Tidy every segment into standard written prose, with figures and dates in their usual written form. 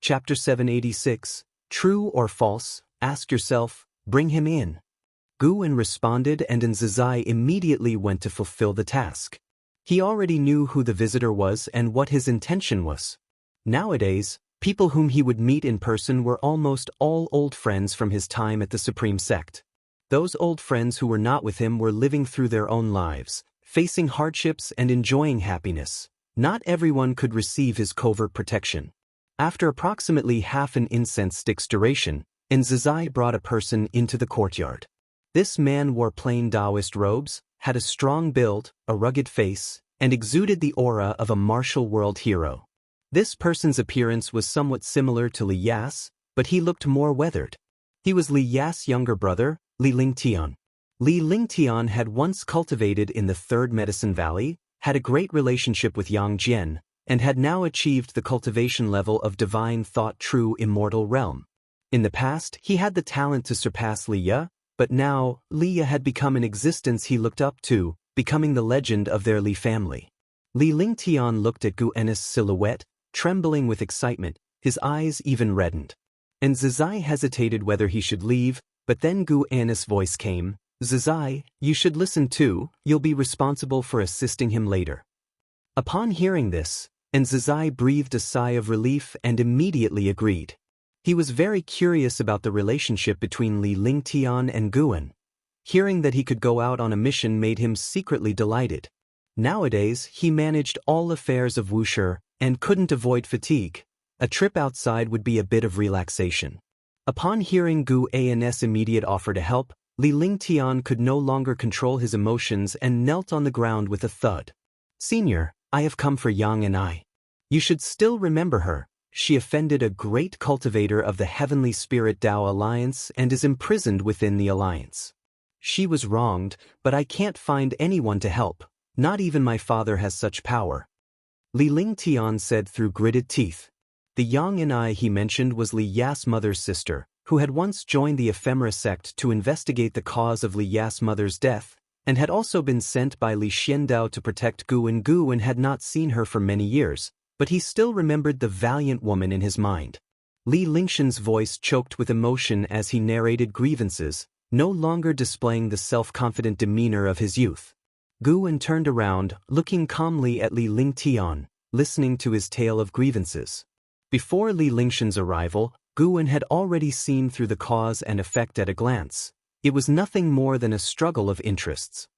Chapter 786, True or False? Ask yourself, bring him in. Guan responded and Nzizai immediately went to fulfill the task. He already knew who the visitor was and what his intention was. Nowadays, people whom he would meet in person were almost all old friends from his time at the Supreme Sect. Those old friends who were not with him were living through their own lives, facing hardships and enjoying happiness. Not everyone could receive his covert protection. After approximately half an incense stick's duration, Nzizai brought a person into the courtyard. This man wore plain Taoist robes, had a strong build, a rugged face, and exuded the aura of a martial world hero. This person's appearance was somewhat similar to Li Yas, but he looked more weathered. He was Li Yas' younger brother, Li Lingtian. Li Lingtian had once cultivated in the Third Medicine Valley, had a great relationship with Yang Jian, and had now achieved the cultivation level of divine thought true immortal realm. In the past, he had the talent to surpass Li Ya, but now, Li Ya had become an existence he looked up to, becoming the legend of their Li family. Li Lingtian looked at Gu'en's silhouette, trembling with excitement, his eyes even reddened. And Nzizai hesitated whether he should leave, but then Gu'en's voice came, "Nzizai, you should listen too, you'll be responsible for assisting him later." Upon hearing this, Nzizai breathed a sigh of relief and immediately agreed. He was very curious about the relationship between Li Lingtian and Gu'en. Hearing that he could go out on a mission made him secretly delighted. Nowadays, he managed all affairs of Wuxia and couldn't avoid fatigue. A trip outside would be a bit of relaxation. Upon hearing Gu'en's immediate offer to help, Li Lingtian could no longer control his emotions and knelt on the ground with a thud. "Senior, I have come for Yang and I. You should still remember her. She offended a great cultivator of the Heavenly Spirit Tao Alliance and is imprisoned within the Alliance. She was wronged, but I can't find anyone to help. Not even my father has such power." Li Lingtian said through gritted teeth. The Yang and I he mentioned was Li Yas' mother's sister, who had once joined the Ephemera sect to investigate the cause of Li Yas' mother's death, and had also been sent by Li Xiandao to protect Gu'en. Gu'en had not seen her for many years, but he still remembered the valiant woman in his mind. Li Lingshan's voice choked with emotion as he narrated grievances, no longer displaying the self-confident demeanor of his youth. Gu'en turned around, looking calmly at Li Lingtian, listening to his tale of grievances. Before Li Lingshan's arrival, Gu'en had already seen through the cause and effect at a glance. It was nothing more than a struggle of interests.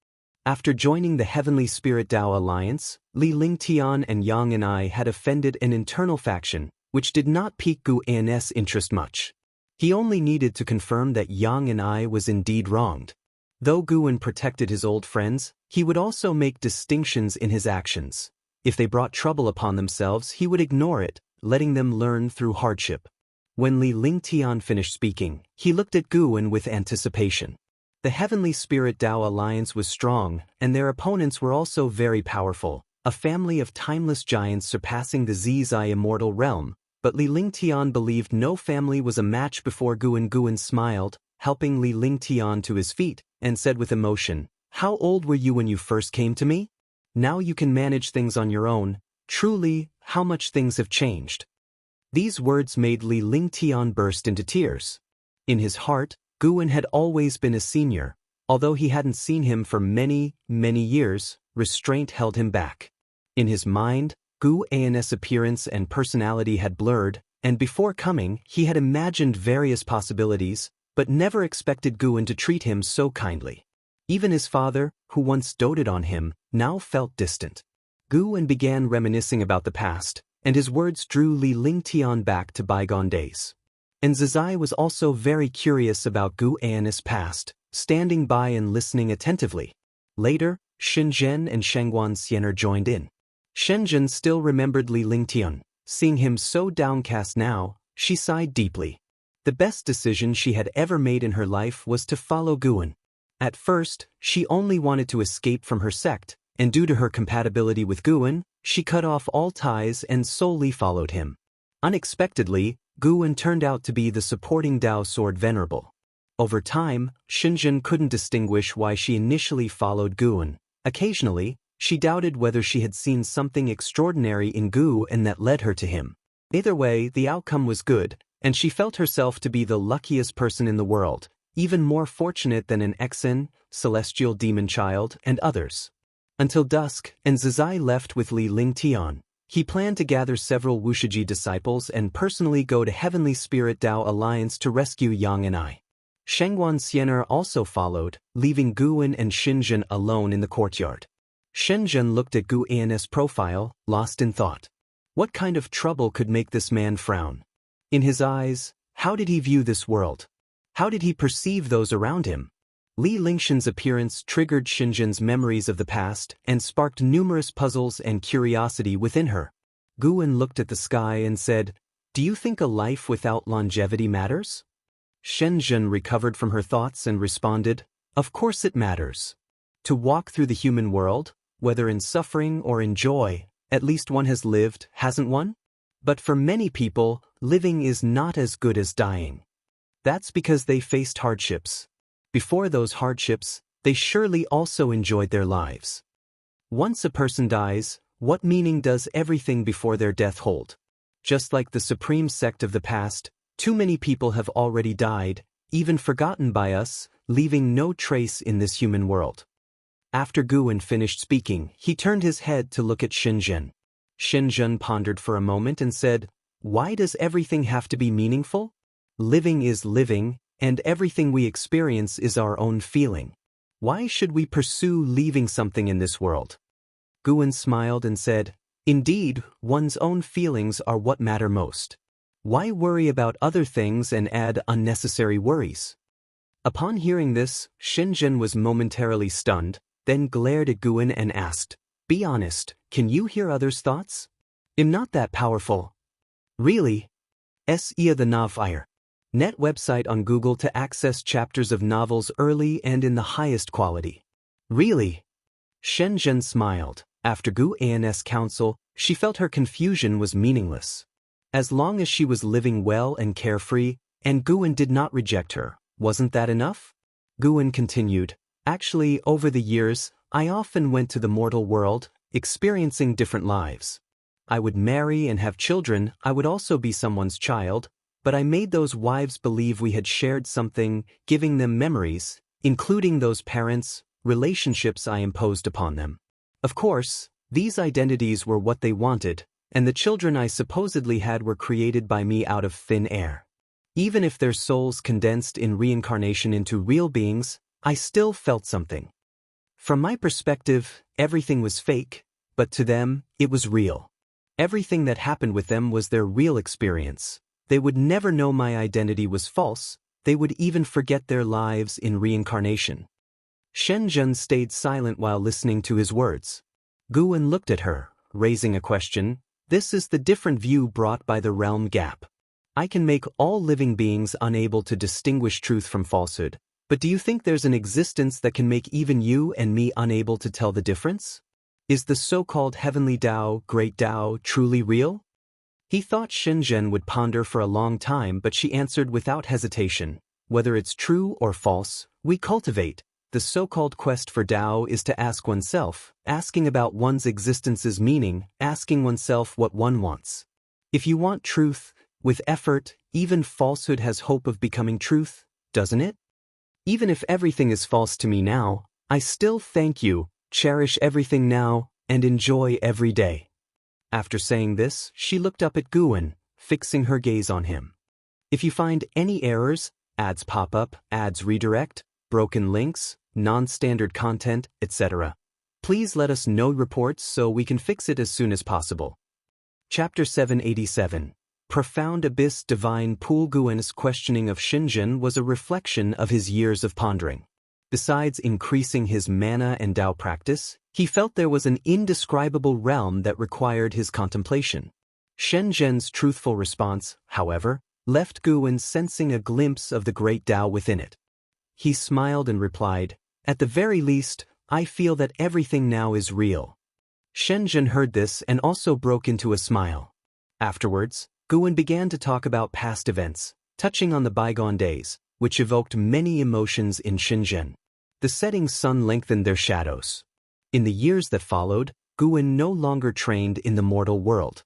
After joining the Heavenly Spirit Tao Alliance, Li Lingtian and Yang and I had offended an internal faction, which did not pique Gu'en's interest much. He only needed to confirm that Yang and I was indeed wronged. Though Gu'en protected his old friends, he would also make distinctions in his actions. If they brought trouble upon themselves, he would ignore it, letting them learn through hardship. When Li Lingtian finished speaking, he looked at Gu'en with anticipation. The Heavenly Spirit Tao Alliance was strong, and their opponents were also very powerful, a family of timeless giants surpassing the Zizai immortal realm, but Li Lingtian believed no family was a match before Gu'en. Gu'en smiled, helping Li Lingtian to his feet, and said with emotion, "How old were you when you first came to me? Now you can manage things on your own. Truly, how much things have changed." These words made Li Lingtian burst into tears. In his heart, Gu'en had always been a senior. Although he hadn't seen him for many, many years, restraint held him back. In his mind, Gu'en's appearance and personality had blurred, and before coming, he had imagined various possibilities, but never expected Gu'en to treat him so kindly. Even his father, who once doted on him, now felt distant. Gu'en began reminiscing about the past, and his words drew Li Lingtian back to bygone days. And Nzizai was also very curious about Gu'en's past, standing by and listening attentively. Later, Shenzhen and Shengguan Xiener joined in. Shenzhen still remembered Li Lingtian. Seeing him so downcast now, she sighed deeply. The best decision she had ever made in her life was to follow Gu'en. At first, she only wanted to escape from her sect, and due to her compatibility with Gu'en, she cut off all ties and solely followed him. Unexpectedly, Gu'en turned out to be the supporting Tao Sword Venerable. Over time, Shenzhen couldn't distinguish why she initially followed Gu'en. Occasionally, she doubted whether she had seen something extraordinary in Gu'en that led her to him. Either way, the outcome was good, and she felt herself to be the luckiest person in the world, even more fortunate than an Exen, celestial demon child, and others. Until dusk, and Zizai left with Li Lingtian. He planned to gather several Wuxia disciples and personally go to Heavenly Spirit Tao Alliance to rescue Yang and I. Shengguan Xiener also followed, leaving Guwen and Xinzhen alone in the courtyard. Shenzhen looked at Gu An's profile, lost in thought. What kind of trouble could make this man frown? In his eyes, how did he view this world? How did he perceive those around him? Li Lingshen's appearance triggered Xinzhen's memories of the past and sparked numerous puzzles and curiosity within her. Guwen looked at the sky and said, "Do you think a life without longevity matters?" Shenzhen recovered from her thoughts and responded, "Of course it matters. To walk through the human world, whether in suffering or in joy, at least one has lived, hasn't one? But for many people, living is not as good as dying. That's because they faced hardships. Before those hardships, they surely also enjoyed their lives. Once a person dies, what meaning does everything before their death hold? Just like the supreme sect of the past, too many people have already died, even forgotten by us, leaving no trace in this human world." After Guwen finished speaking, he turned his head to look at Xinzhen. Xinzhen pondered for a moment and said, "Why does everything have to be meaningful? Living is living, and everything we experience is our own feeling. Why should we pursue leaving something in this world?" Guwen smiled and said, "Indeed, one's own feelings are what matter most. Why worry about other things and add unnecessary worries?" Upon hearing this, Xinzhen was momentarily stunned, then glared at Guwen and asked, "Be honest, can you hear others' thoughts? I'm not that powerful." "Really?" S.E.A. the Novfire. Net website on Google to access chapters of novels early and in the highest quality. "Really?" Shenzhen smiled. After Gu An's counsel, she felt her confusion was meaningless. As long as she was living well and carefree, and Guwen did not reject her, wasn't that enough? Guwen continued, "Actually, over the years, I often went to the mortal world, experiencing different lives. I would marry and have children, I would also be someone's child, but I made those wives believe we had shared something, giving them memories, including those parents, relationships I imposed upon them. Of course, these identities were what they wanted, and the children I supposedly had were created by me out of thin air. Even if their souls condensed in reincarnation into real beings, I still felt something. From my perspective, everything was fake, but to them, it was real. Everything that happened with them was their real experience. They would never know my identity was false, they would even forget their lives in reincarnation." Shenzhen stayed silent while listening to his words. Guwen looked at her, raising a question. "This is the different view brought by the realm gap. I can make all living beings unable to distinguish truth from falsehood, but do you think there's an existence that can make even you and me unable to tell the difference? Is the so-called heavenly Tao, great Tao, truly real?" He thought Shenzhen would ponder for a long time, but she answered without hesitation, "Whether it's true or false, we cultivate. The so-called quest for Tao is to ask oneself, asking about one's existence's meaning, asking oneself what one wants. If you want truth, with effort, even falsehood has hope of becoming truth, doesn't it? Even if everything is false to me now, I still thank you, cherish everything now, and enjoy every day." After saying this, she looked up at Guwen, fixing her gaze on him. "If you find any errors, ads pop up, ads redirect, broken links, non-standard content, etc., please let us know reports so we can fix it as soon as possible." Chapter 787. Profound Abyss Divine Pool. Guwen's questioning of Xinzhen was a reflection of his years of pondering. Besides increasing his mana and Tao practice, he felt there was an indescribable realm that required his contemplation. Shenzhen's truthful response, however, left Guwen sensing a glimpse of the great Tao within it. He smiled and replied, "At the very least, I feel that everything now is real." Shenzhen heard this and also broke into a smile. Afterwards, Guwen began to talk about past events, touching on the bygone days, which evoked many emotions in Shenzhen. The setting sun lengthened their shadows. In the years that followed, Guwen no longer trained in the mortal world.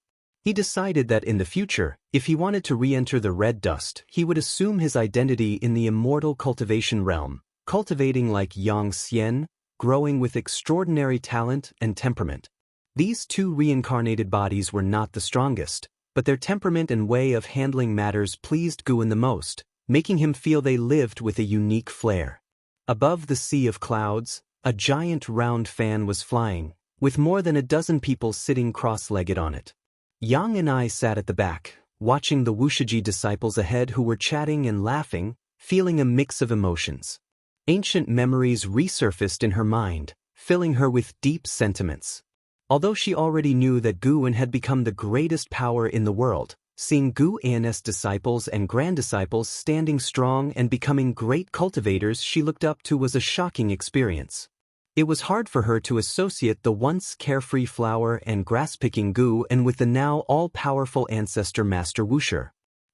He decided that in the future, if he wanted to re-enter the red dust, he would assume his identity in the immortal cultivation realm, cultivating like Yang Xian, growing with extraordinary talent and temperament. These two reincarnated bodies were not the strongest, but their temperament and way of handling matters pleased Guan the most, making him feel they lived with a unique flair. Above the sea of clouds, a giant round fan was flying, with more than a dozen people sitting cross-legged on it. Yang and I sat at the back, watching the Wuxia disciples ahead who were chatting and laughing, feeling a mix of emotions. Ancient memories resurfaced in her mind, filling her with deep sentiments. Although she already knew that Guan had become the greatest power in the world, seeing Guan's disciples and grand-disciples standing strong and becoming great cultivators she looked up to was a shocking experience. It was hard for her to associate the once carefree flower and grass-picking Guan with the now all-powerful ancestor Master Wuxia.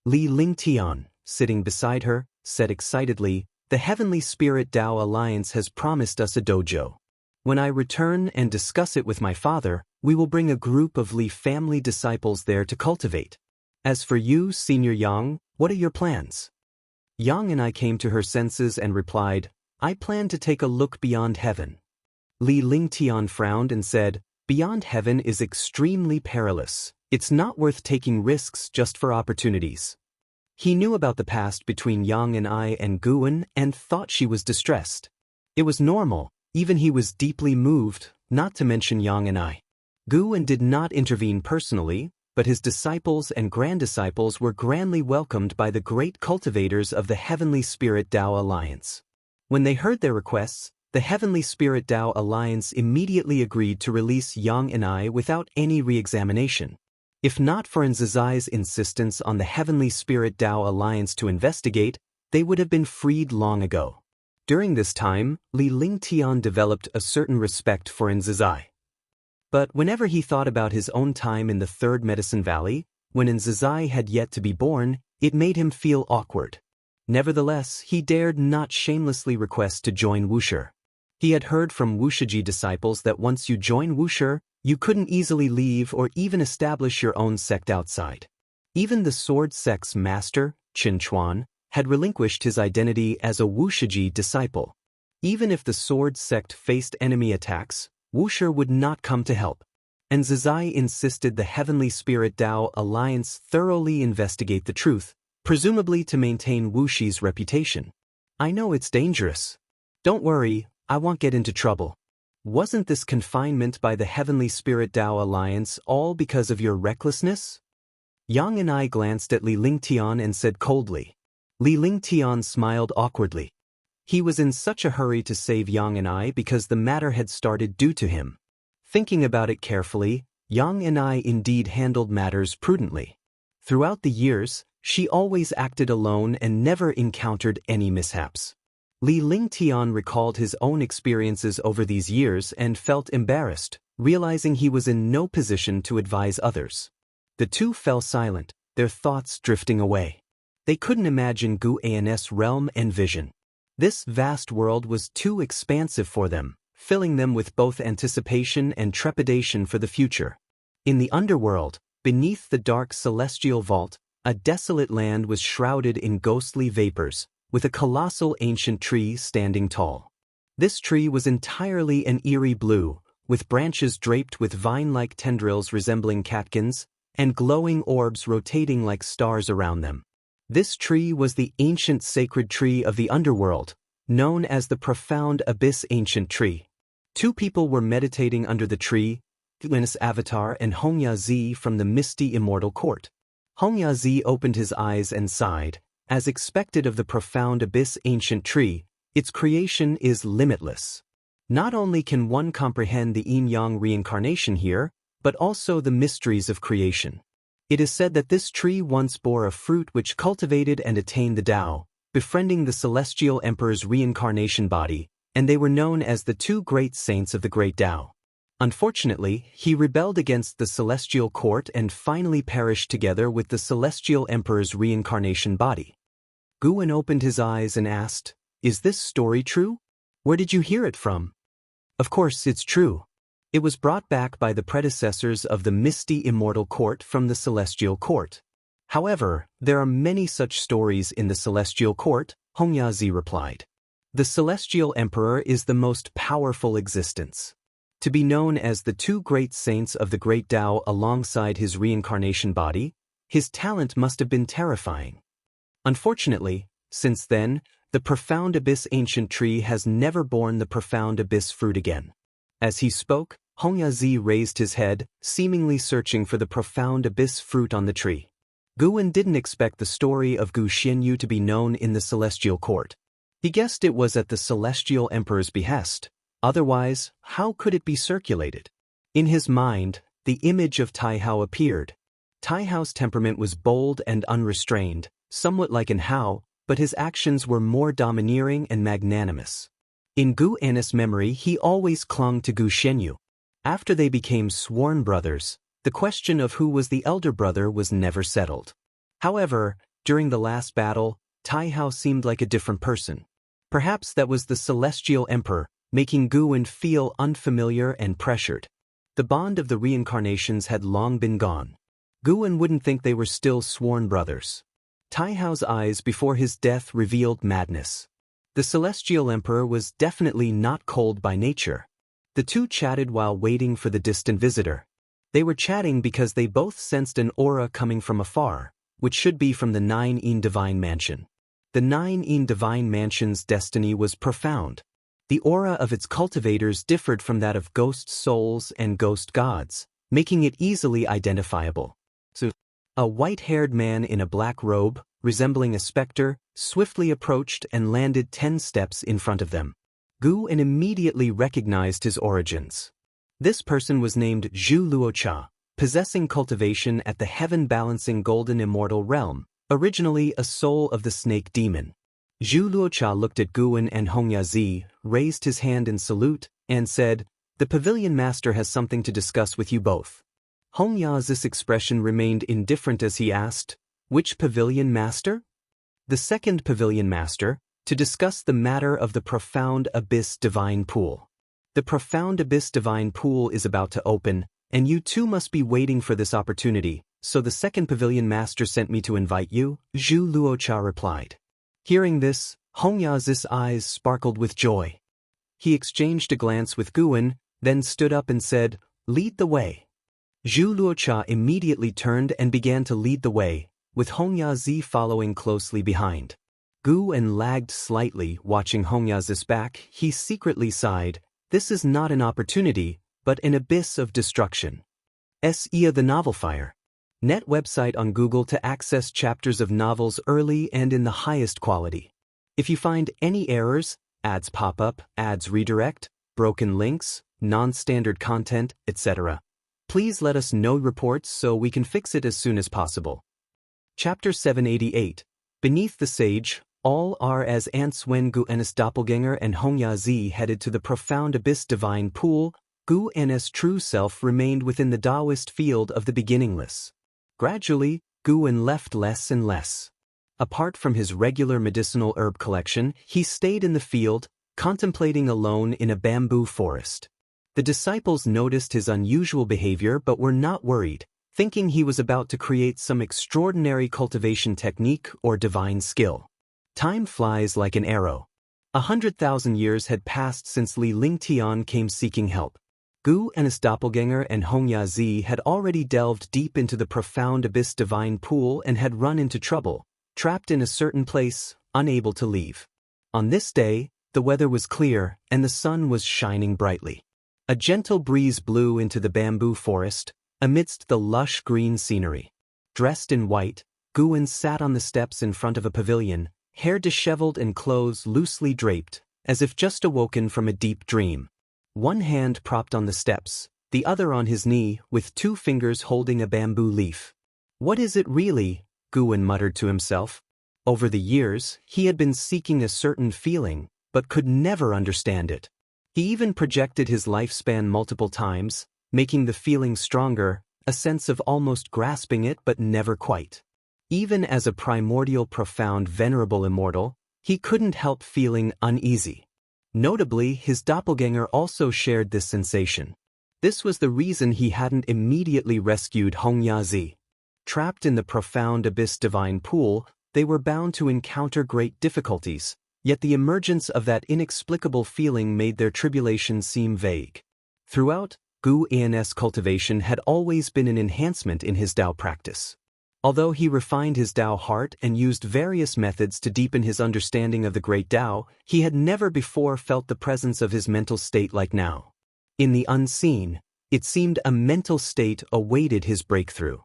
Li Lingtian, sitting beside her, said excitedly, "The Heavenly Spirit Tao Alliance has promised us a dojo. When I return and discuss it with my father, we will bring a group of Li family disciples there to cultivate. As for you, Senior Yang, what are your plans?" Yang and I came to her senses and replied, "I plan to take a look beyond heaven." Li Lingtian frowned and said, "Beyond heaven is extremely perilous. It's not worth taking risks just for opportunities." He knew about the past between Yang and I and Guan and thought she was distressed. It was normal, even he was deeply moved, not to mention Yang and I. Guan did not intervene personally, but his disciples and grand-disciples were grandly welcomed by the great cultivators of the Heavenly Spirit Tao Alliance. When they heard their requests, the Heavenly Spirit Tao Alliance immediately agreed to release Yang and I without any re-examination. If not for Nzazai's insistence on the Heavenly Spirit Tao Alliance to investigate, they would have been freed long ago. During this time, Li Lingtian developed a certain respect for Nzazai. But whenever he thought about his own time in the Third Medicine Valley, when Nzazai had yet to be born, it made him feel awkward. Nevertheless, he dared not shamelessly request to join Wuxia. He had heard from Wuxia disciples that once you join Wuxia, you couldn't easily leave or even establish your own sect outside. Even the sword sect's master, Qin Chuan, had relinquished his identity as a Wuxia disciple. Even if the sword sect faced enemy attacks, Wuxia would not come to help. And Nzazai insisted the Heavenly Spirit Tao Alliance thoroughly investigate the truth, presumably to maintain Wuxia's reputation. "I know it's dangerous. Don't worry, I won't get into trouble. Wasn't this confinement by the Heavenly Spirit Tao Alliance all because of your recklessness?" Yang and I glanced at Li Lingtian and said coldly. Li Lingtian smiled awkwardly. He was in such a hurry to save Yang and I because the matter had started due to him. Thinking about it carefully, Yang and I indeed handled matters prudently. Throughout the years, she always acted alone and never encountered any mishaps. Li Lingtian recalled his own experiences over these years and felt embarrassed, realizing he was in no position to advise others. The two fell silent, their thoughts drifting away. They couldn't imagine Guan's realm and vision. This vast world was too expansive for them, filling them with both anticipation and trepidation for the future. In the underworld, beneath the dark celestial vault, a desolate land was shrouded in ghostly vapors, with a colossal ancient tree standing tall. This tree was entirely an eerie blue, with branches draped with vine-like tendrils resembling catkins, and glowing orbs rotating like stars around them. This tree was the ancient sacred tree of the underworld, known as the Profound Abyss Ancient Tree. Two people were meditating under the tree, Guan's avatar and Hongyazi from the misty Immortal court. Hongyazi opened his eyes and sighed. As expected of the Profound Abyss Ancient Tree, its creation is limitless. Not only can one comprehend the yin-yang reincarnation here, but also the mysteries of creation. It is said that this tree once bore a fruit which cultivated and attained the Tao, befriending the celestial emperor's reincarnation body, and they were known as the two great saints of the great Tao. Unfortunately, he rebelled against the celestial court and finally perished together with the celestial emperor's reincarnation body. Guan opened his eyes and asked, "Is this story true? Where did you hear it from?" "Of course it's true. It was brought back by the predecessors of the misty Immortal Court from the Celestial Court. However, there are many such stories in the Celestial Court, Hongyazi replied. The Celestial Emperor is the most powerful existence. To be known as the two great saints of the Great Tao alongside his reincarnation body, his talent must have been terrifying. Unfortunately, since then, the Profound Abyss ancient tree has never borne the Profound Abyss fruit again. As he spoke, Hongyazi raised his head, seemingly searching for the Profound Abyss fruit on the tree. Guwen didn't expect the story of Gu Xianyu to be known in the Celestial Court. He guessed it was at the Celestial Emperor's behest. Otherwise, how could it be circulated? In his mind, the image of Taihao appeared. Taihao's temperament was bold and unrestrained, somewhat like an Hao, but his actions were more domineering and magnanimous. In Gu Anna's memory, he always clung to Gu Xianyu. After they became sworn brothers, the question of who was the elder brother was never settled. However, during the last battle, Taihao seemed like a different person. Perhaps that was the Celestial Emperor, making Guwen feel unfamiliar and pressured. The bond of the reincarnations had long been gone. Guwen wouldn't think they were still sworn brothers. Taihao's eyes before his death revealed madness. The Celestial Emperor was definitely not cold by nature. The two chatted while waiting for the distant visitor. They were chatting because they both sensed an aura coming from afar, which should be from the Nine-Yin Divine Mansion. The Nine-Yin Divine Mansion's destiny was profound. The aura of its cultivators differed from that of ghost souls and ghost gods, making it easily identifiable. A white-haired man in a black robe, resembling a specter, swiftly approached and landed 10 steps in front of them. Guwen immediately recognized his origins. This person was named Zhu Luocha, possessing cultivation at the heaven-balancing golden immortal realm, originally a soul of the snake demon. Zhu Luocha looked at Guwen and Hongyazi, raised his hand in salute, and said, "The pavilion master has something to discuss with you both." Hongyazi's expression remained indifferent as he asked, "Which pavilion master?" "The second pavilion master, to discuss the matter of the Profound Abyss Divine Pool. The Profound Abyss Divine Pool is about to open, and you two must be waiting for this opportunity, so the second pavilion master sent me to invite you," Zhu Luocha replied. Hearing this, Hongyazi's eyes sparkled with joy. He exchanged a glance with Guwen, then stood up and said, "Lead the way." Zhu Luocha immediately turned and began to lead the way, with Hongyazi following closely behind. Guwen lagged slightly, watching Hongyazi's back. He secretly sighed, "This is not an opportunity, but an abyss of destruction." SEA the Novel Fire. Net website on Google to access chapters of novels early and in the highest quality. If you find any errors, ads pop up, ads redirect, broken links, non-standard content, etc., please let us know reports so we can fix it as soon as possible. Chapter 788. Beneath the Sage, all are as ants when Gu En's doppelganger and Hongyazi headed to the Profound Abyss Divine Pool. Gu En's true self remained within the Taoist field of the beginningless. Gradually, Guwen left less and less. Apart from his regular medicinal herb collection, he stayed in the field, contemplating alone in a bamboo forest. The disciples noticed his unusual behavior but were not worried, thinking he was about to create some extraordinary cultivation technique or divine skill. Time flies like an arrow. 100,000 years had passed since Li Lingtian came seeking help. Gu and his doppelganger and Hongyazi had already delved deep into the Profound Abyss Divine Pool and had run into trouble, trapped in a certain place, unable to leave. On this day, the weather was clear and the sun was shining brightly. A gentle breeze blew into the bamboo forest, amidst the lush green scenery. Dressed in white, Guwen sat on the steps in front of a pavilion, hair disheveled and clothes loosely draped, as if just awoken from a deep dream. One hand propped on the steps, the other on his knee, with 2 fingers holding a bamboo leaf. "What is it really?" Guwen muttered to himself. Over the years, he had been seeking a certain feeling, but could never understand it. He even projected his lifespan multiple times, making the feeling stronger, a sense of almost grasping it but never quite. Even as a primordial profound venerable immortal, he couldn't help feeling uneasy. Notably, his doppelganger also shared this sensation. This was the reason he hadn't immediately rescued Hongyazi. Trapped in the profound abyss divine pool, they were bound to encounter great difficulties, yet the emergence of that inexplicable feeling made their tribulations seem vague. Throughout, Gu An's cultivation had always been an enhancement in his Tao practice. Although he refined his Tao heart and used various methods to deepen his understanding of the great Tao, he had never before felt the presence of his mental state like now. In the unseen, it seemed a mental state awaited his breakthrough.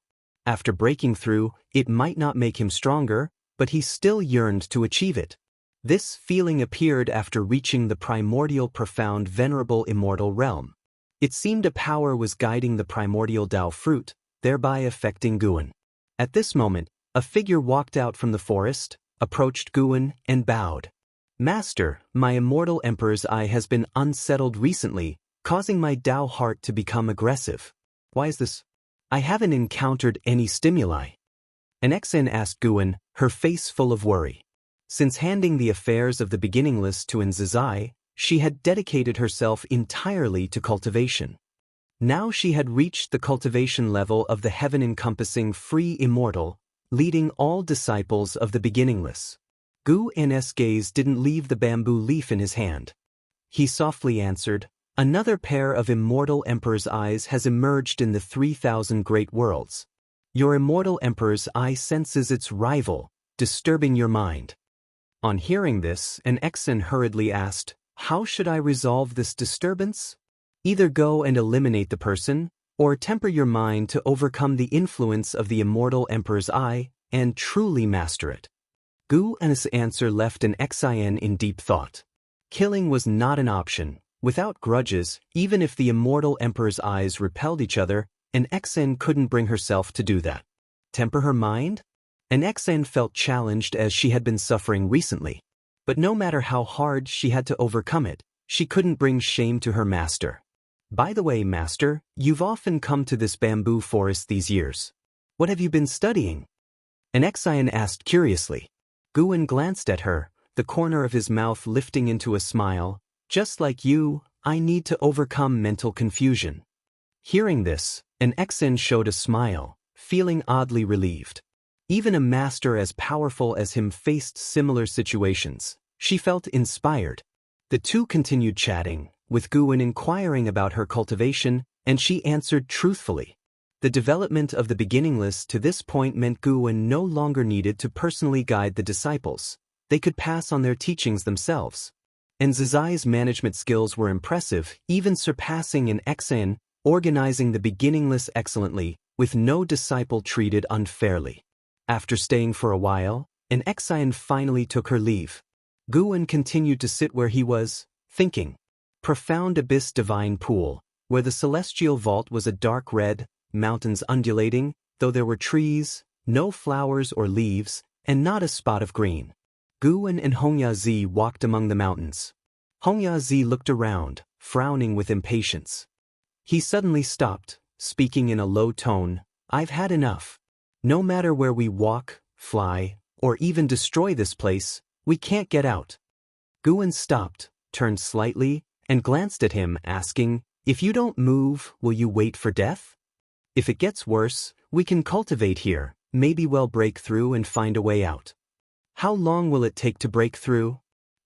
After breaking through, it might not make him stronger, but he still yearned to achieve it. This feeling appeared after reaching the primordial profound venerable immortal realm. It seemed a power was guiding the primordial Tao fruit, thereby affecting Guan. At this moment, a figure walked out from the forest, approached Guan, and bowed. "Master, my immortal emperor's eye has been unsettled recently, causing my Tao heart to become aggressive. Why is this? I haven't encountered any stimuli." An Xen asked Guan, her face full of worry. Since handing the affairs of the beginningless to an Zizai, she had dedicated herself entirely to cultivation. Now she had reached the cultivation level of the heaven-encompassing free immortal, leading all disciples of the beginningless. Gu An's gaze didn't leave the bamboo leaf in his hand. He softly answered, "Another pair of immortal emperor's eyes has emerged in the 3,000 great worlds. Your immortal emperor's eye senses its rival, disturbing your mind." On hearing this, an Xen hurriedly asked, "How should I resolve this disturbance?" "Either go and eliminate the person, or temper your mind to overcome the influence of the immortal emperor's eye and truly master it." Gu An's answer left an Xen in deep thought. Killing was not an option. Without grudges, even if the immortal emperor's eyes repelled each other, an Xen couldn't bring herself to do that. Temper her mind? An Xen felt challenged as she had been suffering recently. But no matter how hard she had to overcome it, she couldn't bring shame to her master. "By the way, master, you've often come to this bamboo forest these years. What have you been studying?" An Xen asked curiously. Guan glanced at her, the corner of his mouth lifting into a smile. "Just like you, I need to overcome mental confusion." Hearing this, an Xen showed a smile, feeling oddly relieved. Even a master as powerful as him faced similar situations. She felt inspired. The two continued chatting, with Guan inquiring about her cultivation, and she answered truthfully. The development of the beginningless to this point meant Guan no longer needed to personally guide the disciples. They could pass on their teachings themselves. And Zizai's management skills were impressive, even surpassing an Xen, organizing the beginningless excellently, with no disciple treated unfairly. After staying for a while, an Xen finally took her leave. Guan continued to sit where he was, thinking. Profound abyss divine pool, where the celestial vault was a dark red, mountains undulating, though there were trees, no flowers or leaves, and not a spot of green. Guan and Hongyazi walked among the mountains. Hongyazi looked around, frowning with impatience. He suddenly stopped, speaking in a low tone, "I've had enough. No matter where we walk, fly, or even destroy this place, we can't get out." Guan stopped, turned slightly, and glanced at him, asking, "If you don't move, will you wait for death? If it gets worse, we can cultivate here, maybe we'll break through and find a way out." "How long will it take to break through?"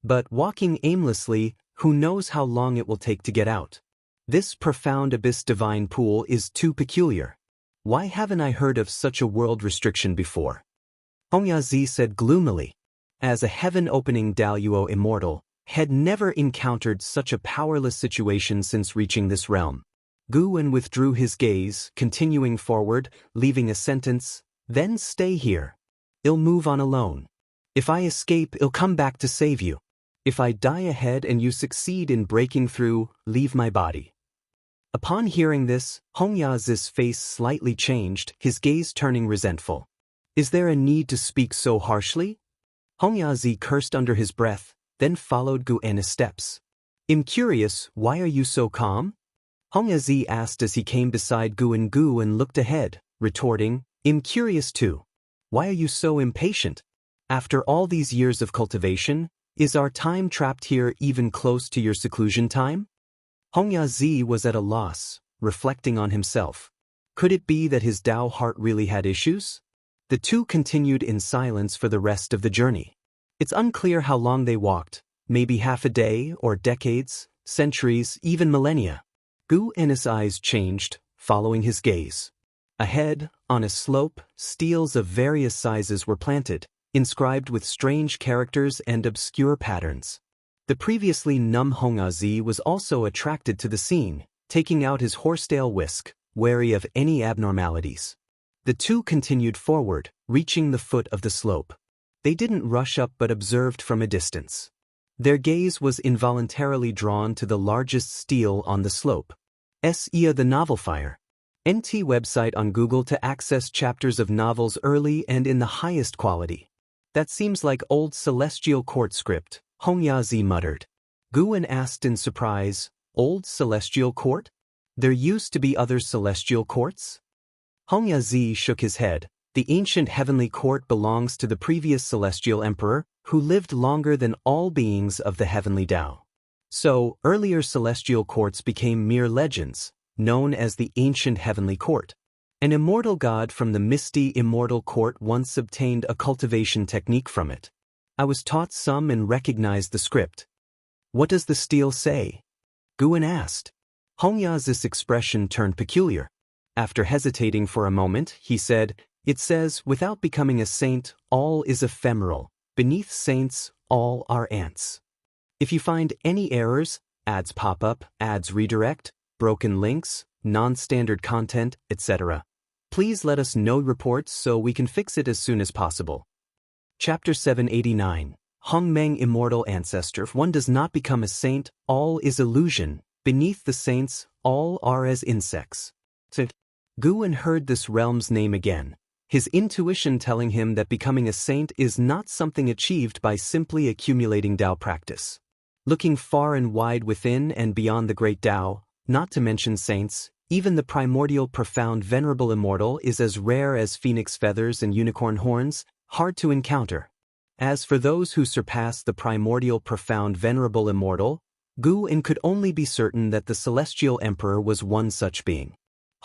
"But walking aimlessly, who knows how long it will take to get out? This profound abyss divine pool is too peculiar. Why haven't I heard of such a world restriction before?" Hongyazi said gloomily. As a heaven-opening Daluo immortal, had never encountered such a powerless situation since reaching this realm. Guan withdrew his gaze, continuing forward, leaving a sentence, "Then stay here. I'll move on alone. If I escape, I'll come back to save you. If I die ahead and you succeed in breaking through, leave my body." Upon hearing this, Hongyazi's face slightly changed, his gaze turning resentful. "Is there a need to speak so harshly?" Hongyazi cursed under his breath, then followed Guan's steps. "I'm curious, why are you so calm?" Hongyazi asked as he came beside Guan looked ahead, retorting, "I'm curious too. Why are you so impatient? After all these years of cultivation, is our time trapped here even close to your seclusion time?" Hongyazi was at a loss. reflecting on himself. Could it be that his Tao heart really had issues? The two continued in silence for the rest of the journey. It's unclear how long they walked, maybe half a day or decades, centuries, even millennia. Gu En's eyes changed, following his gaze. Ahead, on a slope, steels of various sizes were planted, inscribed with strange characters and obscure patterns. The previously numb Hongyazi was also attracted to the scene, taking out his horsetail whisk, wary of any abnormalities. The two continued forward, reaching the foot of the slope. They didn't rush up but observed from a distance. Their gaze was involuntarily drawn to the largest stele on the slope. Ia the Novel Fire. NT website on Google to access chapters of novels early and in the highest quality. That seems like old celestial court script, Hongyazi muttered. Guan asked in surprise, old celestial court? There used to be other celestial courts? Hongyazi shook his head. The ancient heavenly court belongs to the previous celestial emperor, who lived longer than all beings of the heavenly Tao. So, earlier celestial courts became mere legends, known as the ancient heavenly court. An immortal god from the misty immortal court once obtained a cultivation technique from it. I was taught some and recognized the script. What does the stele say? Guan asked. Hongyazi's expression turned peculiar. After hesitating for a moment, he said, it says, without becoming a saint, all is ephemeral. Beneath saints, all are ants. If you find any errors, ads pop up, ads redirect, broken links, non-standard content, etc., please let us know reports so we can fix it as soon as possible. Chapter 789. Hongmeng Immortal Ancestor. If one does not become a saint, all is illusion. Beneath the saints, all are as insects. Guan heard this realm's name again, his intuition telling him that becoming a saint is not something achieved by simply accumulating Tao practice. Looking far and wide within and beyond the great Tao, not to mention saints, even the primordial profound venerable immortal is as rare as phoenix feathers and unicorn horns, hard to encounter. As for those who surpass the primordial profound venerable immortal, Guan could only be certain that the celestial emperor was one such being.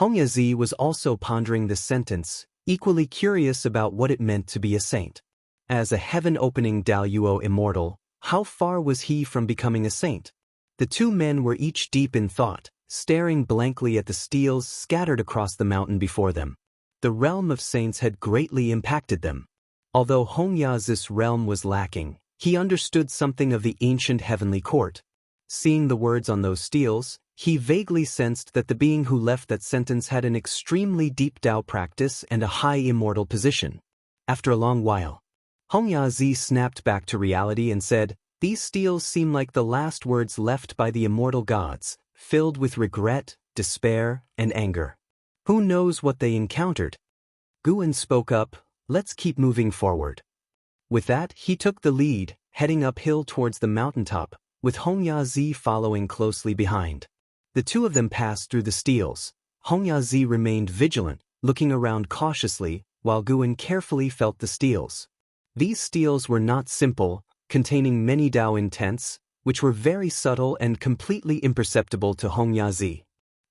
Hongyazi was also pondering this sentence, equally curious about what it meant to be a saint. As a heaven-opening Daoyuo immortal, how far was he from becoming a saint? The two men were each deep in thought, staring blankly at the steles scattered across the mountain before them. The realm of saints had greatly impacted them. Although Hongyazi's realm was lacking, he understood something of the ancient heavenly court. Seeing the words on those steles, he vaguely sensed that the being who left that sentence had an extremely deep Tao practice and a high immortal position. After a long while, Hongyazi snapped back to reality and said, these steles seem like the last words left by the immortal gods, filled with regret, despair, and anger. Who knows what they encountered? Guan spoke up, let's keep moving forward. With that, he took the lead, heading uphill towards the mountaintop, with Hongyazi following closely behind. The two of them passed through the steles. Hongyazi remained vigilant, looking around cautiously, while Guan carefully felt the steles. These steles were not simple, containing many Tao intents, which were very subtle and completely imperceptible to Hongyazi.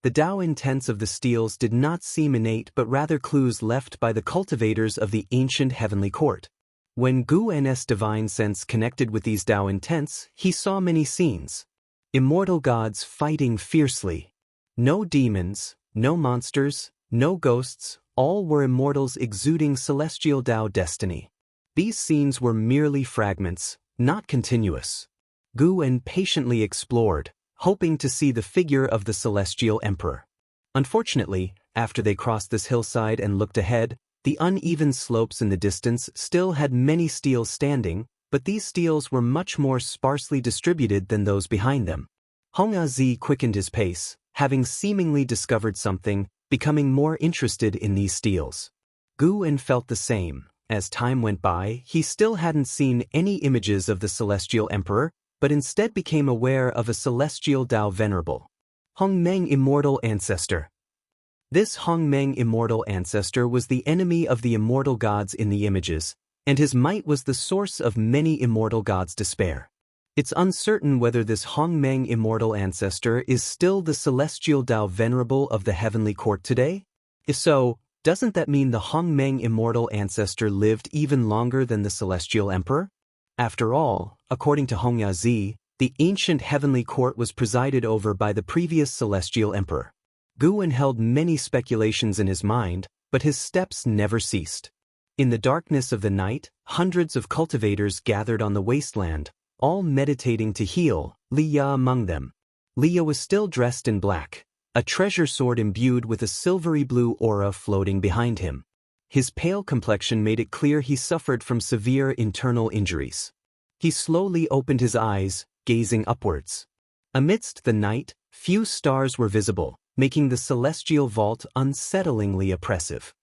The Tao intents of the steles did not seem innate but rather clues left by the cultivators of the ancient heavenly court. When Guan's divine sense connected with these Tao intents, he saw many scenes. Immortal gods fighting fiercely. No demons, no monsters, no ghosts, all were immortals exuding celestial Tao destiny. These scenes were merely fragments, not continuous. Guan patiently explored, hoping to see the figure of the celestial emperor. Unfortunately, after they crossed this hillside and looked ahead, the uneven slopes in the distance still had many steles standing, but these steles were much more sparsely distributed than those behind them. Hongyazi quickened his pace, having seemingly discovered something, becoming more interested in these steles. Guan felt the same. As time went by, he still hadn't seen any images of the celestial emperor, but instead became aware of a celestial Tao venerable. Hongmeng Immortal Ancestor. This Hongmeng Immortal Ancestor was the enemy of the immortal gods in the images, and his might was the source of many immortal gods' despair. It's uncertain whether this Hongmeng immortal ancestor is still the celestial Tao venerable of the heavenly court today. If so, doesn't that mean the Hongmeng immortal ancestor lived even longer than the celestial emperor? After all, according to Hongyazi, the ancient heavenly court was presided over by the previous celestial emperor. Guwen held many speculations in his mind, but his steps never ceased. In the darkness of the night, hundreds of cultivators gathered on the wasteland, all meditating to heal, Liya among them. Liya was still dressed in black, a treasure sword imbued with a silvery blue aura floating behind him. His pale complexion made it clear he suffered from severe internal injuries. He slowly opened his eyes, gazing upwards. Amidst the night, few stars were visible, making the celestial vault unsettlingly oppressive.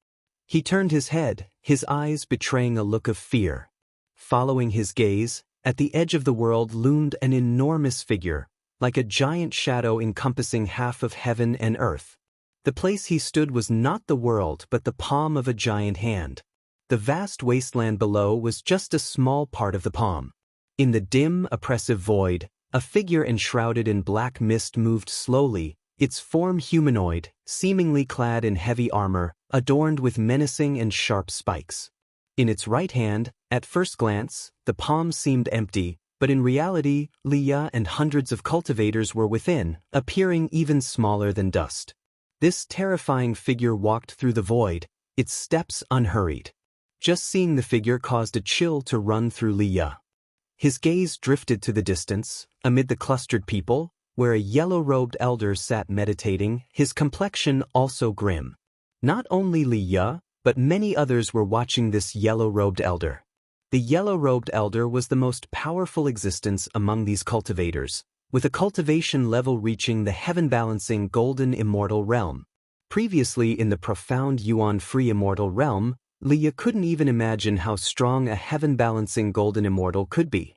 He turned his head, his eyes betraying a look of fear. Following his gaze, at the edge of the world loomed an enormous figure, like a giant shadow encompassing half of heaven and earth. The place he stood was not the world but the palm of a giant hand. The vast wasteland below was just a small part of the palm. In the dim, oppressive void, a figure enshrouded in black mist moved slowly, its form humanoid, seemingly clad in heavy armor, adorned with menacing and sharp spikes. In its right hand, at first glance, the palm seemed empty, but in reality, Liya and hundreds of cultivators were within, appearing even smaller than dust. This terrifying figure walked through the void, its steps unhurried. Just seeing the figure caused a chill to run through Liya. His gaze drifted to the distance, amid the clustered people, where a yellow-robed elder sat meditating, his complexion also grim. Not only Liya, but many others were watching this yellow-robed elder. The yellow-robed elder was the most powerful existence among these cultivators, with a cultivation level reaching the heaven-balancing golden immortal realm. Previously in the profound yuan-free immortal realm, Liya couldn't even imagine how strong a heaven-balancing golden immortal could be.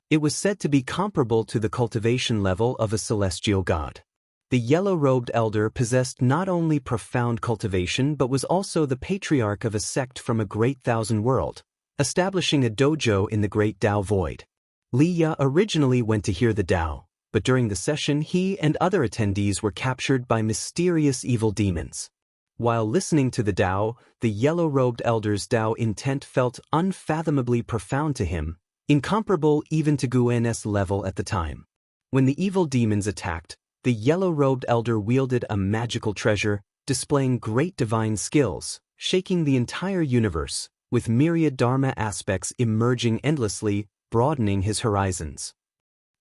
It was said to be comparable to the cultivation level of a celestial god. The yellow-robed elder possessed not only profound cultivation but was also the patriarch of a sect from a great thousand world, establishing a dojo in the great Tao void. Liya originally went to hear the Tao, but during the session he and other attendees were captured by mysterious evil demons. While listening to the Tao, the yellow-robed elder's Tao intent felt unfathomably profound to him, incomparable even to Guen's level at the time. When the evil demons attacked, the yellow-robed elder wielded a magical treasure, displaying great divine skills, shaking the entire universe, with myriad dharma aspects emerging endlessly, broadening his horizons.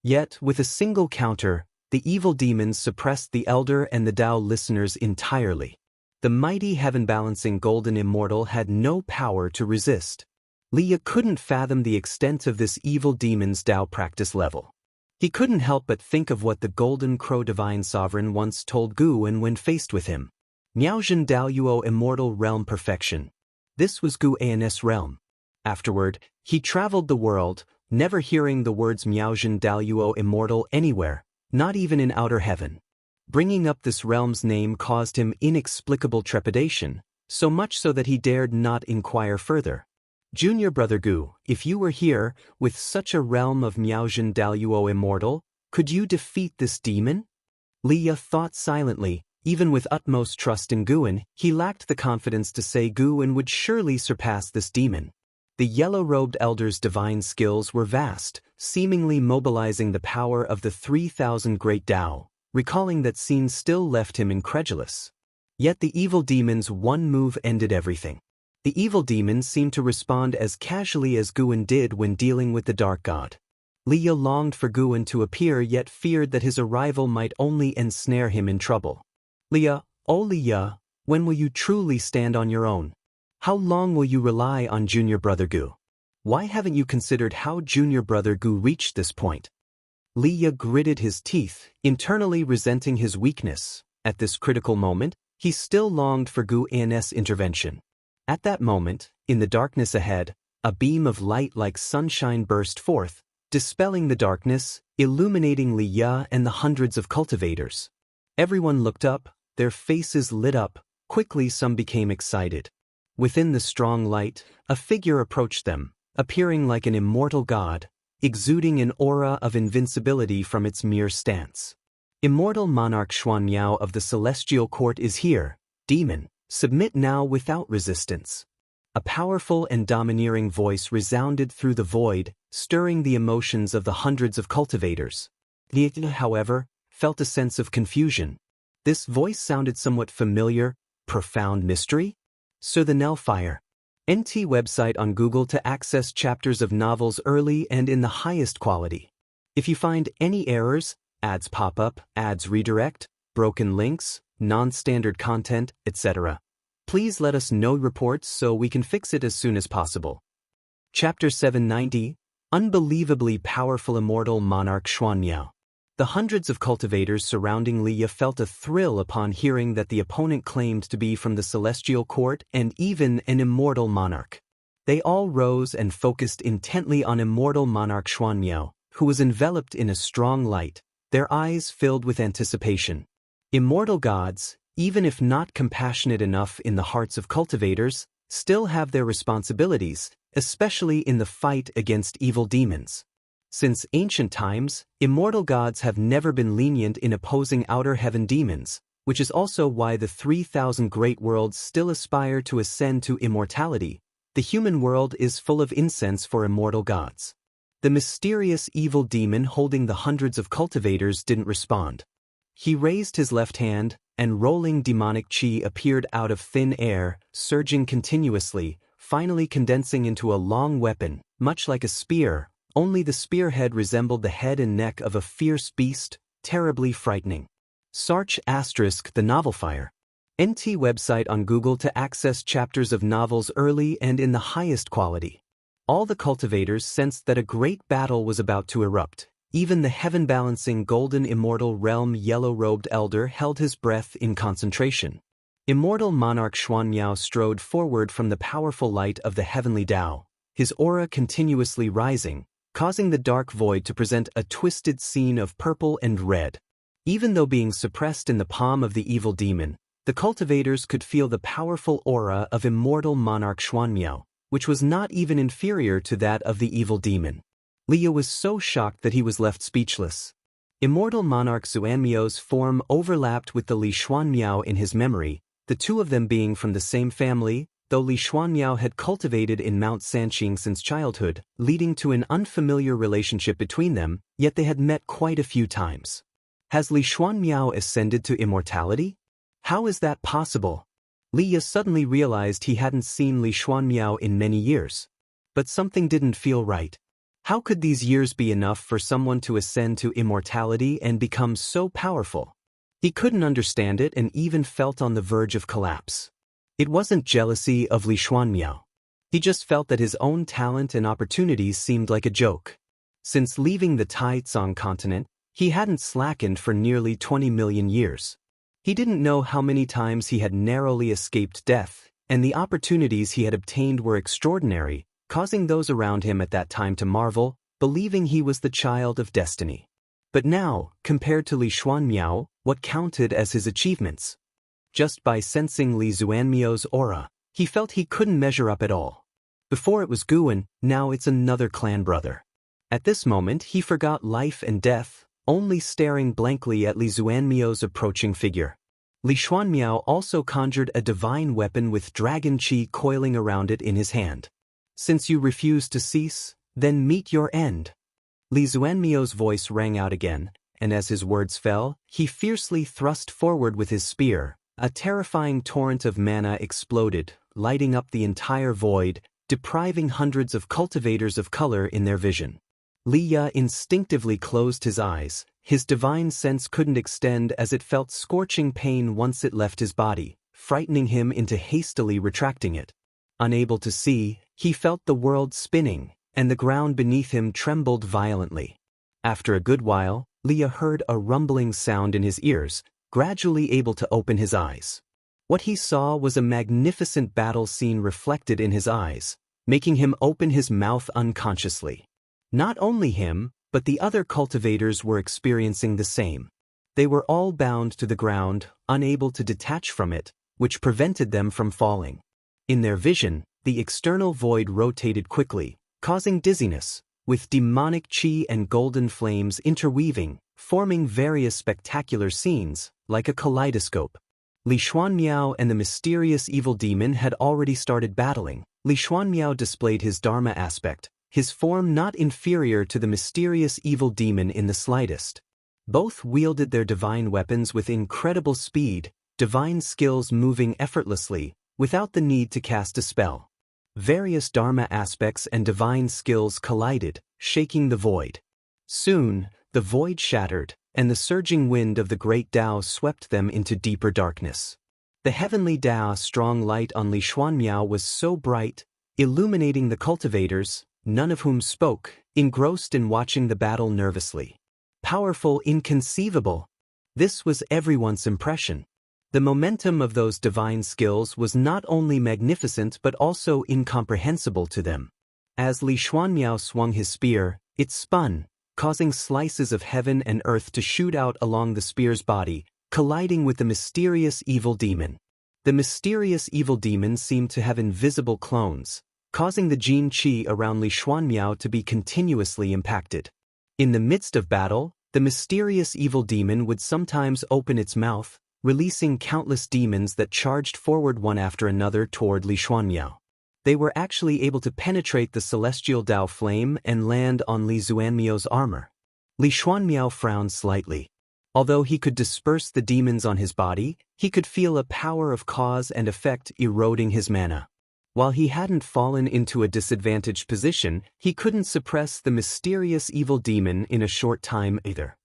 Yet, with a single counter, the evil demons suppressed the elder and the Tao listeners entirely. The mighty heaven-balancing golden immortal had no power to resist. Liya couldn't fathom the extent of this evil demon's Tao practice level. He couldn't help but think of what the Golden Crow Divine Sovereign once told Guwen when faced with him. Miaozhen Daoyuo Immortal Realm Perfection. This was Guwen's realm. Afterward, he traveled the world, never hearing the words Miaozhen Daoyuo Immortal anywhere, not even in outer heaven. Bringing up this realm's name caused him inexplicable trepidation, so much so that he dared not inquire further. Junior Brother Gu, if you were here, with such a realm of Miaozhen Daoyuo Immortal, could you defeat this demon? Liya thought silently. Even with utmost trust in Guwen, he lacked the confidence to say Guwen would surely surpass this demon. The yellow-robed elder's divine skills were vast, seemingly mobilizing the power of the 3,000 great Tao. Recalling that scene still left him incredulous. Yet the evil demon's one move ended everything. The evil demon seemed to respond as casually as Guwen did when dealing with the dark god. Liya longed for Guwen to appear yet feared that his arrival might only ensnare him in trouble. Liya, oh Liya, when will you truly stand on your own? How long will you rely on Junior Brother Gu? Why haven't you considered how Junior Brother Gu reached this point? Liya gritted his teeth, internally resenting his weakness. At this critical moment, he still longed for Guwen's intervention. At that moment, in the darkness ahead, a beam of light like sunshine burst forth, dispelling the darkness, illuminating Liya and the hundreds of cultivators. Everyone looked up, their faces lit up. Quickly some became excited. Within the strong light, a figure approached them, appearing like an immortal god. exuding an aura of invincibility from its mere stance. Immortal monarch Xuanmiao of the celestial court is here, demon, submit now without resistance. A powerful and domineering voice resounded through the void, stirring the emotions of the hundreds of cultivators. Li, however, felt a sense of confusion. This voice sounded somewhat familiar. Profound mystery? Sir the Nellfire. NT website on Google to access chapters of novels early and in the highest quality. If you find any errors, ads pop up, ads redirect, broken links, non-standard content, etc., please let us know reports so we can fix it as soon as possible. Chapter 790, Unbelievably Powerful Immortal Monarch Xuanmiao. The hundreds of cultivators surrounding Liya felt a thrill upon hearing that the opponent claimed to be from the celestial court and even an immortal monarch. They all rose and focused intently on immortal monarch Xuanmiao, who was enveloped in a strong light, their eyes filled with anticipation. Immortal gods, even if not compassionate enough in the hearts of cultivators, still have their responsibilities, especially in the fight against evil demons. Since ancient times, immortal gods have never been lenient in opposing outer heaven demons, which is also why the 3,000 great worlds still aspire to ascend to immortality. The human world is full of incense for immortal gods. The mysterious evil demon holding the hundreds of cultivators didn't respond. He raised his left hand, and rolling demonic chi appeared out of thin air, surging continuously, finally condensing into a long weapon, much like a spear, only the spearhead resembled the head and neck of a fierce beast, terribly frightening. Sarch * The Novelfire. NT website on Google to access chapters of novels early and in the highest quality. All the cultivators sensed that a great battle was about to erupt. Even the heaven-balancing golden immortal realm yellow-robed elder held his breath in concentration. Immortal monarch Xuanmiao strode forward from the powerful light of the heavenly Tao, his aura continuously rising, causing the dark void to present a twisted scene of purple and red. Even though being suppressed in the palm of the evil demon, the cultivators could feel the powerful aura of immortal monarch Xuanmiao, which was not even inferior to that of the evil demon. Liya was so shocked that he was left speechless. Immortal monarch Xuanmiao's form overlapped with the Li Xuanmiao in his memory, the two of them being from the same family, though Li Xuanmiao had cultivated in Mount Sanqing since childhood, leading to an unfamiliar relationship between them, yet they had met quite a few times. Has Li Xuanmiao ascended to immortality? How is that possible? Liya suddenly realized he hadn't seen Li Xuanmiao in many years. But something didn't feel right. How could these years be enough for someone to ascend to immortality and become so powerful? He couldn't understand it and even felt on the verge of collapse. It wasn't jealousy of Li Xuanmiao. He just felt that his own talent and opportunities seemed like a joke. Since leaving the Taicang continent, he hadn't slackened for nearly 20 million years. He didn't know how many times he had narrowly escaped death, and the opportunities he had obtained were extraordinary, causing those around him at that time to marvel, believing he was the child of destiny. But now, compared to Li Xuanmiao, what counted as his achievements? Just by sensing Li Xuanmiao's aura, he felt he couldn't measure up at all. Before it was Guan, now it's another clan brother. At this moment he forgot life and death, only staring blankly at Li Xuanmiao's approaching figure. Li Xuanmiao also conjured a divine weapon with dragon chi coiling around it in his hand. Since you refuse to cease, then meet your end. Li Xuanmiao's voice rang out again, and as his words fell, he fiercely thrust forward with his spear. A terrifying torrent of mana exploded, lighting up the entire void, depriving hundreds of cultivators of color in their vision. Liya instinctively closed his eyes. His divine sense couldn't extend as it felt scorching pain once it left his body, frightening him into hastily retracting it. Unable to see, he felt the world spinning, and the ground beneath him trembled violently. After a good while, Liya heard a rumbling sound in his ears, gradually able to open his eyes. What he saw was a magnificent battle scene reflected in his eyes, making him open his mouth unconsciously. Not only him, but the other cultivators were experiencing the same. They were all bound to the ground, unable to detach from it, which prevented them from falling. In their vision, the external void rotated quickly, causing dizziness, with demonic qi and golden flames interweaving, forming various spectacular scenes, like a kaleidoscope. Li Xuanmiao and the mysterious evil demon had already started battling. Li Xuanmiao displayed his Dharma aspect, his form not inferior to the mysterious evil demon in the slightest. Both wielded their divine weapons with incredible speed, divine skills moving effortlessly, without the need to cast a spell. Various Dharma aspects and divine skills collided, shaking the void. Soon, the void shattered, and the surging wind of the great Tao swept them into deeper darkness. The heavenly Tao's strong light on Li Xuanmiao was so bright, illuminating the cultivators, none of whom spoke, engrossed in watching the battle nervously. Powerful, inconceivable. This was everyone's impression. The momentum of those divine skills was not only magnificent but also incomprehensible to them. As Li Xuanmiao swung his spear, it spun, causing slices of heaven and earth to shoot out along the spear's body, colliding with the mysterious evil demon. The mysterious evil demon seemed to have invisible clones, causing the Jin Qi around Li Xuanmiao to be continuously impacted. In the midst of battle, the mysterious evil demon would sometimes open its mouth, releasing countless demons that charged forward one after another toward Li Xuanmiao. They were actually able to penetrate the celestial Tao flame and land on Li Xuanmiao's armor. Li Xuanmiao frowned slightly. Although he could disperse the demons on his body, he could feel a power of cause and effect eroding his mana. While he hadn't fallen into a disadvantaged position, he couldn't suppress the mysterious evil demon in a short time either.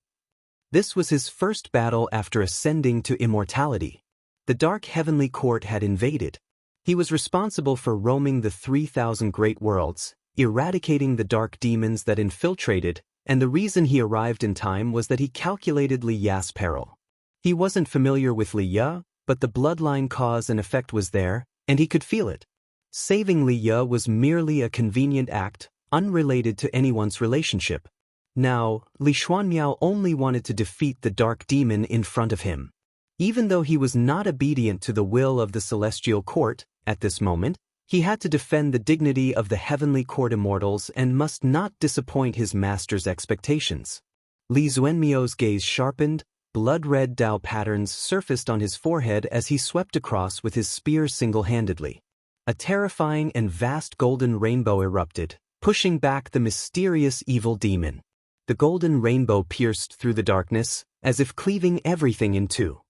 This was his first battle after ascending to immortality. The dark heavenly court had invaded. He was responsible for roaming the 3,000 great worlds, eradicating the dark demons that infiltrated, and the reason he arrived in time was that he calculated Li Ya's peril. He wasn't familiar with Li Ya, but the bloodline cause and effect was there, and he could feel it. Saving Li Ya was merely a convenient act, unrelated to anyone's relationship. Now, Li Xuanmiao only wanted to defeat the dark demon in front of him. Even though he was not obedient to the will of the celestial court, at this moment, he had to defend the dignity of the heavenly court immortals and must not disappoint his master's expectations. Li Xuanmiao's gaze sharpened, blood-red Tao patterns surfaced on his forehead as he swept across with his spear single-handedly. A terrifying and vast golden rainbow erupted, pushing back the mysterious evil demon. The golden rainbow pierced through the darkness, as if cleaving everything in two.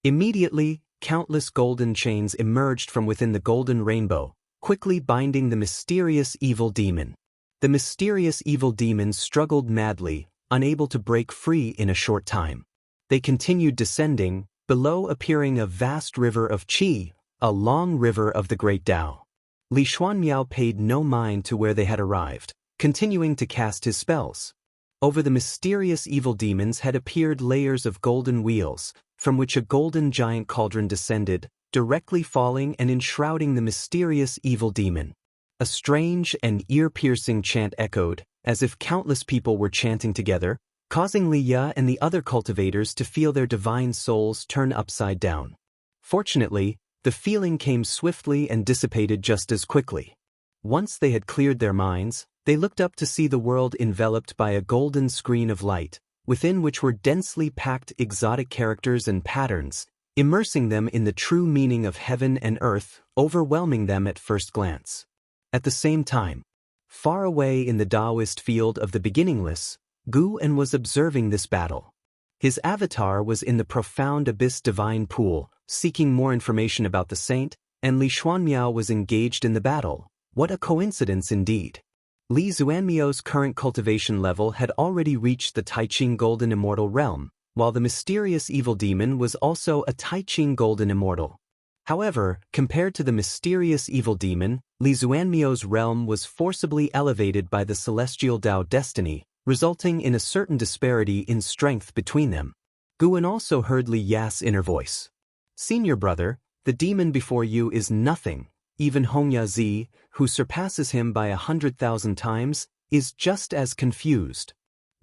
Immediately, countless golden chains emerged from within the golden rainbow, quickly binding the mysterious evil demon. The mysterious evil demon struggled madly, unable to break free in a short time. They continued descending, below appearing a vast river of qi, a long river of the great Tao. Li Xuanmiao paid no mind to where they had arrived, continuing to cast his spells. Over the mysterious evil demons had appeared layers of golden wheels, from which a golden giant cauldron descended, directly falling and enshrouding the mysterious evil demon. A strange and ear-piercing chant echoed, as if countless people were chanting together, causing Li Ya and the other cultivators to feel their divine souls turn upside down. Fortunately, the feeling came swiftly and dissipated just as quickly. Once they had cleared their minds, they looked up to see the world enveloped by a golden screen of light, within which were densely packed exotic characters and patterns, immersing them in the true meaning of heaven and earth, overwhelming them at first glance. At the same time, far away in the Taoist field of the beginningless, Guan was observing this battle. His avatar was in the profound abyss divine pool, seeking more information about the saint, and Li Xuanmiao was engaged in the battle. What a coincidence indeed. Li Xuanmiao's current cultivation level had already reached the Taiqing Golden Immortal realm, while the mysterious evil demon was also a Taiqing Golden Immortal. However, compared to the mysterious evil demon, Li Xuanmiao's realm was forcibly elevated by the celestial Tao destiny, resulting in a certain disparity in strength between them. Guan also heard Li Ya's inner voice. "Senior brother, the demon before you is nothing. Even Hongya Zi, who surpasses him by 100,000 times, is just as confused."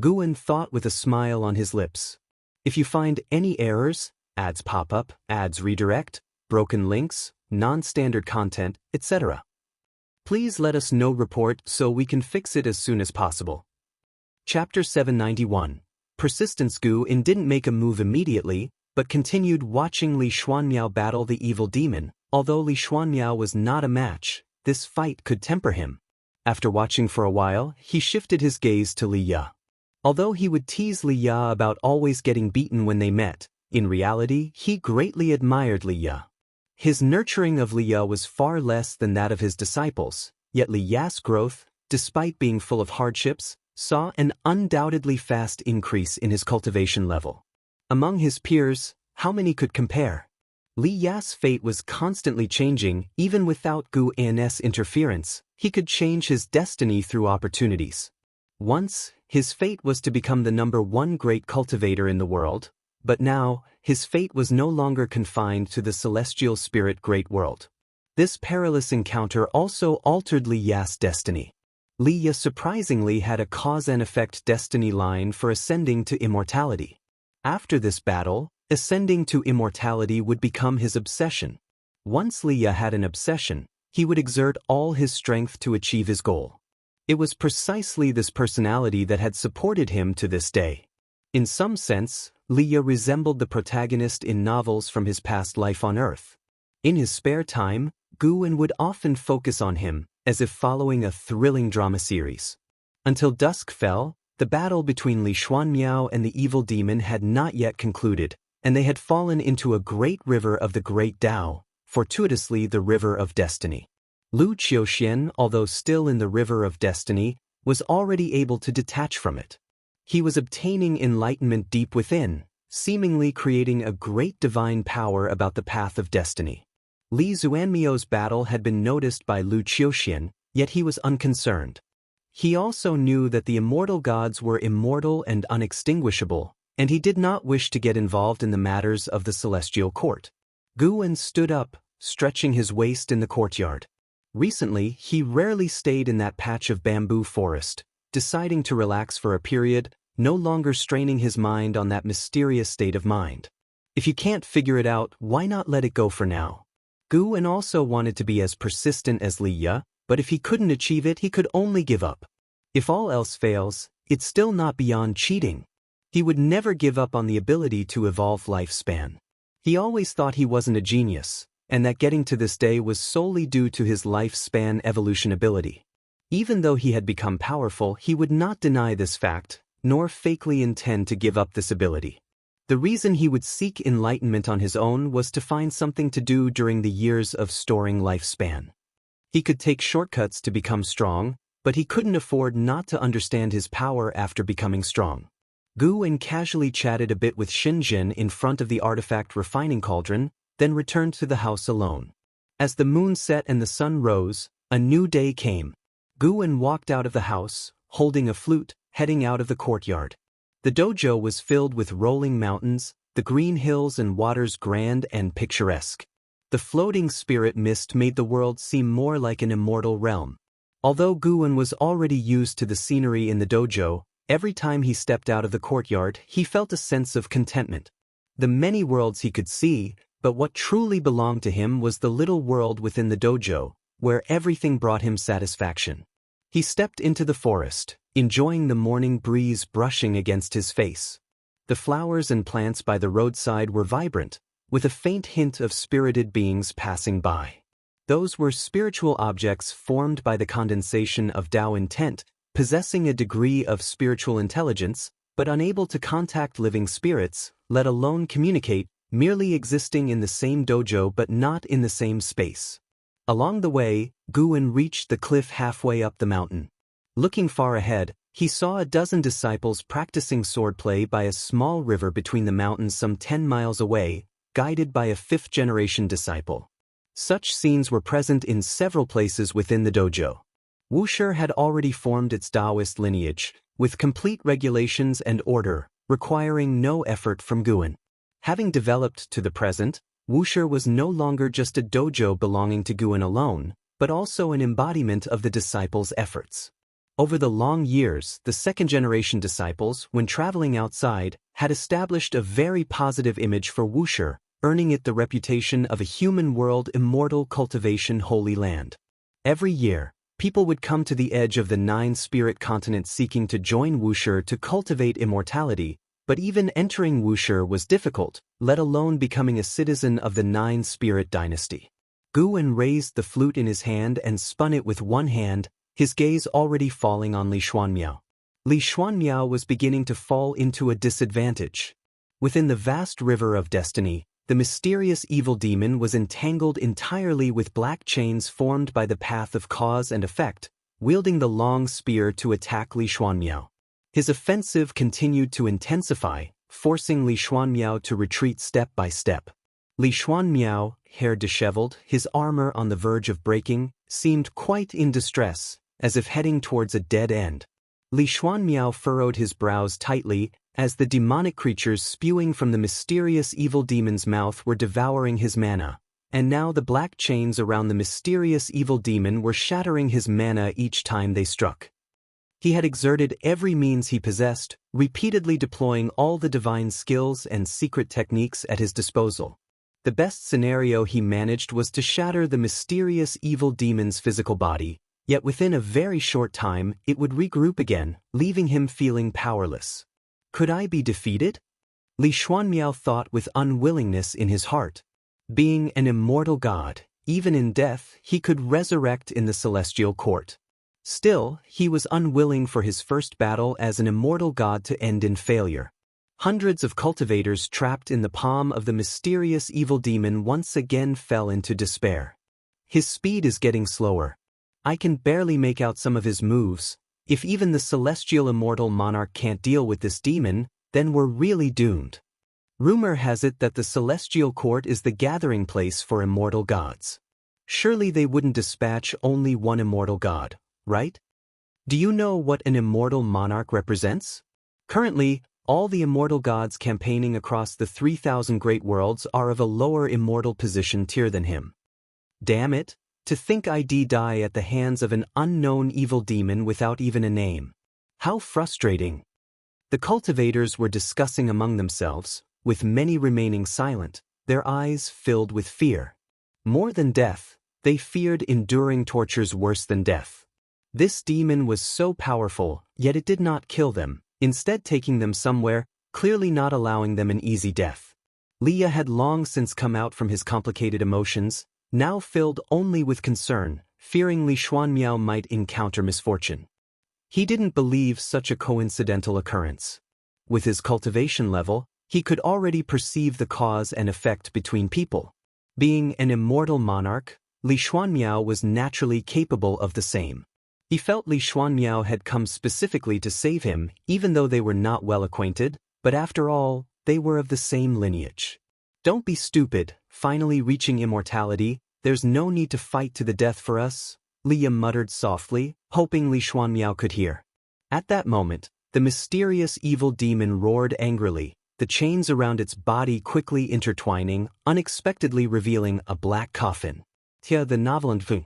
Guan thought with a smile on his lips. If you find any errors, ads pop up, ads redirect, broken links, non-standard content, etc., Please let us know report so we can fix it as soon as possible. Chapter 791. Persistence. Gu In didn't make a move immediately, but continued watching Li Xuanmiao battle the evil demon. Although Li Xuanmiao was not a match, this fight could temper him. After watching for a while, he shifted his gaze to Li Ya. Although he would tease Li Ya about always getting beaten when they met, in reality he greatly admired Li Ya. His nurturing of Li Ya was far less than that of his disciples, yet Li Ya's growth, despite being full of hardships, saw an undoubtedly fast increase in his cultivation level. Among his peers, how many could compare? Li Ya's fate was constantly changing. Even without Gu An's interference, he could change his destiny through opportunities. Once, his fate was to become the #1 great cultivator in the world, but now, his fate was no longer confined to the celestial spirit great world. This perilous encounter also altered Li Ya's destiny. Li Ya surprisingly had a cause and effect destiny line for ascending to immortality. After this battle, ascending to immortality would become his obsession. Once Li Ya had an obsession, he would exert all his strength to achieve his goal. It was precisely this personality that had supported him to this day. In some sense, Li Ya resembled the protagonist in novels from his past life on Earth. In his spare time, Gu En would often focus on him, as if following a thrilling drama series. Until dusk fell, the battle between Li Xuanmiao and the evil demon had not yet concluded, and they had fallen into a great river of the great Tao, fortuitously the river of destiny. Lu Qiuxian, although still in the river of destiny, was already able to detach from it. He was obtaining enlightenment deep within, seemingly creating a great divine power about the path of destiny. Li Xuanmiao's battle had been noticed by Lu Qiuxian, yet he was unconcerned. He also knew that the immortal gods were immortal and unextinguishable, and he did not wish to get involved in the matters of the celestial court. Gu En stood up, stretching his waist in the courtyard. Recently, he rarely stayed in that patch of bamboo forest, deciding to relax for a period, no longer straining his mind on that mysterious state of mind. If you can't figure it out, why not let it go for now? Gu En also wanted to be as persistent as Li Ya, but if he couldn't achieve it, he could only give up. If all else fails, it's still not beyond cheating. He would never give up on the ability to evolve lifespan. He always thought he wasn't a genius, and that getting to this day was solely due to his lifespan evolution ability. Even though he had become powerful, he would not deny this fact, nor fakely intend to give up this ability. The reason he would seek enlightenment on his own was to find something to do during the years of storing lifespan. He could take shortcuts to become strong, but he couldn't afford not to understand his power after becoming strong. Gu En casually chatted a bit with Xinjin in front of the artifact refining cauldron, then returned to the house alone. As the moon set and the sun rose, a new day came. Gu En walked out of the house, holding a flute, heading out of the courtyard. The dojo was filled with rolling mountains, the green hills and waters grand and picturesque. The floating spirit mist made the world seem more like an immortal realm. Although Gu En was already used to the scenery in the dojo, every time he stepped out of the courtyard, he felt a sense of contentment. The many worlds he could see, but what truly belonged to him was the little world within the dojo, where everything brought him satisfaction. He stepped into the forest, enjoying the morning breeze brushing against his face. The flowers and plants by the roadside were vibrant, with a faint hint of spirited beings passing by. Those were spiritual objects formed by the condensation of Tao intent, possessing a degree of spiritual intelligence, but unable to contact living spirits, let alone communicate, merely existing in the same dojo but not in the same space. Along the way, Gu En reached the cliff halfway up the mountain. Looking far ahead, he saw a dozen disciples practicing swordplay by a small river between the mountains some 10 miles away, guided by a 5th-generation disciple. Such scenes were present in several places within the dojo. Wuxia had already formed its Taoist lineage, with complete regulations and order, requiring no effort from Gu En. Having developed to the present, Wuxia was no longer just a dojo belonging to Gu En alone, but also an embodiment of the disciples' efforts. Over the long years, the 2nd-generation disciples, when traveling outside, had established a very positive image for Wuxia, earning it the reputation of a human world immortal cultivation holy land. Every year, People would come to the edge of the 9-spirit continent seeking to join Wuxia to cultivate immortality, but even entering Wuxia was difficult, let alone becoming a citizen of the 9-spirit dynasty. Guwen raised the flute in his hand and spun it with one hand, his gaze already falling on Li Xuanmiao. Li Xuanmiao was beginning to fall into a disadvantage. Within the vast river of destiny, the mysterious evil demon was entangled entirely with black chains formed by the path of cause and effect, wielding the long spear to attack Li Xuanmiao. His offensive continued to intensify, forcing Li Xuanmiao to retreat step by step. Li Xuanmiao, hair disheveled, his armor on the verge of breaking, seemed quite in distress, as if heading towards a dead end. Li Xuanmiao furrowed his brows tightly, as the demonic creatures spewing from the mysterious evil demon's mouth were devouring his mana, and now the black chains around the mysterious evil demon were shattering his mana each time they struck. He had exerted every means he possessed, repeatedly deploying all the divine skills and secret techniques at his disposal. The best scenario he managed was to shatter the mysterious evil demon's physical body, yet within a very short time it would regroup again, leaving him feeling powerless. Could I be defeated? Li Xuanmiao thought with unwillingness in his heart. Being an immortal god, even in death he could resurrect in the celestial court. Still, he was unwilling for his first battle as an immortal god to end in failure. Hundreds of cultivators trapped in the palm of the mysterious evil demon once again fell into despair. His speed is getting slower. I can barely make out some of his moves. If even the celestial immortal monarch can't deal with this demon, then we're really doomed. Rumor has it that the celestial court is the gathering place for immortal gods. Surely they wouldn't dispatch only one immortal god, right? Do you know what an immortal monarch represents? Currently, all the immortal gods campaigning across the 3,000 great worlds are of a lower immortal position tier than him. Damn it, to think I'd die at the hands of an unknown evil demon without even a name. How frustrating. The cultivators were discussing among themselves, with many remaining silent, their eyes filled with fear. More than death, they feared enduring tortures worse than death. This demon was so powerful, yet it did not kill them, instead taking them somewhere, clearly not allowing them an easy death. Leah had long since come out from his complicated emotions, now filled only with concern, fearing Li Xuanmiao might encounter misfortune. He didn't believe such a coincidental occurrence. With his cultivation level, he could already perceive the cause and effect between people. Being an immortal monarch, Li Xuanmiao was naturally capable of the same. He felt Li Xuanmiao had come specifically to save him, even though they were not well acquainted, but after all, they were of the same lineage. Don't be stupid, finally reaching immortality, there's no need to fight to the death for us, Leah muttered softly, hoping Li Xuanmiao could hear. At that moment, the mysterious evil demon roared angrily, the chains around its body quickly intertwining, unexpectedly revealing a black coffin. Tia the novel and Fung.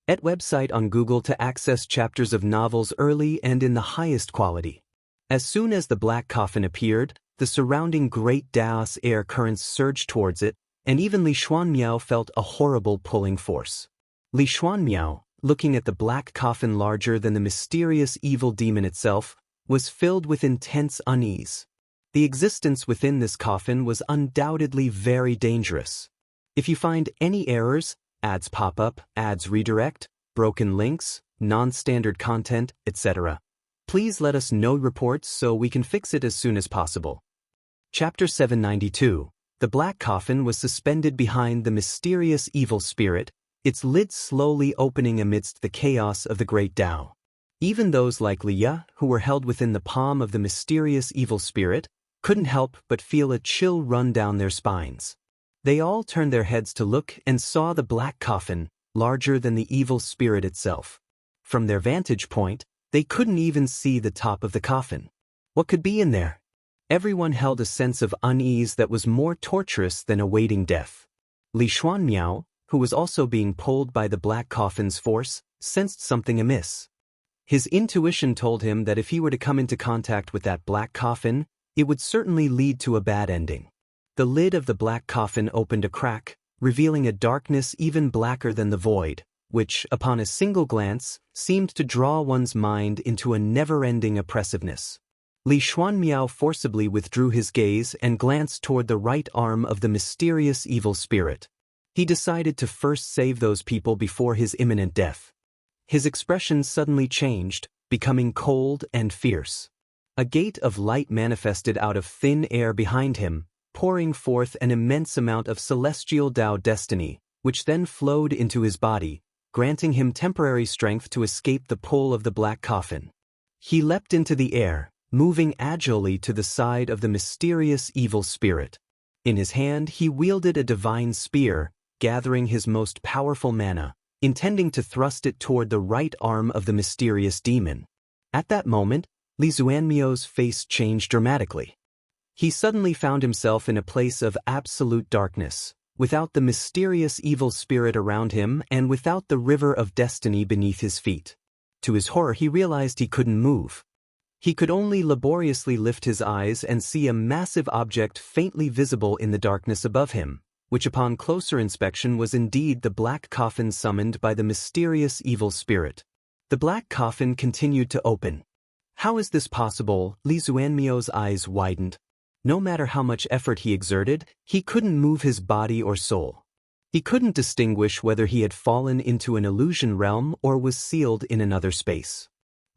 Et website on Google to access chapters of novels early and in the highest quality. As soon as the black coffin appeared, the surrounding great Daos air currents surged towards it, and even Li Xuanmiao felt a horrible pulling force. Li Xuanmiao, looking at the black coffin larger than the mysterious evil demon itself, was filled with intense unease. The existence within this coffin was undoubtedly very dangerous. If you find any errors, ads pop up, ads redirect, broken links, non-standard content, etc., please let us know reports so we can fix it as soon as possible. Chapter 792. The black coffin was suspended behind the mysterious evil spirit, its lid slowly opening amidst the chaos of the great Tao. Even those like Leah, who were held within the palm of the mysterious evil spirit, couldn't help but feel a chill run down their spines. They all turned their heads to look and saw the black coffin, larger than the evil spirit itself. From their vantage point, they couldn't even see the top of the coffin. What could be in there? Everyone held a sense of unease that was more torturous than awaiting death. Li Xuanmiao, who was also being pulled by the black coffin's force, sensed something amiss. His intuition told him that if he were to come into contact with that black coffin, it would certainly lead to a bad ending. The lid of the black coffin opened a crack, revealing a darkness even blacker than the void, which, upon a single glance, seemed to draw one's mind into a never-ending oppressiveness. Li Xuanmiao forcibly withdrew his gaze and glanced toward the right arm of the mysterious evil spirit. He decided to first save those people before his imminent death. His expression suddenly changed, becoming cold and fierce. A gate of light manifested out of thin air behind him, pouring forth an immense amount of celestial Tao destiny, which then flowed into his body, granting him temporary strength to escape the pull of the black coffin. He leapt into the air, moving agilely to the side of the mysterious evil spirit. In his hand he wielded a divine spear, gathering his most powerful mana, intending to thrust it toward the right arm of the mysterious demon. At that moment, Li Xuanmiao's face changed dramatically. He suddenly found himself in a place of absolute darkness, without the mysterious evil spirit around him and without the river of destiny beneath his feet. To his horror, he realized he couldn't move. He could only laboriously lift his eyes and see a massive object faintly visible in the darkness above him, which upon closer inspection was indeed the black coffin summoned by the mysterious evil spirit. The black coffin continued to open. How is this possible? Li Xuanmiao's eyes widened. No matter how much effort he exerted, he couldn't move his body or soul. He couldn't distinguish whether he had fallen into an illusion realm or was sealed in another space.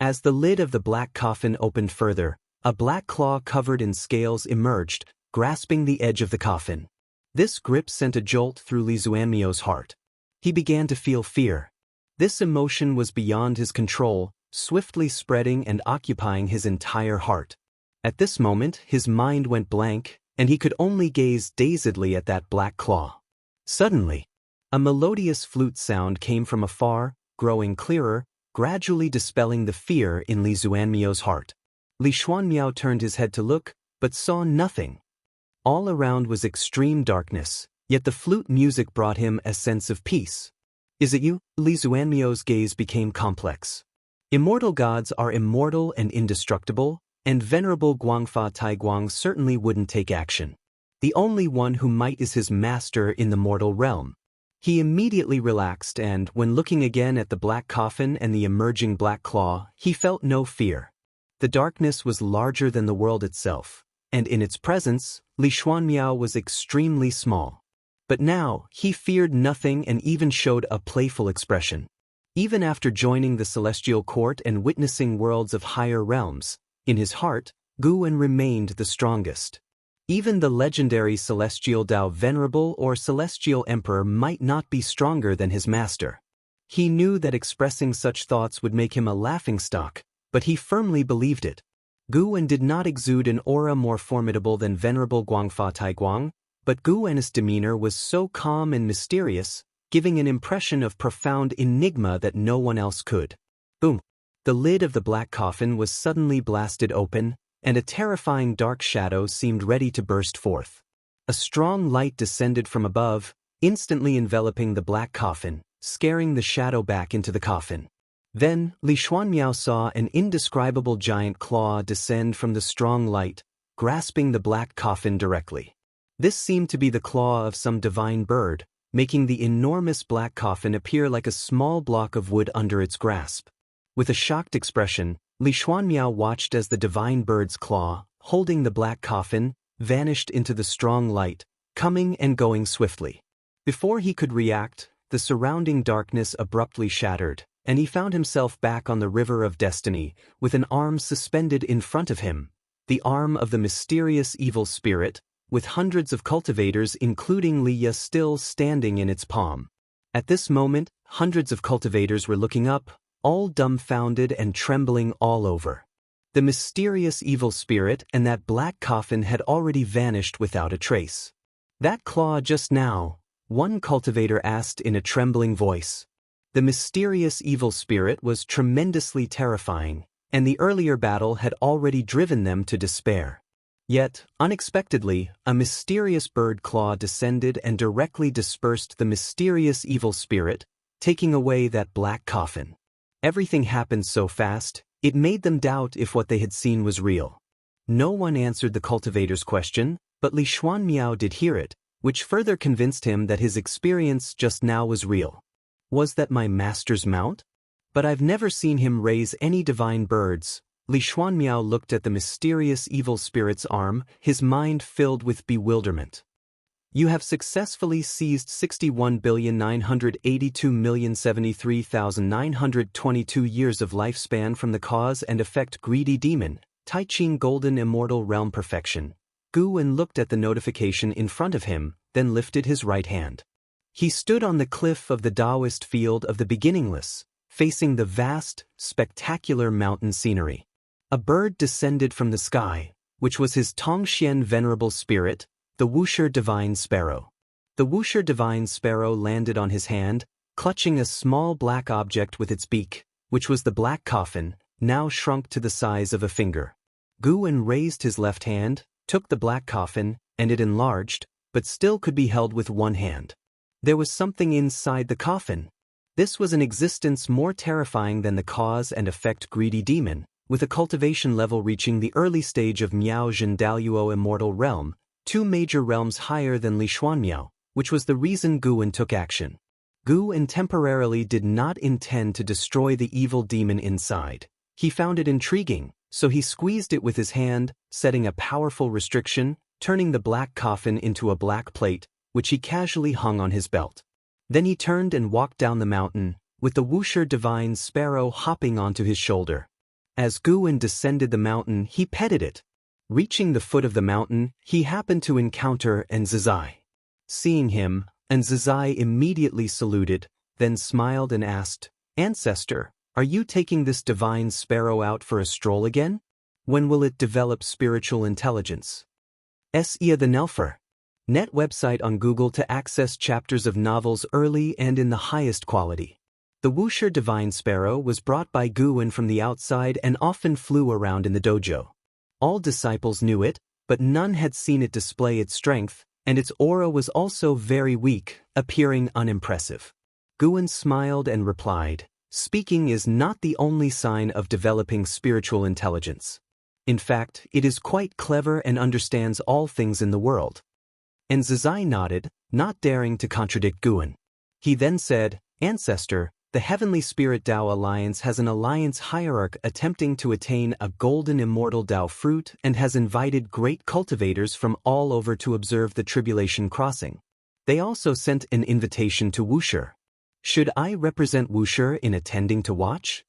As the lid of the black coffin opened further, a black claw covered in scales emerged, grasping the edge of the coffin. This grip sent a jolt through Li Xuanmiao's heart. He began to feel fear. This emotion was beyond his control, swiftly spreading and occupying his entire heart. At this moment, his mind went blank, and he could only gaze dazedly at that black claw. Suddenly, a melodious flute sound came from afar, growing clearer, gradually dispelling the fear in Li Xuanmiao's heart. Li Xuanmiao turned his head to look, but saw nothing. All around was extreme darkness, yet the flute music brought him a sense of peace. Is it you? Li Xuanmiao's gaze became complex. Immortal gods are immortal and indestructible, and Venerable Guangfa Taiguang certainly wouldn't take action. The only one who might is his master in the mortal realm. He immediately relaxed and, when looking again at the black coffin and the emerging black claw, he felt no fear. The darkness was larger than the world itself, and in its presence, Li Xuanmiao was extremely small. But now, he feared nothing and even showed a playful expression. Even after joining the celestial court and witnessing worlds of higher realms, in his heart, Guwen remained the strongest. Even the legendary celestial Tao Venerable or celestial emperor might not be stronger than his master. He knew that expressing such thoughts would make him a laughingstock, but he firmly believed it. Guwen did not exude an aura more formidable than Venerable Guangfa Taiguang, but Guwen's demeanor was so calm and mysterious, giving an impression of profound enigma that no one else could. Boom! The lid of the black coffin was suddenly blasted open, and a terrifying dark shadow seemed ready to burst forth. A strong light descended from above, instantly enveloping the black coffin, scaring the shadow back into the coffin. Then, Li Xuanmiao saw an indescribable giant claw descend from the strong light, grasping the black coffin directly. This seemed to be the claw of some divine bird, making the enormous black coffin appear like a small block of wood under its grasp. With a shocked expression, Li Xuanmiao watched as the divine bird's claw, holding the black coffin, vanished into the strong light, coming and going swiftly. Before he could react, the surrounding darkness abruptly shattered, and he found himself back on the river of destiny, with an arm suspended in front of him, the arm of the mysterious evil spirit, with hundreds of cultivators including Liya still standing in its palm. At this moment, hundreds of cultivators were looking up, all dumbfounded and trembling all over. The mysterious evil spirit and that black coffin had already vanished without a trace. That claw just now, one cultivator asked in a trembling voice. The mysterious evil spirit was tremendously terrifying, and the earlier battle had already driven them to despair. Yet, unexpectedly, a mysterious bird claw descended and directly dispersed the mysterious evil spirit, taking away that black coffin. Everything happened so fast, it made them doubt if what they had seen was real. No one answered the cultivator's question, but Li Xuanmiao did hear it, which further convinced him that his experience just now was real. Was that my master's mount? But I've never seen him raise any divine birds. Li Xuanmiao looked at the mysterious evil spirit's arm, his mind filled with bewilderment. You have successfully seized 61,982,073,922 years of lifespan from the cause and effect greedy demon, Taiqing Golden Immortal Realm Perfection. Gu Wen looked at the notification in front of him, then lifted his right hand. He stood on the cliff of the Taoist field of the beginningless, facing the vast, spectacular mountain scenery. A bird descended from the sky, which was his Tongxian venerable spirit, the Wuxia divine sparrow. The Wuxia divine sparrow landed on his hand, clutching a small black object with its beak, which was the black coffin, now shrunk to the size of a finger. Gu Wen raised his left hand, took the black coffin, and it enlarged, but still could be held with one hand. There was something inside the coffin. This was an existence more terrifying than the cause and effect greedy demon, with a cultivation level reaching the early stage of Miao Zhen Daluo Immortal Realm, 2 major realms higher than Li Xuanmiao, which was the reason Gu Wen took action. Gu Wen temporarily did not intend to destroy the evil demon inside. He found it intriguing, so he squeezed it with his hand, setting a powerful restriction, turning the black coffin into a black plate, which he casually hung on his belt. Then he turned and walked down the mountain, with the Wuxia divine sparrow hopping onto his shoulder. As Gu Wen descended the mountain, he petted it. Reaching the foot of the mountain, he happened to encounter Nzizai. Seeing him, Nzizai immediately saluted, then smiled and asked, "Ancestor, are you taking this divine sparrow out for a stroll again? When will it develop spiritual intelligence?" Ia the Nelfer. Net website on Google to access chapters of novels early and in the highest quality. The Wuxia divine sparrow was brought by Gu Wen from the outside and often flew around in the dojo. All disciples knew it, but none had seen it display its strength, and its aura was also very weak, appearing unimpressive. Gu Wen smiled and replied, "Speaking is not the only sign of developing spiritual intelligence. In fact, it is quite clever and understands all things in the world." And Nzizai nodded, not daring to contradict Gu Wen. He then said, "Ancestor, the Heavenly Spirit Tao Alliance has an alliance hierarch attempting to attain a golden immortal Tao fruit and has invited great cultivators from all over to observe the Tribulation Crossing. They also sent an invitation to Wuxia. Should I represent Wuxia in attending to watch?"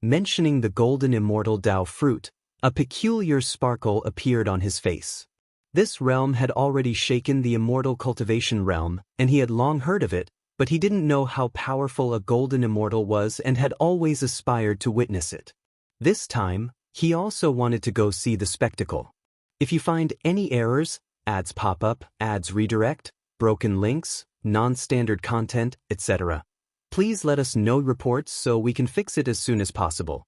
Mentioning the golden immortal Tao fruit, a peculiar sparkle appeared on his face. This realm had already shaken the immortal cultivation realm, and he had long heard of it, but he didn't know how powerful a golden immortal was and had always aspired to witness it. This time, he also wanted to go see the spectacle. If you find any errors, ads pop up, ads redirect, broken links, non-standard content, etc., please let us know reports so we can fix it as soon as possible.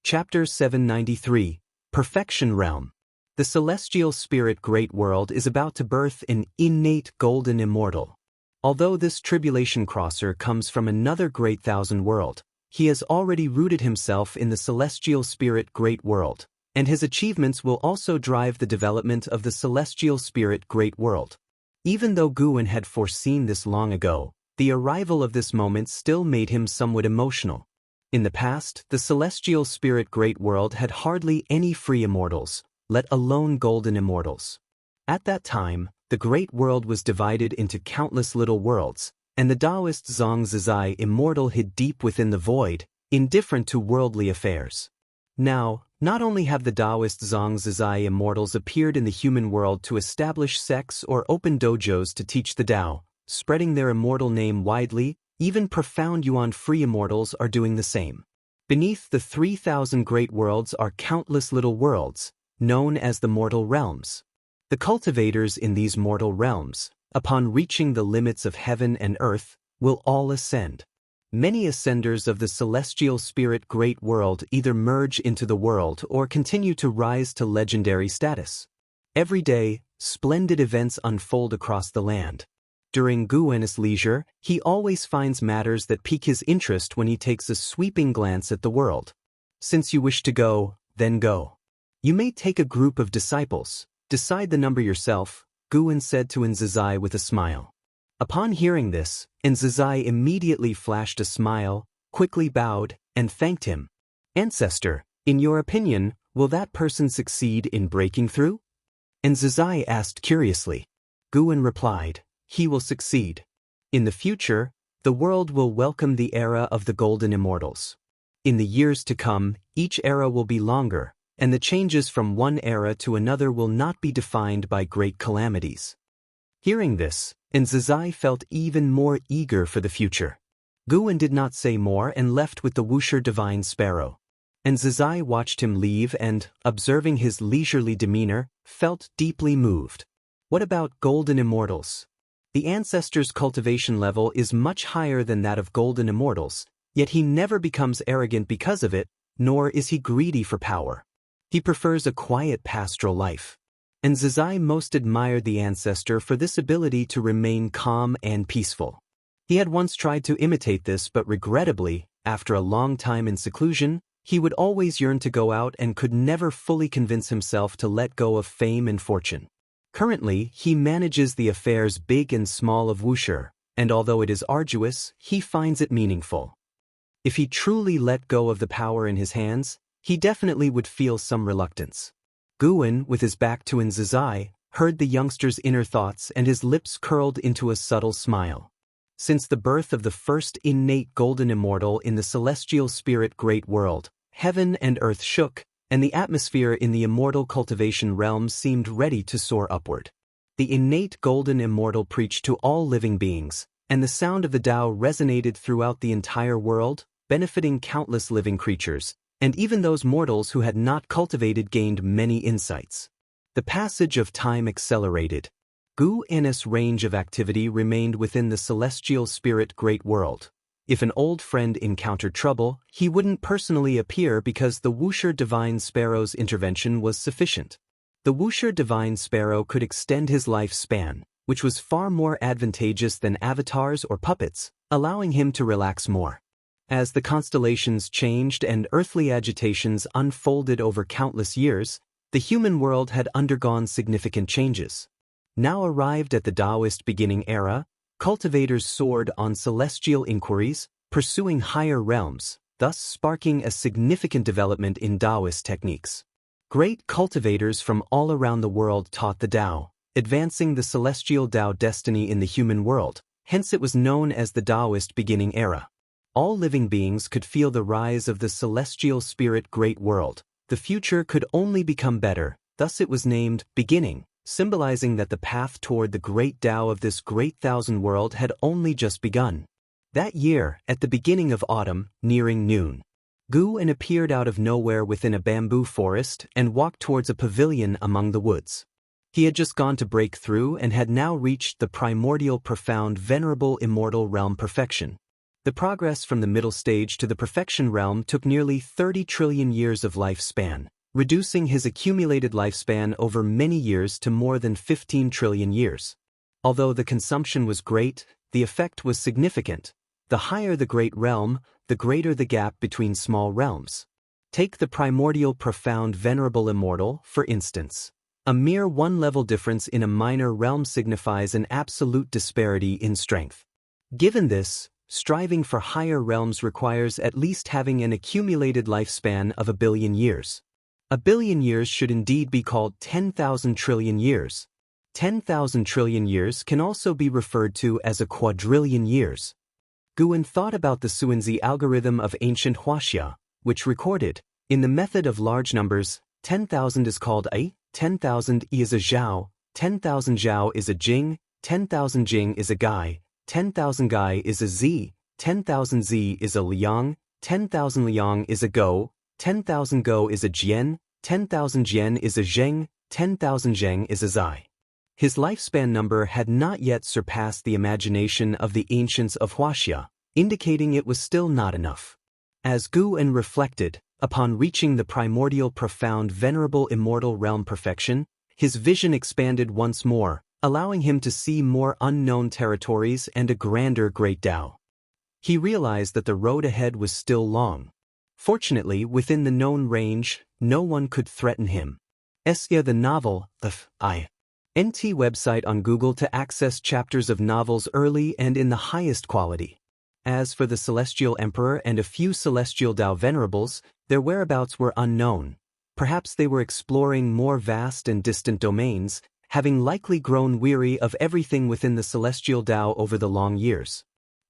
Chapter 793, Perfection Realm. The celestial spirit Great World is about to birth an innate golden immortal. Although this tribulation crosser comes from another great thousand world, he has already rooted himself in the celestial spirit Great World, and his achievements will also drive the development of the celestial spirit Great World. Even though Gu Wen had foreseen this long ago, the arrival of this moment still made him somewhat emotional. In the past, the celestial spirit Great World had hardly any free immortals, let alone golden immortals. At that time, the Great World was divided into countless little worlds, and the Taoist Zhang Zizai Immortal hid deep within the void, indifferent to worldly affairs. Now, not only have the Taoist Zhang Zizai Immortals appeared in the human world to establish sects or open dojos to teach the Tao, spreading their immortal name widely, even profound Yuan free immortals are doing the same. Beneath the 3,000 great worlds are countless little worlds, known as the mortal realms. The cultivators in these mortal realms, upon reaching the limits of heaven and earth, will all ascend. Many ascenders of the celestial spirit Great World either merge into the world or continue to rise to legendary status. Every day, splendid events unfold across the land. During Gu Wen's leisure, he always finds matters that pique his interest when he takes a sweeping glance at the world. Since you wish to go, then go. You may take a group of disciples. Decide the number yourself, Gu Wen said to Nzizai with a smile. Upon hearing this, Enzazai immediately flashed a smile, quickly bowed, and thanked him. Ancestor, in your opinion, will that person succeed in breaking through? Enzazai asked curiously. Guwen replied, he will succeed. In the future, the world will welcome the era of the Golden Immortals. In the years to come, each era will be longer, and the changes from one era to another will not be defined by great calamities. Hearing this, Enzazai felt even more eager for the future. Guwen did not say more and left with the Wuxia divine sparrow. Enzazai watched him leave and, observing his leisurely demeanor, felt deeply moved. What about Golden Immortals? The ancestor's cultivation level is much higher than that of Golden Immortals, yet he never becomes arrogant because of it, nor is he greedy for power. He prefers a quiet pastoral life. Enzazai most admired the ancestor for this ability to remain calm and peaceful. He had once tried to imitate this, but regrettably, after a long time in seclusion, he would always yearn to go out and could never fully convince himself to let go of fame and fortune. Currently, he manages the affairs big and small of Wuxia, and although it is arduous, he finds it meaningful. If he truly let go of the power in his hands, he definitely would feel some reluctance. Guwen, with his back to Enzazai, heard the youngster's inner thoughts and his lips curled into a subtle smile. Since the birth of the first innate golden immortal in the celestial spirit great world, heaven and earth shook, and the atmosphere in the immortal cultivation realm seemed ready to soar upward. The innate golden immortal preached to all living beings, and the sound of the Tao resonated throughout the entire world, benefiting countless living creatures, and even those mortals who had not cultivated gained many insights. The passage of time accelerated. Guwen's range of activity remained within the celestial spirit great world. If an old friend encountered trouble, he wouldn't personally appear because the Wuxia divine sparrow's intervention was sufficient. The Wuxia divine sparrow could extend his lifespan, which was far more advantageous than avatars or puppets, allowing him to relax more. As the constellations changed and earthly agitations unfolded over countless years, the human world had undergone significant changes. Now arrived at the Taoist beginning era, cultivators soared on celestial inquiries, pursuing higher realms, thus sparking a significant development in Taoist techniques. Great cultivators from all around the world taught the Tao, advancing the celestial Tao destiny in the human world, hence it was known as the Taoist beginning era. All living beings could feel the rise of the celestial spirit great world. The future could only become better, thus it was named beginning, symbolizing that the path toward the great Tao of this great thousand world had only just begun. That year, at the beginning of autumn, nearing noon, Guwen appeared out of nowhere within a bamboo forest and walked towards a pavilion among the woods. He had just gone to break through and had now reached the primordial profound venerable immortal realm perfection. The progress from the middle stage to the perfection realm took nearly 30 trillion years of lifespan, reducing his accumulated lifespan over many years to more than 15 trillion years. Although the consumption was great, the effect was significant. The higher the great realm, the greater the gap between small realms. Take the primordial profound venerable immortal, for instance. A mere one-level difference in a minor realm signifies an absolute disparity in strength. Given this, striving for higher realms requires at least having an accumulated lifespan of 1 billion years. 1 billion years should indeed be called 10,000 trillion years. 10,000 trillion years can also be referred to as a quadrillion years. Guwen thought about the Suanzi algorithm of ancient Wuxia, which recorded, in the method of large numbers, 10,000 is called a, 10,000 is a zhao, 10,000 zhao is a jing, 10,000 jing is a gai, 10,000 gai is a zi, 10,000 zi is a liang, 10,000 liang is a go, 10,000 go is a jian, 10,000 jian is a zheng, 10,000 zheng is a zai. His lifespan number had not yet surpassed the imagination of the ancients of Wuxia, indicating it was still not enough. As Guwen reflected, upon reaching the primordial profound venerable immortal realm perfection, his vision expanded once more, allowing him to see more unknown territories and a grander great Tao. He realized that the road ahead was still long. Fortunately, within the known range, no one could threaten him. The novel, I. NT website on Google to access chapters of novels early and in the highest quality. As for the Celestial Emperor and a few Celestial Dao Venerables, their whereabouts were unknown. Perhaps they were exploring more vast and distant domains, having likely grown weary of everything within the Celestial Dao over the long years.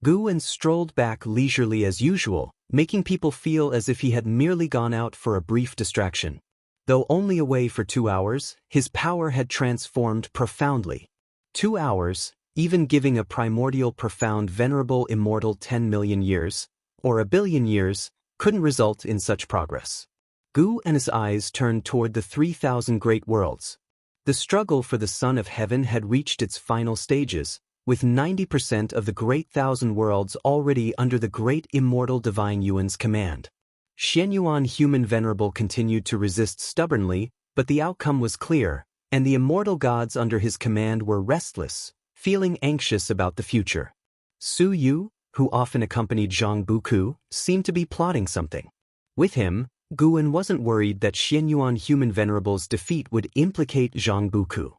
Guwen strolled back leisurely as usual, making people feel as if he had merely gone out for a brief distraction. Though only away for 2 hours, his power had transformed profoundly. 2 hours, even giving a primordial profound venerable immortal 10 million years, or a billion years, couldn't result in such progress. Gu and his eyes turned toward the 3,000 great worlds. The struggle for the Son of Heaven had reached its final stages, with 90% of the great thousand worlds already under the great immortal divine Yuan's command. Xianyuan human venerable continued to resist stubbornly, but the outcome was clear, and the immortal gods under his command were restless, feeling anxious about the future. Su Yu, who often accompanied Jianghu, seemed to be plotting something. With him, Guwen wasn't worried that Xianyuan human venerable's defeat would implicate Jianghu.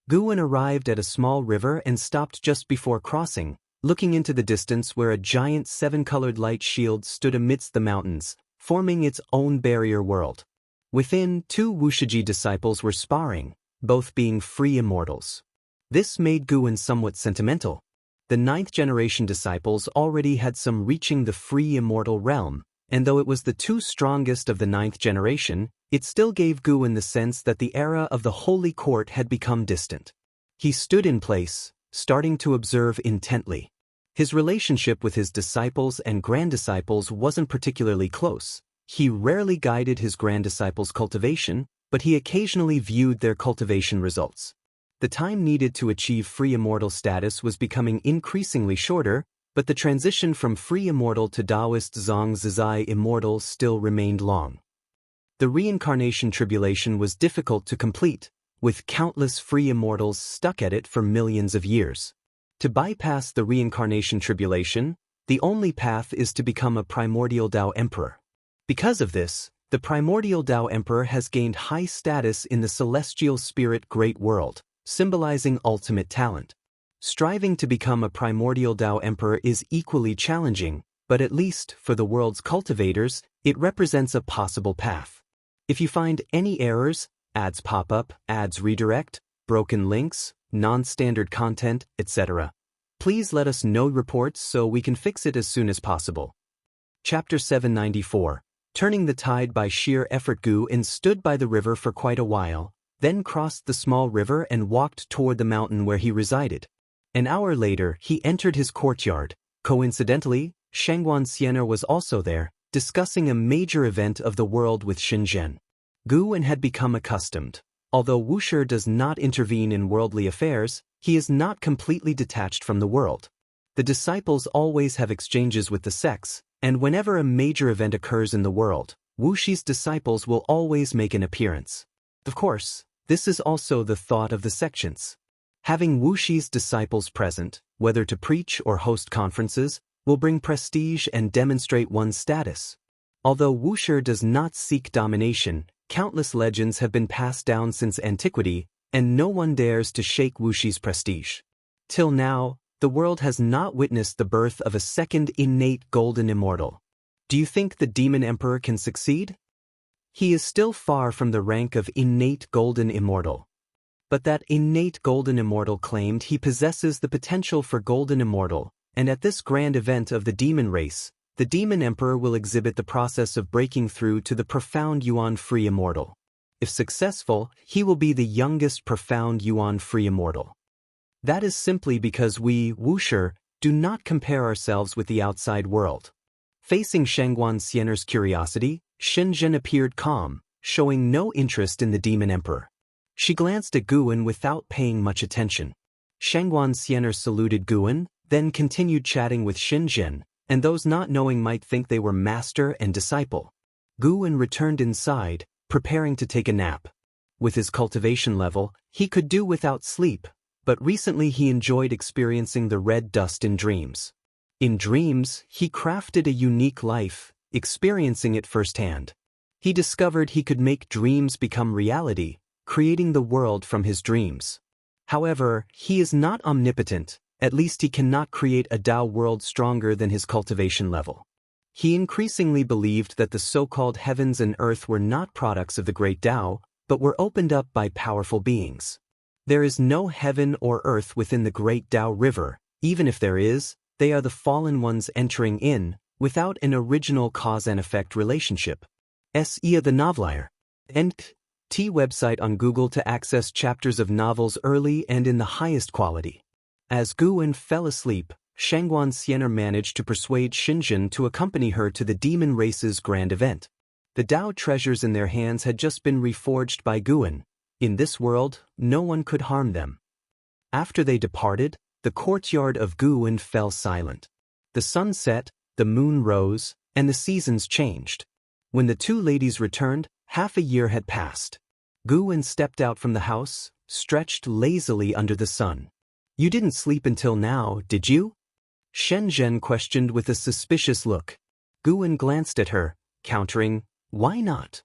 Guwen arrived at a small river and stopped just before crossing, looking into the distance where a giant 7-colored light shield stood amidst the mountains, forming its own barrier world. Within, 2 Wuxia disciples were sparring, both being free immortals. This made Guwen somewhat sentimental. The 9th generation disciples already had some reaching the free immortal realm, and though it was the 2 strongest of the 9th generation, it still gave Guwen the sense that the era of the Holy Court had become distant. He stood in place, starting to observe intently. His relationship with his disciples and grand-disciples wasn't particularly close. He rarely guided his grand-disciples' cultivation, but he occasionally viewed their cultivation results. The time needed to achieve free immortal status was becoming increasingly shorter, but the transition from free immortal to Taoist Zhang Zizai immortal still remained long. The reincarnation tribulation was difficult to complete, with countless free immortals stuck at it for millions of years. To bypass the reincarnation tribulation, the only path is to become a primordial Dao Emperor. Because of this, the primordial Dao Emperor has gained high status in the celestial spirit great world, symbolizing ultimate talent. Striving to become a primordial Dao Emperor is equally challenging, but at least for the world's cultivators, it represents a possible path. If you find any errors, ads pop up, ads redirect, broken links, non-standard content, etc., please let us know reports so we can fix it as soon as possible. Chapter 794. Turning the tide by sheer effort. Guwen stood by the river for quite a while, then crossed the small river and walked toward the mountain where he resided. An hour later, he entered his courtyard. Coincidentally, Shangguan Xianer was also there, discussing a major event of the world with Shenzhen. Guwen had become accustomed. Although Wuxia does not intervene in worldly affairs, he is not completely detached from the world. The disciples always have exchanges with the sects, and whenever a major event occurs in the world, Wuxi's disciples will always make an appearance. Of course, this is also the thought of the sections. Having Wuxi's disciples present, whether to preach or host conferences, will bring prestige and demonstrate one's status. Although Wuxia does not seek domination, countless legends have been passed down since antiquity, and no one dares to shake Wuxi's prestige. Till now, the world has not witnessed the birth of a second innate golden immortal. Do you think the demon emperor can succeed? He is still far from the rank of innate golden immortal. But that innate golden immortal claimed he possesses the potential for golden immortal, and at this grand event of the demon race, the demon emperor will exhibit the process of breaking through to the profound Yuan free immortal. If successful, he will be the youngest profound Yuan free immortal. That is simply because we, Wuxia, do not compare ourselves with the outside world. Facing Shangguan Xianer's curiosity, Shenzhen appeared calm, showing no interest in the demon emperor. She glanced at Guwen without paying much attention. Shangguan Xianer saluted Guwen, then continued chatting with Shenzhen, and those not knowing might think they were master and disciple. Guwen returned inside, preparing to take a nap. With his cultivation level, he could do without sleep, but recently he enjoyed experiencing the red dust in dreams. In dreams, he crafted a unique life, experiencing it firsthand. He discovered he could make dreams become reality, creating the world from his dreams. However, he is not omnipotent, at least he cannot create a Tao world stronger than his cultivation level. He increasingly believed that the so-called heavens and earth were not products of the great Tao, but were opened up by powerful beings. There is no heaven or earth within the great Tao river, even if there is, they are the fallen ones entering in, without an original cause and effect relationship. S.E. the Novelier. N.T. website on Google to access chapters of novels early and in the highest quality. As Guwen fell asleep, Shangguan Xiener managed to persuade Xinjun to accompany her to the demon race's grand event. The Tao treasures in their hands had just been reforged by Guwen. In this world, no one could harm them. After they departed, the courtyard of Guwen fell silent. The sun set, the moon rose, and the seasons changed. When the two ladies returned, half a year had passed. Guwen stepped out from the house, stretched lazily under the sun. "You didn't sleep until now, did you?" Shenzhen questioned with a suspicious look. Guwen glanced at her, countering, "Why not?"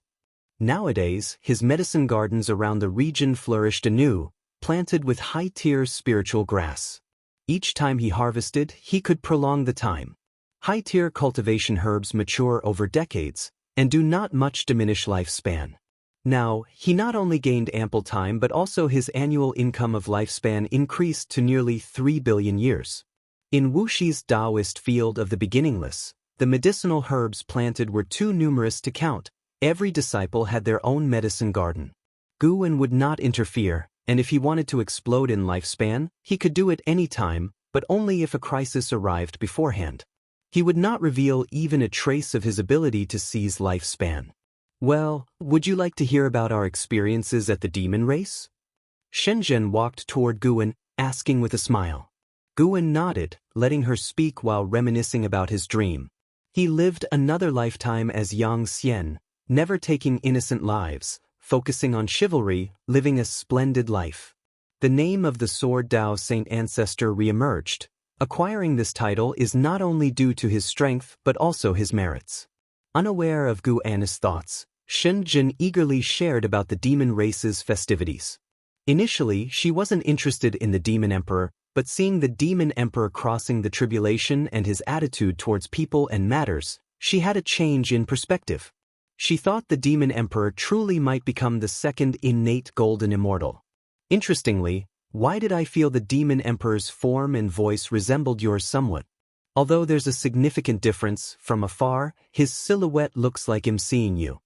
Nowadays, his medicine gardens around the region flourished anew, planted with high-tier spiritual grass. Each time he harvested, he could prolong the time. High-tier cultivation herbs mature over decades, and do not much diminish lifespan. Now, he not only gained ample time but also his annual income of lifespan increased to nearly 3 billion years. In Wuxia's Taoist field of the beginningless, the medicinal herbs planted were too numerous to count. Every disciple had their own medicine garden. Guwen would not interfere, and if he wanted to explode in lifespan, he could do it any time, but only if a crisis arrived beforehand. He would not reveal even a trace of his ability to seize lifespan. "Well, would you like to hear about our experiences at the demon race?" Shenzhen walked toward Guwen, asking with a smile. Guwen nodded, letting her speak while reminiscing about his dream. He lived another lifetime as Yang Xian, never taking innocent lives, focusing on chivalry, living a splendid life. The name of the Sword Dao Saint ancestor re-emerged. Acquiring this title is not only due to his strength but also his merits. Unaware of Guwen's thoughts, Shenzhen eagerly shared about the demon race's festivities. Initially, she wasn't interested in the demon emperor, but seeing the demon emperor crossing the tribulation and his attitude towards people and matters, she had a change in perspective. She thought the demon emperor truly might become the second innate golden immortal. Interestingly, why did I feel the demon emperor's form and voice resembled yours somewhat? Although there's a significant difference, from afar, his silhouette looks like him seeing you.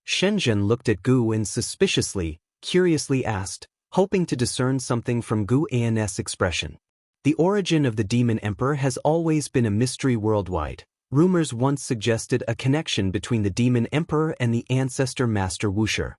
Shenzhen looked at Guwen suspiciously, curiously asked, hoping to discern something from Guwen's expression. The origin of the demon emperor has always been a mystery worldwide. Rumors once suggested a connection between the demon emperor and the ancestor master Wuxia.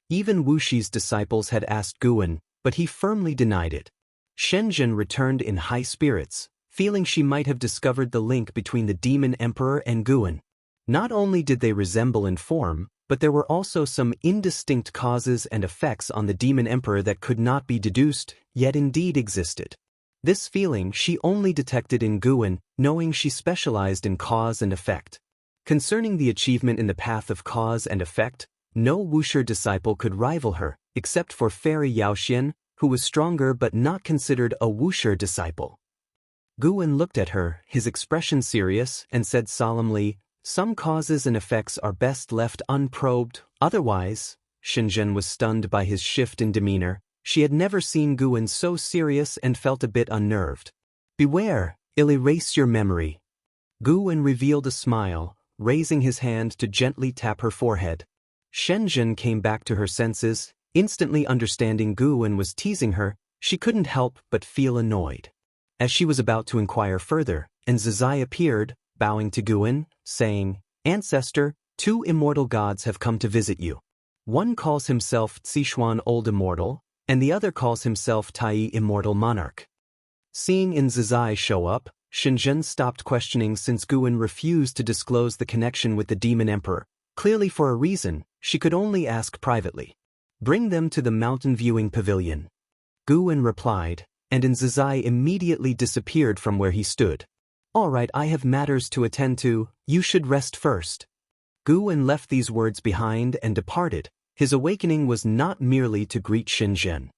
Even Wuxia's disciples had asked Guwen, but he firmly denied it. Shenzhen returned in high spirits, feeling she might have discovered the link between the demon emperor and Guwen. Not only did they resemble in form, but there were also some indistinct causes and effects on the demon emperor that could not be deduced, yet indeed existed. This feeling she only detected in Guwen, knowing she specialized in cause and effect. Concerning the achievement in the path of cause and effect, no Wuxia disciple could rival her, except for Fairy Yaoxian, who was stronger but not considered a Wuxia disciple. Guwen looked at her, his expression serious, and said solemnly, "Some causes and effects are best left unprobed, otherwise." Shenzhen was stunned by his shift in demeanor. She had never seen Guwen so serious and felt a bit unnerved. "Beware, it'll erase your memory." Guwen revealed a smile, raising his hand to gently tap her forehead. Shenzhen came back to her senses, instantly understanding Guwen was teasing her. She couldn't help but feel annoyed. As she was about to inquire further, and Zizai appeared, bowing to Guwen, saying, "Ancestor, 2 immortal gods have come to visit you. One calls himself Zixuan Old Immortal, and the other calls himself Tai Immortal Monarch." Seeing Zizai show up, Shenzhen stopped questioning since Guwen refused to disclose the connection with the demon emperor. Clearly for a reason, she could only ask privately. "Bring them to the mountain viewing pavilion." Guwen replied, and Zizai immediately disappeared from where he stood. "All right, I have matters to attend to, you should rest first." Guwen left these words behind and departed. His awakening was not merely to greet Shenzhen.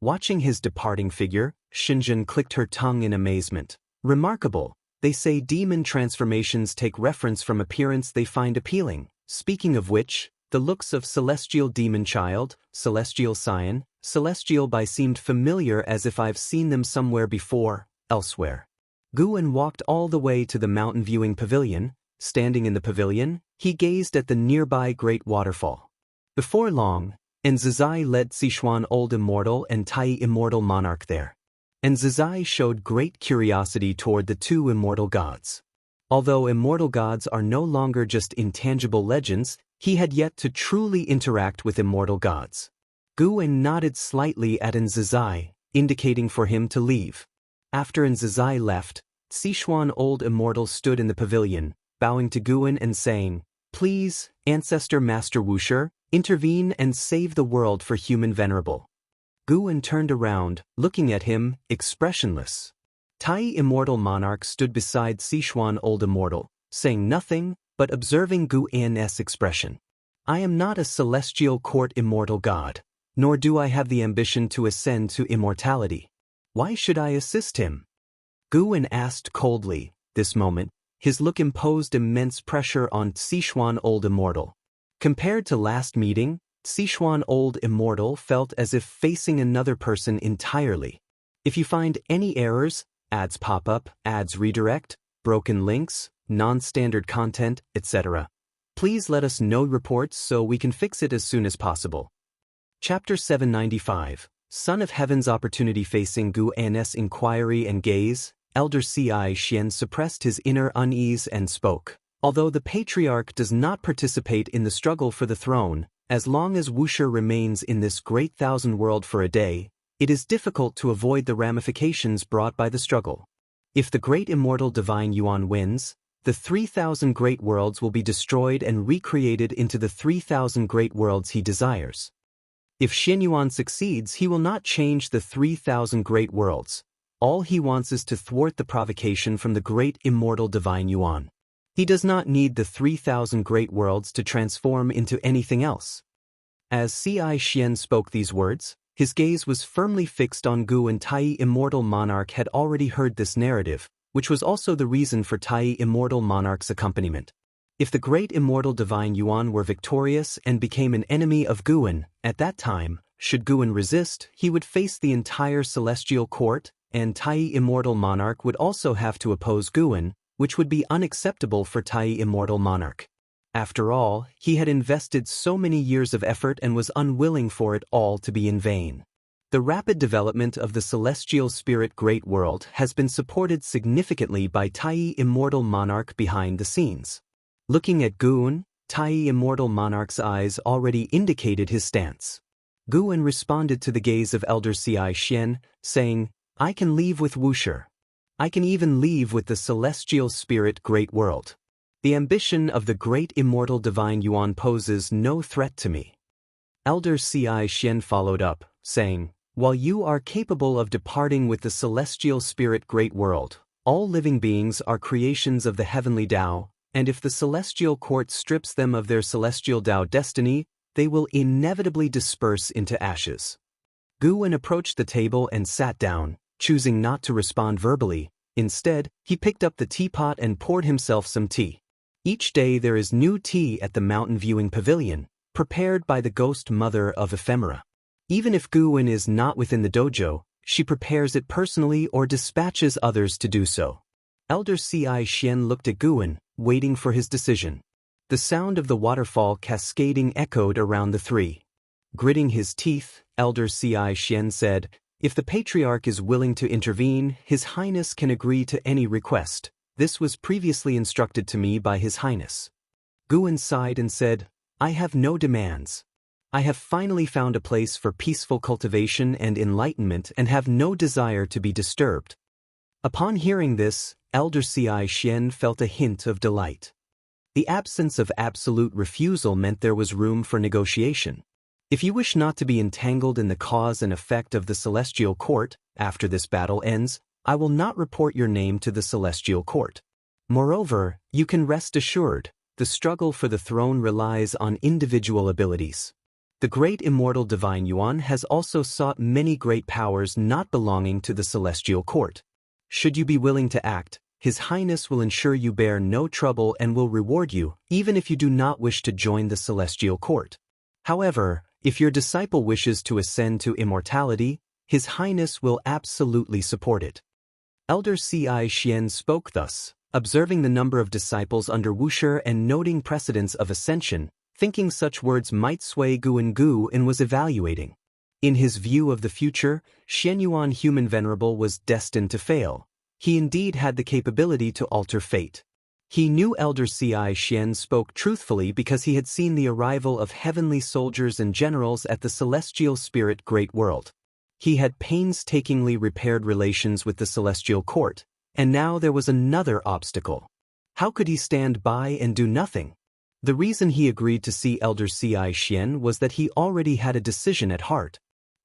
Watching his departing figure, Xinjun clicked her tongue in amazement. Remarkable. They say demon transformations take reference from appearance they find appealing. Speaking of which, the looks of celestial demon child, celestial scion, celestial by seemed familiar as if I've seen them somewhere before, elsewhere. Guan walked all the way to the mountain viewing pavilion. Standing in the pavilion, he gazed at the nearby great waterfall. Before long, Enzizai led Sichuan Old Immortal and Tai Immortal Monarch there. Enzizai showed great curiosity toward the two immortal gods. Although immortal gods are no longer just intangible legends, he had yet to truly interact with immortal gods. Guan nodded slightly at Enzizai, indicating for him to leave. After Enzizai left, Sichuan Old Immortal stood in the pavilion, bowing to Guan and saying, "Please, Ancestor Master Wuxia, intervene and save the world for human venerable." Guan turned around, looking at him, expressionless. Tai Immortal Monarch stood beside Sichuan Old Immortal, saying nothing, but observing Guan's expression. "I am not a celestial court immortal god, nor do I have the ambition to ascend to immortality. Why should I assist him?" Guan asked coldly. This moment, his look imposed immense pressure on Sichuan Old Immortal. Compared to last meeting, Sichuan Old Immortal felt as if facing another person entirely. If you find any errors, ads pop up, ads redirect, broken links, non-standard content, etc., please let us know reports so we can fix it as soon as possible. Chapter 795, Son of Heaven's Opportunity. Facing Guan's inquiry and gaze, Elder Ci Xian suppressed his inner unease and spoke. "Although the Patriarch does not participate in the struggle for the throne, as long as Wuxia remains in this great thousand world for a day, it is difficult to avoid the ramifications brought by the struggle. If the great immortal divine Yuan wins, the 3,000 great worlds will be destroyed and recreated into the 3,000 great worlds he desires. If Xin Yuan succeeds, he will not change the 3,000 great worlds. All he wants is to thwart the provocation from the great immortal divine Yuan. He does not need the 3,000 great worlds to transform into anything else." As Ci Xian spoke these words, his gaze was firmly fixed on Gu, and Tai Immortal Monarch had already heard this narrative, which was also the reason for Tai Immortal Monarch's accompaniment. If the great immortal divine Yuan were victorious and became an enemy of Guan, at that time, should Guan resist, he would face the entire celestial court, and Tai Immortal Monarch would also have to oppose Guan, which would be unacceptable for Tai Immortal Monarch. After all, he had invested so many years of effort and was unwilling for it all to be in vain. The rapid development of the celestial spirit great world has been supported significantly by Tai Immortal Monarch behind the scenes. Looking at Guan, Tai Immortal Monarch's eyes already indicated his stance. Guan responded to the gaze of Elder Ci Xian, saying, "I can leave with Wuxia. I can even leave with the celestial spirit great world. The ambition of the great immortal divine Yuan poses no threat to me." Elder Ci Xian followed up, saying, "While you are capable of departing with the celestial spirit great world, all living beings are creations of the heavenly Tao, and if the celestial court strips them of their celestial Tao destiny, they will inevitably disperse into ashes." Guan approached the table and sat down, choosing not to respond verbally. Instead, he picked up the teapot and poured himself some tea. Each day there is new tea at the mountain viewing pavilion, prepared by the ghost mother of ephemera. Even if Guan is not within the dojo, she prepares it personally or dispatches others to do so. Elder Ci Xian looked at Guan, waiting for his decision. The sound of the waterfall cascading echoed around the three. Gritting his teeth, Elder Ci Xian said, "If the Patriarch is willing to intervene, His Highness can agree to any request. This was previously instructed to me by His Highness." Guan sighed and said, "I have no demands. I have finally found a place for peaceful cultivation and enlightenment and have no desire to be disturbed." Upon hearing this, Elder Ci Xian felt a hint of delight. The absence of absolute refusal meant there was room for negotiation. If you wish not to be entangled in the cause and effect of the celestial court, after this battle ends, I will not report your name to the celestial court. Moreover, you can rest assured, the struggle for the throne relies on individual abilities. The great immortal divine Yuan has also sought many great powers not belonging to the celestial court. Should you be willing to act, His Highness will ensure you bear no trouble and will reward you, even if you do not wish to join the celestial court. However, if your disciple wishes to ascend to immortality, His Highness will absolutely support it. Elder Ci Xian spoke thus, observing the number of disciples under Wuxia and noting precedents of ascension, thinking such words might sway Gu and was evaluating. In his view of the future, Xianyuan Human Venerable was destined to fail. He indeed had the capability to alter fate. He knew Elder Ci Xian spoke truthfully because he had seen the arrival of heavenly soldiers and generals at the celestial spirit great world. He had painstakingly repaired relations with the celestial court, and now there was another obstacle. How could he stand by and do nothing? The reason he agreed to see Elder Ci Xian was that he already had a decision at heart.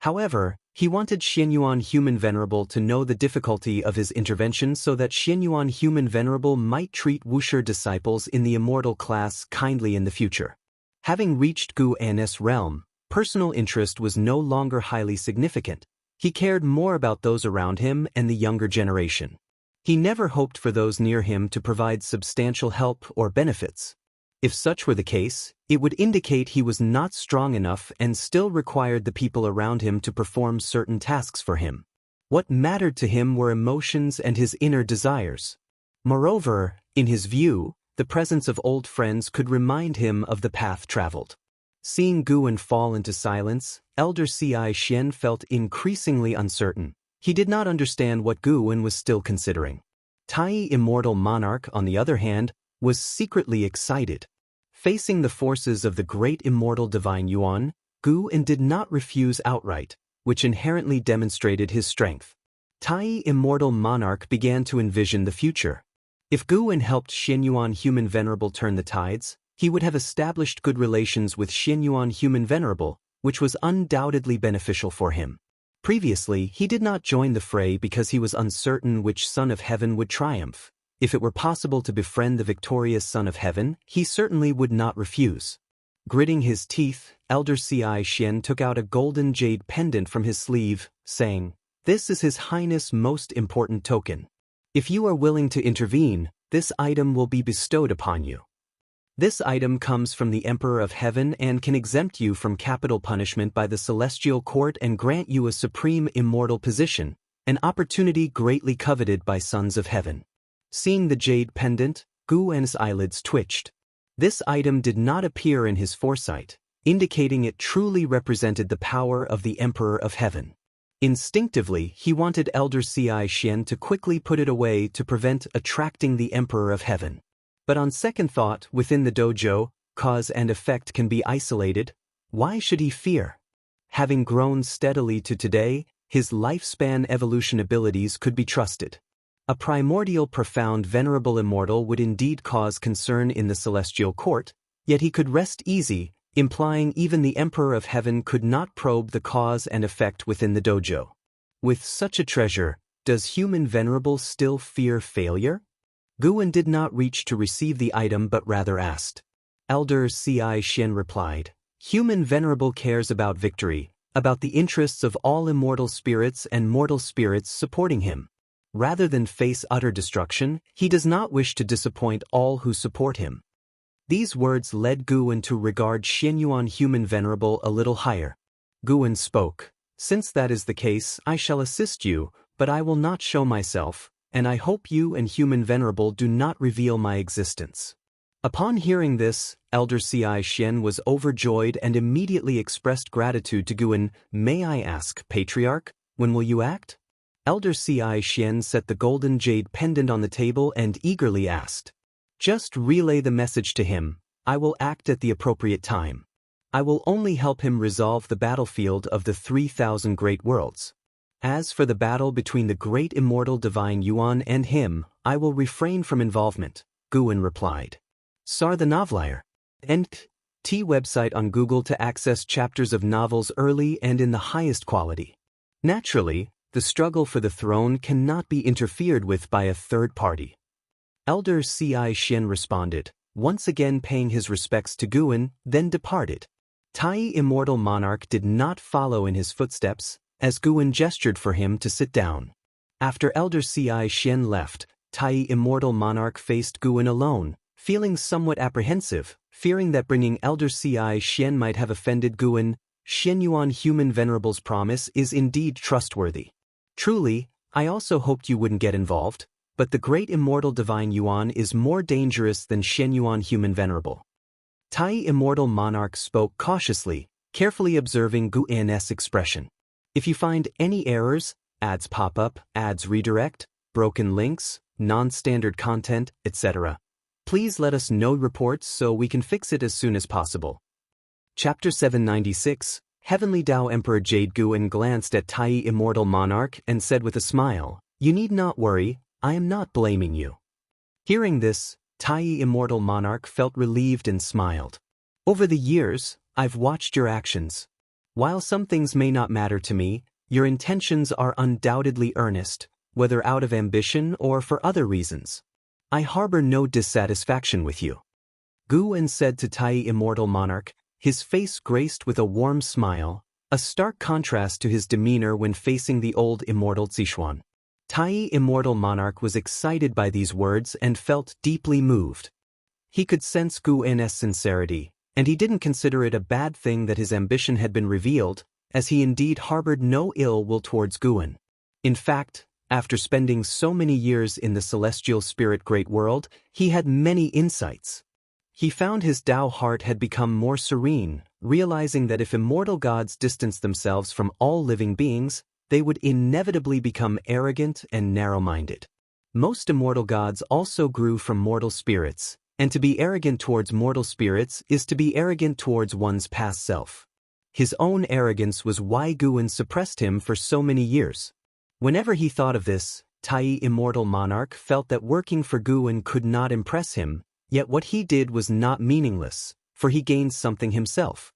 However, he wanted Xianyuan Human Venerable to know the difficulty of his intervention so that Xianyuan Human Venerable might treat Wuxia disciples in the immortal class kindly in the future. Having reached Gu An's realm, personal interest was no longer highly significant. He cared more about those around him and the younger generation. He never hoped for those near him to provide substantial help or benefits. If such were the case, it would indicate he was not strong enough and still required the people around him to perform certain tasks for him. What mattered to him were emotions and his inner desires. Moreover, in his view, the presence of old friends could remind him of the path traveled. Seeing Gu fall into silence, Elder Ci Xian felt increasingly uncertain. He did not understand what Gu was still considering. Tai Immortal Monarch, on the other hand, was secretly excited. Facing the forces of the great immortal divine Yuan, Gu did not refuse outright, which inherently demonstrated his strength. Tai Immortal Monarch began to envision the future. If Gu helped Xianyuan Human Venerable turn the tides, he would have established good relations with Xianyuan Human Venerable, which was undoubtedly beneficial for him. Previously, he did not join the fray because he was uncertain which Son of Heaven would triumph. If it were possible to befriend the victorious Son of Heaven, he certainly would not refuse. Gritting his teeth, Elder Ci Xian took out a golden jade pendant from his sleeve, saying, "This is His Highness' most important token. If you are willing to intervene, this item will be bestowed upon you. This item comes from the Emperor of Heaven and can exempt you from capital punishment by the celestial court and grant you a supreme immortal position, an opportunity greatly coveted by sons of heaven." Seeing the jade pendant, Gu's eyelids twitched. This item did not appear in his foresight, indicating it truly represented the power of the Emperor of Heaven. Instinctively, he wanted Elder Ci Xian to quickly put it away to prevent attracting the Emperor of Heaven. But on second thought, within the dojo, cause and effect can be isolated. Why should he fear? Having grown steadily to today, his lifespan evolution abilities could be trusted. A primordial profound venerable immortal would indeed cause concern in the celestial court, yet he could rest easy, implying even the Emperor of Heaven could not probe the cause and effect within the dojo. With such a treasure, does Human Venerable still fear failure? Gu did not reach to receive the item but rather asked. Elder Ci Xian replied, "Human Venerable cares about victory, about the interests of all immortal spirits and mortal spirits supporting him. Rather than face utter destruction, he does not wish to disappoint all who support him." These words led Gu to regard Xianyuan Human Venerable a little higher. Gu spoke, "Since that is the case, I shall assist you, but I will not show myself, and I hope you and Human Venerable do not reveal my existence." Upon hearing this, Elder Ci Xian was overjoyed and immediately expressed gratitude to Gu. "May I ask, Patriarch, when will you act?" Elder Ci Xian set the golden jade pendant on the table and eagerly asked, "Just relay the message to him. I will act at the appropriate time. I will only help him resolve the battlefield of the 3,000 great worlds. As for the battle between the great immortal divine Yuan and him, I will refrain from involvement," Gu replied. Sar the Novelier. NT website on Google to access chapters of novels early and in the highest quality. Naturally, the struggle for the throne cannot be interfered with by a third party. Elder Ci Xian responded, once again paying his respects to Gu, then departed. Tai Immortal Monarch did not follow in his footsteps, as Guan gestured for him to sit down. After Elder Ci Xian left, Tai Immortal Monarch faced Guan alone, feeling somewhat apprehensive, fearing that bringing Elder Ci Xian might have offended Guan. Xianyuan Human Venerable's promise is indeed trustworthy. Truly, I also hoped you wouldn't get involved, but the great immortal divine Yuan is more dangerous than Xianyuan Human Venerable. Tai Immortal Monarch spoke cautiously, carefully observing Guan's expression. If you find any errors, ads pop up, ads redirect, broken links, non-standard content, etc., please let us know reports so we can fix it as soon as possible. Chapter 796, Heavenly Tao Emperor Jade. Guan glanced at Tai Immortal Monarch and said with a smile, "You need not worry, I am not blaming you." Hearing this, Tai Immortal Monarch felt relieved and smiled. Over the years, I've watched your actions. While some things may not matter to me, your intentions are undoubtedly earnest, whether out of ambition or for other reasons. I harbor no dissatisfaction with you. Guan said to Tai Immortal Monarch, his face graced with a warm smile, a stark contrast to his demeanor when facing the old immortal Zixuan. Tai Immortal Monarch was excited by these words and felt deeply moved. He could sense Guan's sincerity, and he didn't consider it a bad thing that his ambition had been revealed, as he indeed harbored no ill will towards Guan. In fact, after spending so many years in the celestial spirit great world, he had many insights. He found his Tao heart had become more serene, realizing that if immortal gods distanced themselves from all living beings, they would inevitably become arrogant and narrow-minded. Most immortal gods also grew from mortal spirits, and to be arrogant towards mortal spirits is to be arrogant towards one's past self. His own arrogance was why Guan suppressed him for so many years. Whenever he thought of this, Tai Immortal Monarch felt that working for Guan could not impress him, yet what he did was not meaningless, for he gained something himself.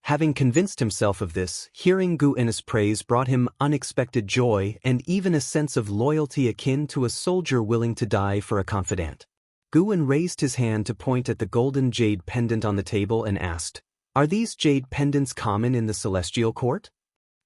Having convinced himself of this, hearing Guan's praise brought him unexpected joy and even a sense of loyalty akin to a soldier willing to die for a confidant. Guan raised his hand to point at the golden jade pendant on the table and asked, "Are these jade pendants common in the celestial court?"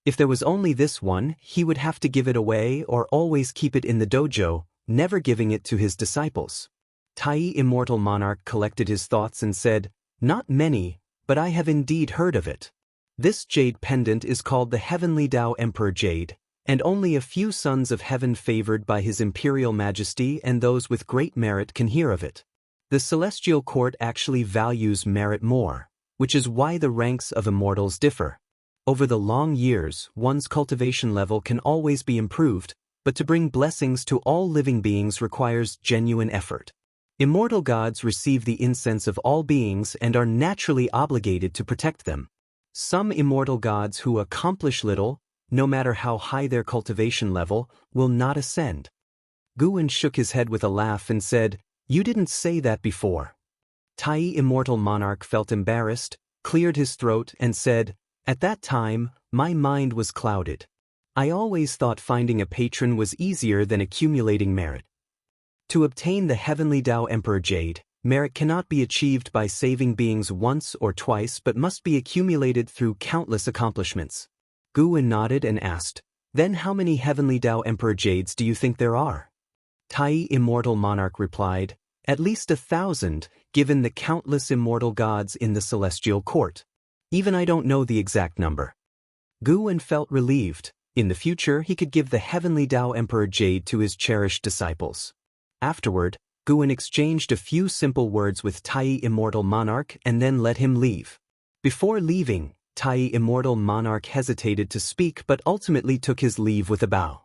If there was only this one, he would have to give it away or always keep it in the dojo, never giving it to his disciples. Tai Immortal Monarch collected his thoughts and said, "Not many, but I have indeed heard of it. This jade pendant is called the Heavenly Tao Emperor Jade, and only a few sons of heaven favored by his imperial majesty and those with great merit can hear of it. The celestial court actually values merit more, which is why the ranks of immortals differ. Over the long years, one's cultivation level can always be improved, but to bring blessings to all living beings requires genuine effort. Immortal gods receive the incense of all beings and are naturally obligated to protect them. Some immortal gods who accomplish little, no matter how high their cultivation level, will not ascend." Guan shook his head with a laugh and said, "You didn't say that before." Tai Immortal Monarch felt embarrassed, cleared his throat and said, "At that time, my mind was clouded. I always thought finding a patron was easier than accumulating merit. To obtain the Heavenly Tao Emperor Jade, merit cannot be achieved by saving beings once or twice but must be accumulated through countless accomplishments." Guan nodded and asked, "Then how many Heavenly Tao Emperor Jades do you think there are?" Tai Immortal Monarch replied, "At least 1,000, given the countless immortal gods in the celestial court. Even I don't know the exact number." Guan felt relieved. In the future he could give the Heavenly Tao Emperor Jade to his cherished disciples. Afterward, Guan exchanged a few simple words with Tai Immortal Monarch and then let him leave. Before leaving, Tai Immortal Monarch hesitated to speak but ultimately took his leave with a bow.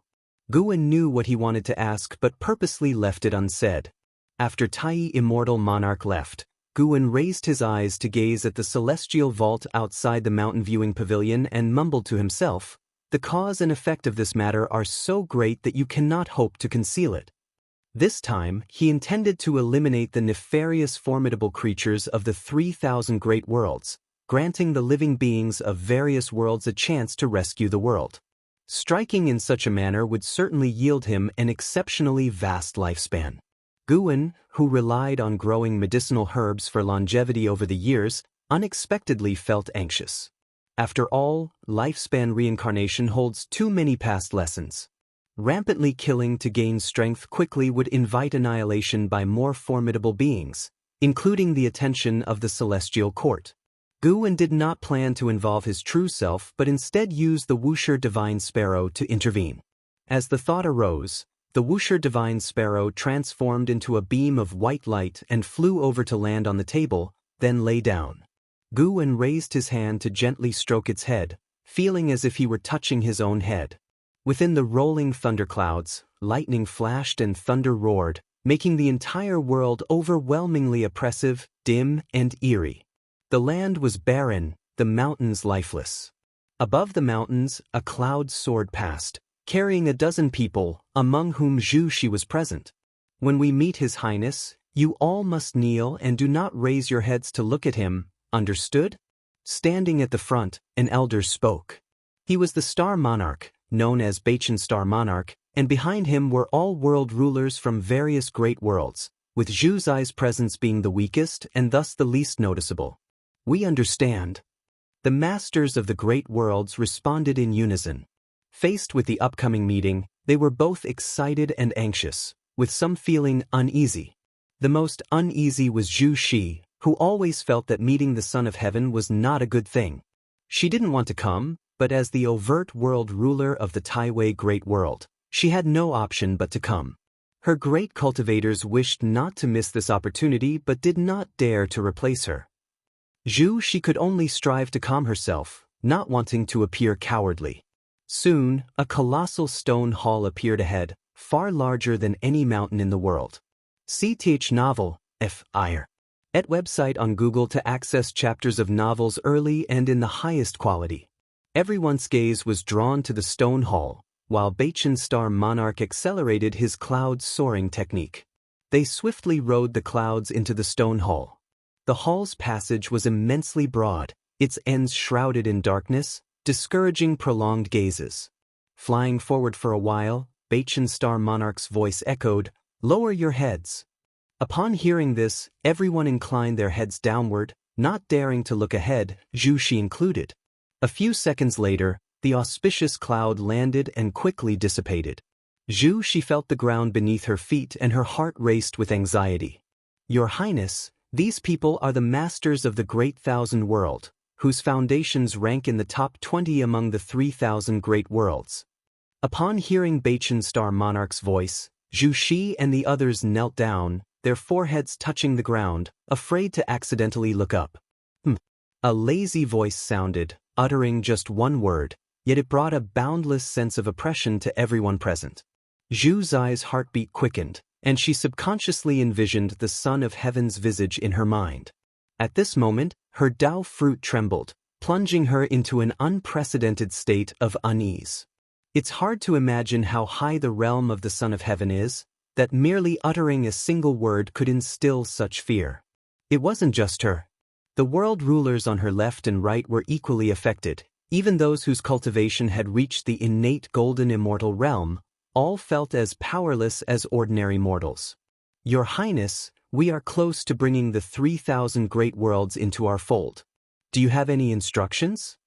Guan knew what he wanted to ask but purposely left it unsaid. After Tai Immortal Monarch left, Guan raised his eyes to gaze at the celestial vault outside the mountain viewing pavilion and mumbled to himself, "The cause and effect of this matter are so great that you cannot hope to conceal it." This time, he intended to eliminate the nefarious formidable creatures of the 3,000 great worlds, granting the living beings of various worlds a chance to rescue the world. Striking in such a manner would certainly yield him an exceptionally vast lifespan. Guan, who relied on growing medicinal herbs for longevity over the years, unexpectedly felt anxious. After all, lifespan reincarnation holds too many past lessons. Rampantly killing to gain strength quickly would invite annihilation by more formidable beings, including the attention of the celestial court. Guwen did not plan to involve his true self but instead used the Wuxia divine sparrow to intervene. As the thought arose, the Wuxia divine sparrow transformed into a beam of white light and flew over to land on the table, then lay down. Guwen raised his hand to gently stroke its head, feeling as if he were touching his own head. Within the rolling thunderclouds, lightning flashed and thunder roared, making the entire world overwhelmingly oppressive, dim, and eerie. The land was barren, the mountains lifeless. Above the mountains, a cloud soared past, carrying a dozen people, among whom Zhu Shi was present. "When we meet His Highness, you all must kneel and do not raise your heads to look at him, understood?" Standing at the front, an elder spoke. He was the Star Monarch, known as Beichen Star Monarch, and behind him were all world rulers from various great worlds, with Zhu Zai's presence being the weakest and thus the least noticeable. "We understand." The masters of the great worlds responded in unison. Faced with the upcoming meeting, they were both excited and anxious, with some feeling uneasy. The most uneasy was Zhu Shi, who always felt that meeting the Son of Heaven was not a good thing. She didn't want to come, but as the overt world ruler of the Taiwei Great World, she had no option but to come. Her great cultivators wished not to miss this opportunity but did not dare to replace her. Zhu Shi could only strive to calm herself, not wanting to appear cowardly. Soon, a colossal stone hall appeared ahead, far larger than any mountain in the world. CTH novel, F.I.R. at website on Google to access chapters of novels early and in the highest quality. Everyone's gaze was drawn to the stone hall, while Beichen Star Monarch accelerated his cloud-soaring technique. They swiftly rode the clouds into the stone hall. The hall's passage was immensely broad, its ends shrouded in darkness, discouraging prolonged gazes. Flying forward for a while, Beichen Star Monarch's voice echoed, "Lower your heads." Upon hearing this, everyone inclined their heads downward, not daring to look ahead, Zhu Shi included. A few seconds later, the auspicious cloud landed and quickly dissipated. Zhu Shi felt the ground beneath her feet and her heart raced with anxiety. "Your Highness, these people are the masters of the Great Thousand World, whose foundations rank in the top 20 among the 3,000 great worlds." Upon hearing Beichen Star Monarch's voice, Zhu Shi and the others knelt down, their foreheads touching the ground, afraid to accidentally look up. A lazy voice sounded, uttering just one word, yet it brought a boundless sense of oppression to everyone present. Zhu Zai's heartbeat quickened, and she subconsciously envisioned the Son of Heaven's visage in her mind. At this moment, her Dao fruit trembled, plunging her into an unprecedented state of unease. It's hard to imagine how high the realm of the Son of Heaven is, that merely uttering a single word could instill such fear. It wasn't just her. The world rulers on her left and right were equally affected, even those whose cultivation had reached the innate golden immortal realm, all felt as powerless as ordinary mortals. "Your Highness, we are close to bringing the 3,000 great worlds into our fold. Do you have any instructions?"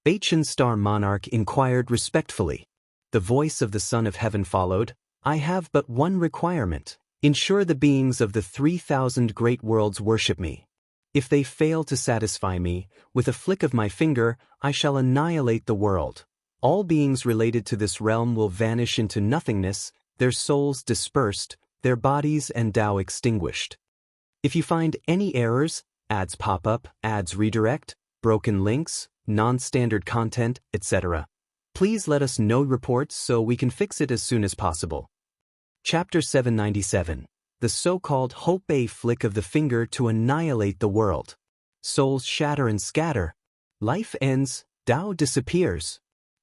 Beichen Star Monarch inquired respectfully. The voice of the Son of Heaven followed, "I have but one requirement. Ensure the beings of the 3,000 great worlds worship me. If they fail to satisfy me, with a flick of my finger, I shall annihilate the world. All beings related to this realm will vanish into nothingness, their souls dispersed, their bodies and Tao extinguished. If you find any errors, ads pop up, ads redirect, broken links, non-standard content, etc., please let us know reports so we can fix it as soon as possible." Chapter 797. The so-called Hope A flick of the finger to annihilate the world. Souls shatter and scatter. Life ends, Tao disappears.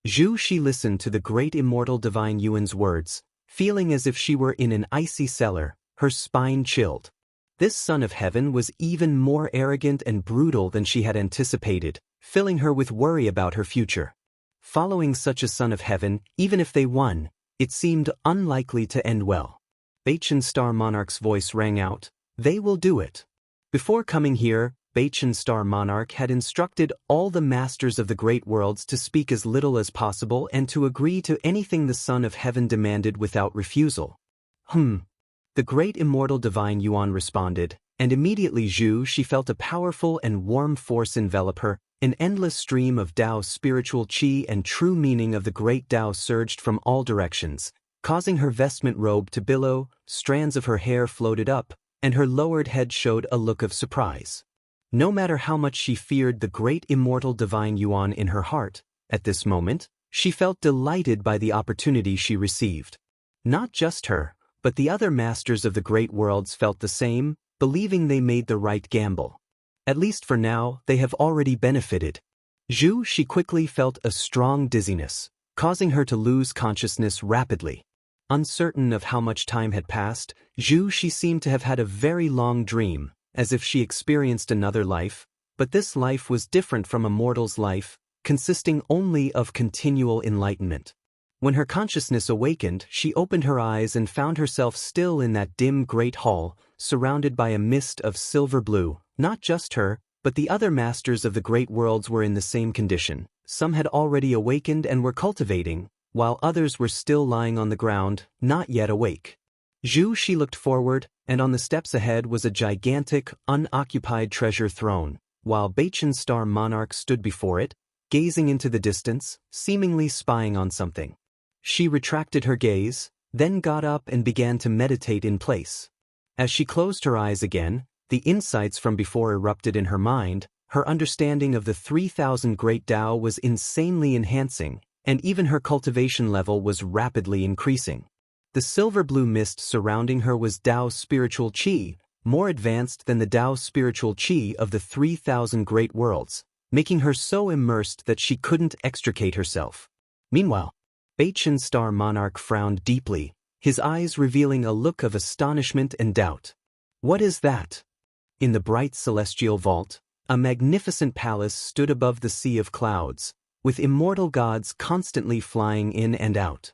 Zhu Shi listened to the great immortal divine Yuan's words, feeling as if she were in an icy cellar, her spine chilled. This Son of Heaven was even more arrogant and brutal than she had anticipated, filling her with worry about her future. Following such a Son of Heaven, even if they won, it seemed unlikely to end well. Beichen Star Monarch's voice rang out, "They will do it. Before coming here, Baichen Star Monarch had instructed all the masters of the great worlds to speak as little as possible and to agree to anything the Son of Heaven demanded without refusal. The great immortal divine Yuan responded, and immediately she felt a powerful and warm force envelop her. An endless stream of Tao's spiritual qi and true meaning of the great Tao surged from all directions, causing her vestment robe to billow, strands of her hair floated up, and her lowered head showed a look of surprise. No matter how much she feared the great immortal divine Yuan in her heart, at this moment, she felt delighted by the opportunity she received. Not just her, but the other masters of the great worlds felt the same, believing they made the right gamble. At least for now, they have already benefited. She quickly felt a strong dizziness, causing her to lose consciousness rapidly. Uncertain of how much time had passed, she seemed to have had a very long dream, as if she experienced another life, but this life was different from a mortal's life, consisting only of continual enlightenment. When her consciousness awakened, she opened her eyes and found herself still in that dim great hall, surrounded by a mist of silver blue. Not just her, but the other masters of the great worlds were in the same condition. Some had already awakened and were cultivating, while others were still lying on the ground, not yet awake. She looked forward, and on the steps ahead was a gigantic, unoccupied treasure throne, while Baichen Star Monarch stood before it, gazing into the distance, seemingly spying on something. She retracted her gaze, then got up and began to meditate in place. As she closed her eyes again, the insights from before erupted in her mind. Her understanding of the 3,000 Great Tao was insanely enhancing, and even her cultivation level was rapidly increasing. The silver-blue mist surrounding her was Tao's spiritual qi, more advanced than the Tao's spiritual qi of the 3,000 great worlds, making her so immersed that she couldn't extricate herself. Meanwhile, Baichen Star Monarch frowned deeply, his eyes revealing a look of astonishment and doubt. What is that? In the bright celestial vault, a magnificent palace stood above the sea of clouds, with immortal gods constantly flying in and out.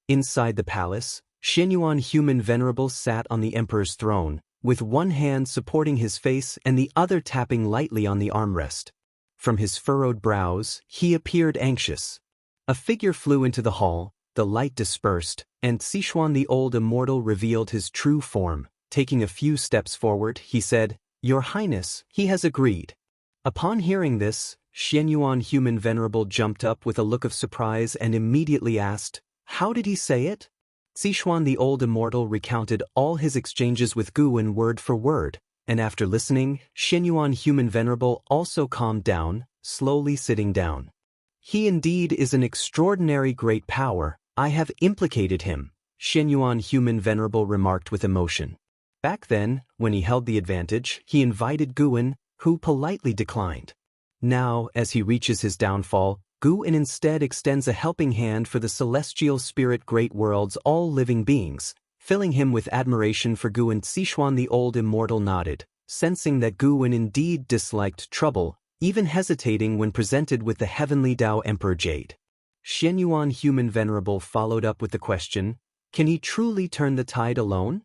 Inside the palace, Xianyuan Human Venerable sat on the emperor's throne, with one hand supporting his face and the other tapping lightly on the armrest. From his furrowed brows, he appeared anxious. A figure flew into the hall, the light dispersed, and Sichuan the Old Immortal revealed his true form. Taking a few steps forward, he said, "Your Highness, he has agreed." Upon hearing this, Xianyuan Human Venerable jumped up with a look of surprise and immediately asked, "How did he say it?" Sichuan the Old Immortal recounted all his exchanges with Guwen word for word, and after listening, Xianyuan Human Venerable also calmed down, slowly sitting down. "He indeed is an extraordinary great power. I have implicated him," Xianyuan Human Venerable remarked with emotion. Back then, when he held the advantage, he invited Guwen, who politely declined. Now, as he reaches his downfall, Guwen instead extends a helping hand for the celestial spirit great worlds, all living beings, filling him with admiration for Guwen. Sichuan the Old Immortal nodded, sensing that Guwen indeed disliked trouble, even hesitating when presented with the heavenly Tao Emperor Jade. Xianyuan Human Venerable followed up with the question, "Can he truly turn the tide alone?"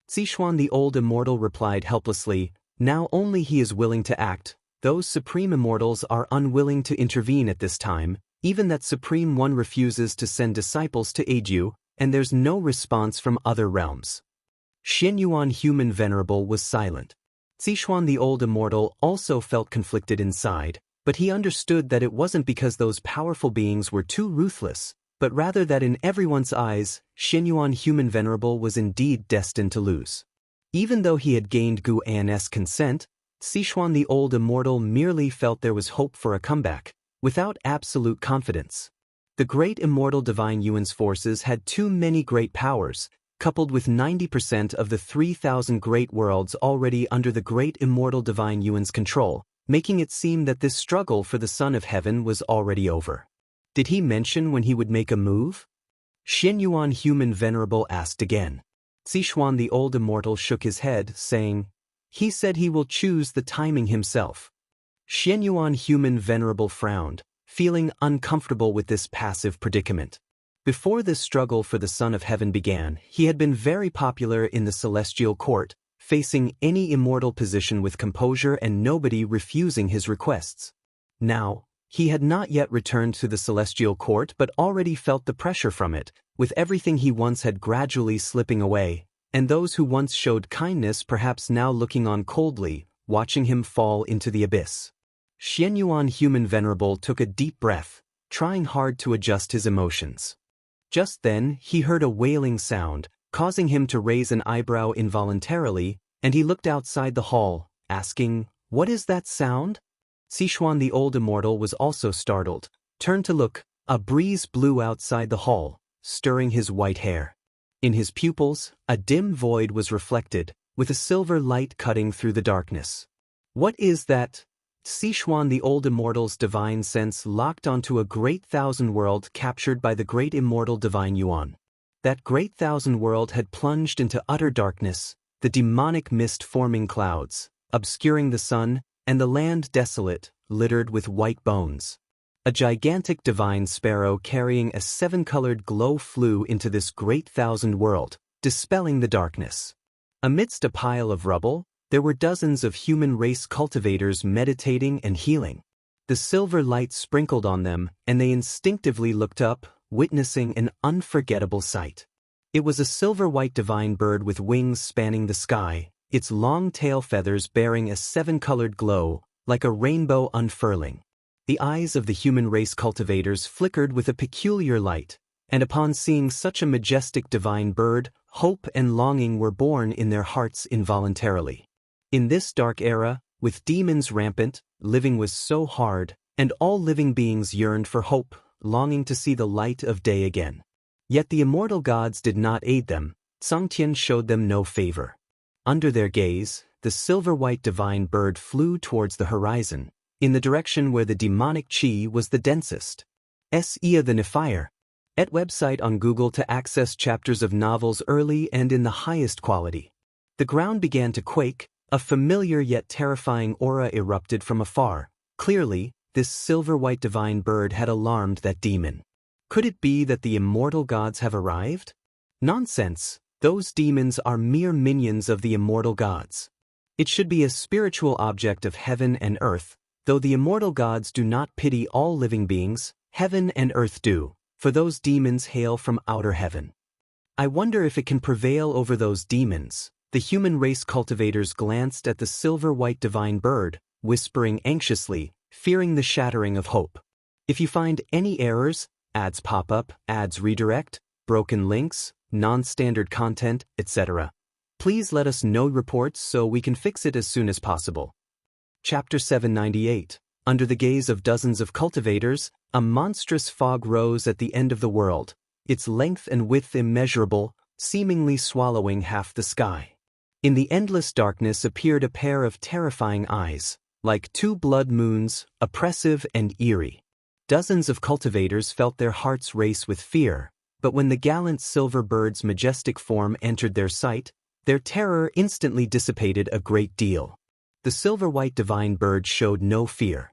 Sichuan the Old Immortal replied helplessly, "Now only he is willing to act. Those Supreme Immortals are unwilling to intervene at this time, even that Supreme One refuses to send disciples to aid you, and there's no response from other realms." Xianyuan Human Venerable was silent. Sichuan the Old Immortal also felt conflicted inside, but he understood that it wasn't because those powerful beings were too ruthless, but rather that in everyone's eyes, Xianyuan Human Venerable was indeed destined to lose. Even though he had gained Guan's consent, Sichuan the Old Immortal merely felt there was hope for a comeback, without absolute confidence. The great immortal divine Yuan's forces had too many great powers, coupled with 90% of the 3,000 great worlds already under the great immortal divine Yuan's control, making it seem that this struggle for the Son of Heaven was already over. Did he mention when he would make a move? Xianyuan Human Venerable asked again. Sichuan the Old Immortal shook his head, saying, "He said he will choose the timing himself." Xianyuan Human Venerable frowned, feeling uncomfortable with this passive predicament. Before this struggle for the Son of Heaven began, he had been very popular in the celestial court, facing any immortal position with composure and nobody refusing his requests. Now, he had not yet returned to the celestial court but already felt the pressure from it, with everything he once had gradually slipping away, and those who once showed kindness perhaps now looking on coldly, watching him fall into the abyss. Xianyuan Human Venerable took a deep breath, trying hard to adjust his emotions. Just then, he heard a wailing sound, causing him to raise an eyebrow involuntarily, and he looked outside the hall, asking, "What is that sound?" Sichuan the old immortal was also startled, turned to look. A breeze blew outside the hall, stirring his white hair. In his pupils, a dim void was reflected, with a silver light cutting through the darkness. "What is that?" Sichuan the old immortal's divine sense locked onto a great thousand world captured by the great immortal divine Yuan. That great thousand world had plunged into utter darkness, the demonic mist forming clouds, obscuring the sun, and the land desolate, littered with white bones. A gigantic divine sparrow carrying a seven-colored glow flew into this great thousand world, dispelling the darkness. Amidst a pile of rubble, there were dozens of human race cultivators meditating and healing. The silver light sprinkled on them, and they instinctively looked up, witnessing an unforgettable sight. It was a silver-white divine bird with wings spanning the sky, its long tail feathers bearing a seven-colored glow, like a rainbow unfurling. The eyes of the human race cultivators flickered with a peculiar light, and upon seeing such a majestic divine bird, hope and longing were born in their hearts involuntarily. In this dark era, with demons rampant, living was so hard, and all living beings yearned for hope, longing to see the light of day again. Yet the immortal gods did not aid them. Sangtian showed them no favor. Under their gaze, the silver-white divine bird flew towards the horizon, in the direction where the demonic chi was the densest. Ia the Nefire. Et website on Google to access chapters of novels early and in the highest quality. The ground began to quake, a familiar yet terrifying aura erupted from afar. Clearly, this silver-white divine bird had alarmed that demon. Could it be that the immortal gods have arrived? Nonsense, those demons are mere minions of the immortal gods. It should be a spiritual object of heaven and earth, though the immortal gods do not pity all living beings, heaven and earth do, for those demons hail from outer heaven. I wonder if it can prevail over those demons. The human race cultivators glanced at the silver-white divine bird, whispering anxiously, fearing the shattering of hope. If you find any errors, ads pop up, ads redirect, broken links, non-standard content, etc., please let us know reports so we can fix it as soon as possible. Chapter 798. Under the gaze of dozens of cultivators, a monstrous fog rose at the end of the world, its length and width immeasurable, seemingly swallowing half the sky. In the endless darkness appeared a pair of terrifying eyes, like two blood moons, oppressive and eerie. Dozens of cultivators felt their hearts race with fear, but when the gallant silver bird's majestic form entered their sight, their terror instantly dissipated a great deal. The silver-white divine bird showed no fear.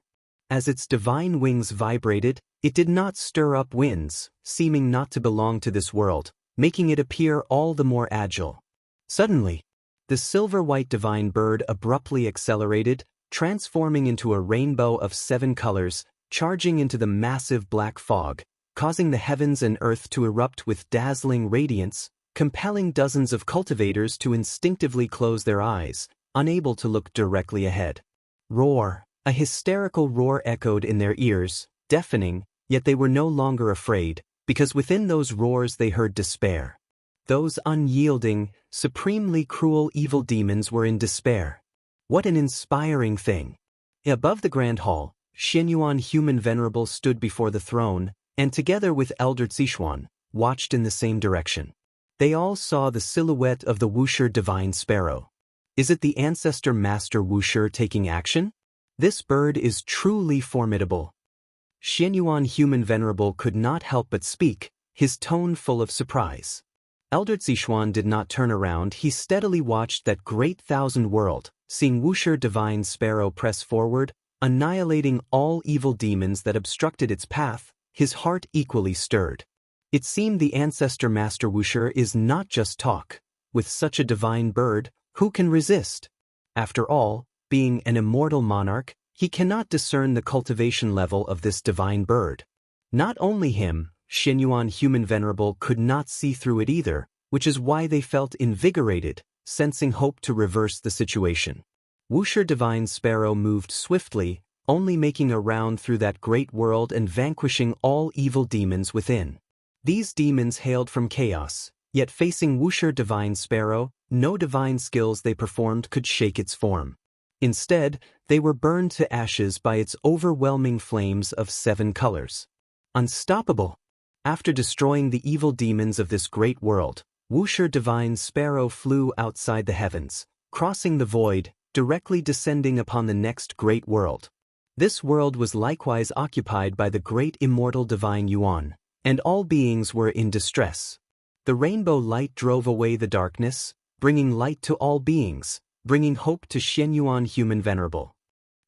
As its divine wings vibrated, it did not stir up winds, seeming not to belong to this world, making it appear all the more agile. Suddenly, the silver-white divine bird abruptly accelerated, transforming into a rainbow of 7 colors, charging into the massive black fog, causing the heavens and earth to erupt with dazzling radiance, compelling dozens of cultivators to instinctively close their eyes, unable to look directly ahead. Roar! A hysterical roar echoed in their ears, deafening, yet they were no longer afraid, because within those roars they heard despair. Those unyielding, supremely cruel evil demons were in despair. What an inspiring thing! Above the grand hall, Xianyuan Human Venerable stood before the throne, and together with Elder Sichuan, watched in the same direction. They all saw the silhouette of the Wuxia divine sparrow. Is it the ancestor master Wuxia taking action? This bird is truly formidable. Xianyuan Human Venerable could not help but speak, his tone full of surprise. Elder Sichuan did not turn around. He steadily watched that great thousand world, seeing Wuxia divine sparrow press forward, annihilating all evil demons that obstructed its path. His heart equally stirred. It seemed the ancestor master Wuxia is not just talk. With such a divine bird, Who can resist? After all, being an immortal monarch, he cannot discern the cultivation level of this divine bird. Not only him, Xianyuan Human Venerable could not see through it either, which is why they felt invigorated, sensing hope to reverse the situation. Wuxia Divine Sparrow moved swiftly, only making a round through that great world and vanquishing all evil demons within. These demons hailed from chaos, yet facing Wuxia Divine Sparrow, no divine skills they performed could shake its form. Instead, they were burned to ashes by its overwhelming flames of 7 colors. Unstoppable! After destroying the evil demons of this great world, Wuxia Divine Sparrow flew outside the heavens, crossing the void, directly descending upon the next great world. This world was likewise occupied by the great immortal divine Yuan, and all beings were in distress. The rainbow light drove away the darkness, bringing light to all beings, bringing hope to Xianyuan Human Venerable.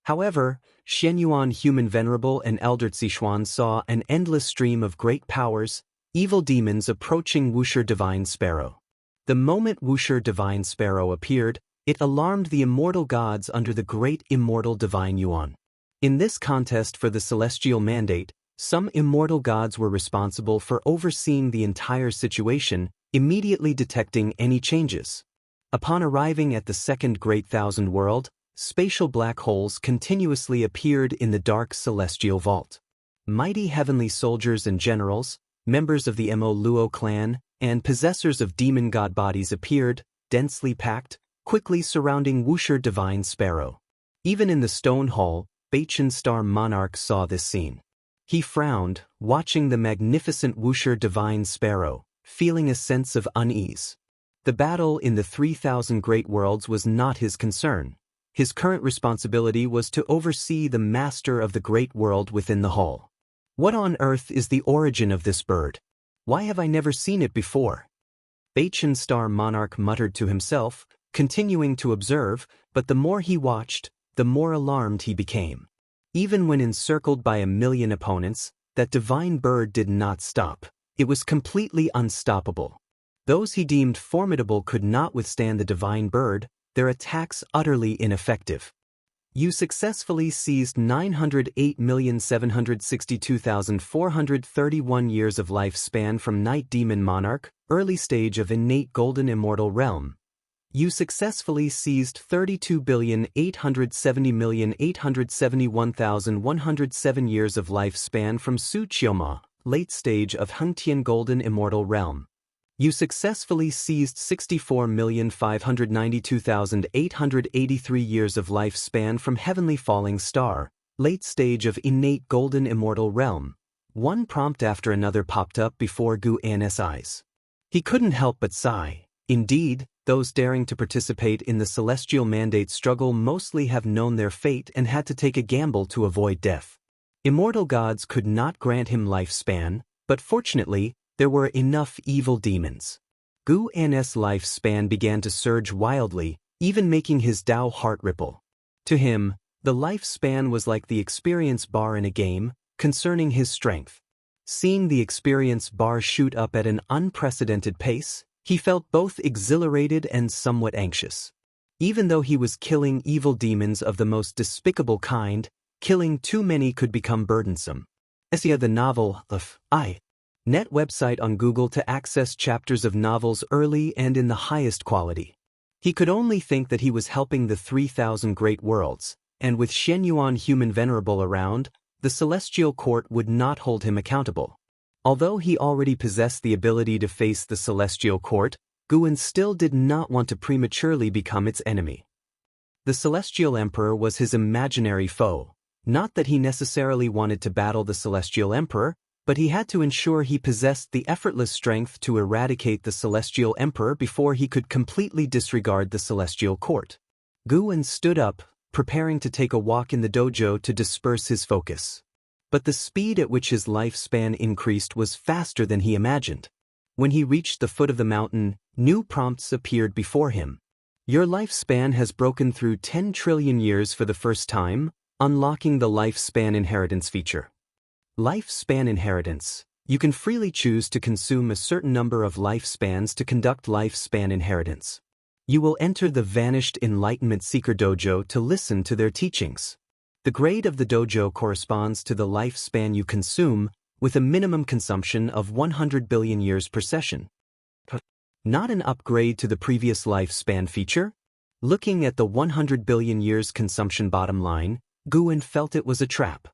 However, Xianyuan Human Venerable and Elder Zixuan saw an endless stream of great powers, evil demons approaching Wuxia Divine Sparrow. The moment Wuxia Divine Sparrow appeared, it alarmed the immortal gods under the great immortal divine Yuan. In this contest for the celestial mandate, some immortal gods were responsible for overseeing the entire situation, immediately detecting any changes. Upon arriving at the second great thousand world, spatial black holes continuously appeared in the dark celestial vault. Mighty heavenly soldiers and generals, members of the Mo Luo clan, and possessors of demon god bodies appeared, densely packed, quickly surrounding Wuxia Divine Sparrow. Even in the stone hall, Baichen Star Monarch saw this scene. He frowned, watching the magnificent Wuxia Divine Sparrow, feeling a sense of unease. The battle in the 3,000 great worlds was not his concern. His current responsibility was to oversee the master of the great world within the hall. What on earth is the origin of this bird? Why have I never seen it before? Baichen Star Monarch muttered to himself, continuing to observe, but the more he watched, the more alarmed he became. Even when encircled by 1,000,000 opponents, that divine bird did not stop. It was completely unstoppable. Those he deemed formidable could not withstand the divine bird, their attacks utterly ineffective. You successfully seized 908,762,431 years of lifespan from Night Demon Monarch, early stage of innate golden immortal realm. You successfully seized 32,870,871,107 years of lifespan from Su Qioma, late stage of Hengtian golden immortal realm. You successfully seized 64,592,883 years of lifespan from Heavenly Falling Star, late stage of innate golden immortal realm. One prompt after another popped up before Gu An's eyes. He couldn't help but sigh. Indeed, those daring to participate in the celestial mandate struggle mostly have known their fate and had to take a gamble to avoid death. Immortal gods could not grant him lifespan, but fortunately, there were enough evil demons. Gu An's lifespan began to surge wildly, even making his Tao heart ripple. To him, the lifespan was like the experience bar in a game, concerning his strength. Seeing the experience bar shoot up at an unprecedented pace, he felt both exhilarated and somewhat anxious. Even though he was killing evil demons of the most despicable kind, killing too many could become burdensome. Essia the novel, Net website on Google to access chapters of novels early and in the highest quality. He could only think that he was helping the 3,000 great worlds, and with Xianyuan Human Venerable around, the celestial court would not hold him accountable. Although he already possessed the ability to face the celestial court, Guan still did not want to prematurely become its enemy. The celestial emperor was his imaginary foe. Not that he necessarily wanted to battle the celestial emperor, but he had to ensure he possessed the effortless strength to eradicate the celestial emperor before he could completely disregard the celestial court. Guan stood up, preparing to take a walk in the dojo to disperse his focus. But the speed at which his lifespan increased was faster than he imagined. When he reached the foot of the mountain, new prompts appeared before him. Your lifespan has broken through 10 trillion years for the first time, unlocking the lifespan inheritance feature. Lifespan inheritance. You can freely choose to consume a certain number of lifespans to conduct lifespan inheritance. You will enter the Vanished Enlightenment Seeker Dojo to listen to their teachings. The grade of the dojo corresponds to the lifespan you consume, with a minimum consumption of 100 billion years per session. Not an upgrade to the previous lifespan feature? Looking at the 100 billion years consumption bottom line, Guwen felt it was a trap.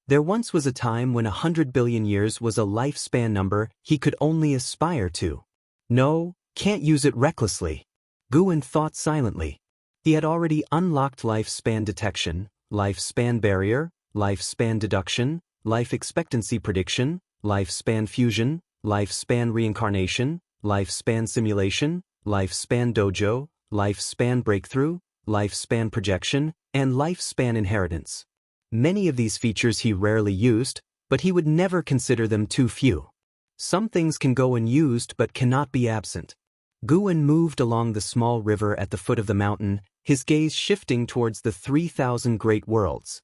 There once was a time when 100 billion years was a lifespan number he could only aspire to. No, can't use it recklessly. Guwen thought silently. He had already unlocked lifespan detection, lifespan barrier, lifespan deduction, life expectancy prediction, lifespan fusion, lifespan reincarnation, lifespan simulation, lifespan dojo, lifespan breakthrough, lifespan projection, and lifespan inheritance. Many of these features he rarely used, but he would never consider them too few. Some things can go unused but cannot be absent. Guwen moved along the small river at the foot of the mountain, his gaze shifting towards the 3,000 great worlds.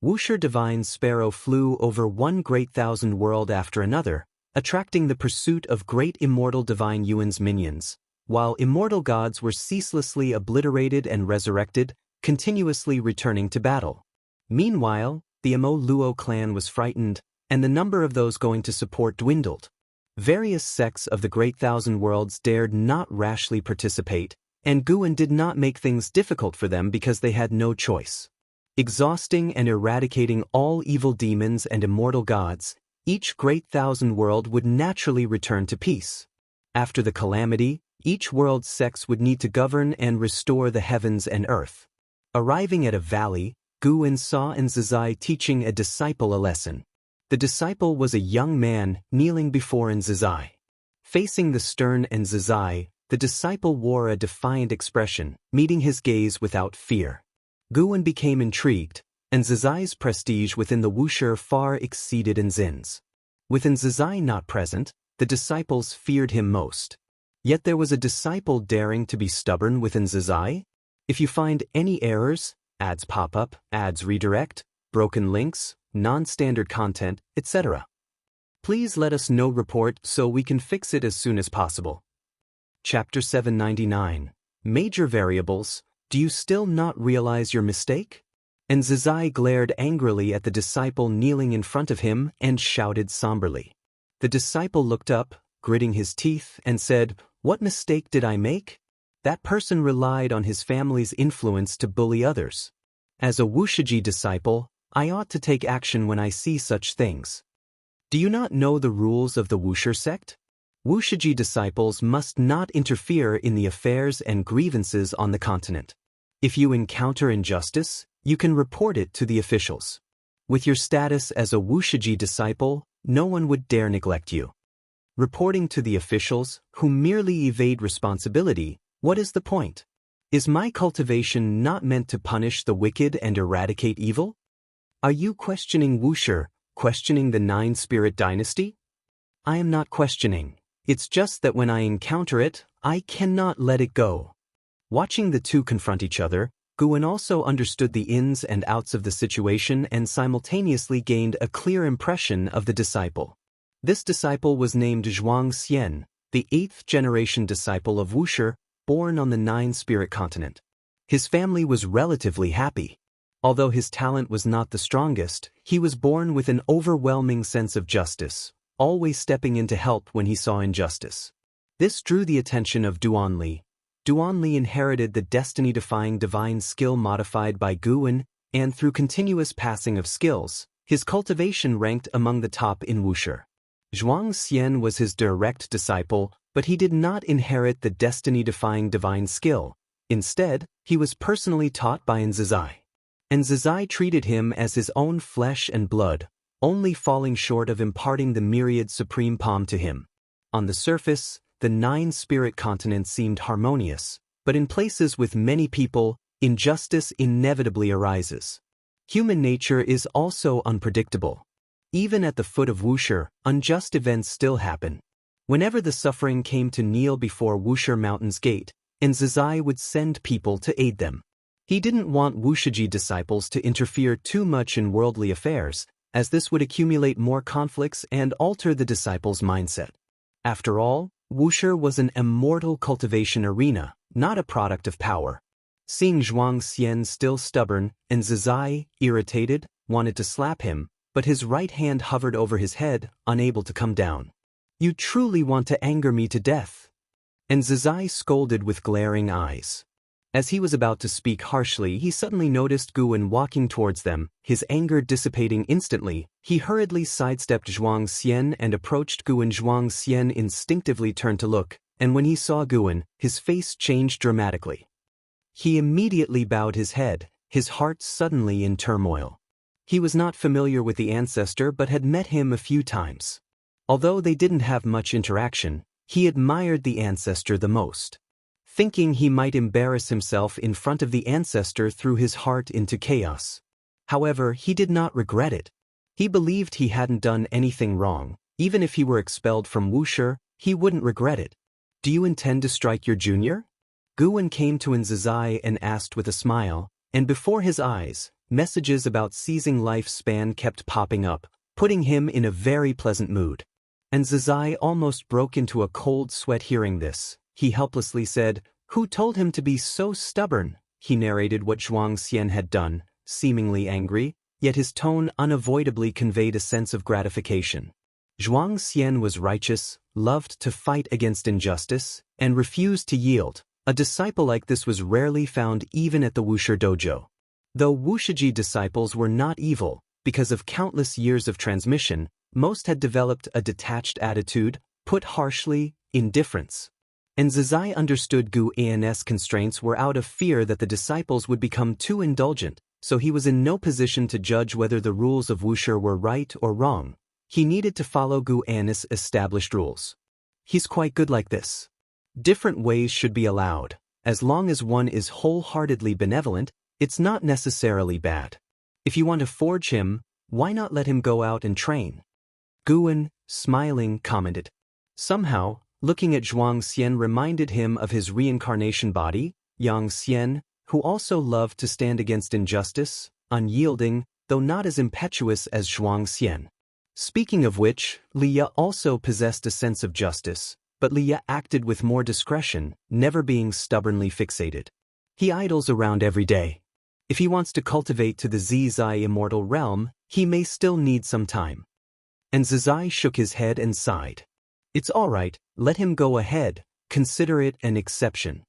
Wuxia Divine Sparrow flew over one great thousand world after another, attracting the pursuit of great immortal divine Yuan's minions, while immortal gods were ceaselessly obliterated and resurrected, continuously returning to battle. Meanwhile, the Amo Luo clan was frightened, and the number of those going to support dwindled. Various sects of the Great Thousand Worlds dared not rashly participate, and Guwen did not make things difficult for them because they had no choice. Exhausting and eradicating all evil demons and immortal gods, each Great Thousand World would naturally return to peace. After the calamity, each world's sects would need to govern and restore the heavens and earth. Arriving at a valley, Guwen saw Nzizai teaching a disciple a lesson. The disciple was a young man kneeling before Nzizai. Facing the stern Nzizai, the disciple wore a defiant expression, meeting his gaze without fear. Guwen became intrigued, and Nzizai's prestige within the Wuxia far exceeded Nzin's. With Nzizai not present, the disciples feared him most. Yet there was a disciple daring to be stubborn with Nzizai? If you find any errors, ads pop up, ads redirect, broken links, non-standard content, etc. Please let us know report so we can fix it as soon as possible. Chapter 799. Major Variables. Do you still not realize your mistake? Nzizai glared angrily at the disciple kneeling in front of him and shouted somberly. The disciple looked up, gritting his teeth, and said, "What mistake did I make? That person relied on his family's influence to bully others. As a Wuxia disciple, I ought to take action when I see such things. Do you not know the rules of the Wuxia sect? Wuxia disciples must not interfere in the affairs and grievances on the continent. If you encounter injustice, you can report it to the officials. With your status as a Wuxia disciple, no one would dare neglect you. Reporting to the officials, who merely evade responsibility, what is the point? Is my cultivation not meant to punish the wicked and eradicate evil? Are you questioning Wuxia, questioning the Nine-Spirit Dynasty? I am not questioning. It's just that when I encounter it, I cannot let it go." Watching the two confront each other, Guwen also understood the ins and outs of the situation and simultaneously gained a clear impression of the disciple. This disciple was named Zhuang Xian, the 8th-generation disciple of Wuxia, born on the Nine-Spirit continent. His family was relatively happy. Although his talent was not the strongest, he was born with an overwhelming sense of justice, always stepping in to help when he saw injustice. This drew the attention of Duanli. Duanli inherited the destiny-defying divine skill modified by Guwen, and through continuous passing of skills, his cultivation ranked among the top in Wuxia. Zhuang Xian was his direct disciple, but he did not inherit the destiny-defying divine skill. Instead, he was personally taught by Nzizai. Nzizai treated him as his own flesh and blood, only falling short of imparting the myriad supreme palm to him. On the surface, the Nine-Spirit continent seemed harmonious, but in places with many people, injustice inevitably arises. Human nature is also unpredictable. Even at the foot of Wuxia, unjust events still happen. Whenever the suffering came to kneel before Wuxia Mountain's gate, Nzizai would send people to aid them. He didn't want Wuxia disciples to interfere too much in worldly affairs, as this would accumulate more conflicts and alter the disciples' mindset. After all, Wuxia was an immortal cultivation arena, not a product of power. Seeing Zhuang Xian still stubborn, and Zizai, irritated, wanted to slap him, but his right hand hovered over his head, unable to come down. "You truly want to anger me to death?" And Zizai scolded with glaring eyes. As he was about to speak harshly, he suddenly noticed Guwen walking towards them, his anger dissipating instantly. He hurriedly sidestepped Zhuang Xian and approached Guwen. Zhuang Xian instinctively turned to look, and when he saw Guwen, his face changed dramatically. He immediately bowed his head, his heart suddenly in turmoil. He was not familiar with the ancestor but had met him a few times. Although they didn't have much interaction, he admired the ancestor the most. Thinking he might embarrass himself in front of the ancestor threw his heart into chaos. However, he did not regret it. He believed he hadn't done anything wrong. Even if he were expelled from Wuxia, he wouldn't regret it. "Do you intend to strike your junior?" Guwen came to Zizai and asked with a smile, and before his eyes, messages about seizing lifespan kept popping up, putting him in a very pleasant mood. And Zizai almost broke into a cold sweat hearing this. He helplessly said, "Who told him to be so stubborn?" He narrated what Zhuang Xian had done, seemingly angry, yet his tone unavoidably conveyed a sense of gratification. Zhuang Xian was righteous, loved to fight against injustice, and refused to yield. A disciple like this was rarely found even at the Wuxia dojo. Though Wuxia disciples were not evil, because of countless years of transmission, most had developed a detached attitude, put harshly, indifference. And Zizai understood Gu An's constraints were out of fear that the disciples would become too indulgent, so he was in no position to judge whether the rules of Wuxia were right or wrong. He needed to follow Gu An's established rules. He's quite good like this. Different ways should be allowed. As long as one is wholeheartedly benevolent, it's not necessarily bad. If you want to forge him, why not let him go out and train? Guwen, smiling, commented. Somehow, looking at Zhuang Xian reminded him of his reincarnation body, Yang Xian, who also loved to stand against injustice, unyielding, though not as impetuous as Zhuang Xian. Speaking of which, Liya also possessed a sense of justice, but Liya acted with more discretion, never being stubbornly fixated. He idles around every day. If he wants to cultivate to the Zizai immortal realm, he may still need some time. And Zizai shook his head and sighed. "It's all right, let him go ahead, consider it an exception."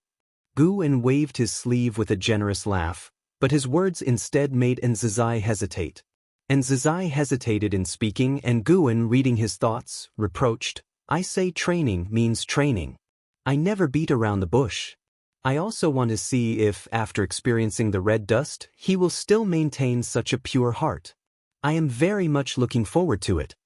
Guwen waved his sleeve with a generous laugh, but his words instead made Zizai hesitate. And Zizai hesitated in speaking, and Guwen, reading his thoughts, reproached, "I say training means training. I never beat around the bush. I also want to see if, after experiencing the red dust, he will still maintain such a pure heart. I am very much looking forward to it."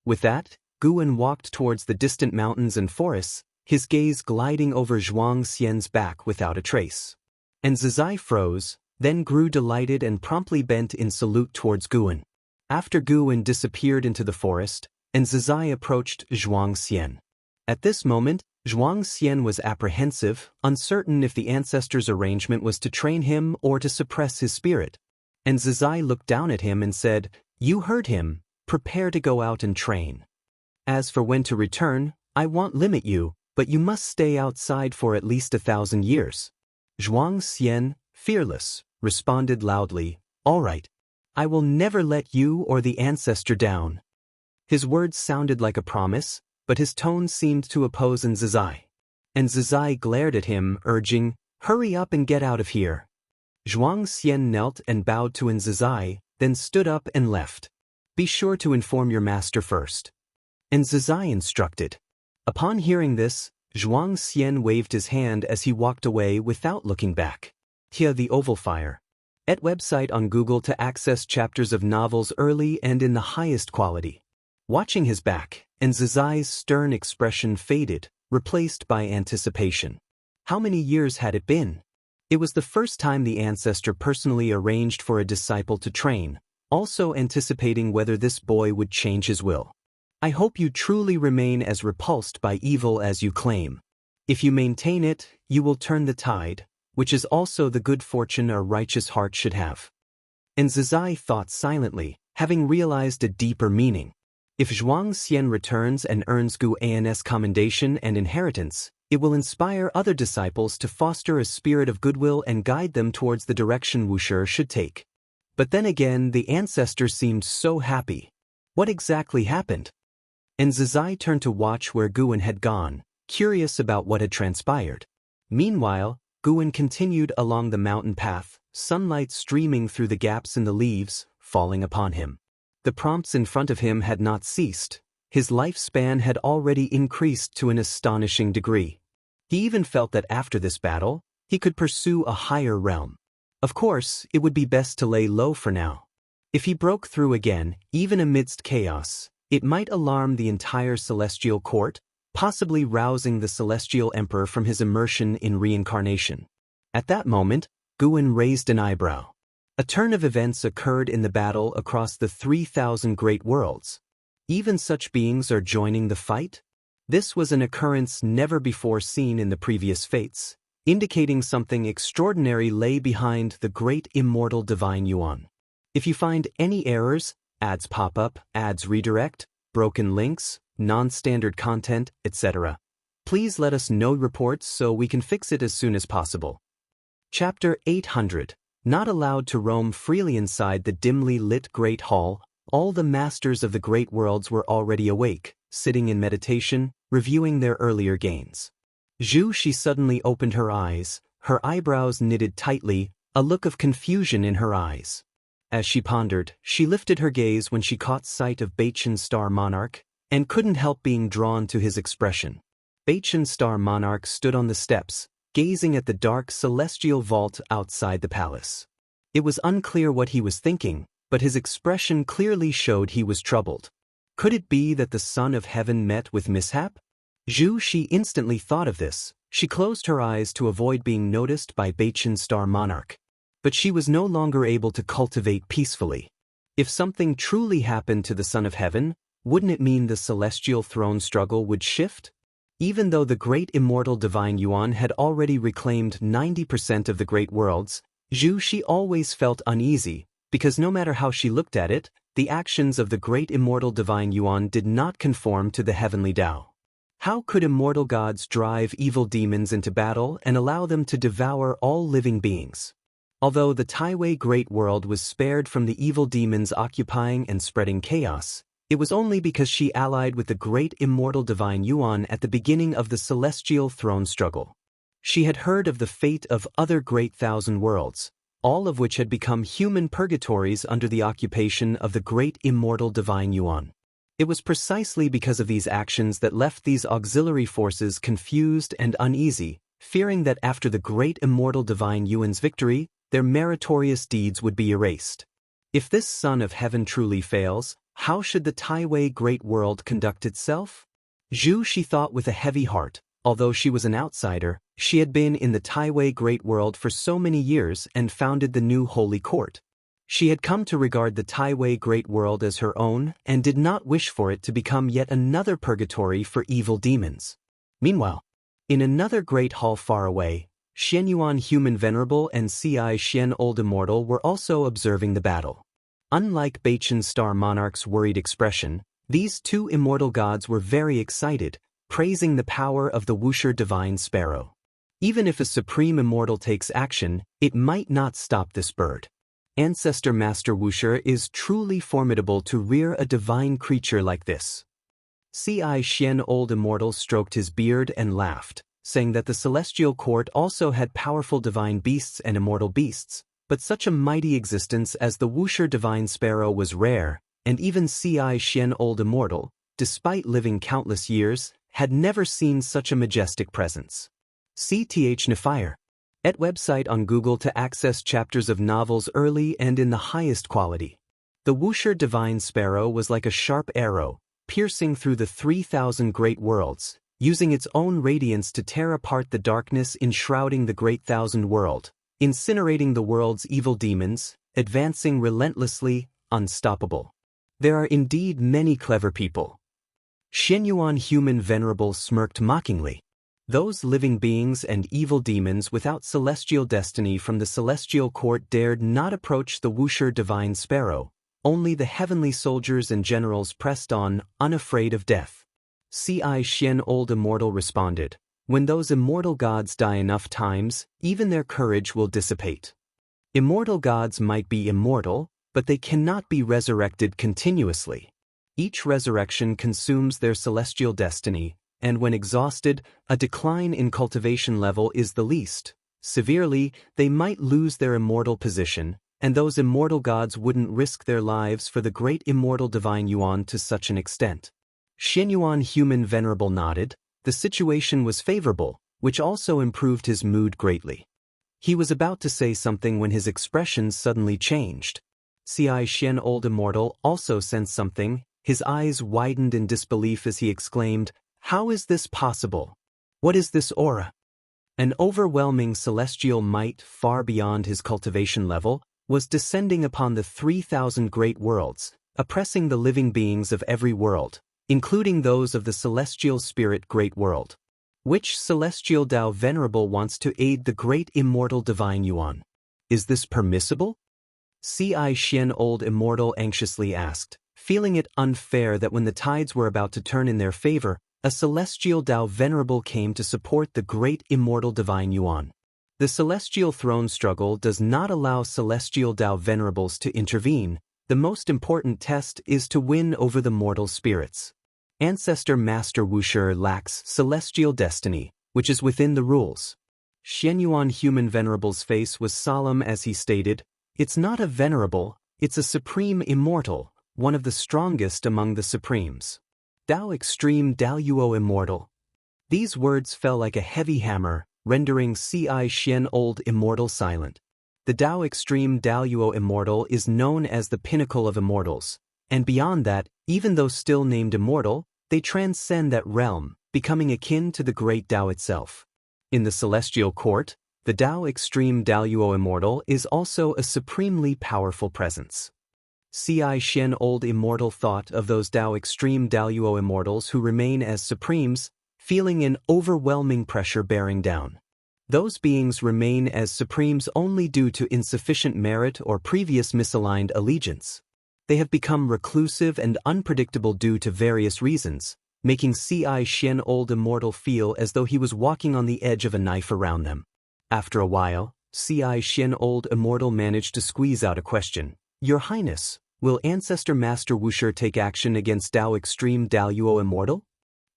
With that, Guwen walked towards the distant mountains and forests, his gaze gliding over Zhuang Xian's back without a trace. And Zizai froze, then grew delighted and promptly bent in salute towards Guwen. After Guwen disappeared into the forest, and Zizai approached Zhuang Xian. At this moment, Zhuang Xian was apprehensive, uncertain if the ancestor's arrangement was to train him or to suppress his spirit. And Zizai looked down at him and said, "You heard him, prepare to go out and train. As for when to return, I won't limit you, but you must stay outside for at least 1,000 years." Zhuang Xian, fearless, responded loudly, "All right. I will never let you or the ancestor down." His words sounded like a promise, but his tone seemed to oppose Zizai. And Zizai glared at him, urging, "Hurry up and get out of here." Zhuang Xian knelt and bowed to Zizai, then stood up and left. "Be sure to inform your master first." And Zizai instructed. Upon hearing this, Zhuang Xian waved his hand as he walked away without looking back. Tia the Oval Fire. Et website on Google to access chapters of novels early and in the highest quality. Watching his back, and Zizai's stern expression faded, replaced by anticipation. How many years had it been? It was the first time the ancestor personally arranged for a disciple to train, also anticipating whether this boy would change his will. "I hope you truly remain as repulsed by evil as you claim. If you maintain it, you will turn the tide, which is also the good fortune a righteous heart should have." And Zizai thought silently, having realized a deeper meaning. If Zhuang Xian returns and earns Gu An's commendation and inheritance, it will inspire other disciples to foster a spirit of goodwill and guide them towards the direction Wuxia should take. But then again, the ancestors seemed so happy. What exactly happened? And Zizai turned to watch where Guan had gone, curious about what had transpired. Meanwhile, Guan continued along the mountain path, sunlight streaming through the gaps in the leaves, falling upon him. The prompts in front of him had not ceased. His lifespan had already increased to an astonishing degree. He even felt that after this battle, he could pursue a higher realm. Of course, it would be best to lay low for now. If he broke through again, even amidst chaos, it might alarm the entire celestial court, possibly rousing the celestial emperor from his immersion in reincarnation. At that moment, Guan raised an eyebrow. A turn of events occurred in the battle across the 3,000 great worlds. Even such beings are joining the fight? This was an occurrence never before seen in the previous fates, indicating something extraordinary lay behind the great immortal divine Yuan. If you find any errors, ads pop up, ads redirect, broken links, non-standard content, etc., please let us know reports so we can fix it as soon as possible. Chapter 800. Not allowed to roam freely inside the dimly lit Great Hall, all the masters of the great worlds were already awake, sitting in meditation, reviewing their earlier gains. Zhu Shi suddenly opened her eyes, her eyebrows knitted tightly, a look of confusion in her eyes. As she pondered, she lifted her gaze when she caught sight of Baichen Star Monarch, and couldn't help being drawn to his expression. Baichen Star Monarch stood on the steps, gazing at the dark celestial vault outside the palace. It was unclear what he was thinking, but his expression clearly showed he was troubled. Could it be that the Son of Heaven met with mishap? Zhu Shi instantly thought of this. She closed her eyes to avoid being noticed by Baichen Star Monarch. But she was no longer able to cultivate peacefully. If something truly happened to the Son of Heaven, wouldn't it mean the celestial throne struggle would shift? Even though the great immortal divine Yuan had already reclaimed 90% of the great worlds, Zhu Shi always felt uneasy, because no matter how she looked at it, the actions of the great immortal divine Yuan did not conform to the heavenly Tao. How could immortal gods drive evil demons into battle and allow them to devour all living beings? Although the Taiwei Great World was spared from the evil demons occupying and spreading chaos, it was only because she allied with the great immortal divine Yuan at the beginning of the celestial throne struggle. She had heard of the fate of other great thousand worlds, all of which had become human purgatories under the occupation of the great immortal divine Yuan. It was precisely because of these actions that left these auxiliary forces confused and uneasy, fearing that after the great immortal divine Yuan's victory, their meritorious deeds would be erased. If this Son of Heaven truly fails, how should the Taiwei Great World conduct itself? Zhu Shi thought with a heavy heart. Although she was an outsider, she had been in the Taiwei Great World for so many years and founded the new Holy Court. She had come to regard the Taiwei Great World as her own and did not wish for it to become yet another purgatory for evil demons. Meanwhile, in another great hall far away, Xian Yuan Human Venerable and Ci Xian Old Immortal were also observing the battle. Unlike Baichen Star Monarch's worried expression, these two immortal gods were very excited, praising the power of the Wuxia Divine Sparrow. Even if a supreme immortal takes action, it might not stop this bird. Ancestor Master Wuxia is truly formidable to rear a divine creature like this. Ci Xian Old Immortal stroked his beard and laughed, saying that the celestial court also had powerful divine beasts and immortal beasts, but such a mighty existence as the Wuxia Divine Sparrow was rare, and even Ci Xian Old Immortal, despite living countless years, had never seen such a majestic presence. CTH Nefire. At website on Google to access chapters of novels early and in the highest quality. The Wuxia Divine Sparrow was like a sharp arrow, piercing through the 3,000 great worlds, using its own radiance to tear apart the darkness enshrouding the great thousand world, incinerating the world's evil demons, advancing relentlessly, unstoppable. There are indeed many clever people. Xian Yuan Human Venerable smirked mockingly. Those living beings and evil demons without celestial destiny from the celestial court dared not approach the Wuxia Divine Sparrow, only the heavenly soldiers and generals pressed on, unafraid of death. Ci Xian Old Immortal responded, "When those immortal gods die enough times, even their courage will dissipate. Immortal gods might be immortal, but they cannot be resurrected continuously. Each resurrection consumes their celestial destiny, and when exhausted, a decline in cultivation level is the least. Severely, they might lose their immortal position, and those immortal gods wouldn't risk their lives for the great immortal divine Yuan to such an extent." Xianyuan Human Venerable nodded. The situation was favorable, which also improved his mood greatly. He was about to say something when his expression suddenly changed. Ci Xian Old Immortal also sensed something. His eyes widened in disbelief as he exclaimed, "How is this possible? What is this aura?" An overwhelming celestial might, far beyond his cultivation level, was descending upon the 3,000 great worlds, oppressing the living beings of every world, including those of the celestial spirit great world. Which celestial Tao Venerable wants to aid the great immortal divine Yuan? Is this permissible? Ci Xian Old Immortal anxiously asked, feeling it unfair that when the tides were about to turn in their favor, a celestial Tao Venerable came to support the great immortal divine Yuan. The celestial throne struggle does not allow celestial Tao Venerables to intervene. The most important test is to win over the mortal spirits. Ancestor Master Wuxia lacks celestial destiny, which is within the rules. Xianyuan Human Venerable's face was solemn as he stated, "It's not a venerable, it's a supreme immortal, one of the strongest among the supremes. Tao Extreme Daoyuo Immortal." These words fell like a heavy hammer, rendering Ci Xian Old Immortal silent. The Tao Extreme Daoyuo Immortal is known as the pinnacle of immortals, and beyond that, even though still named immortal, they transcend that realm, becoming akin to the great Tao itself. In the celestial court, the Tao Extreme Daoyuo Immortal is also a supremely powerful presence. Ci Xian Old Immortal thought of those Tao Extreme Daoyuo Immortals who remain as supremes, feeling an overwhelming pressure bearing down. Those beings remain as supremes only due to insufficient merit or previous misaligned allegiance. They have become reclusive and unpredictable due to various reasons, making Ci Xian Old Immortal feel as though he was walking on the edge of a knife around them. After a while, Ci Xian Old Immortal managed to squeeze out a question. "Your Highness, will Ancestor Master Wuxia take action against Tao Extreme Daoyuo Immortal?"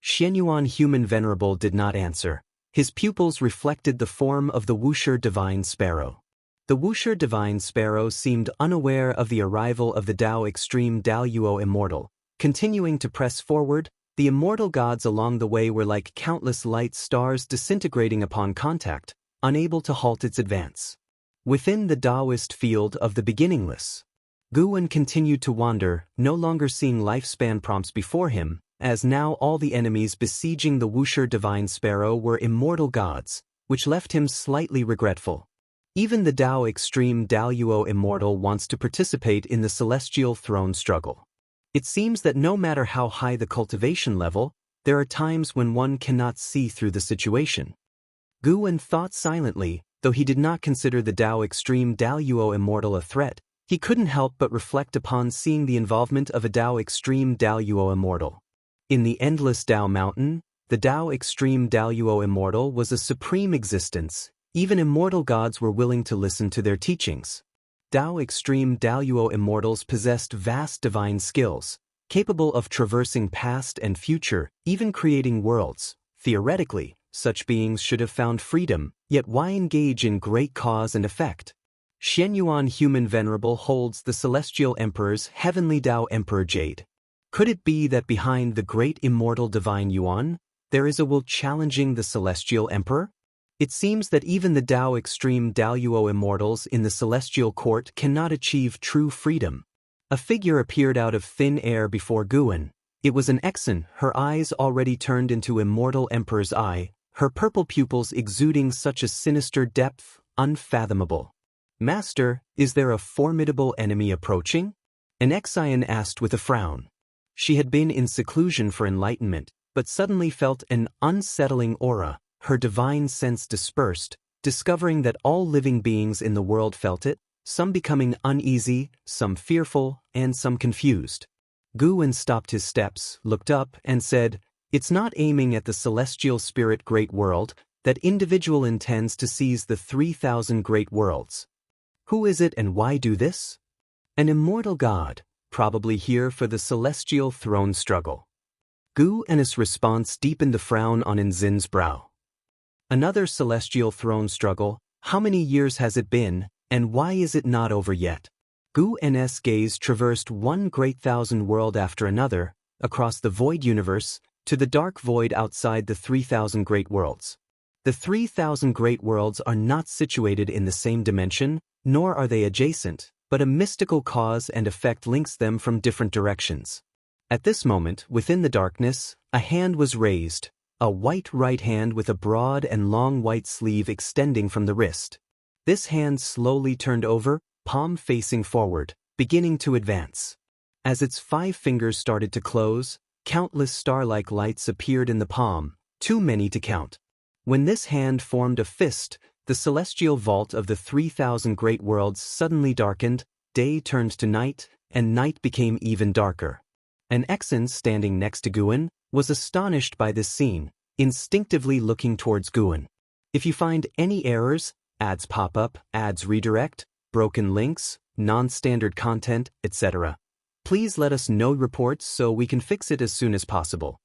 Xianyuan Human Venerable did not answer. His pupils reflected the form of the Wuxia Divine Sparrow. The Wuxia Divine Sparrow seemed unaware of the arrival of the Tao Extreme Daoyuo Immortal. Continuing to press forward, the immortal gods along the way were like countless light stars disintegrating upon contact, unable to halt its advance. Within the Taoist field of the beginningless, Guwen continued to wander, no longer seeing lifespan prompts before him, as now all the enemies besieging the Wuxia Divine Sparrow were immortal gods, which left him slightly regretful. Even the Tao Extreme Daoyuo Immortal wants to participate in the celestial throne struggle. It seems that no matter how high the cultivation level, there are times when one cannot see through the situation. Guwen thought silently, though he did not consider the Tao Extreme Daoyuo Immortal a threat. He couldn't help but reflect upon seeing the involvement of a Tao Extreme Daoyuo Immortal. In the endless Tao Mountain, the Tao Extreme Daoyuo Immortal was a supreme existence. Even immortal gods were willing to listen to their teachings. Tao Extreme Daoyuo Immortals possessed vast divine skills, capable of traversing past and future, even creating worlds. Theoretically, such beings should have found freedom, yet why engage in great cause and effect? Xianyuan Human Venerable holds the Celestial Emperor's Heavenly Tao Emperor Jade. Could it be that behind the great immortal divine Yuan, there is a will challenging the Celestial Emperor? It seems that even the Tao Extreme Daoyuo Immortals in the Celestial Court cannot achieve true freedom. A figure appeared out of thin air before Guwen. It was an Exan, her eyes already turned into Immortal Emperor's eye, her purple pupils exuding such a sinister depth, unfathomable. "Master, is there a formidable enemy approaching?" An Exian asked with a frown. She had been in seclusion for enlightenment, but suddenly felt an unsettling aura. Her divine sense dispersed, discovering that all living beings in the world felt it. some becoming uneasy, some fearful, and some confused. Guwen stopped his steps, looked up, and said, "It's not aiming at the celestial spirit great world, that individual intends to seize the 3,000 great worlds. Who is it and why do this? An immortal god, probably here for the celestial throne struggle." Guwen's response deepened the frown on Nzin's brow. "Another celestial throne struggle, how many years has it been, and why is it not over yet?" Guwen's gaze traversed one great thousand world after another, across the void universe, to the dark void outside the 3,000 great worlds. The 3,000 great worlds are not situated in the same dimension, nor are they adjacent, but a mystical cause and effect links them from different directions. At this moment, within the darkness, a hand was raised, a white right hand with a broad and long white sleeve extending from the wrist. This hand slowly turned over, palm facing forward, beginning to advance. As its 5 fingers started to close, countless star-like lights appeared in the palm, too many to count. When this hand formed a fist, the celestial vault of the 3,000 great worlds suddenly darkened, day turned to night, and night became even darker. An Exan standing next to Guwen was astonished by this scene, instinctively looking towards Guwen. If you find any errors, ads pop up, ads redirect, broken links, non-standard content, etc., please let us know reports so we can fix it as soon as possible.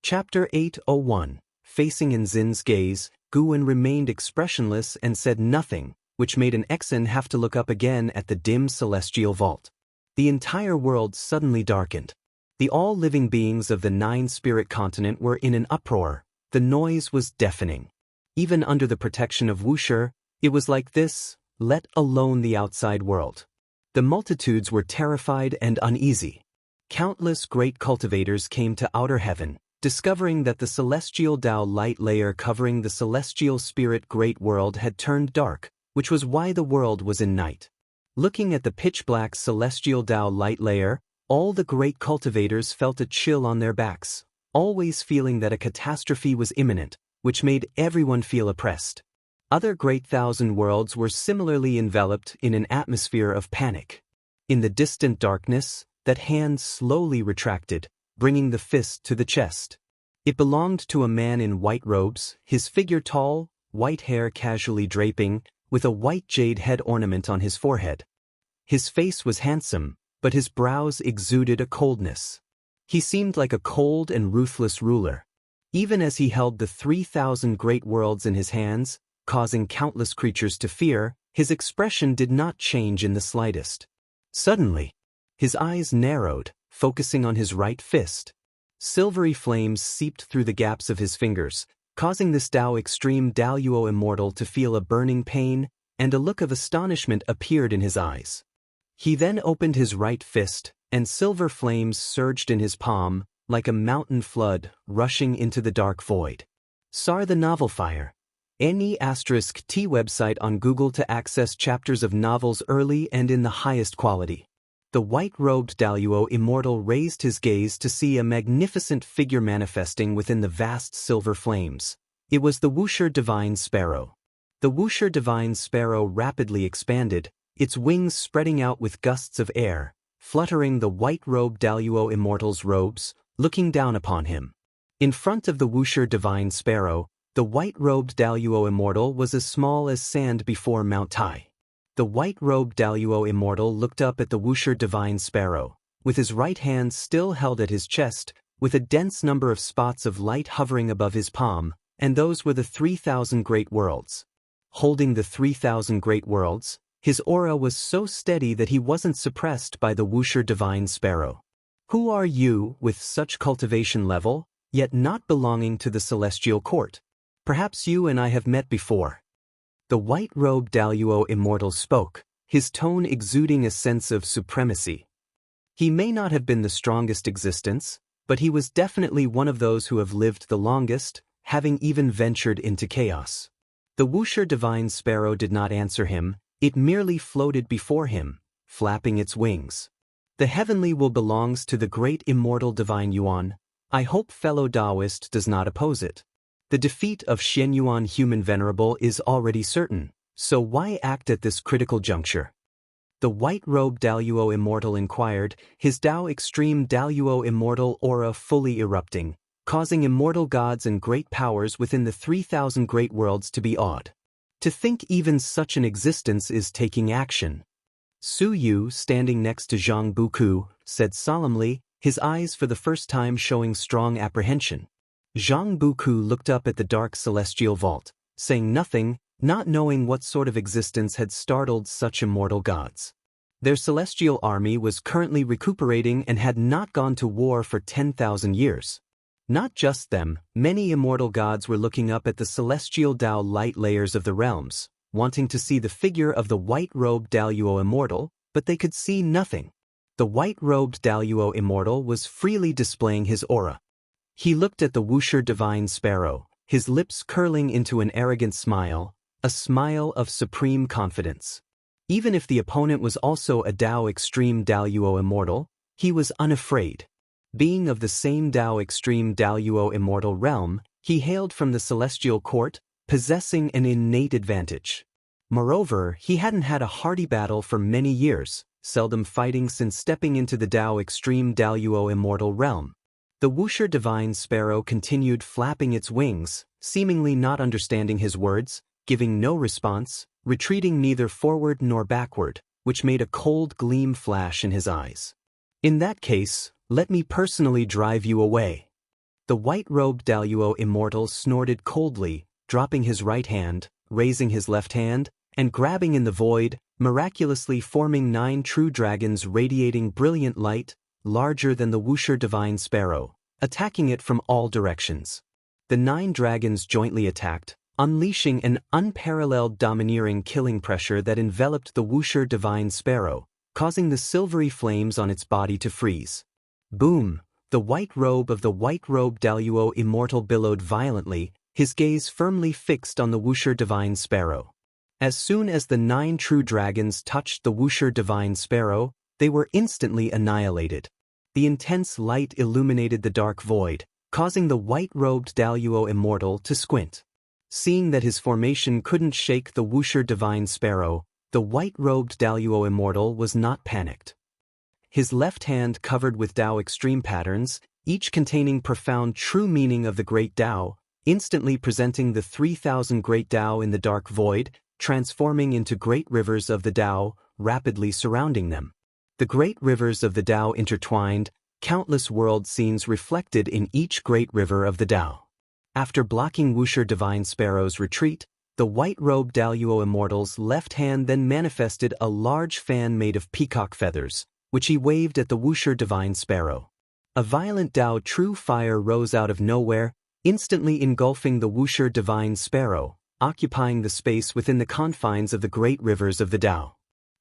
Chapter 801. Facing Nzin's gaze, Guwen remained expressionless and said nothing, which made an Exan have to look up again at the dim celestial vault. The entire world suddenly darkened. The all-living beings of the 9-spirit continent were in an uproar. The noise was deafening. Even under the protection of Wuxia, it was like this, let alone the outside world. The multitudes were terrified and uneasy. Countless great cultivators came to outer heaven, discovering that the celestial Tao light layer covering the celestial spirit great world had turned dark, which was why the world was in night. Looking at the pitch-black celestial Tao light layer, all the great cultivators felt a chill on their backs, always feeling that a catastrophe was imminent, which made everyone feel oppressed. Other great thousand worlds were similarly enveloped in an atmosphere of panic. In the distant darkness, that hand slowly retracted, bringing the fist to the chest. It belonged to a man in white robes, his figure tall, white hair casually draping, with a white jade head ornament on his forehead. His face was handsome, but his brows exuded a coldness. He seemed like a cold and ruthless ruler. Even as he held the 3,000 great worlds in his hands, causing countless creatures to fear, his expression did not change in the slightest. Suddenly, his eyes narrowed, focusing on his right fist. Silvery flames seeped through the gaps of his fingers, causing this Tao Extreme Daluo Immortal to feel a burning pain, and a look of astonishment appeared in his eyes. He then opened his right fist, and silver flames surged in his palm, like a mountain flood, rushing into the dark void. SAR the Novel Fire. Any *T website on Google to access chapters of novels early and in the highest quality. The white-robed Daluo Immortal raised his gaze to see a magnificent figure manifesting within the vast silver flames. It was the Wuxia Divine Sparrow. The Wuxia Divine Sparrow rapidly expanded, its wings spreading out with gusts of air, fluttering the white-robed Daluo Immortal's robes, looking down upon him. In front of the Wuxia Divine Sparrow, the white-robed Daluo Immortal was as small as sand before Mount Tai. The white-robed Daluo Immortal looked up at the Wuxia Divine Sparrow, with his right hand still held at his chest, with a dense number of spots of light hovering above his palm, and those were the 3,000 great worlds. Holding the 3,000 great worlds, his aura was so steady that he wasn't suppressed by the Wuxia Divine Sparrow. Who are you, with such cultivation level, yet not belonging to the celestial court? Perhaps you and I have met before. The white-robed Daluo Immortal spoke, his tone exuding a sense of supremacy. He may not have been the strongest existence, but he was definitely one of those who have lived the longest, having even ventured into chaos. The Wuxia Divine Sparrow did not answer him, it merely floated before him, flapping its wings. The heavenly will belongs to the great immortal Divine Yuan. I hope fellow Taoist does not oppose it. The defeat of Xian Yuan Human Venerable is already certain, so why act at this critical juncture? The white-robed Daluo Immortal inquired, his Dao Extreme Daluo Immortal aura fully erupting, causing immortal gods and great powers within the 3,000 great worlds to be awed. To think even such an existence is taking action. Su Yu, standing next to Jianghu, said solemnly, his eyes for the first time showing strong apprehension. Jianghu looked up at the dark celestial vault, saying nothing, not knowing what sort of existence had startled such immortal gods. Their celestial army was currently recuperating and had not gone to war for 10,000 years. Not just them, many immortal gods were looking up at the celestial Dao light layers of the realms, wanting to see the figure of the white-robed Daluo Immortal, but they could see nothing. The white-robed Daluo Immortal was freely displaying his aura. He looked at the Wuxia divine sparrow, his lips curling into an arrogant smile, a smile of supreme confidence. Even if the opponent was also a Dao Extreme Daluo Immortal, he was unafraid. Being of the same Dao Extreme Daluo Immortal realm, he hailed from the celestial court, possessing an innate advantage. Moreover, he hadn't had a hearty battle for many years, seldom fighting since stepping into the Dao Extreme Daluo Immortal realm. The Wuxia divine sparrow continued flapping its wings, seemingly not understanding his words, giving no response, retreating neither forward nor backward, which made a cold gleam flash in his eyes. In that case, let me personally drive you away. The white-robed Daluo Immortal snorted coldly, dropping his right hand, raising his left hand, and grabbing in the void, miraculously forming 9 true dragons radiating brilliant light, larger than the Wuxia divine sparrow, attacking it from all directions. The 9 dragons jointly attacked, unleashing an unparalleled domineering killing pressure that enveloped the Wuxia divine sparrow, causing the silvery flames on its body to freeze. Boom! The white robe of the white-robed Daluo Immortal billowed violently, his gaze firmly fixed on the Wuxia divine sparrow. As soon as the 9 true dragons touched the Wuxia divine sparrow, they were instantly annihilated. The intense light illuminated the dark void, causing the white-robed Daluo Immortal to squint. Seeing that his formation couldn't shake the Wuxia divine sparrow, the white-robed Daluo Immortal was not panicked. His left hand covered with Dao extreme patterns, each containing profound true meaning of the great Dao, instantly presenting the 3,000 great Dao in the dark void, transforming into great rivers of the Dao, rapidly surrounding them. The great rivers of the Dao intertwined, countless world scenes reflected in each great river of the Dao. After blocking Wuxia divine sparrow's retreat, the white-robed Daluo Immortal's left hand then manifested a large fan made of peacock feathers, which he waved at the Wuxia divine sparrow. A violent Dao true fire rose out of nowhere, instantly engulfing the Wuxia divine sparrow, occupying the space within the confines of the great rivers of the Dao.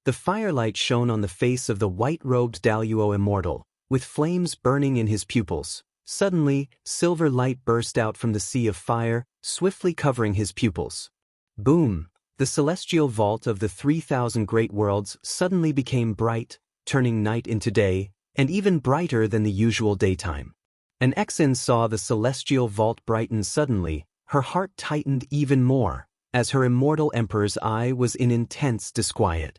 The firelight shone on the face of the white-robed Daluo Immortal, with flames burning in his pupils. Suddenly, silver light burst out from the sea of fire, swiftly covering his pupils. Boom! The celestial vault of the 3,000 great worlds suddenly became bright, turning night into day, and even brighter than the usual daytime. An Exin saw the celestial vault brighten suddenly, her heart tightened even more, as her immortal emperor's eye was in intense disquiet.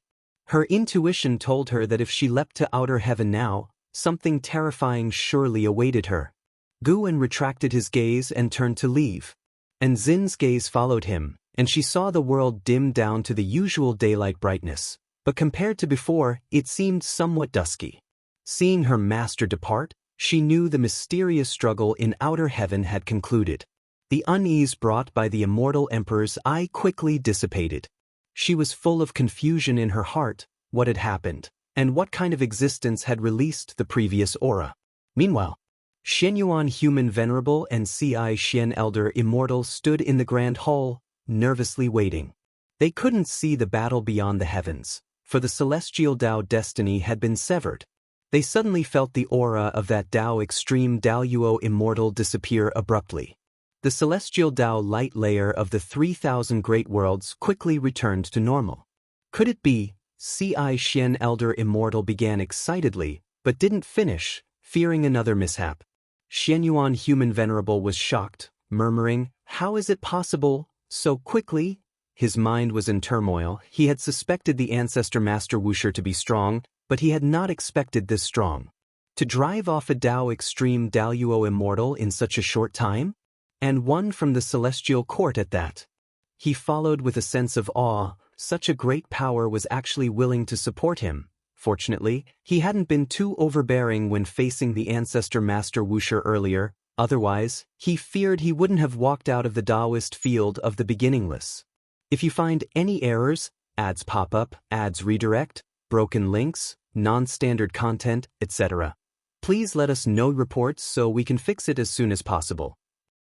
Her intuition told her that if she leapt to outer heaven now, something terrifying surely awaited her. Guan retracted his gaze and turned to leave. And Xin's gaze followed him, and she saw the world dim down to the usual daylight brightness. But compared to before, it seemed somewhat dusky. Seeing her master depart, she knew the mysterious struggle in outer heaven had concluded. The unease brought by the immortal emperor's eye quickly dissipated. She was full of confusion in her heart, what had happened, and what kind of existence had released the previous aura. Meanwhile, Shenyuan Human Venerable and Ci Xian Elder Immortal stood in the grand hall, nervously waiting. They couldn't see the battle beyond the heavens, for the celestial Dao destiny had been severed. They suddenly felt the aura of that Dao extreme Daluo Immortal disappear abruptly. The celestial Dao light layer of the 3,000 great worlds quickly returned to normal. Could it be? Ci Xian Elder Immortal began excitedly, but didn't finish, fearing another mishap. Shenyuan Human Venerable was shocked, murmuring, "How is it possible? So quickly? His mind was in turmoil. He had suspected the ancestor Master Wuxia to be strong, but he had not expected this strong. To drive off a Dao extreme Daluo immortal in such a short time? And one from the celestial court at that. He followed with a sense of awe. Such a great power was actually willing to support him. Fortunately, he hadn't been too overbearing when facing the ancestor Master Wuxia earlier, otherwise, he feared he wouldn't have walked out of the Taoist field of the beginningless. If you find any errors, ads pop up, ads redirect, broken links, non-standard content, etc., please let us know reports so we can fix it as soon as possible.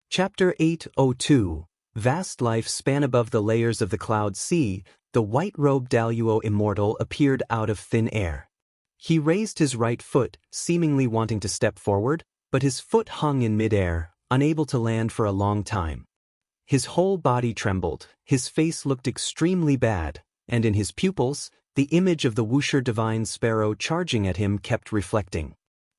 Chapter 802. Vast life span above the layers of the cloud sea, the white-robed Daluo immortal appeared out of thin air. He raised his right foot, seemingly wanting to step forward, but his foot hung in mid-air, unable to land for a long time. His whole body trembled, his face looked extremely bad, and in his pupils, the image of the Wuxia divine sparrow charging at him kept reflecting.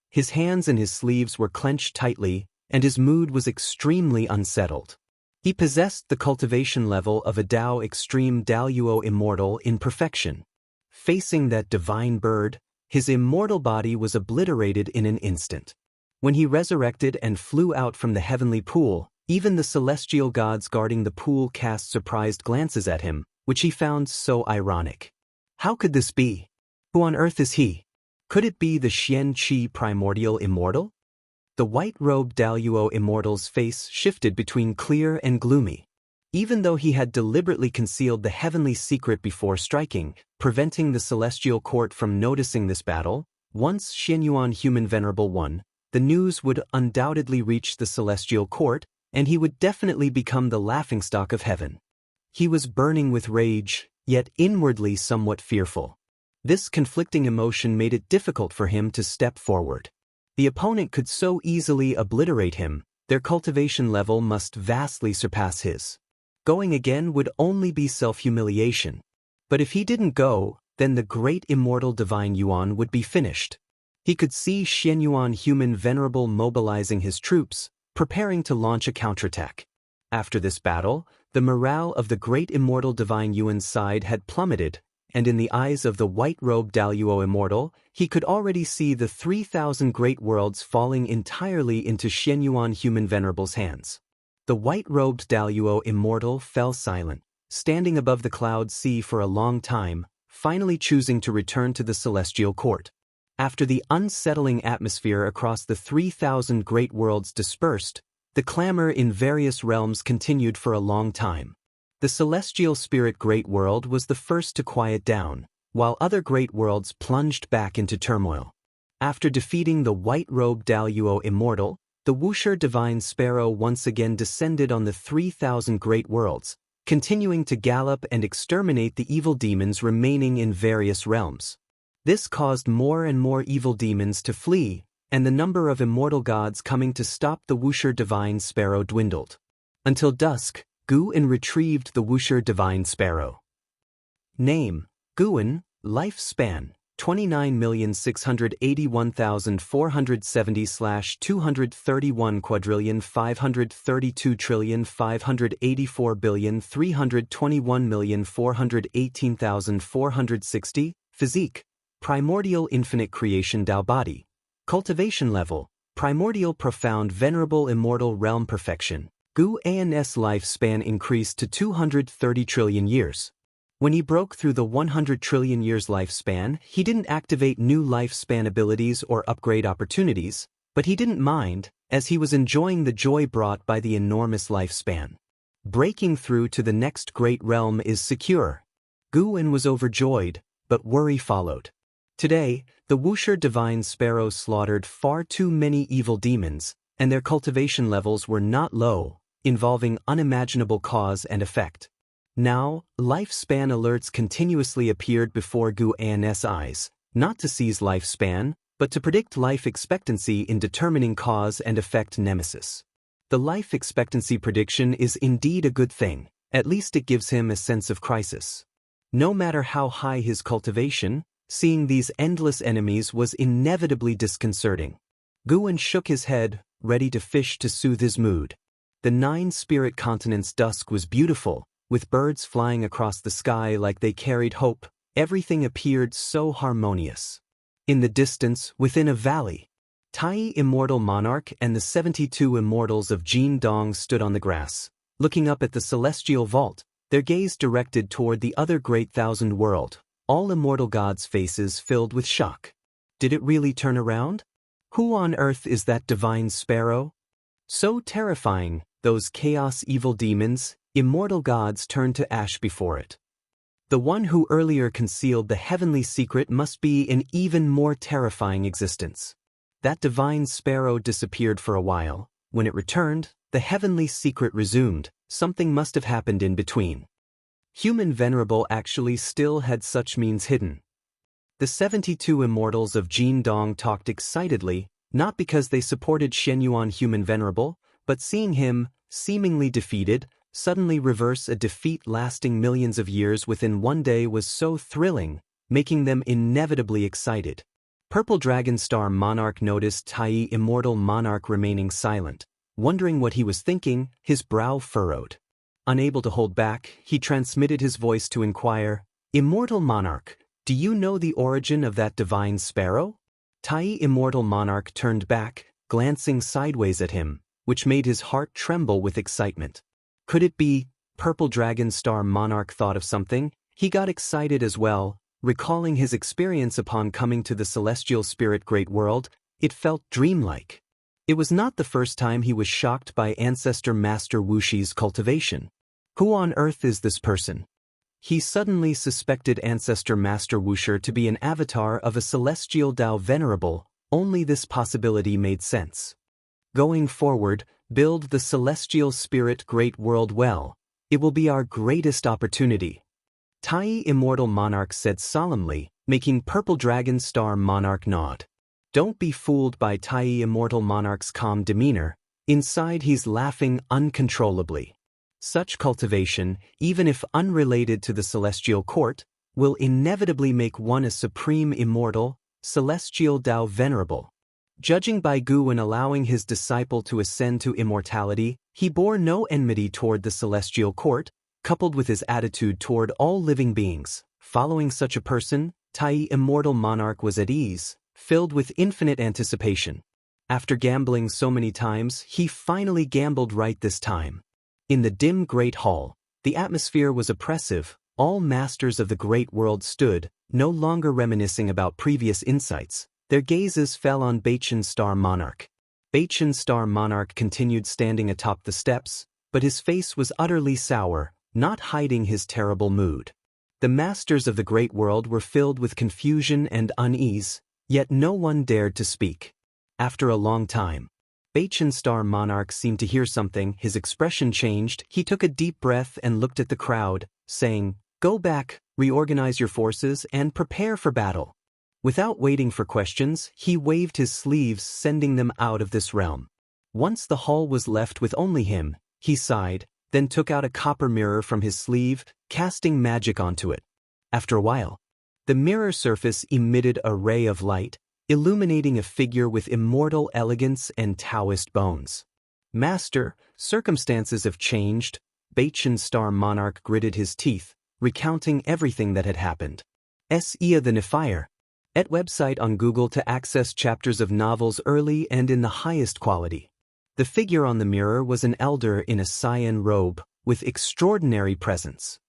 His hands and his sleeves were clenched tightly, and his mood was extremely unsettled. He possessed the cultivation level of a Dao extreme Daluo immortal in perfection. Facing that divine bird, his immortal body was obliterated in an instant. When he resurrected and flew out from the heavenly pool, even the celestial gods guarding the pool cast surprised glances at him, which he found so ironic. How could this be? Who on earth is he? Could it be the Xian Qi primordial immortal? The white-robed Daluo immortal's face shifted between clear and gloomy. Even though he had deliberately concealed the heavenly secret before striking, preventing the celestial court from noticing this battle, once Xianyuan Human Venerable won, the news would undoubtedly reach the celestial court, and he would definitely become the laughingstock of heaven. He was burning with rage, yet inwardly somewhat fearful. This conflicting emotion made it difficult for him to step forward. The opponent could so easily obliterate him, their cultivation level must vastly surpass his. Going again would only be self-humiliation. But if he didn't go, then the great immortal divine Yuan would be finished. He could see Xianyuan Human Venerable mobilizing his troops, preparing to launch a counterattack. After this battle, the morale of the great immortal divine Yuan's side had plummeted, and in the eyes of the white-robed Daluo immortal, he could already see the 3,000 great worlds falling entirely into Xianyuan Human Venerable's hands. The white-robed Daluo immortal fell silent, standing above the cloud sea for a long time, finally choosing to return to the celestial court. After the unsettling atmosphere across the 3,000 great worlds dispersed, the clamor in various realms continued for a long time. The celestial spirit great world was the first to quiet down, while other great worlds plunged back into turmoil. After defeating the white-robed Daluo immortal, the Wuxia divine sparrow once again descended on the 3,000 great worlds, continuing to gallop and exterminate the evil demons remaining in various realms. This caused more and more evil demons to flee, and the number of immortal gods coming to stop the Wuxia divine sparrow dwindled. Until dusk, Gu'an retrieved the Wuxia divine sparrow. Name: Gu'an, lifespan, 29,681,472,532,584,321,418,460, physique, primordial infinite creation Tao body, cultivation level, primordial profound venerable immortal realm perfection. Gu'an's lifespan increased to 230 trillion years. When he broke through the 100 trillion years lifespan, he didn't activate new lifespan abilities or upgrade opportunities, but he didn't mind, as he was enjoying the joy brought by the enormous lifespan. Breaking through to the next great realm is secure. Gu'an was overjoyed, but worry followed. Today, the Wuxia divine sparrow slaughtered far too many evil demons, and their cultivation levels were not low, involving unimaginable cause and effect. Now, lifespan alerts continuously appeared before Gu'an's eyes, not to seize lifespan, but to predict life expectancy in determining cause and effect nemesis. The life expectancy prediction is indeed a good thing, at least it gives him a sense of crisis. No matter how high his cultivation, seeing these endless enemies was inevitably disconcerting. Gu'an shook his head, ready to fish to soothe his mood. The 9 spirit continents' dusk was beautiful, with birds flying across the sky like they carried hope. Everything appeared so harmonious. In the distance, within a valley, Tai Immortal Monarch and the 72 immortals of Jianghu stood on the grass, looking up at the celestial vault, their gaze directed toward the other great thousand world, all immortal gods' faces filled with shock. Did it really turn around? Who on earth is that divine sparrow? So terrifying, those chaos evil demons, immortal gods turned to ash before it. The one who earlier concealed the heavenly secret must be an even more terrifying existence. That divine sparrow disappeared for a while. When it returned, the heavenly secret resumed. Something must have happened in between. Human Venerable actually still had such means hidden. The 72 immortals of Jianghu talked excitedly, not because they supported Shenyuan Human Venerable, but seeing him, seemingly defeated, suddenly reverse a defeat lasting millions of years within one day was so thrilling, making them inevitably excited. Purple Dragon Star Monarch noticed Tai Immortal Monarch remaining silent. Wondering what he was thinking, his brow furrowed. Unable to hold back, he transmitted his voice to inquire, "Immortal Monarch, do you know the origin of that divine sparrow?" Tai Immortal Monarch turned back, glancing sideways at him, which made his heart tremble with excitement. Could it be? Purple Dragon Star Monarch thought of something. He got excited as well, recalling his experience upon coming to the celestial spirit great world. It felt dreamlike. It was not the first time he was shocked by Ancestor Master Wuxia's cultivation. Who on earth is this person? He suddenly suspected Ancestor Master Wuxia to be an avatar of a celestial Tao Venerable. Only this possibility made sense. Going forward, build the celestial spirit great world well. It will be our greatest opportunity. Tai Immortal Monarch said solemnly, making Purple Dragon Star Monarch nod. Don't be fooled by Tai Immortal Monarch's calm demeanor. Inside he's laughing uncontrollably. Such cultivation, even if unrelated to the celestial court, will inevitably make one a supreme immortal, celestial Tao Venerable. Judging by Gu and allowing his disciple to ascend to immortality, he bore no enmity toward the celestial court, coupled with his attitude toward all living beings. Following such a person, Tai Immortal Monarch was at ease, filled with infinite anticipation. After gambling so many times, he finally gambled right this time. In the dim great hall, the atmosphere was oppressive. All masters of the great world stood, no longer reminiscing about previous insights. Their gazes fell on Baichen Star Monarch. Baichen Star Monarch continued standing atop the steps, but his face was utterly sour, not hiding his terrible mood. The masters of the great world were filled with confusion and unease, yet no one dared to speak. After a long time, Baichen Star Monarch seemed to hear something. His expression changed. He took a deep breath and looked at the crowd, saying, "Go back, reorganize your forces, and prepare for battle." Without waiting for questions, he waved his sleeves, sending them out of this realm. Once the hall was left with only him, he sighed, then took out a copper mirror from his sleeve, casting magic onto it. After a while, the mirror surface emitted a ray of light, illuminating a figure with immortal elegance and Taoist bones. "Master, circumstances have changed." Baichen Star Monarch gritted his teeth, recounting everything that had happened. Ia the Nefire. At website on Google to access chapters of novels early and in the highest quality. The figure on the mirror was an elder in a cyan robe, with extraordinary presence.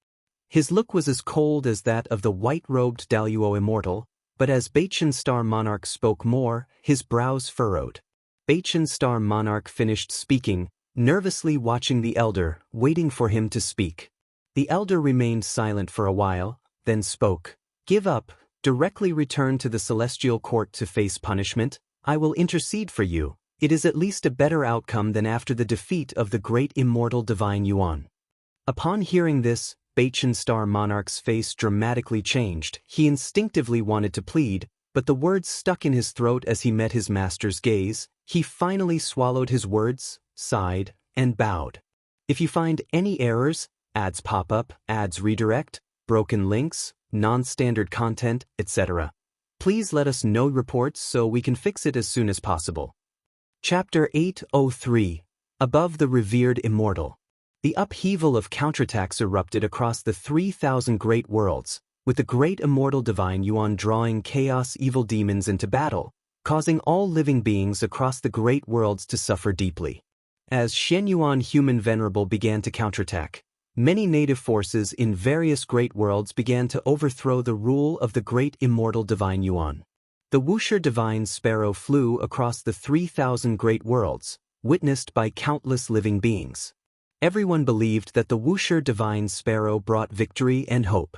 His look was as cold as that of the white-robed Daluo Immortal, but as Baichen Star Monarch spoke more, his brows furrowed. Baichen Star Monarch finished speaking, nervously watching the elder, waiting for him to speak. The elder remained silent for a while, then spoke. "Give up, directly return to the celestial court to face punishment. I will intercede for you. It is at least a better outcome than after the defeat of the great immortal divine Yuan." Upon hearing this, Baichen Star Monarch's face dramatically changed. He instinctively wanted to plead, but the words stuck in his throat as he met his master's gaze. He finally swallowed his words, sighed, and bowed. If you find any errors, ads pop up, ads redirect, broken links, non-standard content, etc., please let us know reports so we can fix it as soon as possible. Chapter 803. Above the Revered Immortal. The upheaval of counterattacks erupted across the 3,000 great worlds, with the great immortal divine Yuan drawing chaos evil demons into battle, causing all living beings across the great worlds to suffer deeply. As Shen Yuan Human Venerable began to counterattack, many native forces in various great worlds began to overthrow the rule of the great immortal divine Yuan. The Wuxia divine sparrow flew across the 3,000 great worlds, witnessed by countless living beings. Everyone believed that the Wuxia divine sparrow brought victory and hope.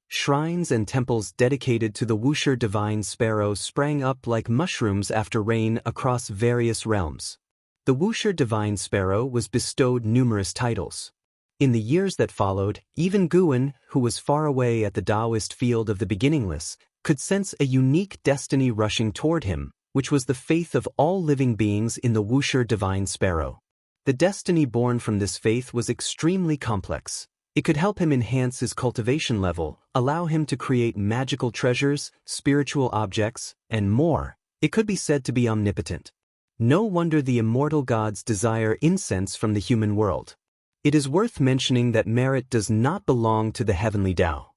Shrines and temples dedicated to the Wuxia divine sparrow sprang up like mushrooms after rain across various realms. The Wuxia divine sparrow was bestowed numerous titles. In the years that followed, even Guan, who was far away at the Taoist field of the beginningless, could sense a unique destiny rushing toward him, which was the faith of all living beings in the Wuxia divine sparrow. The destiny born from this faith was extremely complex. It could help him enhance his cultivation level, allow him to create magical treasures, spiritual objects, and more. It could be said to be omnipotent. No wonder the immortal gods desire incense from the human world. It is worth mentioning that merit does not belong to the heavenly Tao.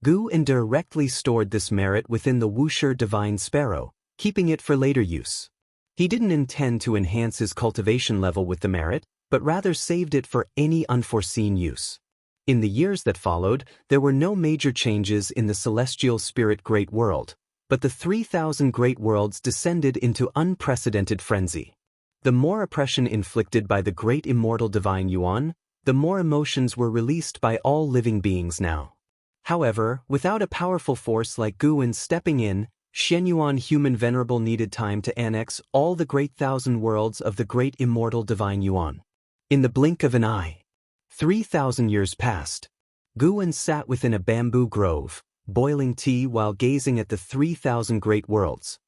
Gu indirectly stored this merit within the Wuxia divine sparrow, keeping it for later use. He didn't intend to enhance his cultivation level with the merit, but rather saved it for any unforeseen use. In the years that followed, there were no major changes in the celestial spirit great world, but the 3,000 great worlds descended into unprecedented frenzy. The more oppression inflicted by the great immortal divine Yuan, the more emotions were released by all living beings now. However, without a powerful force like Guan stepping in, Shen Yuan Human Venerable needed time to annex all the great thousand worlds of the great immortal divine Yuan. In the blink of an eye, 3,000 years passed. Guan sat within a bamboo grove, boiling tea while gazing at the 3,000 great worlds.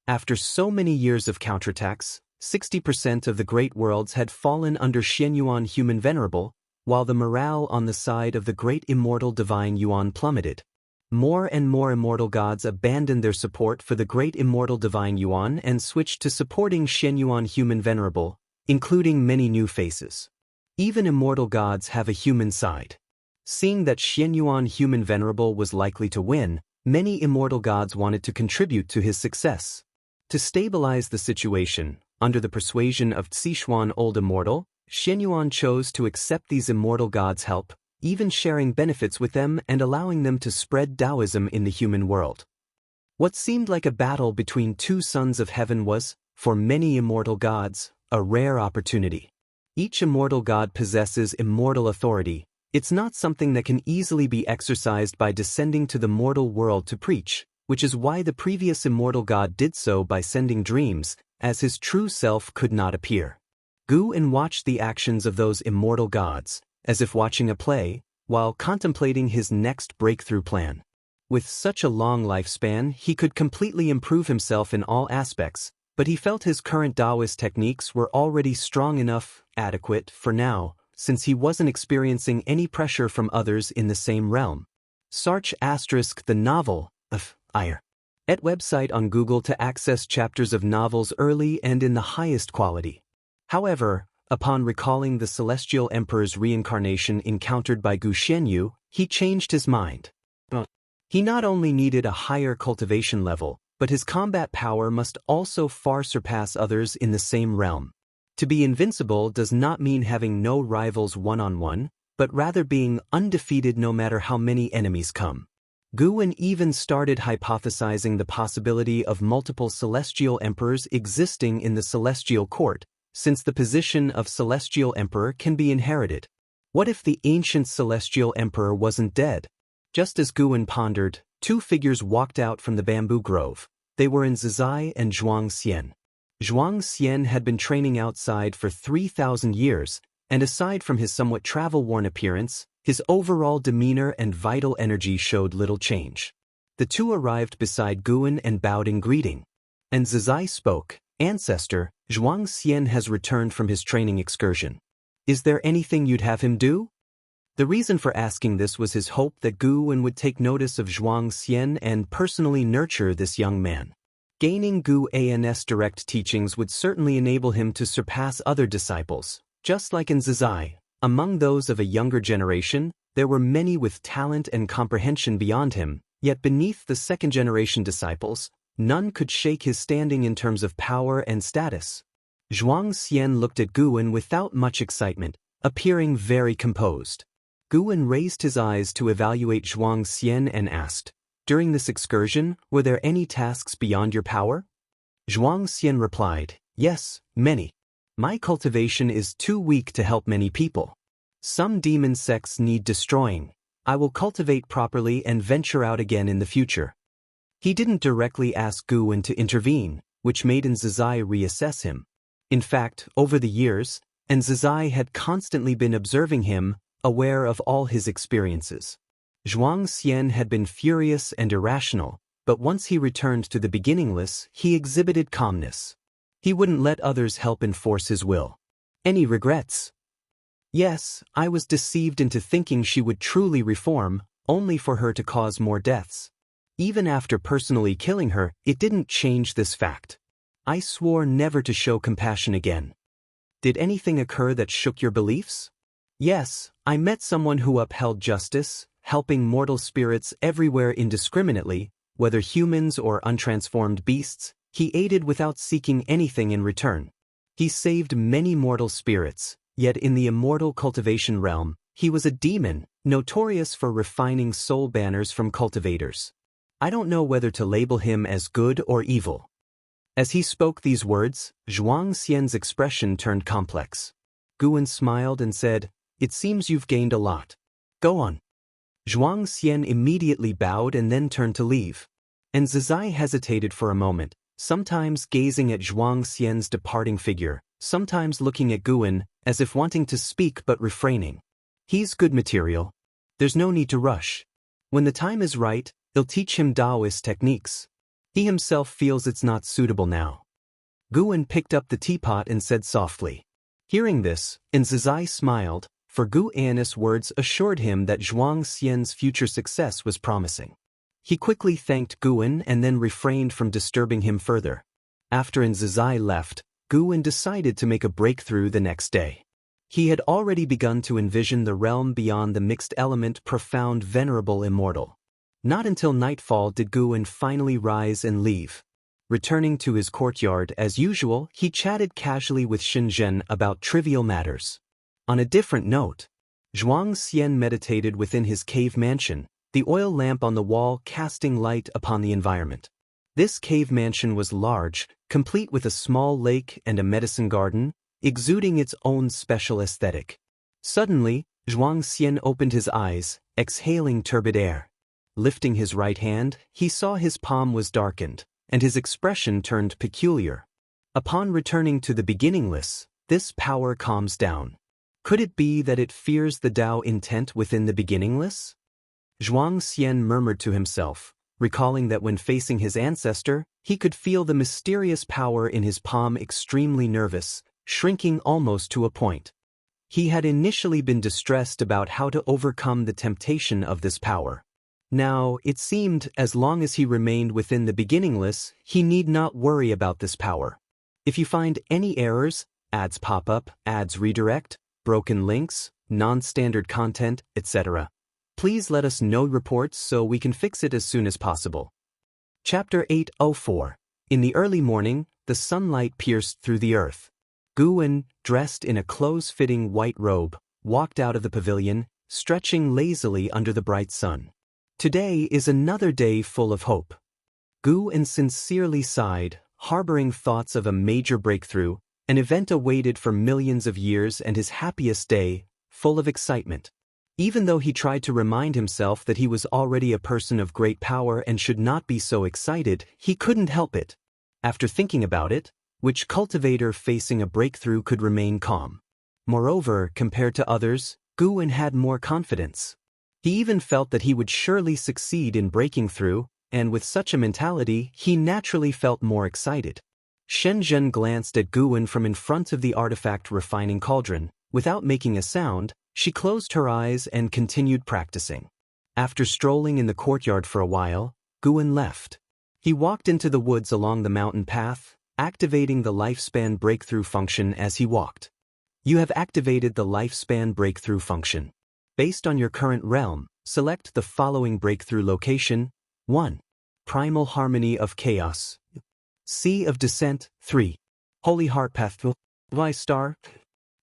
After so many years of counterattacks, 60% of the great worlds had fallen under Shen Yuan Human Venerable, while the morale on the side of the great immortal divine Yuan plummeted. More and more immortal gods abandoned their support for the great immortal divine Yuan and switched to supporting Shen Yuan Human Venerable, including many new faces. Even immortal gods have a human side. Seeing that Shen Yuan Human Venerable was likely to win, many immortal gods wanted to contribute to his success. To stabilize the situation, under the persuasion of Sichuan Old Immortal, Shen Yuan chose to accept these immortal gods' help, even sharing benefits with them and allowing them to spread Taoism in the human world. What seemed like a battle between two sons of heaven was, for many immortal gods, a rare opportunity. Each immortal god possesses immortal authority. It's not something that can easily be exercised by descending to the mortal world to preach, which is why the previous immortal god did so by sending dreams, as his true self could not appear. Guan watched the actions of those immortal gods, as if watching a play, while contemplating his next breakthrough plan. With such a long lifespan, he could completely improve himself in all aspects, but he felt his current Taoist techniques were already strong enough, adequate for now, since he wasn't experiencing any pressure from others in the same realm. Search *the novel of Ire at website on Google to access chapters of novels early and in the highest quality. However, upon recalling the Celestial Emperor's reincarnation encountered by Gu Shenyu, he changed his mind. He not only needed a higher cultivation level, but his combat power must also far surpass others in the same realm. To be invincible does not mean having no rivals one-on-one, but rather being undefeated no matter how many enemies come. Guan even started hypothesizing the possibility of multiple celestial emperors existing in the celestial court, since the position of celestial emperor can be inherited. What if the ancient celestial emperor wasn't dead? Just as Guan pondered, two figures walked out from the bamboo grove. They were in Zizai and Zhuang Xian. Zhuang Xian had been training outside for 3,000 years, and aside from his somewhat travel-worn appearance, his overall demeanor and vital energy showed little change. The two arrived beside Guan and bowed in greeting. And Zizai spoke, "Ancestor, Zhuang Xian has returned from his training excursion. Is there anything you'd have him do?" The reason for asking this was his hope that Guan would take notice of Zhuang Xian and personally nurture this young man. Gaining Guan's direct teachings would certainly enable him to surpass other disciples, just like in Zizai, Among those of a younger generation, there were many with talent and comprehension beyond him, yet beneath the second-generation disciples, none could shake his standing in terms of power and status. Zhuang Xian looked at Guwen without much excitement, appearing very composed. Guwen raised his eyes to evaluate Zhuang Xian and asked, "During this excursion, were there any tasks beyond your power?" Zhuang Xian replied, "Yes, many. My cultivation is too weak to help many people. Some demon sects need destroying. I will cultivate properly and venture out again in the future." He didn't directly ask Guwen to intervene, which made Nzizai reassess him. In fact, over the years, Nzizai had constantly been observing him, aware of all his experiences. Zhuang Xian had been furious and irrational, but once he returned to the beginningless, he exhibited calmness. He wouldn't let others help enforce his will. "Any regrets?" "Yes, I was deceived into thinking she would truly reform, only for her to cause more deaths. Even after personally killing her, it didn't change this fact. I swore never to show compassion again." "Did anything occur that shook your beliefs?" "Yes, I met someone who upheld justice, helping mortal spirits everywhere indiscriminately, whether humans or untransformed beasts. He aided without seeking anything in return. He saved many mortal spirits, yet in the immortal cultivation realm, he was a demon, notorious for refining soul banners from cultivators. I don't know whether to label him as good or evil." As he spoke these words, Zhuang Xian's expression turned complex. Guwen smiled and said, "It seems you've gained a lot. Go on." Zhuang Xian immediately bowed and then turned to leave. Nzizai hesitated for a moment, sometimes gazing at Zhuang Xian's departing figure, sometimes looking at Guwen, as if wanting to speak but refraining. "He's good material. There's no need to rush. When the time is right, they'll teach him Taoist techniques. He himself feels it's not suitable now." Guwen picked up the teapot and said softly. Hearing this, Nzizai smiled, for Gu Annis' words assured him that Zhuang Xian's future success was promising. He quickly thanked Guwen and then refrained from disturbing him further. After Nzizai left, Guwen decided to make a breakthrough the next day. He had already begun to envision the realm beyond the mixed element profound venerable immortal. Not until nightfall did Guwen finally rise and leave. Returning to his courtyard as usual, he chatted casually with Shenzhen about trivial matters. On a different note, Zhuang Xian meditated within his cave mansion, the oil lamp on the wall casting light upon the environment. This cave mansion was large, complete with a small lake and a medicine garden, exuding its own special aesthetic. Suddenly, Zhuang Xian opened his eyes, exhaling turbid air. Lifting his right hand, he saw his palm was darkened, and his expression turned peculiar. Upon returning to the beginningless, this power calms down. Could it be that it fears the Tao intent within the beginningless? Zhuang Xian murmured to himself, recalling that when facing his ancestor, he could feel the mysterious power in his palm extremely nervous, shrinking almost to a point. He had initially been distressed about how to overcome the temptation of this power. Now, it seemed, as long as he remained within the beginningless, he need not worry about this power. If you find any errors, ads pop up, ads redirect, broken links, non-standard content, etc., please let us know reports so we can fix it as soon as possible. Chapter 804. In the early morning, the sunlight pierced through the earth. Guwen, dressed in a close-fitting white robe, walked out of the pavilion, stretching lazily under the bright sun. Today is another day full of hope. Guwen sincerely sighed, harboring thoughts of a major breakthrough, an event awaited for millions of years and his happiest day, full of excitement. Even though he tried to remind himself that he was already a person of great power and should not be so excited, he couldn't help it. After thinking about it, which cultivator facing a breakthrough could remain calm? Moreover, compared to others, Guwen had more confidence. He even felt that he would surely succeed in breaking through, and with such a mentality, he naturally felt more excited. Shenzhen glanced at Guwen from in front of the artifact refining cauldron. Without making a sound, she closed her eyes and continued practicing. After strolling in the courtyard for a while, Guwen left. He walked into the woods along the mountain path, activating the lifespan breakthrough function as he walked. You have activated the lifespan breakthrough function. Based on your current realm, select the following breakthrough location. 1. Primal Harmony of Chaos. Sea of Descent. 3. Holy Heart Path. Y Star.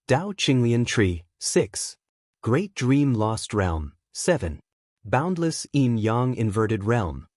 Dao Qinglian Tree. 6. Great Dream Lost Realm. 7. Boundless Yin Yang Inverted Realm.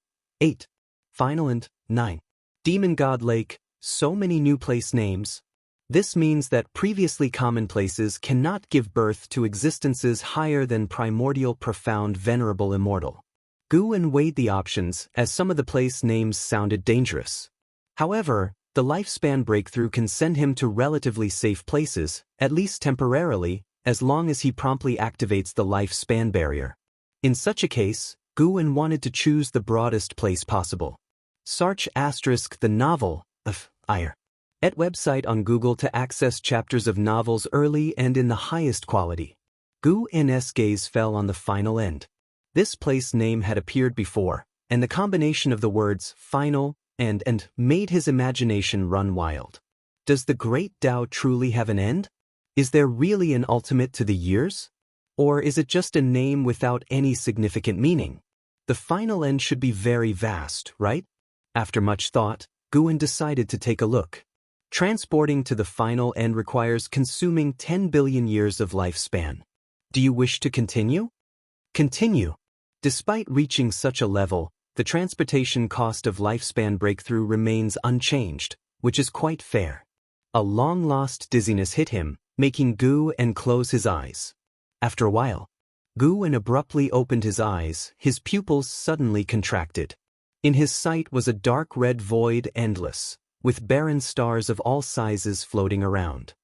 8. Final End. 9. Demon God Lake. So many new place names. This means that previously common places cannot give birth to existences higher than primordial profound venerable immortal. Guwen weighed the options as some of the place names sounded dangerous. However, the lifespan breakthrough can send him to relatively safe places, at least temporarily, as long as he promptly activates the lifespan barrier. In such a case, Guwen wanted to choose the broadest place possible. Search * the novel of Ire. Et website on Google to access chapters of novels early and in the highest quality. Guwen's gaze fell on the final end. This place name had appeared before, and the combination of the words final and made his imagination run wild. Does the great Tao truly have an end? Is there really an ultimate to the years? Or is it just a name without any significant meaning? The final end should be very vast, right? After much thought, Guwen decided to take a look. Transporting to the final end requires consuming 10 billion years of lifespan. Do you wish to continue? Continue. Despite reaching such a level, the transportation cost of lifespan breakthrough remains unchanged, which is quite fair. A long-lost dizziness hit him, making Guwen close his eyes. After a while, Guwen abruptly opened his eyes, his pupils suddenly contracted. In his sight was a dark red void, endless, with barren stars of all sizes floating around.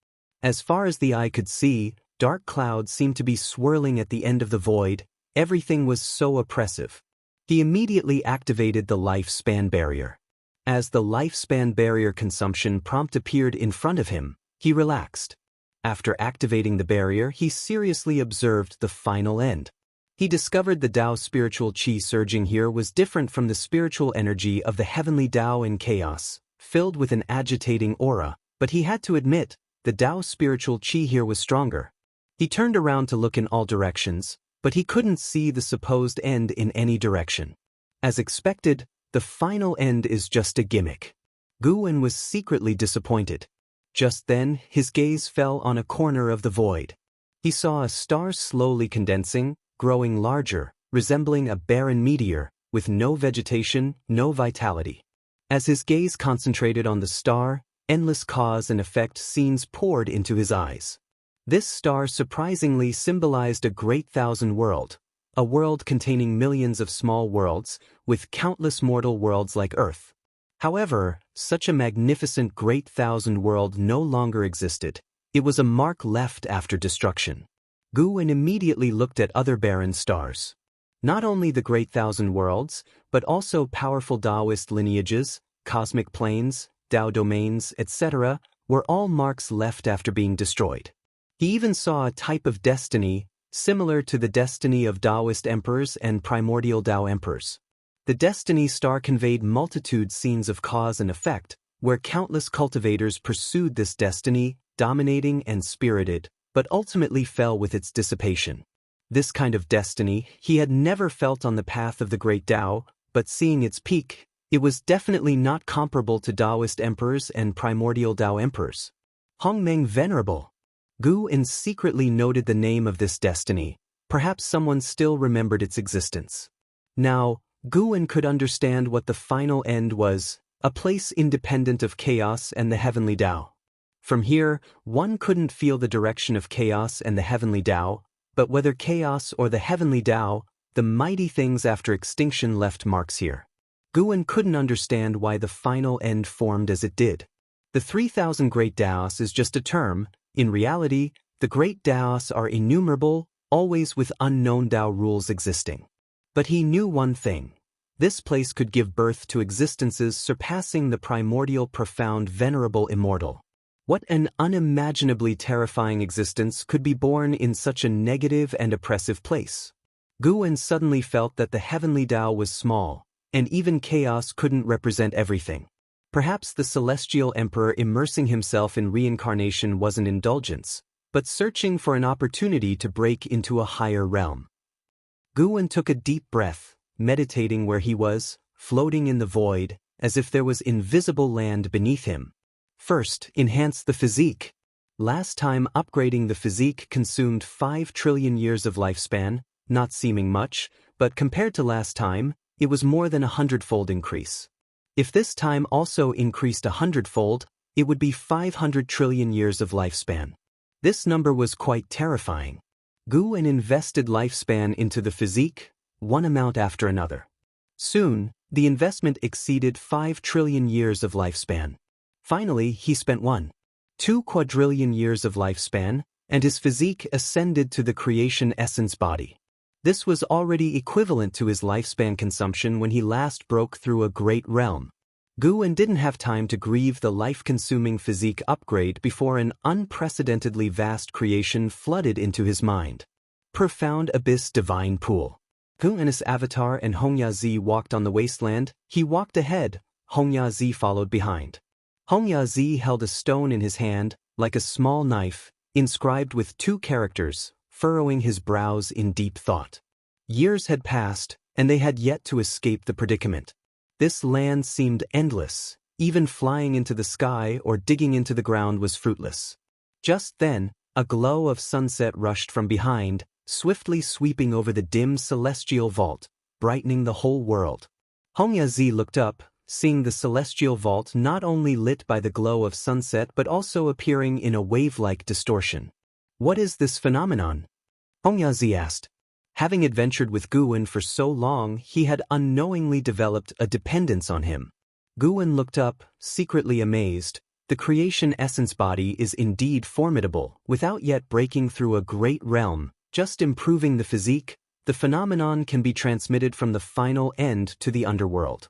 As far as the eye could see, dark clouds seemed to be swirling at the end of the void. Everything was so oppressive. He immediately activated the lifespan barrier. As the lifespan barrier consumption prompt appeared in front of him, he relaxed. After activating the barrier, he seriously observed the final end. He discovered the Tao spiritual qi surging here was different from the spiritual energy of the heavenly Tao in chaos, filled with an agitating aura, but he had to admit, the Tao spiritual qi here was stronger. He turned around to look in all directions, but he couldn't see the supposed end in any direction. As expected, the final end is just a gimmick. Guwen was secretly disappointed. Just then, his gaze fell on a corner of the void. He saw a star slowly condensing, growing larger, resembling a barren meteor, with no vegetation, no vitality. As his gaze concentrated on the star, endless cause and effect scenes poured into his eyes. This star surprisingly symbolized a great thousand world, a world containing millions of small worlds, with countless mortal worlds like Earth. However, such a magnificent great thousand world no longer existed. It was a mark left after destruction. Guwen immediately looked at other barren stars. Not only the great thousand worlds, but also powerful Taoist lineages, cosmic planes, Tao domains, etc., were all marks left after being destroyed. He even saw a type of destiny, similar to the destiny of Taoist emperors and primordial Tao emperors. The destiny star conveyed multitude scenes of cause and effect, where countless cultivators pursued this destiny, dominating and spirited, but ultimately fell with its dissipation. This kind of destiny he had never felt on the path of the great Tao, but seeing its peak, it was definitely not comparable to Taoist emperors and primordial Tao emperors. Hongmeng Venerable. Guwen secretly noted the name of this destiny. Perhaps someone still remembered its existence. Now, Guwen could understand what the final end was, a place independent of chaos and the heavenly Tao. From here, one couldn't feel the direction of chaos and the heavenly Tao, but whether chaos or the heavenly Tao, the mighty things after extinction left marks here. Guwen couldn't understand why the final end formed as it did. The 3,000 Great Taos is just a term. In reality, the Great Taos are innumerable, always with unknown Tao rules existing. But he knew one thing. This place could give birth to existences surpassing the primordial profound venerable immortal. What an unimaginably terrifying existence could be born in such a negative and oppressive place. Guwen suddenly felt that the heavenly Tao was small, and even chaos couldn't represent everything. Perhaps the celestial emperor immersing himself in reincarnation wasn't indulgence, but searching for an opportunity to break into a higher realm. Guwen took a deep breath, meditating where he was, floating in the void, as if there was invisible land beneath him. First, enhance the physique. Last time upgrading the physique consumed 5 trillion years of lifespan, not seeming much, but compared to last time, it was more than 100-fold increase. If this time also increased 100-fold, it would be 500 trillion years of lifespan. This number was quite terrifying. Guwen invested lifespan into the physique, one amount after another. Soon, the investment exceeded 5 trillion years of lifespan. Finally, he spent 1.2 quadrillion years of lifespan, and his physique ascended to the creation essence body. This was already equivalent to his lifespan consumption when he last broke through a great realm. Guwen didn't have time to grieve the life-consuming physique upgrade before an unprecedentedly vast creation flooded into his mind. Profound abyss divine pool. Guwen's avatar and Hongyazi walked on the wasteland. He walked ahead, Hongyazi followed behind. Hongyazi held a stone in his hand, like a small knife, inscribed with 2 characters, furrowing his brows in deep thought. Years had passed, and they had yet to escape the predicament. This land seemed endless. Even flying into the sky or digging into the ground was fruitless. Just then, a glow of sunset rushed from behind, swiftly sweeping over the dim celestial vault, brightening the whole world. Hongyazi looked up, seeing the celestial vault not only lit by the glow of sunset but also appearing in a wave-like distortion. What is this phenomenon? Hongyazi asked. Having adventured with Guwen for so long, he had unknowingly developed a dependence on him. Guwen looked up, secretly amazed. The creation essence body is indeed formidable, without yet breaking through a great realm, just improving the physique. The phenomenon can be transmitted from the final end to the underworld.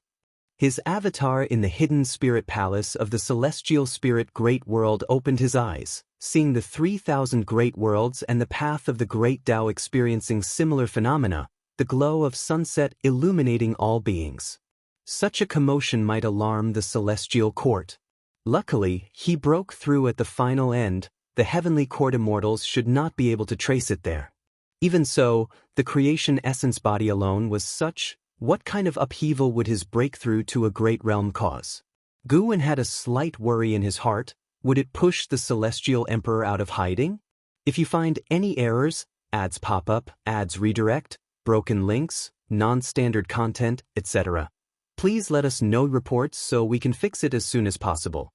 His avatar in the hidden spirit palace of the celestial spirit great world opened his eyes, seeing the 3,000 great worlds and the path of the great Tao experiencing similar phenomena, the glow of sunset illuminating all beings. Such a commotion might alarm the celestial court. Luckily, he broke through at the final end. The heavenly court immortals should not be able to trace it there. Even so, the creation essence body alone was such. What kind of upheaval would his breakthrough to a great realm cause? Guwen had a slight worry in his heart. Would it push the celestial emperor out of hiding? If you find any errors, ads pop up, ads redirect, broken links, non-standard content, etc., please let us know reports so we can fix it as soon as possible.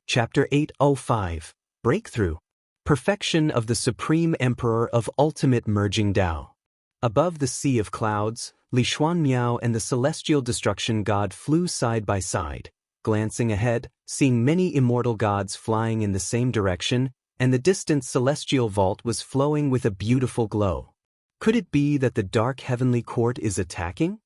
Chapter 805. Breakthrough. Perfection of the Supreme Emperor of Ultimate Merging Tao. Above the sea of clouds, Li Xuanmiao and the celestial destruction god flew side by side, glancing ahead, seeing many immortal gods flying in the same direction, and the distant celestial vault was flowing with a beautiful glow. Could it be that the dark heavenly court is attacking?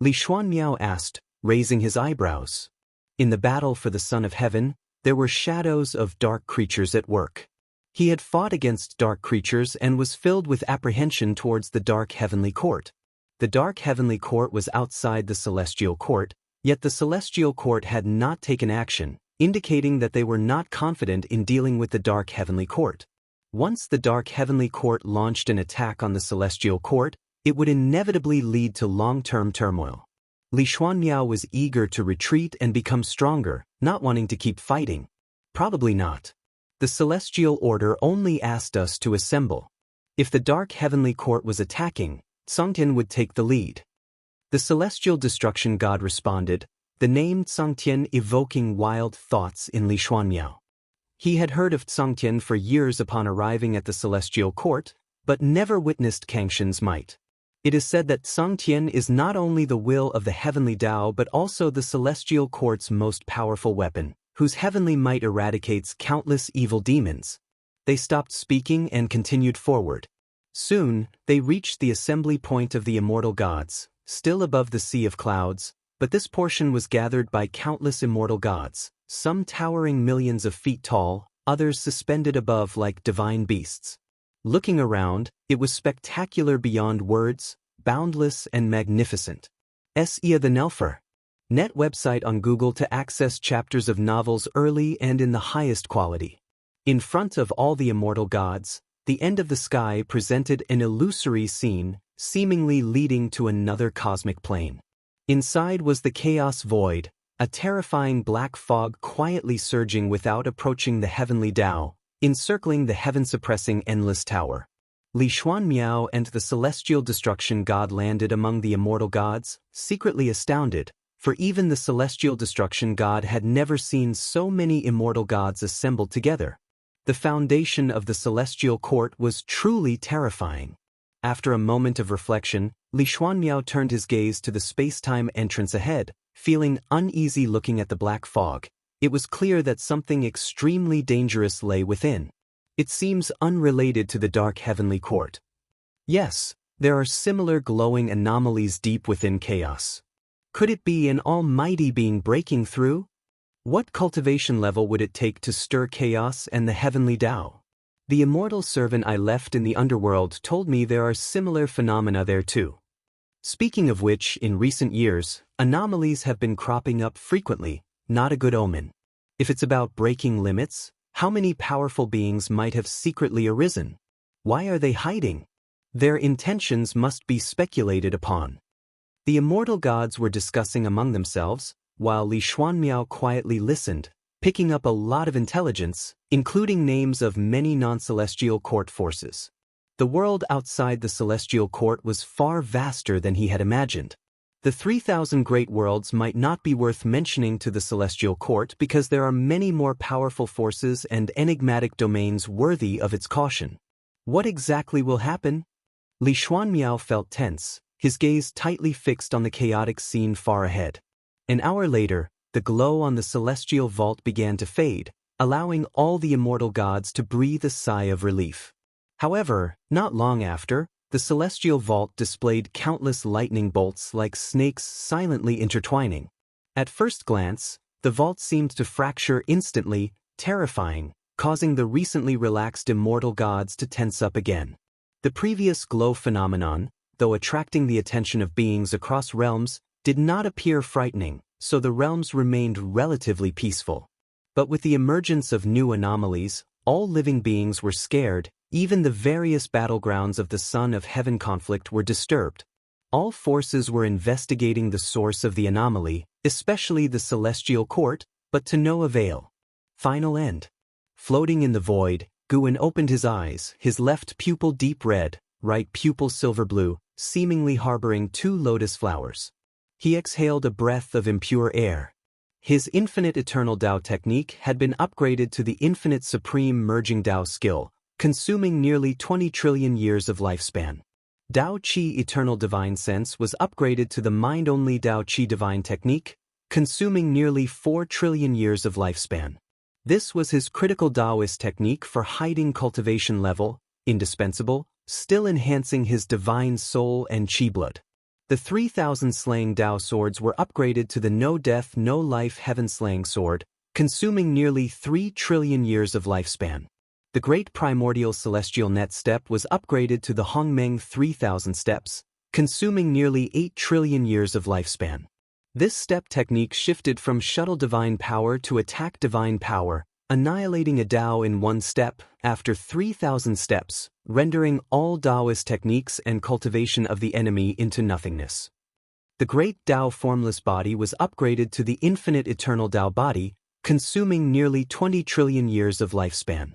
Li Xuanmiao asked, raising his eyebrows. In the battle for the Son of Heaven, there were shadows of dark creatures at work. He had fought against dark creatures and was filled with apprehension towards the dark heavenly court. The dark heavenly court was outside the celestial court, yet the celestial court had not taken action, indicating that they were not confident in dealing with the dark heavenly court. Once the dark heavenly court launched an attack on the celestial court, it would inevitably lead to long-term turmoil. Li Xuanmiao was eager to retreat and become stronger, not wanting to keep fighting. Probably not. The celestial order only asked us to assemble. If the dark heavenly court was attacking, Tsangtian would take the lead. The celestial destruction god responded, the name Tsangtian evoking wild thoughts in Li Xuanmiao. He had heard of Tsangtian for years upon arriving at the celestial court, but never witnessed Kangshan's might. It is said that Tsangtian is not only the will of the heavenly Tao but also the celestial court's most powerful weapon, whose heavenly might eradicates countless evil demons. They stopped speaking and continued forward. Soon, they reached the assembly point of the immortal gods, still above the sea of clouds, but this portion was gathered by countless immortal gods, some towering millions of feet tall, others suspended above like divine beasts. Looking around, it was spectacular beyond words, boundless and magnificent. Sia the Nelfer. Net website on Google to access chapters of novels early and in the highest quality. In front of all the immortal gods, the end of the sky presented an illusory scene, seemingly leading to another cosmic plane. Inside was the chaos void, a terrifying black fog quietly surging without approaching the heavenly Tao, encircling the heaven-suppressing endless tower. Li Xuanmiao and the celestial destruction god landed among the immortal gods, secretly astounded, for even the celestial destruction god had never seen so many immortal gods assembled together. The foundation of the celestial court was truly terrifying. After a moment of reflection, Li Xuanmiao turned his gaze to the space-time entrance ahead, feeling uneasy looking at the black fog. It was clear that something extremely dangerous lay within. It seems unrelated to the dark heavenly court. Yes, there are similar glowing anomalies deep within chaos. Could it be an almighty being breaking through? What cultivation level would it take to stir chaos and the heavenly Tao? The immortal servant I left in the underworld told me there are similar phenomena there too. Speaking of which, in recent years, anomalies have been cropping up frequently, not a good omen. If it's about breaking limits, how many powerful beings might have secretly arisen? Why are they hiding? Their intentions must be speculated upon. The immortal gods were discussing among themselves, while Li Xuanmiao quietly listened, picking up a lot of intelligence, including names of many non-celestial court forces. The world outside the celestial court was far vaster than he had imagined. The 3,000 great worlds might not be worth mentioning to the celestial court because there are many more powerful forces and enigmatic domains worthy of its caution. What exactly will happen? Li Xuanmiao felt tense, his gaze tightly fixed on the chaotic scene far ahead. An hour later, the glow on the celestial vault began to fade, allowing all the immortal gods to breathe a sigh of relief. However, not long after, the celestial vault displayed countless lightning bolts like snakes silently intertwining. At first glance, the vault seemed to fracture instantly, terrifying, causing the recently relaxed immortal gods to tense up again. The previous glow phenomenon, though attracting the attention of beings across realms, did not appear frightening, so the realms remained relatively peaceful. But with the emergence of new anomalies, all living beings were scared. Even the various battlegrounds of the Son of Heaven conflict were disturbed. All forces were investigating the source of the anomaly, especially the celestial court, but to no avail. Final end. Floating in the void, Guan opened his eyes, his left pupil deep red, right pupil silver blue, seemingly harboring two lotus flowers. He exhaled a breath of impure air. His infinite eternal Tao technique had been upgraded to the infinite supreme merging Tao skill, consuming nearly 20 trillion years of lifespan. Tao Qi Eternal Divine Sense was upgraded to the mind-only Tao Qi Divine Technique, consuming nearly 4 trillion years of lifespan. This was his critical Taoist technique for hiding cultivation level, indispensable, still enhancing his divine soul and Qi blood. The 3,000 slaying Tao swords were upgraded to the No Death No Life Heaven Slaying Sword, consuming nearly 3 trillion years of lifespan. The Great Primordial Celestial Net Step was upgraded to the Hongmeng 3000 steps, consuming nearly 8 trillion years of lifespan. This step technique shifted from shuttle divine power to attack divine power, annihilating a Tao in one step after 3,000 steps, rendering all Taoist techniques and cultivation of the enemy into nothingness. The Great Tao Formless Body was upgraded to the Infinite Eternal Tao Body, consuming nearly 20 trillion years of lifespan.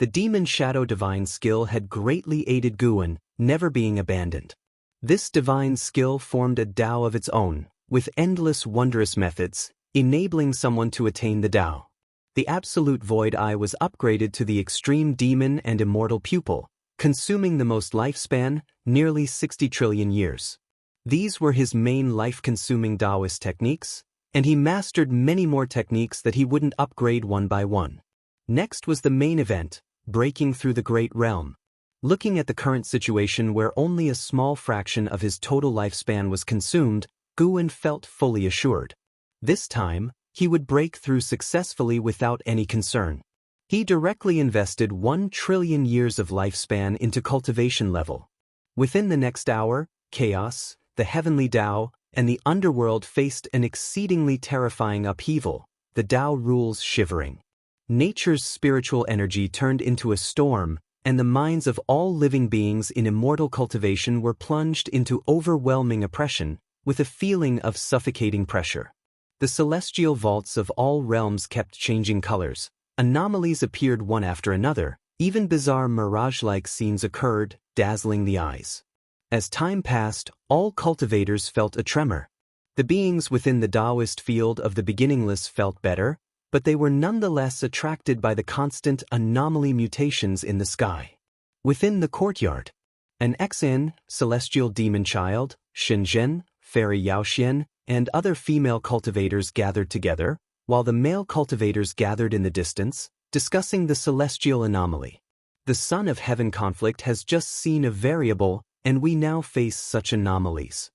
The Demon Shadow Divine skill had greatly aided Guan, never being abandoned. This divine skill formed a Tao of its own, with endless wondrous methods, enabling someone to attain the Tao. The Absolute Void Eye was upgraded to the Extreme Demon and Immortal Pupil, consuming the most lifespan, nearly 60 trillion years. These were his main life-consuming Taoist techniques, and he mastered many more techniques that he wouldn't upgrade one by one. Next was the main event, breaking through the Great Realm. Looking at the current situation where only a small fraction of his total lifespan was consumed, Guan felt fully assured. This time, he would break through successfully without any concern. He directly invested 1 trillion years of lifespan into cultivation level. Within the next hour, chaos, the heavenly Tao, and the underworld faced an exceedingly terrifying upheaval, the Tao rules shivering. nature's spiritual energy turned into a storm, and the minds of all living beings in immortal cultivation were plunged into overwhelming oppression, with a feeling of suffocating pressure. The celestial vaults of all realms kept changing colors. Anomalies appeared one after another. Even bizarre mirage-like scenes occurred, dazzling the eyes. As time passed, all cultivators felt a tremor. The beings within the Taoist field of the beginningless felt better, but they were nonetheless attracted by the constant anomaly mutations in the sky. Within the courtyard, an Xin, celestial demon child, Shenzhen, fairy Yaoxian, and other female cultivators gathered together, while the male cultivators gathered in the distance, discussing the celestial anomaly. The Son of Heaven conflict has just seen a variable, and we now face such anomalies.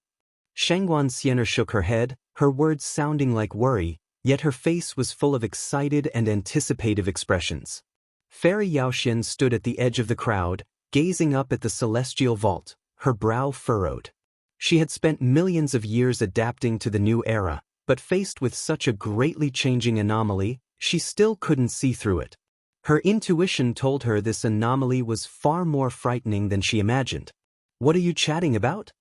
Shangguan Xianer shook her head, her words sounding like worry, yet her face was full of excited and anticipative expressions. Fairy Yaoxian stood at the edge of the crowd, gazing up at the celestial vault, her brow furrowed. She had spent millions of years adapting to the new era, but faced with such a greatly changing anomaly, she still couldn't see through it. Her intuition told her this anomaly was far more frightening than she imagined. "What are you chatting about?"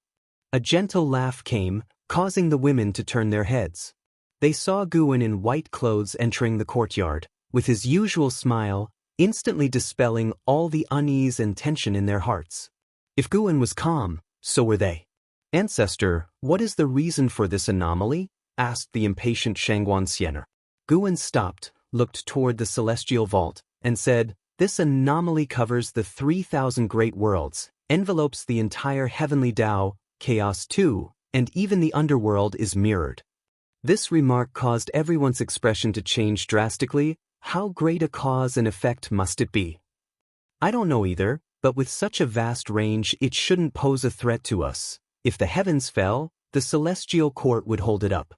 A gentle laugh came, causing the women to turn their heads. They saw Guan in white clothes entering the courtyard, with his usual smile, instantly dispelling all the unease and tension in their hearts. If Guan was calm, so were they. "Ancestor, what is the reason for this anomaly?" asked the impatient Shangguan Xianer. Guan stopped, looked toward the celestial vault, and said, "This anomaly covers the 3,000 great worlds, envelopes the entire heavenly Tao, chaos too, and even the underworld is mirrored." This remark caused everyone's expression to change drastically. How great a cause and effect must it be? "I don't know either, but with such a vast range it shouldn't pose a threat to us. If the heavens fell, the celestial court would hold it up."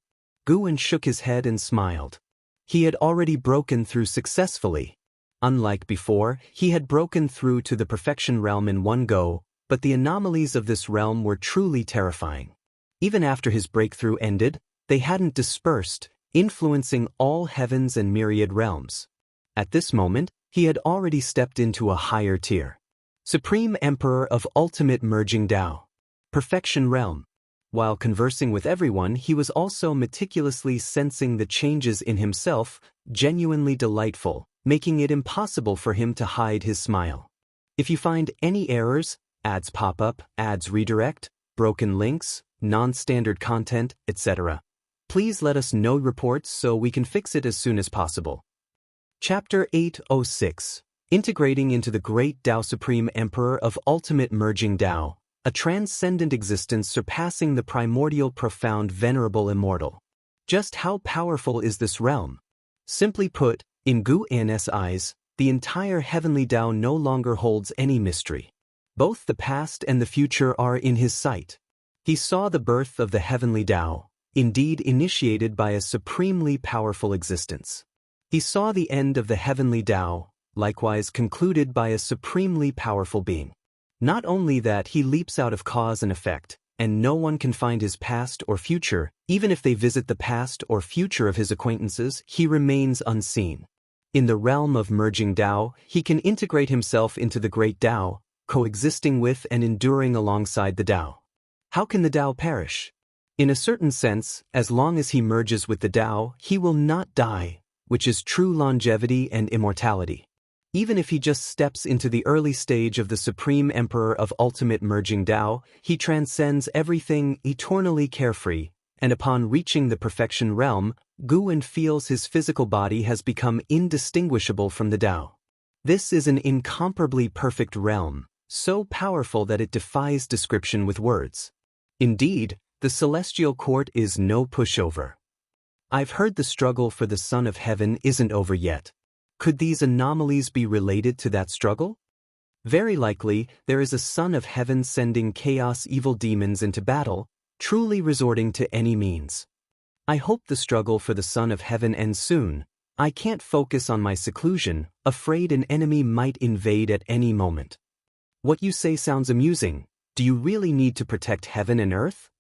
Guan shook his head and smiled. He had already broken through successfully. Unlike before, he had broken through to the perfection realm in one go, but the anomalies of this realm were truly terrifying. Even after his breakthrough ended, they hadn't dispersed, influencing all heavens and myriad realms. At this moment, he had already stepped into a higher tier. Supreme Emperor of Ultimate Merging Tao. Perfection Realm. While conversing with everyone, he was also meticulously sensing the changes in himself, genuinely delightful, making it impossible for him to hide his smile. If you find any errors, ads pop up, ads redirect, broken links, non-standard content, etc., please let us know reports so we can fix it as soon as possible. Chapter 806. Integrating into the Great Tao. Supreme Emperor of Ultimate Merging Tao. A transcendent existence surpassing the primordial, profound, venerable, immortal. Just how powerful is this realm? Simply put, in Gu An's eyes, the entire heavenly Tao no longer holds any mystery. Both the past and the future are in his sight. He saw the birth of the heavenly Tao, indeed initiated by a supremely powerful existence. He saw the end of the heavenly Tao, likewise concluded by a supremely powerful being. Not only that, he leaps out of cause and effect, and no one can find his past or future. Even if they visit the past or future of his acquaintances, he remains unseen. In the realm of merging Tao, he can integrate himself into the great Tao, coexisting with and enduring alongside the Tao. How can the Tao perish? In a certain sense, as long as he merges with the Tao, he will not die, which is true longevity and immortality. Even if he just steps into the early stage of the Supreme Emperor of Ultimate Merging Tao, he transcends everything, eternally carefree, and upon reaching the perfection realm, Guan feels his physical body has become indistinguishable from the Tao. This is an incomparably perfect realm, so powerful that it defies description with words. Indeed, the celestial court is no pushover. I've heard the struggle for the Son of Heaven isn't over yet. Could these anomalies be related to that struggle? Very likely, there is a Son of Heaven sending chaos evil demons into battle, truly resorting to any means. I hope the struggle for the Son of Heaven ends soon. I can't focus on my seclusion, afraid an enemy might invade at any moment. What you say sounds amusing. Do you really need to protect heaven and earth?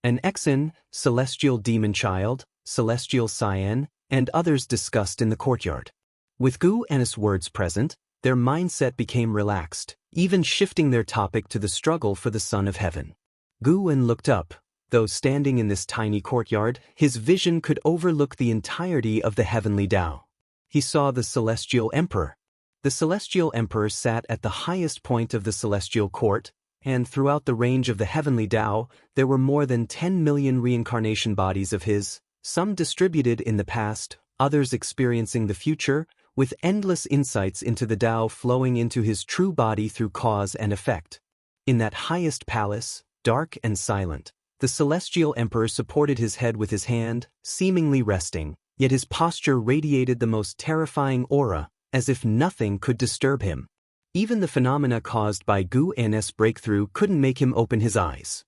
An Xin, celestial demon child, celestial Cyan, and others discussed in the courtyard. With Gu and his words present, their mindset became relaxed, even shifting their topic to the struggle for the Son of Heaven. Gu looked up. Though standing in this tiny courtyard, his vision could overlook the entirety of the heavenly Tao. He saw the Celestial Emperor. The Celestial Emperor sat at the highest point of the celestial court, and throughout the range of the heavenly Tao, there were more than 10 million reincarnation bodies of his, some distributed in the past, others experiencing the future, with endless insights into the Tao flowing into his true body through cause and effect. In that highest palace, dark and silent, the Celestial Emperor supported his head with his hand, seemingly resting, yet his posture radiated the most terrifying aura, as if nothing could disturb him. Even the phenomena caused by Gu's breakthrough couldn't make him open his eyes.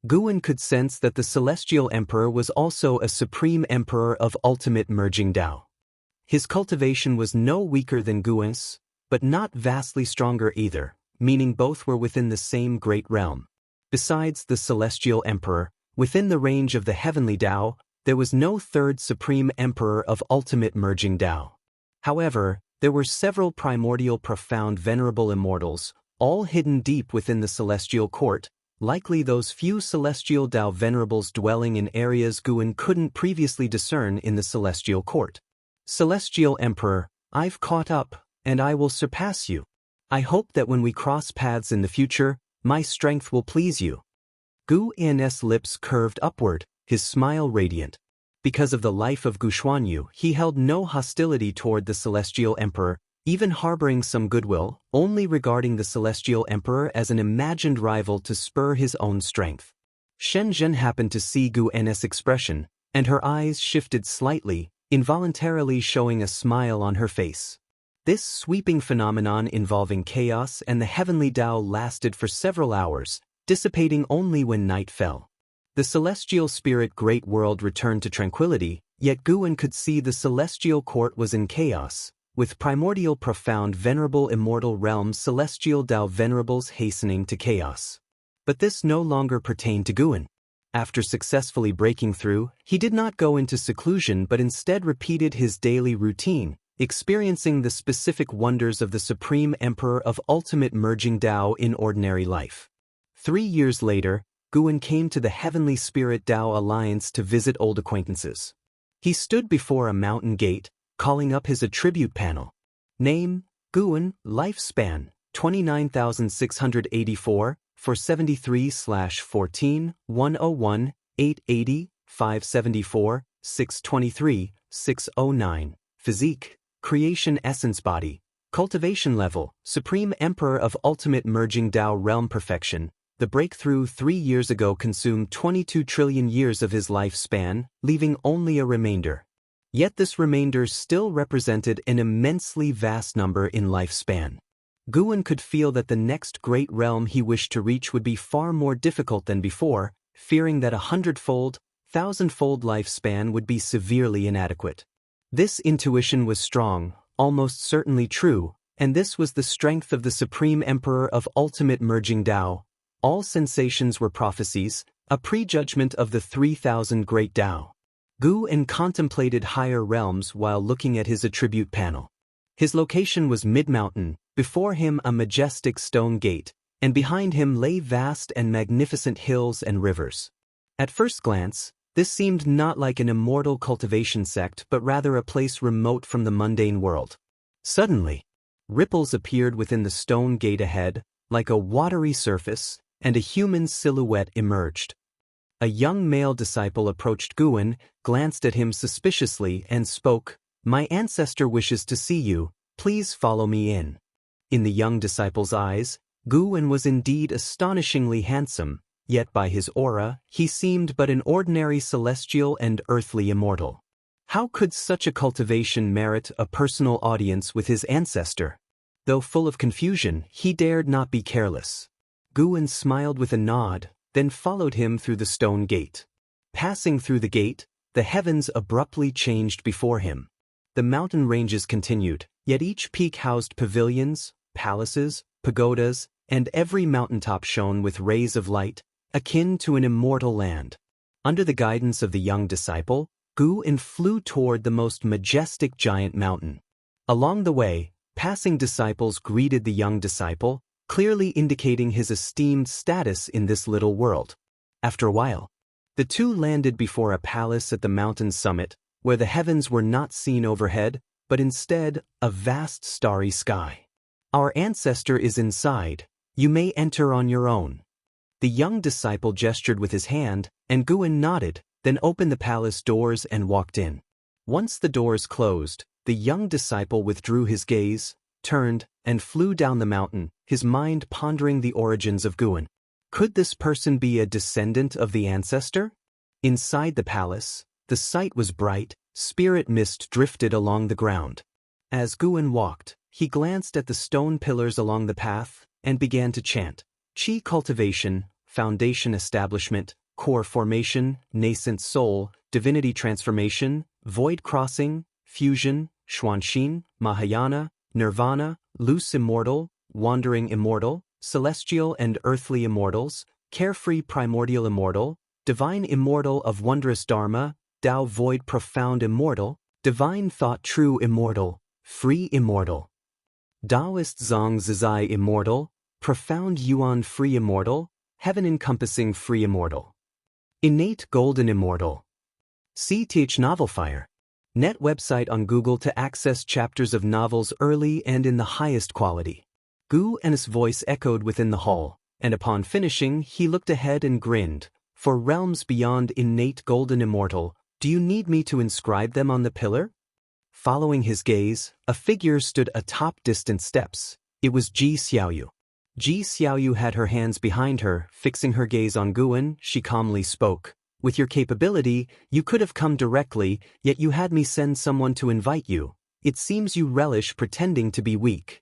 Gu could sense that the Celestial Emperor was also a supreme emperor of ultimate merging Tao. His cultivation was no weaker than Gu's, but not vastly stronger either, meaning both were within the same great realm. Besides the Celestial Emperor, within the range of the heavenly Tao, there was no third supreme emperor of ultimate merging Tao. However, there were several primordial profound venerable immortals, all hidden deep within the celestial court, likely those few celestial Tao venerables dwelling in areas Gu couldn't previously discern in the celestial court. Celestial Emperor, I've caught up, and I will surpass you. I hope that when we cross paths in the future, my strength will please you. Gu's lips curved upward, his smile radiant. Because of the life of Gu Xuanyu, he held no hostility toward the Celestial Emperor, even harboring some goodwill, only regarding the Celestial Emperor as an imagined rival to spur his own strength. Shen Zhen happened to see Gu's expression, and her eyes shifted slightly, involuntarily showing a smile on her face. This sweeping phenomenon involving chaos and the heavenly Tao lasted for several hours, dissipating only when night fell. The celestial spirit great world returned to tranquility, yet Gu could see the celestial court was in chaos, with primordial profound venerable immortal realms celestial Tao venerables hastening to chaos. But this no longer pertained to Gu. After successfully breaking through, he did not go into seclusion but instead repeated his daily routine, experiencing the specific wonders of the Supreme Emperor of ultimate merging Tao in ordinary life. 3 years later, Gu came to the Heavenly Spirit Tao Alliance to visit old acquaintances. He stood before a mountain gate, calling up his attribute panel. Name, Gu, lifespan, 29,684, 473/14, 101, 880, 574, 623, 609. Physique, creation essence body, cultivation level, Supreme Emperor of ultimate merging Tao realm perfection. The breakthrough 3 years ago consumed 22 trillion years of his lifespan, leaving only a remainder. Yet this remainder still represented an immensely vast number in lifespan. Gu could feel that the next great realm he wished to reach would be far more difficult than before, fearing that 100-fold, 1,000-fold lifespan would be severely inadequate. This intuition was strong, almost certainly true, and this was the strength of the Supreme Emperor of ultimate merging Tao. All sensations were prophecies, a prejudgment of the 3,000 great Tao. Gu contemplated higher realms while looking at his attribute panel. His location was mid-mountain, before him a majestic stone gate, and behind him lay vast and magnificent hills and rivers. At first glance, this seemed not like an immortal cultivation sect but rather a place remote from the mundane world. Suddenly, ripples appeared within the stone gate ahead, like a watery surface, and a human silhouette emerged. A young male disciple approached Gu, glanced at him suspiciously and spoke, "My ancestor wishes to see you, please follow me in." In the young disciple's eyes, Gu was indeed astonishingly handsome, yet by his aura, he seemed but an ordinary celestial and earthly immortal. How could such a cultivation merit a personal audience with his ancestor? Though full of confusion, he dared not be careless. Gu smiled with a nod, then followed him through the stone gate. Passing through the gate, the heavens abruptly changed before him. The mountain ranges continued, yet each peak housed pavilions, palaces, pagodas, and every mountaintop shone with rays of light, akin to an immortal land. Under the guidance of the young disciple, Gu flew toward the most majestic giant mountain. Along the way, passing disciples greeted the young disciple, clearly indicating his esteemed status in this little world. After a while, the two landed before a palace at the mountain's summit, where the heavens were not seen overhead, but instead a vast starry sky. "Our ancestor is inside. You may enter on your own." The young disciple gestured with his hand, and Guan nodded, then opened the palace doors and walked in. Once the doors closed, the young disciple withdrew his gaze, turned, and flew down the mountain, his mind pondering the origins of Guan. Could this person be a descendant of the ancestor? Inside the palace, the sight was bright, spirit mist drifted along the ground. As Guan walked, he glanced at the stone pillars along the path and began to chant. Qi cultivation, foundation establishment, core formation, nascent soul, divinity transformation, void crossing, fusion, Xuanxin, Mahayana, nirvana, loose immortal, wandering immortal, celestial and earthly immortals, carefree primordial immortal, divine immortal of wondrous dharma, Tao void profound immortal, divine thought true immortal, free immortal. Taoist Zhang Zizai immortal, profound yuan free immortal, heaven encompassing free immortal. Innate golden immortal. CTH Novel Fire. Net website on Google to access chapters of novels early and in the highest quality. Gu En's voice echoed within the hall, and upon finishing he looked ahead and grinned. "For realms beyond innate golden immortal, do you need me to inscribe them on the pillar?" Following his gaze, a figure stood atop distant steps. It was Ji Xiaoyu. Ji Xiaoyu had her hands behind her, fixing her gaze on Guan. She calmly spoke. "With your capability, you could have come directly, yet you had me send someone to invite you. It seems you relish pretending to be weak.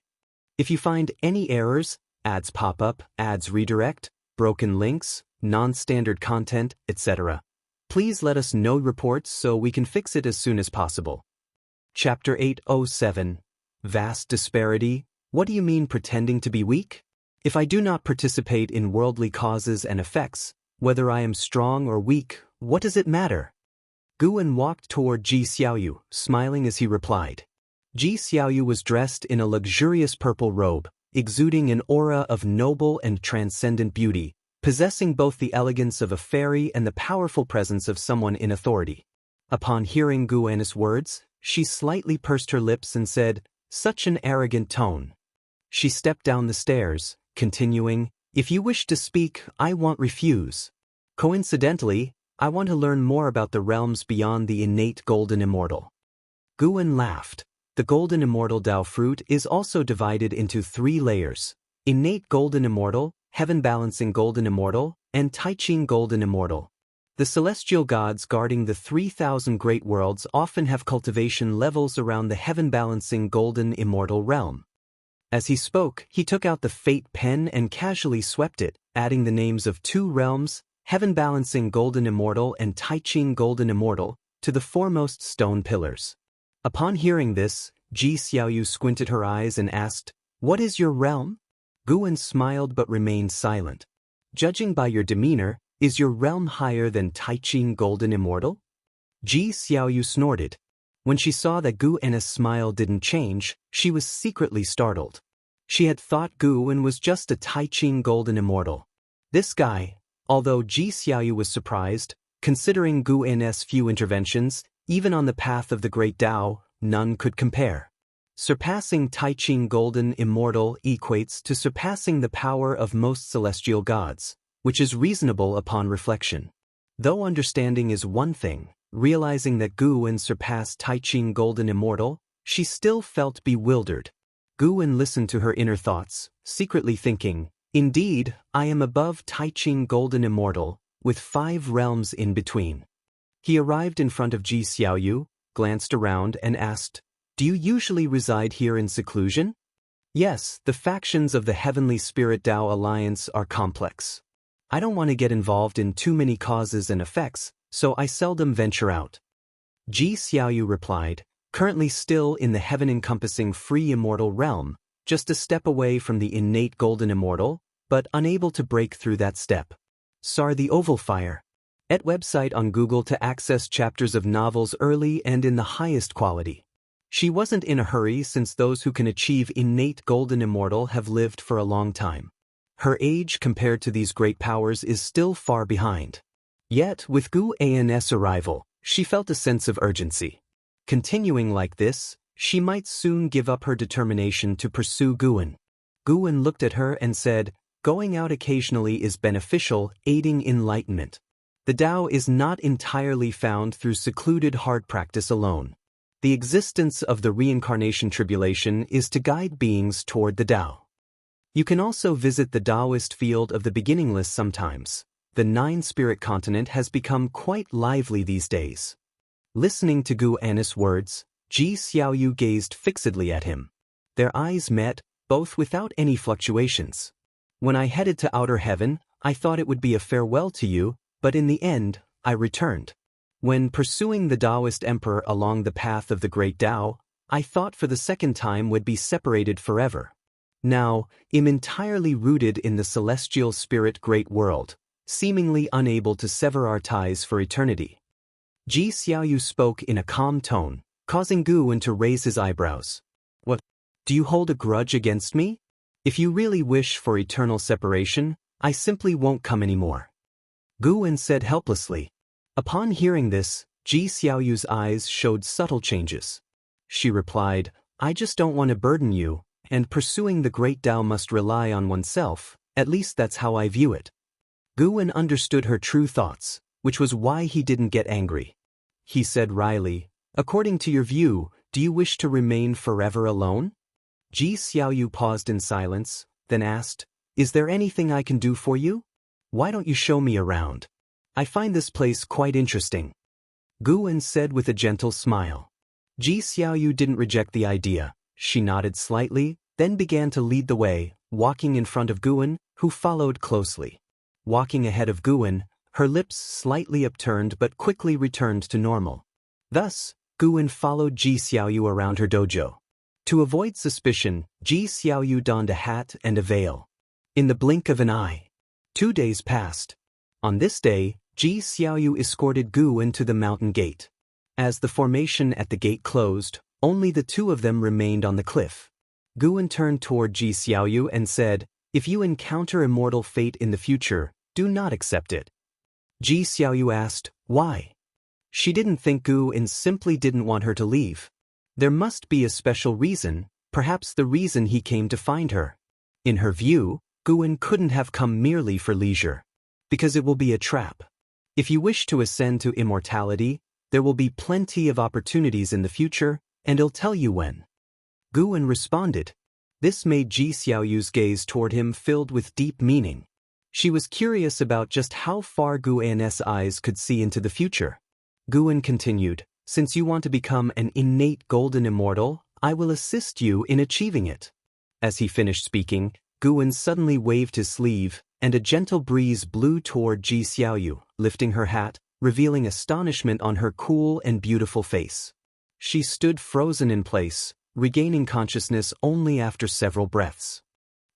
If you find any errors, ads pop up, ads redirect, broken links, non-standard content, etc., please let us know reports so we can fix it as soon as possible." Chapter 807. Vast disparity. What do you mean pretending to be weak? If I do not participate in worldly causes and effects, whether I am strong or weak, what does it matter? Guan walked toward Ji Xiaoyu, smiling as he replied. Ji Xiaoyu was dressed in a luxurious purple robe, exuding an aura of noble and transcendent beauty, possessing both the elegance of a fairy and the powerful presence of someone in authority. Upon hearing Guan's words, she slightly pursed her lips and said, "Such an arrogant tone." She stepped down the stairs, continuing, "If you wish to speak, I won't refuse. Coincidentally, I want to learn more about the realms beyond the innate golden immortal." Guan laughed. The golden immortal Tao fruit is also divided into 3 layers: innate golden immortal, heaven-balancing golden immortal, and Taiqing golden immortal. The celestial gods guarding the 3,000 great worlds often have cultivation levels around the heaven-balancing golden immortal realm. As he spoke, he took out the fate pen and casually swept it, adding the names of 2 realms, heaven-balancing golden immortal and Taiqing golden immortal, to the foremost stone pillars. Upon hearing this, Ji Xiaoyu squinted her eyes and asked, "What is your realm?" Guan smiled but remained silent. "Judging by your demeanor, is your realm higher than Taiqing golden immortal?" Ji Xiaoyu snorted. When she saw that Guan's smile didn't change, she was secretly startled. She had thought Guan was just a Taiqing golden immortal. This guy, although Ji Xiaoyu was surprised, considering Guan's few interventions, even on the path of the great Tao, none could compare. Surpassing Taiqing golden immortal equates to surpassing the power of most celestial gods, which is reasonable upon reflection. Though understanding is one thing, realizing that Guan surpassed Taiqing golden immortal, she still felt bewildered. Guan listened to her inner thoughts, secretly thinking, "Indeed, I am above Taiqing golden immortal, with 5 realms in between." He arrived in front of Ji Xiaoyu, glanced around and asked, "Do you usually reside here in seclusion?" "Yes, the factions of the Heavenly Spirit Tao Alliance are complex. I don't want to get involved in too many causes and effects, so I seldom venture out." Ji Xiaoyu replied, currently still in the heaven-encompassing free immortal realm, just a step away from the innate golden immortal, but unable to break through that step. Sar the Oval Fire. At website on Google to access chapters of novels early and in the highest quality. She wasn't in a hurry since those who can achieve innate golden immortal have lived for a long time. Her age compared to these great powers is still far behind. Yet, with Gu An's arrival, she felt a sense of urgency. Continuing like this, she might soon give up her determination to pursue Guan. Guan looked at her and said, "Going out occasionally is beneficial, aiding enlightenment. The Tao is not entirely found through secluded hard practice alone. The existence of the reincarnation tribulation is to guide beings toward the Tao. You can also visit the Taoist field of the beginningless sometimes. The nine-spirit continent has become quite lively these days." Listening to Gu An's words, Ji Xiaoyu gazed fixedly at him. Their eyes met, both without any fluctuations. "When I headed to outer heaven, I thought it would be a farewell to you, but in the end, I returned. When pursuing the Taoist emperor along the path of the great Tao, I thought for the second time would be separated forever. Now, am entirely rooted in the celestial spirit great world, seemingly unable to sever our ties for eternity." Ji Xiaoyu spoke in a calm tone, causing Guan to raise his eyebrows. "What? Do you hold a grudge against me? If you really wish for eternal separation, I simply won't come anymore." Guan said helplessly. Upon hearing this, Ji Xiaoyu's eyes showed subtle changes. She replied, "I just don't want to burden you, and pursuing the great Tao must rely on oneself, at least that's how I view it." Guan understood her true thoughts, which was why he didn't get angry. He said wryly, "According to your view, do you wish to remain forever alone?" Ji Xiaoyu paused in silence, then asked, "Is there anything I can do for you? Why don't you show me around? I find this place quite interesting." Guan said with a gentle smile. Ji Xiaoyu didn't reject the idea. She nodded slightly, then began to lead the way, walking in front of Guan, who followed closely. Walking ahead of Guan, her lips slightly upturned but quickly returned to normal. Thus, Guan followed Ji Xiaoyu around her dojo. To avoid suspicion, Ji Xiaoyu donned a hat and a veil. In the blink of an eye, 2 days passed. On this day, Ji Xiaoyu escorted Guan to the mountain gate. As the formation at the gate closed, only the two of them remained on the cliff. Guan turned toward Ji Xiaoyu and said, "If you encounter immortal fate in the future, do not accept it." Ji Xiaoyu asked, "Why?" She didn't think Guan simply didn't want her to leave. There must be a special reason, perhaps the reason he came to find her. In her view, Guan couldn't have come merely for leisure. Because it will be a trap. If you wish to ascend to immortality, there will be plenty of opportunities in the future, and I'll tell you when. Guan responded. This made Ji Xiaoyu's gaze toward him filled with deep meaning. She was curious about just how far Guan's eyes could see into the future. Guan continued, "Since you want to become an innate golden immortal, I will assist you in achieving it." As he finished speaking, Guan suddenly waved his sleeve, and a gentle breeze blew toward Ji Xiaoyu, lifting her hat, revealing astonishment on her cool and beautiful face. She stood frozen in place, regaining consciousness only after several breaths.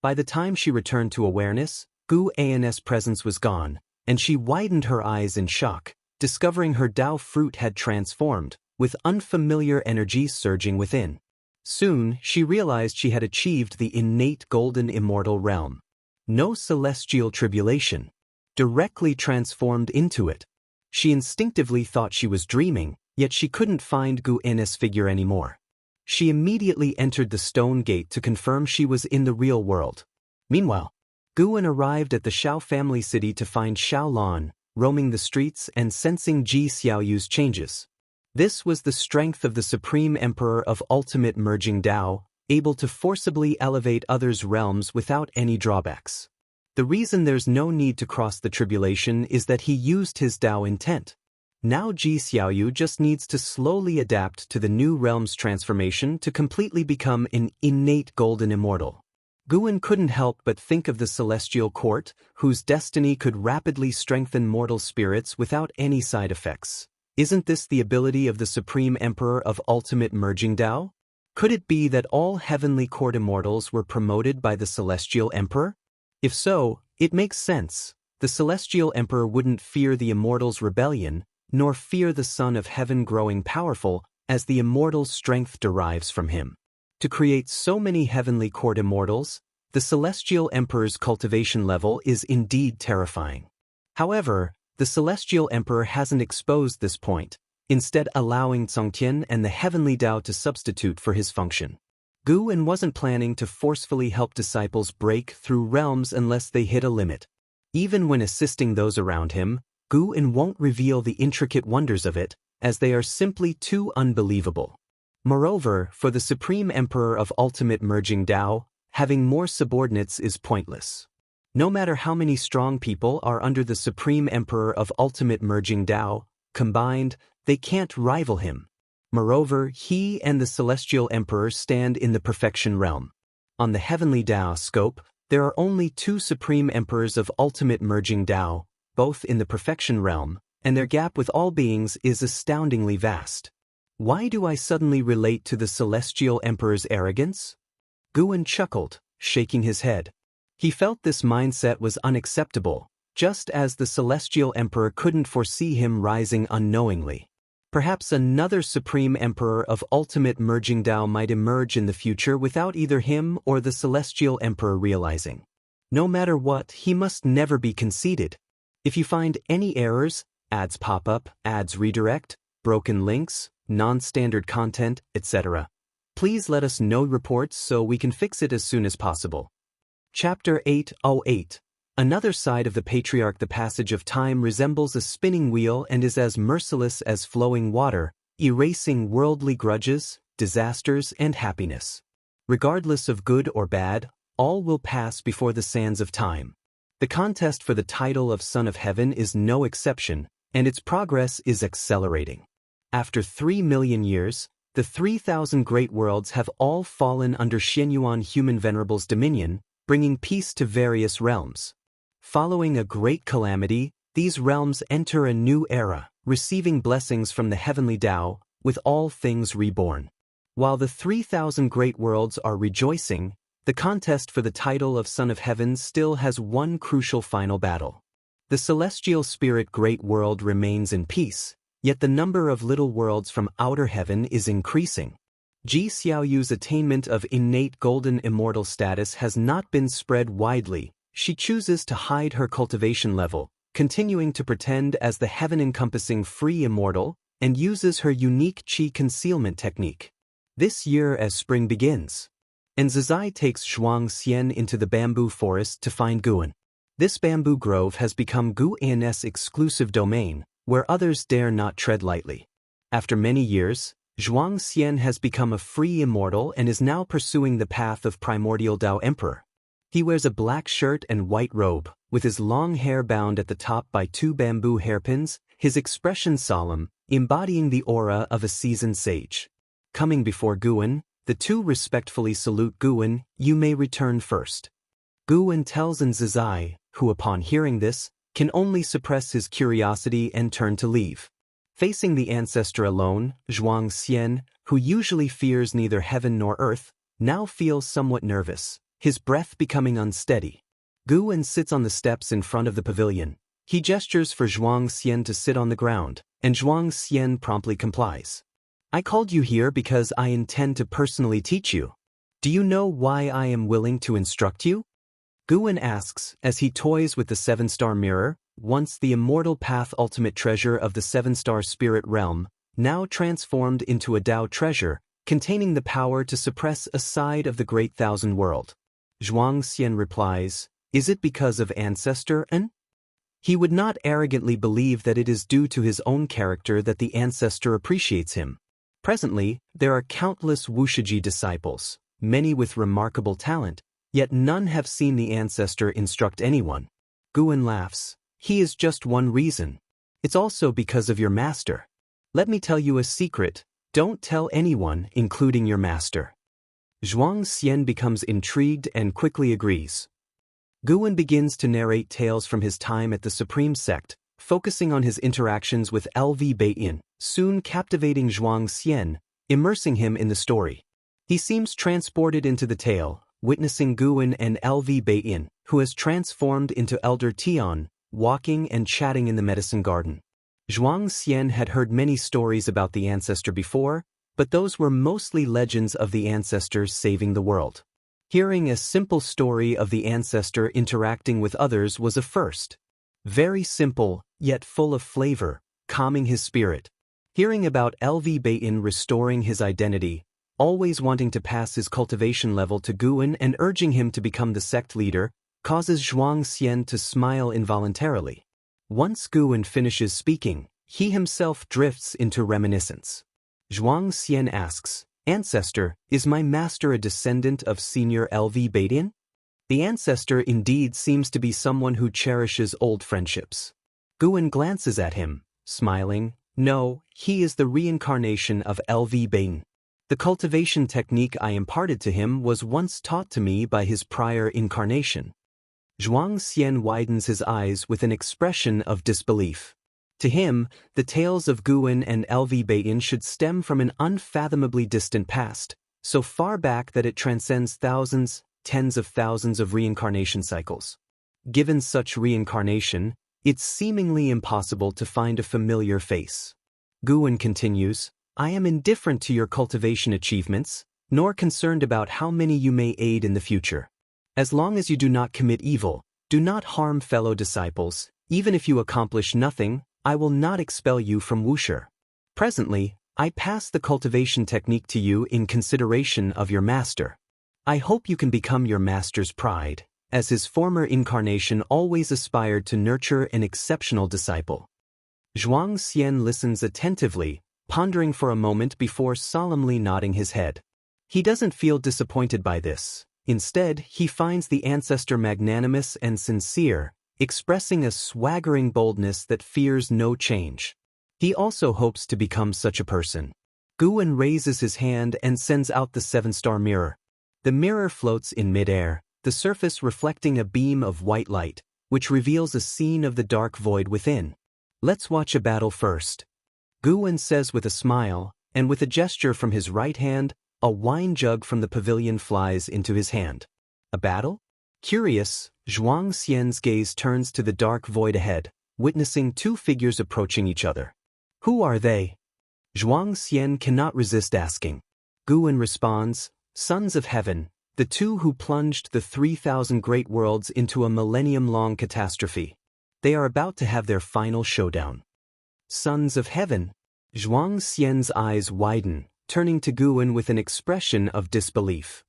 By the time she returned to awareness, Guan's presence was gone, and she widened her eyes in shock, discovering her Tao fruit had transformed, with unfamiliar energy surging within. Soon, she realized she had achieved the innate golden immortal realm. No celestial tribulation. Directly transformed into it. She instinctively thought she was dreaming, yet she couldn't find Guan's figure anymore. She immediately entered the stone gate to confirm she was in the real world. Meanwhile, Guan arrived at the Shao family city to find Shao Lan, roaming the streets and sensing Ji Xiaoyu's changes. This was the strength of the Supreme Emperor of Ultimate Merging Tao, able to forcibly elevate others' realms without any drawbacks. The reason there's no need to cross the tribulation is that he used his Tao intent. Now Ji Xiaoyu just needs to slowly adapt to the new realm's transformation to completely become an innate golden immortal. Guan couldn't help but think of the celestial court, whose destiny could rapidly strengthen mortal spirits without any side effects. Isn't this the ability of the Supreme Emperor of Ultimate Merging Tao? Could it be that all heavenly court immortals were promoted by the Celestial Emperor? If so, it makes sense. The Celestial Emperor wouldn't fear the immortals' rebellion, nor fear the Son of Heaven growing powerful, as the immortal's strength derives from him. To create so many heavenly court immortals, the celestial emperor's cultivation level is indeed terrifying. However, the celestial emperor hasn't exposed this point, instead allowing Zongtian and the heavenly Tao to substitute for his function. Gu En wasn't planning to forcefully help disciples break through realms unless they hit a limit. Even when assisting those around him, Gu En won't reveal the intricate wonders of it, as they are simply too unbelievable. Moreover, for the Supreme Emperor of Ultimate Merging Tao, having more subordinates is pointless. No matter how many strong people are under the Supreme Emperor of Ultimate Merging Tao, combined, they can't rival him. Moreover, he and the Celestial Emperor stand in the Perfection Realm. On the Heavenly Tao scope, there are only two Supreme Emperors of Ultimate Merging Tao, both in the Perfection Realm, and their gap with all beings is astoundingly vast. Why do I suddenly relate to the Celestial Emperor's arrogance? Gu En chuckled, shaking his head. He felt this mindset was unacceptable, just as the Celestial Emperor couldn't foresee him rising unknowingly. Perhaps another Supreme Emperor of Ultimate Merging Tao might emerge in the future without either him or the Celestial Emperor realizing. No matter what, he must never be conceited. If you find any errors, ads pop up, ads redirect, broken links, non-standard content, etc., please let us know reports so we can fix it as soon as possible. Chapter 808. Another side of the Patriarch. The passage of time resembles a spinning wheel and is as merciless as flowing water, erasing worldly grudges, disasters, and happiness. Regardless of good or bad, all will pass before the sands of time. The contest for the title of Son of Heaven is no exception, and its progress is accelerating. After 3 million years, the 3,000 great worlds have all fallen under Xianyuan human venerable's dominion, bringing peace to various realms. Following a great calamity, these realms enter a new era, receiving blessings from the heavenly Tao, with all things reborn. While the 3,000 great worlds are rejoicing, the contest for the title of Son of Heaven still has one crucial final battle. The celestial spirit great world remains in peace, yet the number of little worlds from outer heaven is increasing. Ji Xiaoyu's attainment of innate golden immortal status has not been spread widely. She chooses to hide her cultivation level, continuing to pretend as the heaven-encompassing free immortal, and uses her unique qi concealment technique. This year as spring begins, and Zizai takes Zhuang Xian into the bamboo forest to find Gu En. This bamboo grove has become Gu En's exclusive domain, where others dare not tread lightly. After many years, Zhuang Xian has become a free immortal and is now pursuing the path of primordial Tao Emperor. He wears a black shirt and white robe, with his long hair bound at the top by 2 bamboo hairpins, his expression solemn, embodying the aura of a seasoned sage. Coming before Gu En, the two respectfully salute Gu En. You may return first. Gu En tells Zizai, who upon hearing this, can only suppress his curiosity and turn to leave. Facing the ancestor alone, Zhuang Xian, who usually fears neither heaven nor earth, now feels somewhat nervous, his breath becoming unsteady. Gu En sits on the steps in front of the pavilion. He gestures for Zhuang Xian to sit on the ground, and Zhuang Xian promptly complies. I called you here because I intend to personally teach you. Do you know why I am willing to instruct you? Gu En asks, as he toys with the 7-star mirror, once the immortal path ultimate treasure of the 7-star spirit realm, now transformed into a Tao treasure, containing the power to suppress a side of the great thousand world. Zhuang Xian replies, is it because of ancestor En? He would not arrogantly believe that it is due to his own character that the ancestor appreciates him. Presently, there are countless Wuxia disciples, many with remarkable talent, yet none have seen the ancestor instruct anyone. Gu En laughs. He is just one reason. It's also because of your master. Let me tell you a secret. Don't tell anyone, including your master. Zhuang Xian becomes intrigued and quickly agrees. Gu En begins to narrate tales from his time at the Supreme Sect, focusing on his interactions with LV Beiyin, soon captivating Zhuang Xian, immersing him in the story. He seems transported into the tale, witnessing Gu En and LV Beiyin, who has transformed into Elder Tian, walking and chatting in the medicine garden. Zhuang Xian had heard many stories about the ancestor before, but those were mostly legends of the ancestors saving the world. Hearing a simple story of the ancestor interacting with others was a first. Very simple, yet full of flavor, calming his spirit. Hearing about LV Beitin restoring his identity, always wanting to pass his cultivation level to Guan and urging him to become the sect leader, causes Zhuang Xian to smile involuntarily. Once Guan finishes speaking, he himself drifts into reminiscence. Zhuang Xian asks, "Ancestor, is my master a descendant of Senior LV Beitin?" The ancestor indeed seems to be someone who cherishes old friendships. Guan glances at him, smiling. No, he is the reincarnation of LV Beitin. The cultivation technique I imparted to him was once taught to me by his prior incarnation. Zhuang Xian widens his eyes with an expression of disbelief. To him, the tales of Guan and LV Beitin should stem from an unfathomably distant past, so far back that it transcends thousands, tens of thousands of reincarnation cycles. Given such reincarnation, it's seemingly impossible to find a familiar face. Guan continues, "I am indifferent to your cultivation achievements, nor concerned about how many you may aid in the future. As long as you do not commit evil, do not harm fellow disciples, even if you accomplish nothing, I will not expel you from Wuxia. Presently, I pass the cultivation technique to you in consideration of your master. I hope you can become your master's pride, as his former incarnation always aspired to nurture an exceptional disciple." Zhuang Xian listens attentively, pondering for a moment before solemnly nodding his head. He doesn't feel disappointed by this. Instead, he finds the ancestor magnanimous and sincere, expressing a swaggering boldness that fears no change. He also hopes to become such a person. Guan raises his hand and sends out the 7-star mirror. The mirror floats in midair, the surface reflecting a beam of white light, which reveals a scene of the dark void within. "Let's watch a battle first," Guan says with a smile, and with a gesture from his right hand, a wine jug from the pavilion flies into his hand. A battle? Curious, Zhuang Xian's gaze turns to the dark void ahead, witnessing two figures approaching each other. Who are they? Zhuang Xian cannot resist asking. Guan responds, "Sons of Heaven, the two who plunged the 3,000 great worlds into a millennium-long catastrophe. They are about to have their final showdown." Sons of Heaven? Zhuang Xian's eyes widen, turning to Guan with an expression of disbelief.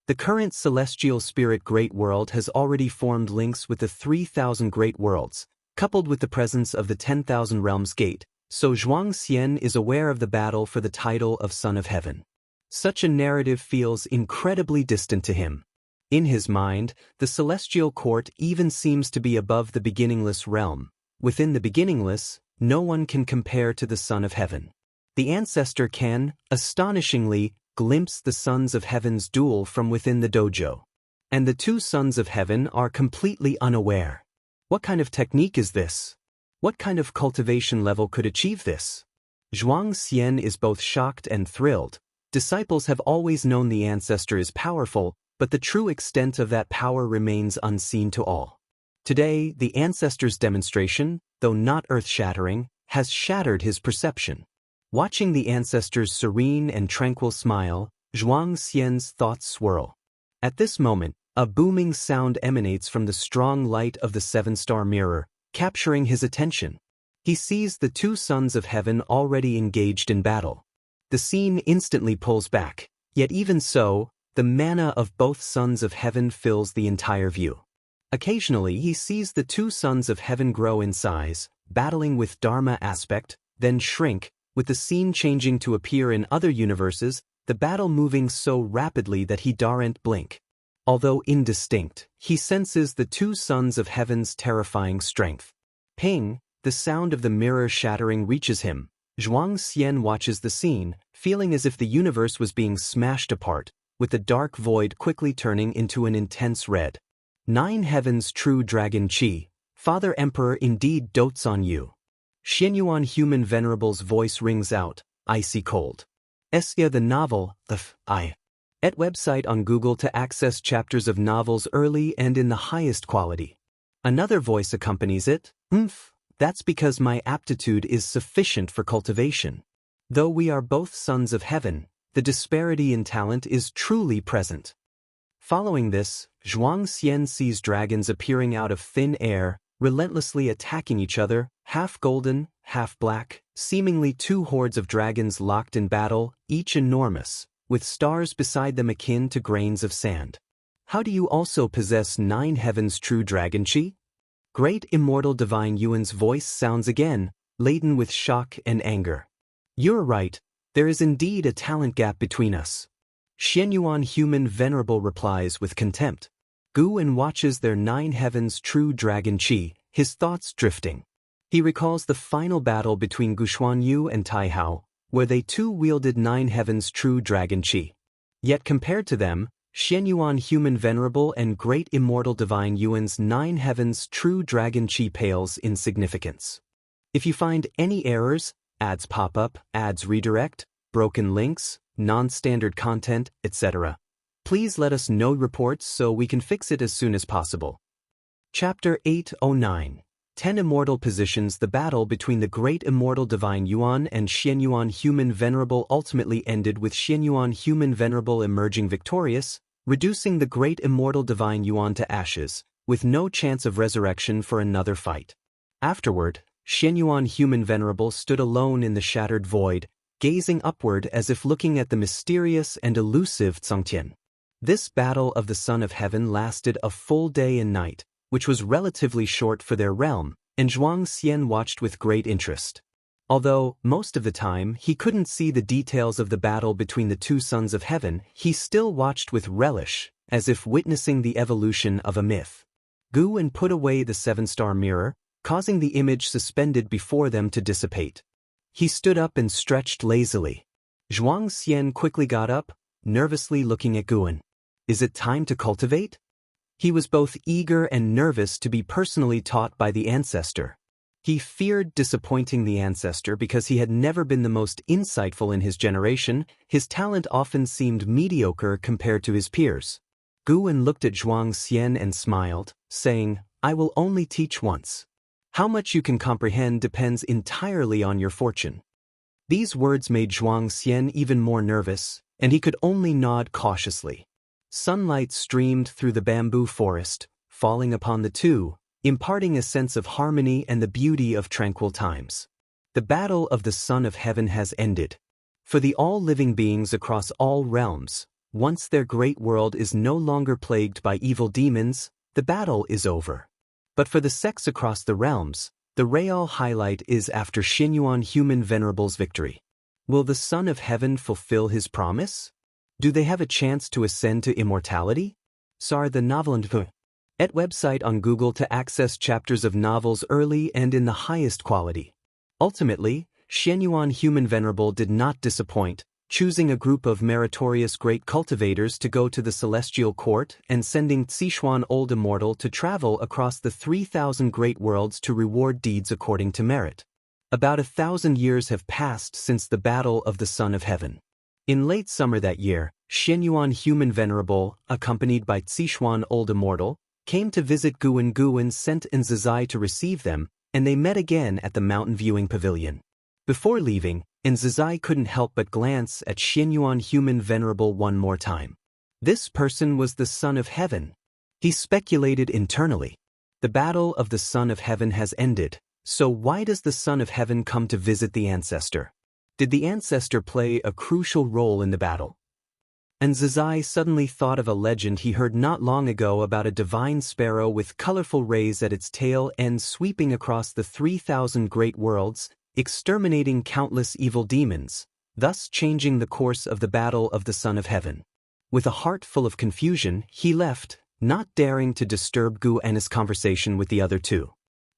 The current celestial spirit great world has already formed links with the 3,000 great worlds, coupled with the presence of the 10,000 realms gate, so Zhuang Xian is aware of the battle for the title of Son of Heaven. Such a narrative feels incredibly distant to him. In his mind, the celestial court even seems to be above the beginningless realm. Within the beginningless, no one can compare to the Son of Heaven. The ancestor can, astonishingly, glimpse the Sons of Heaven's duel from within the dojo. And the two Sons of Heaven are completely unaware. What kind of technique is this? What kind of cultivation level could achieve this? Zhuang Xian is both shocked and thrilled. Disciples have always known the ancestor is powerful, but the true extent of that power remains unseen to all. Today, the ancestor's demonstration, though not earth-shattering, has shattered his perception. Watching the ancestor's serene and tranquil smile, Zhuang Xian's thoughts swirl. At this moment, a booming sound emanates from the strong light of the 7-star mirror, capturing his attention. He sees the two Sons of Heaven already engaged in battle. The scene instantly pulls back, yet even so, the mana of both Sons of Heaven fills the entire view. Occasionally he sees the two Sons of Heaven grow in size, battling with Dharma aspect, then shrink, with the scene changing to appear in other universes, the battle moving so rapidly that he daren't blink. Although indistinct, he senses the two Sons of Heaven's terrifying strength. Ping, the sound of the mirror shattering reaches him. Zhuang Xian watches the scene, feeling as if the universe was being smashed apart, with the dark void quickly turning into an intense red. 9 Heaven's true dragon Qi, Father Emperor indeed dotes on you. Xianyuan Human Venerable's voice rings out, icy cold. Esya the novel, Et website on Google to access chapters of novels early and in the highest quality. Another voice accompanies it, that's because my aptitude is sufficient for cultivation. Though we are both sons of heaven, the disparity in talent is truly present. Following this, Zhuang Xian sees dragons appearing out of thin air, relentlessly attacking each other, half golden, half black, seemingly two hordes of dragons locked in battle, each enormous, with stars beside them akin to grains of sand. How do you also possess 9 heavens true dragon chi? Great Immortal Divine Yuan's voice sounds again, laden with shock and anger. You're right, there is indeed a talent gap between us. Xianyuan Human Venerable replies with contempt. Guwen watches their 9 heavens true dragon chi, his thoughts drifting. He recalls the final battle between Guxuanyu and Taihao, where they too wielded 9 heavens true dragon chi. Yet compared to them, Xianyuan Human Venerable and Great Immortal Divine Yuan's 9 heavens true dragon chi pales in significance. If you find any errors, ads pop up, ads redirect, broken links, non-standard content, etc., please let us know reports so we can fix it as soon as possible. Chapter 809. 10 Immortal positions. The battle between the Great Immortal Divine Yuan and Xianyuan Human Venerable ultimately ended with Xianyuan Human Venerable emerging victorious, reducing the Great Immortal Divine Yuan to ashes, with no chance of resurrection for another fight. Afterward, Xianyuan Human Venerable stood alone in the shattered void, gazing upward as if looking at the mysterious and elusive Tsangtian. This battle of the Son of Heaven lasted a full day and night, which was relatively short for their realm, and Zhuang Xian watched with great interest. Although, most of the time, he couldn't see the details of the battle between the 2 sons of heaven, he still watched with relish, as if witnessing the evolution of a myth. Guwen put away the 7-star mirror, causing the image suspended before them to dissipate. He stood up and stretched lazily. Zhuang Xian quickly got up, nervously looking at Guwen. Is it time to cultivate? He was both eager and nervous to be personally taught by the ancestor. He feared disappointing the ancestor because he had never been the most insightful in his generation. His talent often seemed mediocre compared to his peers. Guwen looked at Zhuang Xian and smiled, saying, I will only teach once. How much you can comprehend depends entirely on your fortune. These words made Zhuang Xian even more nervous, and he could only nod cautiously. Sunlight streamed through the bamboo forest, falling upon the two, imparting a sense of harmony and the beauty of tranquil times. The battle of the Son of Heaven has ended. For the all-living beings across all realms, once their great world is no longer plagued by evil demons, the battle is over. But for the sects across the realms, the real highlight is after Xianyuan Human Venerable's victory. Will the Son of Heaven fulfill his promise? Do they have a chance to ascend to immortality? Sar the novel at website on Google to access chapters of novels early and in the highest quality. Ultimately, Xianyuan Human Venerable did not disappoint, choosing a group of meritorious great cultivators to go to the celestial court and sending Zixuan Old Immortal to travel across the 3,000 great worlds to reward deeds according to merit. About 1,000 years have passed since the battle of the Son of Heaven. In late summer that year, Xianyuan Human Venerable, accompanied by Zixuan Old Immortal, came to visit Guwen. Guwen sent Nzizai to receive them, and they met again at the mountain viewing pavilion. Before leaving, Nzizai couldn't help but glance at Xianyuan Human Venerable one more time. This person was the Son of Heaven. He speculated internally. The battle of the Son of Heaven has ended, so why does the Son of Heaven come to visit the ancestor? Did the ancestor play a crucial role in the battle? Nzizai suddenly thought of a legend he heard not long ago about a divine sparrow with colorful rays at its tail end sweeping across the 3,000 great worlds, exterminating countless evil demons, thus changing the course of the battle of the Son of Heaven. With a heart full of confusion, he left, not daring to disturb Guwen's conversation with the other two.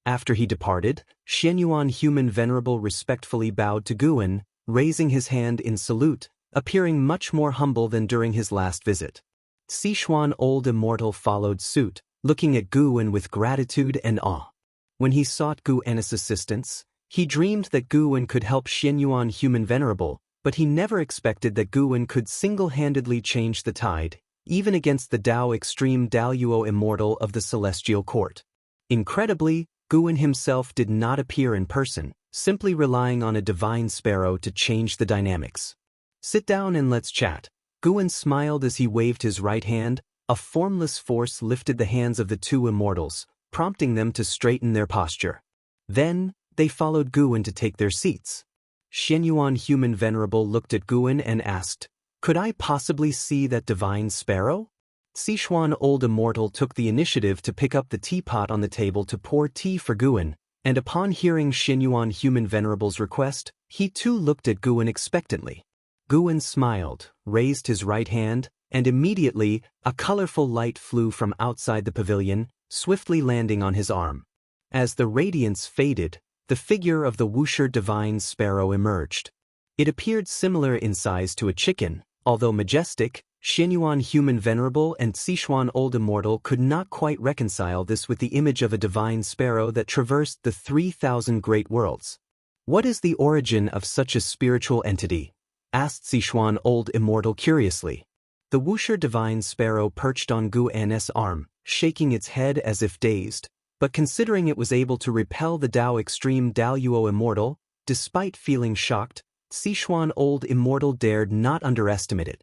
After he departed, Xianyuan Human Venerable respectfully bowed to Guwen, raising his hand in salute, appearing much more humble than during his last visit. Zixuan Old Immortal followed suit, looking at Guwen with gratitude and awe. When he sought Guwen's assistance, he dreamed that Guwen could help Xianyuan Human Venerable, but he never expected that Guwen could single-handedly change the tide, even against the Dao Extreme Daluo Immortal of the Celestial Court. Incredibly, Guwen himself did not appear in person, simply relying on a divine sparrow to change the dynamics. Sit down and let's chat. Guan smiled as he waved his right hand. A formless force lifted the hands of the two immortals, prompting them to straighten their posture. Then, they followed Guan to take their seats. Xianyuan Human Venerable looked at Guan and asked, "Could I possibly see that divine sparrow?" Sichuan Old Immortal took the initiative to pick up the teapot on the table to pour tea for Guan, and upon hearing Xianyuan Human Venerable's request, he too looked at Guan expectantly. Guan smiled, raised his right hand, and immediately, a colorful light flew from outside the pavilion, swiftly landing on his arm. As the radiance faded, the figure of the Wuxia divine sparrow emerged. It appeared similar in size to a chicken, although majestic. Xianyuan Human Venerable and Sichuan Old Immortal could not quite reconcile this with the image of a divine sparrow that traversed the 3,000 great worlds. "What is the origin of such a spiritual entity?" asked Sichuan Old Immortal curiously. The Wuxia divine sparrow perched on Guan's arm, shaking its head as if dazed, but considering it was able to repel the Tao Extreme Daluo Immortal, despite feeling shocked, Sichuan Old Immortal dared not underestimate it.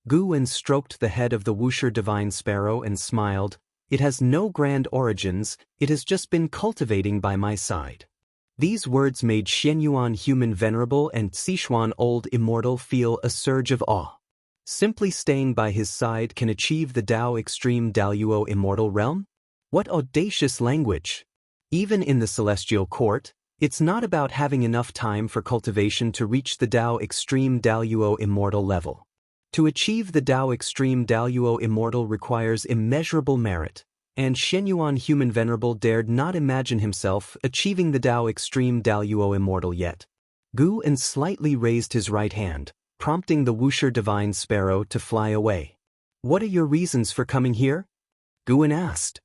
Guan stroked the head of the Wuxia divine sparrow and smiled. "It has no grand origins, it has just been cultivating by my side." These words made Xianyuan Human Venerable and Sichuan Old Immortal feel a surge of awe. Simply staying by his side can achieve the Tao Extreme Daluo Immortal realm? What audacious language! Even in the celestial court, it's not about having enough time for cultivation to reach the Tao Extreme Daluo Immortal level. To achieve the Tao Extreme Daluo Immortal requires immeasurable merit, and Xianyuan Human Venerable dared not imagine himself achieving the Tao Extreme Daluo Immortal yet. Guan slightly raised his right hand, prompting the Wuxia divine sparrow to fly away. "What are your reasons for coming here?" Guan asked.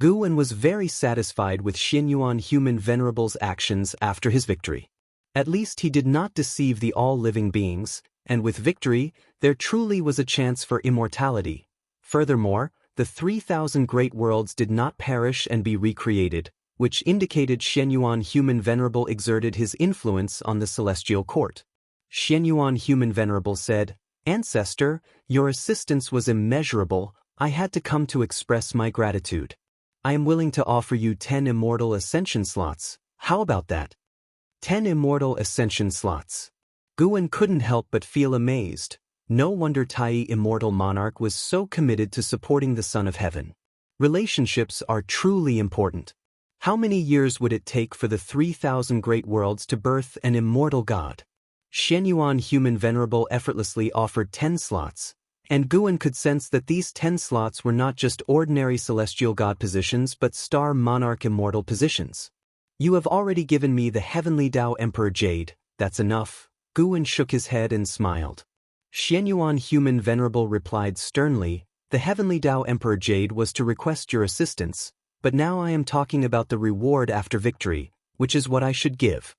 Guan was very satisfied with Xianyuan Human Venerable's actions after his victory. At least he did not deceive the all-living beings, and with victory, there truly was a chance for immortality. Furthermore, the 3,000 great worlds did not perish and be recreated, which indicated Xianyuan Human Venerable exerted his influence on the celestial court. Xianyuan Human Venerable said, "Ancestor, your assistance was immeasurable. I had to come to express my gratitude. I am willing to offer you 10 immortal ascension slots. How about that?" 10 immortal ascension slots. Guan couldn't help but feel amazed. No wonder Tai Immortal Monarch was so committed to supporting the Son of Heaven. Relationships are truly important. How many years would it take for the 3,000 great worlds to birth an immortal god? Xianyuan Human Venerable effortlessly offered 10 slots, and Guan could sense that these 10 slots were not just ordinary celestial god positions but star monarch immortal positions. "You have already given me the heavenly Tao Emperor Jade, that's enough." Guan shook his head and smiled. Xianyuan Human Venerable replied sternly, "The heavenly Tao Emperor Jade was to request your assistance, but now I am talking about the reward after victory, which is what I should give."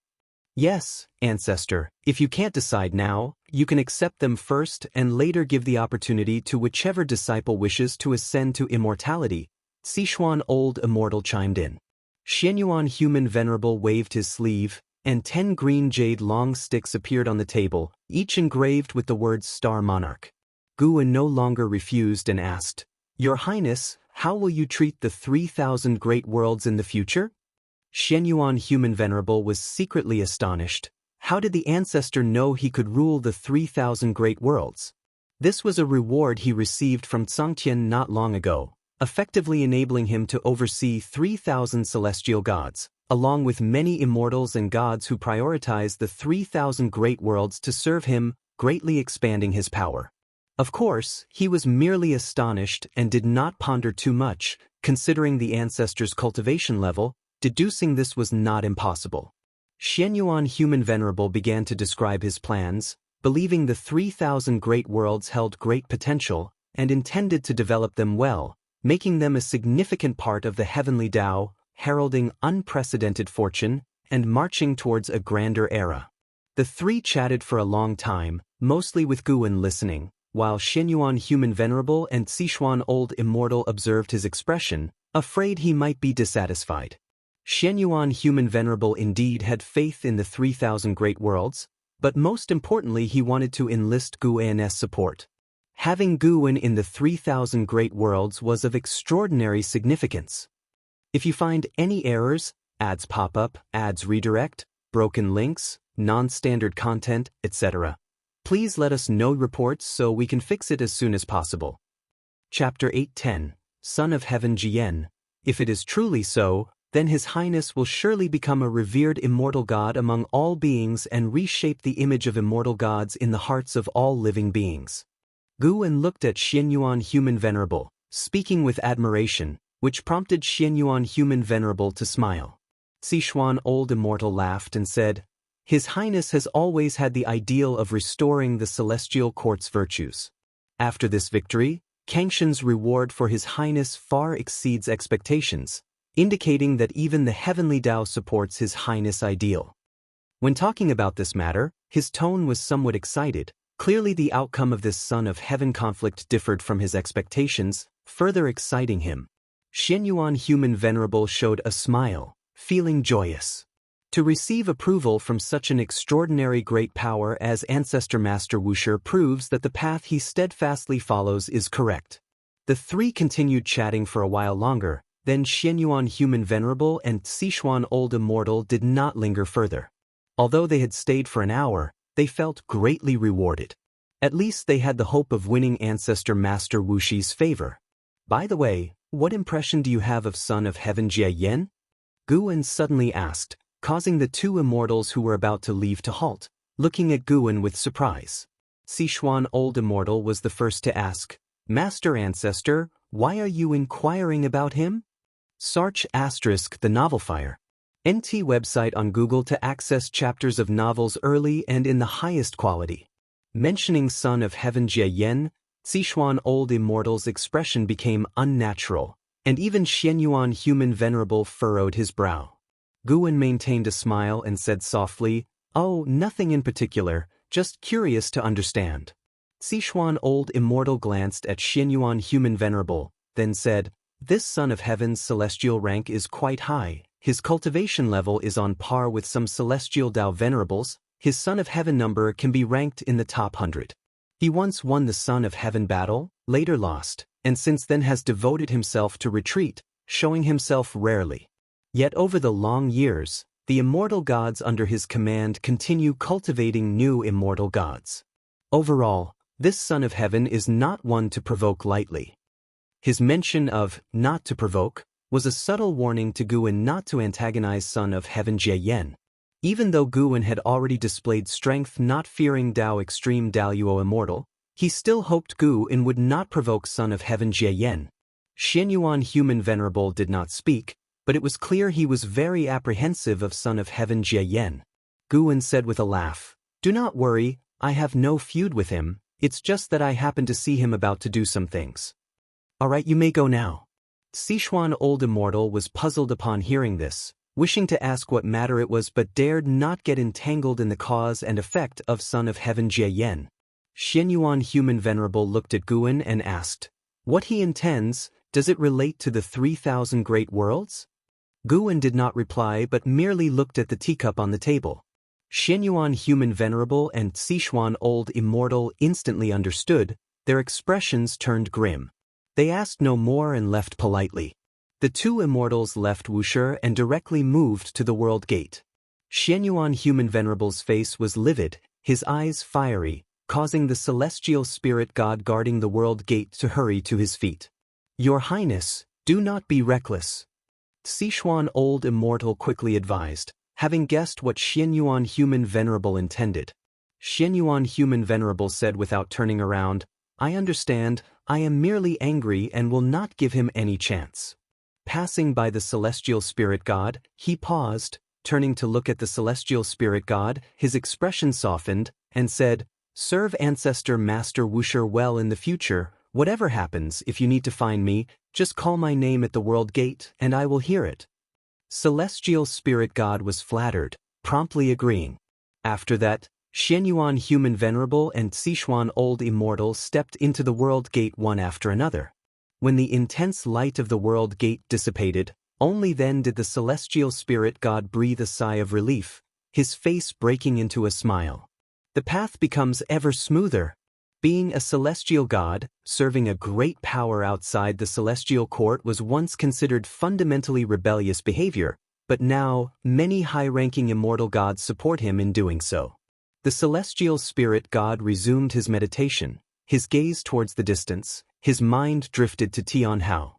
"Yes, Ancestor, if you can't decide now, you can accept them first and later give the opportunity to whichever disciple wishes to ascend to immortality," Sichuan Old Immortal chimed in. Xianyuan Human Venerable waved his sleeve, and 10 green jade long sticks appeared on the table, each engraved with the words Star Monarch. Guan no longer refused and asked, "Your Highness, how will you treat the 3,000 great worlds in the future?" Xianyuan Human Venerable was secretly astonished. How did the ancestor know he could rule the 3,000 great worlds? This was a reward he received from Tsangtian not long ago, effectively enabling him to oversee 3,000 celestial gods, along with many immortals and gods who prioritize the 3,000 great worlds to serve him, greatly expanding his power. Of course, he was merely astonished and did not ponder too much, considering the ancestor's cultivation level. Deducing this was not impossible. Xianyuan Human Venerable began to describe his plans, believing the 3,000 great worlds held great potential, and intended to develop them well, making them a significant part of the heavenly Tao, heralding unprecedented fortune, and marching towards a grander era. The three chatted for a long time, mostly with Guan listening, while Xianyuan Human Venerable and Sichuan Old Immortal observed his expression, afraid he might be dissatisfied. Xianyuan Human Venerable indeed had faith in the 3,000 Great Worlds, but most importantly he wanted to enlist Gu An's support. Having Guan in the 3,000 Great Worlds was of extraordinary significance. If you find any errors, ads pop up, ads redirect, broken links, non-standard content, etc., please let us know reports so we can fix it as soon as possible. Chapter 8:10, Son of Heaven Jian. If it is truly so, then His Highness will surely become a revered immortal god among all beings and reshape the image of immortal gods in the hearts of all living beings. Guan looked at Xianyuan Human Venerable, speaking with admiration, which prompted Xianyuan Human Venerable to smile. Sichuan Old Immortal laughed and said, His Highness has always had the ideal of restoring the celestial court's virtues. After this victory, Kangshan's reward for His Highness far exceeds expectations, indicating that even the heavenly Tao supports His Highness' ideal. When talking about this matter, his tone was somewhat excited. Clearly the outcome of this Son of Heaven conflict differed from his expectations, further exciting him. Xianyuan Human Venerable showed a smile, feeling joyous. To receive approval from such an extraordinary great power as Ancestor Master Wuxia proves that the path he steadfastly follows is correct. The three continued chatting for a while longer, then Xianyuan Human Venerable and Sichuan Old Immortal did not linger further. Although they had stayed for an hour, they felt greatly rewarded. At least they had the hope of winning Ancestor Master Wuxia's favor. By the way, what impression do you have of Son of Heaven Jian? Guan suddenly asked, causing the two immortals who were about to leave to halt, looking at Guan with surprise. Sichuan Old Immortal was the first to ask, Master Ancestor, why are you inquiring about him? Search * the novel fire. NT website on Google to access chapters of novels early and in the highest quality. Mentioning Son of Heaven Jian, Sichuan Old Immortal's expression became unnatural, and even Xianyuan Human Venerable furrowed his brow. Guan maintained a smile and said softly, Oh, nothing in particular, just curious to understand. Sichuan Old Immortal glanced at Xianyuan Human Venerable, then said, This Son of Heaven's celestial rank is quite high. His cultivation level is on par with some celestial Tao venerables. His Son of Heaven number can be ranked in the top 100. He once won the Son of Heaven battle, later lost, and since then has devoted himself to retreat, showing himself rarely. Yet over the long years, the immortal gods under his command continue cultivating new immortal gods. Overall, this Son of Heaven is not one to provoke lightly. His mention of not to provoke was a subtle warning to Guan not to antagonize Son of Heaven Jian. Even though Guan had already displayed strength not fearing Tao Extreme Daluo Immortal, he still hoped Guan would not provoke Son of Heaven Jian. Xianyuan Human Venerable did not speak, but it was clear he was very apprehensive of Son of Heaven Jian. Guan said with a laugh, Do not worry, I have no feud with him, it's just that I happened to see him about to do some things. Alright, you may go now. Sichuan Old Immortal was puzzled upon hearing this, wishing to ask what matter it was but dared not get entangled in the cause and effect of Son of Heaven Jian. Xianyuan Human Venerable looked at Guan and asked, What he intends, does it relate to the 3,000 Great Worlds? Guan did not reply but merely looked at the teacup on the table. Xianyuan Human Venerable and Sichuan Old Immortal instantly understood, their expressions turned grim. They asked no more and left politely. The two immortals left Wuxia and directly moved to the World Gate. Xianyuan Human Venerable's face was livid, his eyes fiery, causing the celestial spirit god guarding the World Gate to hurry to his feet. Your Highness, do not be reckless. Sichuan Old Immortal quickly advised, having guessed what Xianyuan Human Venerable intended. Xianyuan Human Venerable said without turning around, I understand, I am merely angry and will not give him any chance. Passing by the celestial spirit god, he paused, turning to look at the celestial spirit god, his expression softened, and said, Serve Ancestor Master Wuxia well in the future, whatever happens if you need to find me, just call my name at the World Gate and I will hear it. Celestial Spirit God was flattered, promptly agreeing. After that, Xianyuan Human Venerable and Sichuan Old Immortal stepped into the World Gate one after another. When the intense light of the World Gate dissipated, Only then did the celestial spirit god breathe a sigh of relief, his face breaking into a smile. The path becomes ever smoother. Being a celestial god, serving a great power outside the celestial court was once considered fundamentally rebellious behavior, but now, many high-ranking immortal gods support him in doing so. The celestial spirit god resumed his meditation, his gaze towards the distance, his mind drifted to Tianhao.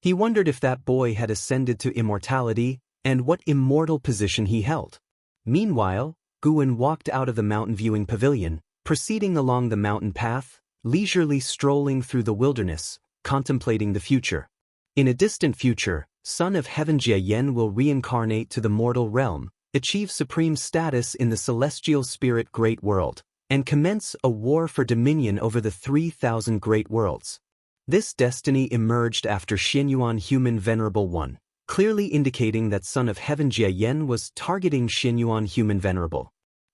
He wondered if that boy had ascended to immortality, and what immortal position he held. Meanwhile, Guwen walked out of the mountain viewing pavilion, proceeding along the mountain path, leisurely strolling through the wilderness, contemplating the future. In a distant future, son of heaven Jie will reincarnate to the mortal realm, achieve supreme status in the celestial spirit great world, and commence a war for dominion over the 3,000 great worlds. This destiny emerged after Xianyuan Human Venerable One, clearly indicating that son of heaven Jie was targeting Xianyuan Human Venerable.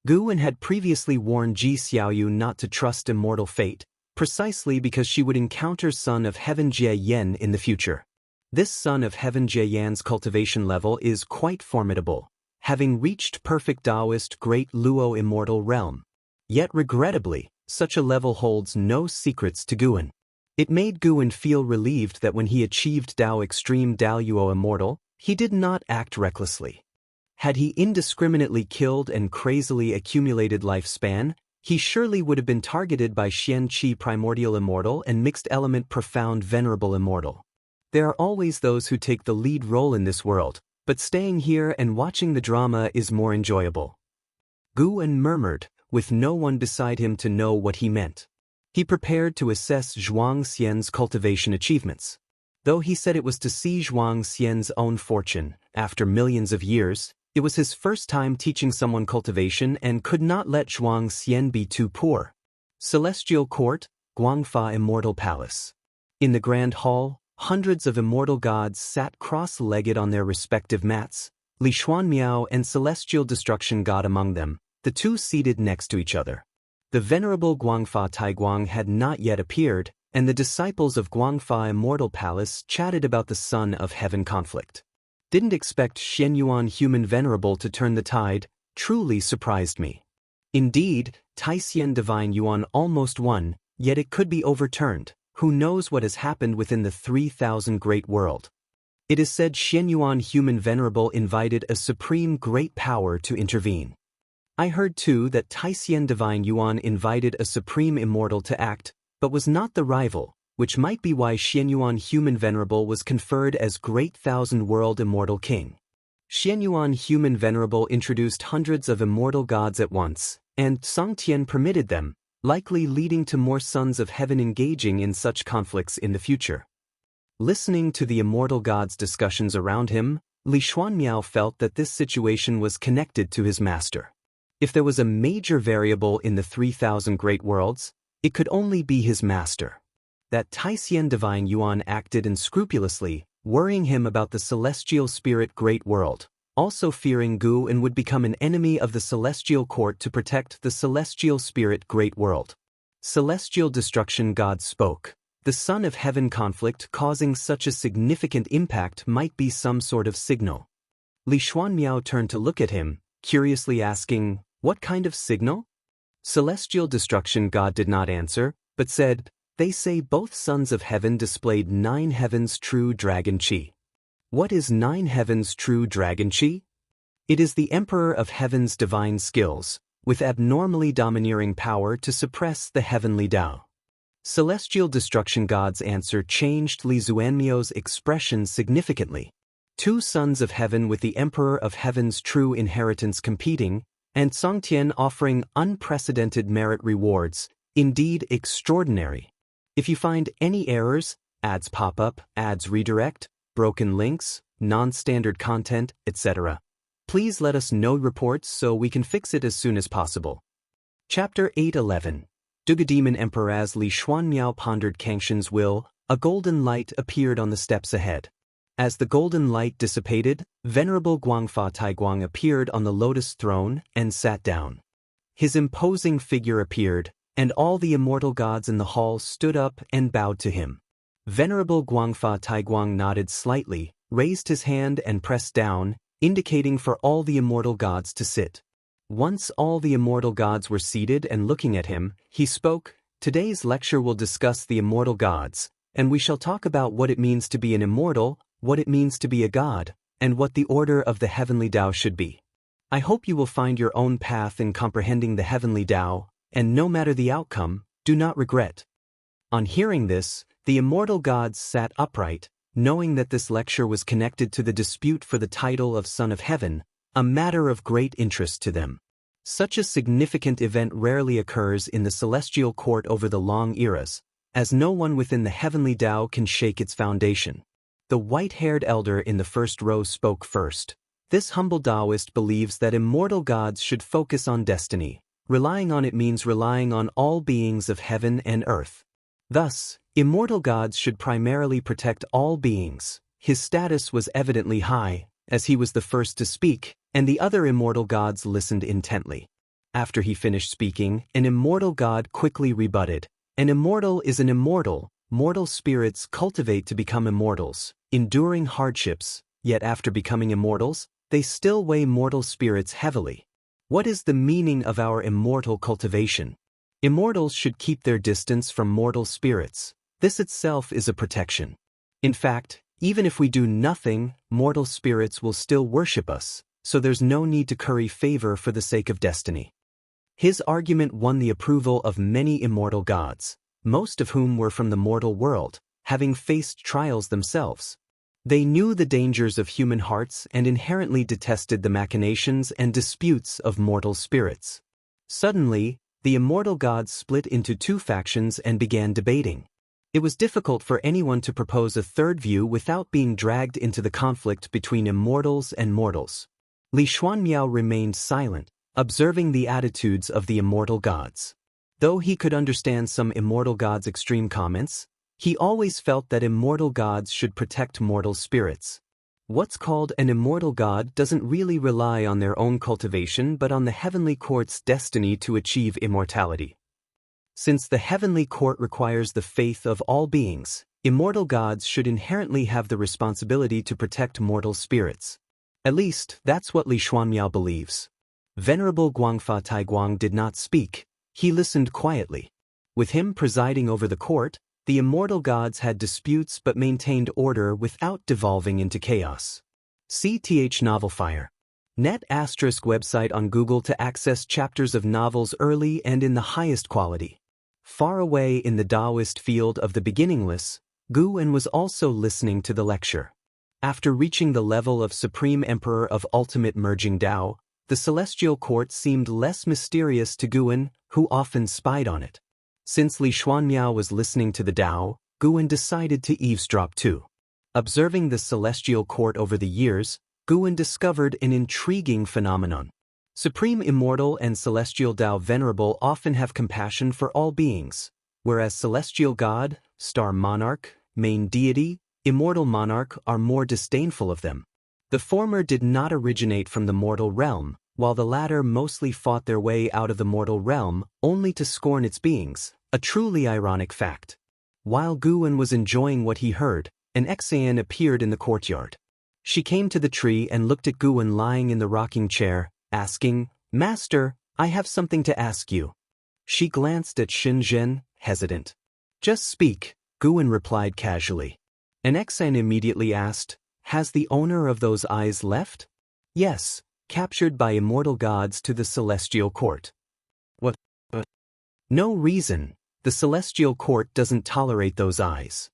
Guwen had previously warned Ji Xiaoyu not to trust immortal fate, precisely because she would encounter son of heaven Jie in the future. This son of heaven Jie's cultivation level is quite formidable, having reached perfect Taoist great Luo immortal realm. Yet regrettably, such a level holds no secrets to Guwen. It made Guwen feel relieved that when he achieved Dao Extreme Daoyuo Immortal, he did not act recklessly. Had he indiscriminately killed and crazily accumulated lifespan, he surely would have been targeted by Xian Qi Primordial Immortal and Mixed Element Profound Venerable Immortal. There are always those who take the lead role in this world, but staying here and watching the drama is more enjoyable. Guwen murmured, with no one beside him to know what he meant. He prepared to assess Zhuang Xian's cultivation achievements. Though he said it was to see Zhuang Xian's own fortune, after millions of years, it was his first time teaching someone cultivation and could not let Zhuang Xian be too poor. Celestial Court, Guangfa Immortal Palace. In the Grand Hall, hundreds of immortal gods sat cross-legged on their respective mats, Li Xuanmiao and Celestial Destruction God among them, the two seated next to each other. The venerable Guangfa Taiguang had not yet appeared, and the disciples of Guangfa Immortal Palace chatted about the Son of Heaven conflict. Didn't expect Xianyuan Human Venerable to turn the tide, truly surprised me. Indeed, Taisien Divine Yuan almost won, yet it could be overturned. Who knows what has happened within the 3,000 great world? It is said Xianyuan Human Venerable invited a supreme great power to intervene. I heard too that Taisien Divine Yuan invited a supreme immortal to act, but was not the rival, which might be why Xianyuan Human Venerable was conferred as Great Thousand World Immortal King. Xianyuan Human Venerable introduced hundreds of immortal gods at once, and Songtian permitted them, likely leading to more sons of heaven engaging in such conflicts in the future. Listening to the immortal gods' discussions around him, Li Xuanmiao felt that this situation was connected to his master. If there was a major variable in the 3,000 great worlds, it could only be his master. That Taisien Divine Yuan acted unscrupulously, worrying him about the celestial spirit great world, also fearing Guwen would become an enemy of the celestial court to protect the celestial spirit great world. Celestial Destruction God spoke. The Son of Heaven conflict causing such a significant impact might be some sort of signal. Li Xuanmiao turned to look at him, curiously asking, "What kind of signal?" Celestial Destruction God did not answer, but said, "They say both sons of heaven displayed 9 heavens true dragon chi." What is 9 heavens true dragon chi? It is the Emperor of Heaven's divine skills, with abnormally domineering power to suppress the heavenly Tao. Celestial Destruction God's answer changed Li Xuanmiao's expression significantly. 2 sons of heaven with the Emperor of Heaven's true inheritance competing, and Songtian offering unprecedented merit rewards, indeed extraordinary. If you find any errors, ads pop up, ads redirect, broken links, non-standard content, etc., please let us know reports so we can fix it as soon as possible. Chapter 8:11. Dugademon Emperor. As Li Xuanmiao pondered Kangshan's will, a golden light appeared on the steps ahead. As the golden light dissipated, Venerable Guangfa Taiguang appeared on the lotus throne and sat down. His imposing figure appeared, and all the immortal gods in the hall stood up and bowed to him. Venerable Guangfa Taiguang nodded slightly, raised his hand and pressed down, indicating for all the immortal gods to sit. Once all the immortal gods were seated and looking at him, he spoke, "Today's lecture will discuss the immortal gods, and we shall talk about what it means to be an immortal, what it means to be a god, and what the order of the heavenly Tao should be. I hope you will find your own path in comprehending the heavenly Tao, and no matter the outcome, do not regret." On hearing this, the immortal gods sat upright, knowing that this lecture was connected to the dispute for the title of Son of Heaven, a matter of great interest to them. Such a significant event rarely occurs in the celestial court over the long eras, as no one within the heavenly Tao can shake its foundation. The white-haired elder in the first row spoke first. This humble Taoist believes that immortal gods should focus on destiny. Relying on it means relying on all beings of heaven and earth. Thus, immortal gods should primarily protect all beings. His status was evidently high, as he was the first to speak, and the other immortal gods listened intently. After he finished speaking, an immortal god quickly rebutted, "An immortal is an immortal. Mortal spirits cultivate to become immortals, enduring hardships, yet after becoming immortals, they still weigh mortal spirits heavily. What is the meaning of our immortal cultivation? Immortals should keep their distance from mortal spirits. This itself is a protection. In fact, even if we do nothing, mortal spirits will still worship us, so there's no need to curry favor for the sake of destiny." His argument won the approval of many immortal gods, most of whom were from the mortal world, having faced trials themselves. They knew the dangers of human hearts and inherently detested the machinations and disputes of mortal spirits. Suddenly, the immortal gods split into two factions and began debating. It was difficult for anyone to propose a third view without being dragged into the conflict between immortals and mortals. Li Xuanmiao remained silent, observing the attitudes of the immortal gods. Though he could understand some immortal gods' extreme comments, he always felt that immortal gods should protect mortal spirits. What's called an immortal god doesn't really rely on their own cultivation but on the heavenly court's destiny to achieve immortality. Since the heavenly court requires the faith of all beings, immortal gods should inherently have the responsibility to protect mortal spirits. At least, that's what Li Xuanmiao believes. Venerable Guangfa Taiguang did not speak. He listened quietly. With him presiding over the court, the immortal gods had disputes but maintained order without devolving into chaos. CTH Novelfire. Net * website on Google to access chapters of novels early and in the highest quality. Far away in the Taoist field of the beginningless, Guan was also listening to the lecture. After reaching the level of Supreme Emperor of Ultimate Merging Tao, the celestial court seemed less mysterious to Guan, who often spied on it. Since Li Xuanmiao was listening to the Tao, Guan decided to eavesdrop too. Observing the celestial court over the years, Guan discovered an intriguing phenomenon. Supreme Immortal and Celestial Tao Venerable often have compassion for all beings, whereas Celestial God, Star Monarch, Main Deity, Immortal Monarch are more disdainful of them. The former did not originate from the mortal realm, while the latter mostly fought their way out of the mortal realm only to scorn its beings, a truly ironic fact. While Guan was enjoying what he heard, an Exayan appeared in the courtyard. She came to the tree and looked at Guan lying in the rocking chair, asking, "Master, I have something to ask you." She glanced at Shenzhen, hesitant. "Just speak," Guan replied casually. An Exayan immediately asked, "Has the owner of those eyes left?" "Yes, captured by immortal gods to the celestial court." "What? No reason. The celestial court doesn't tolerate those eyes."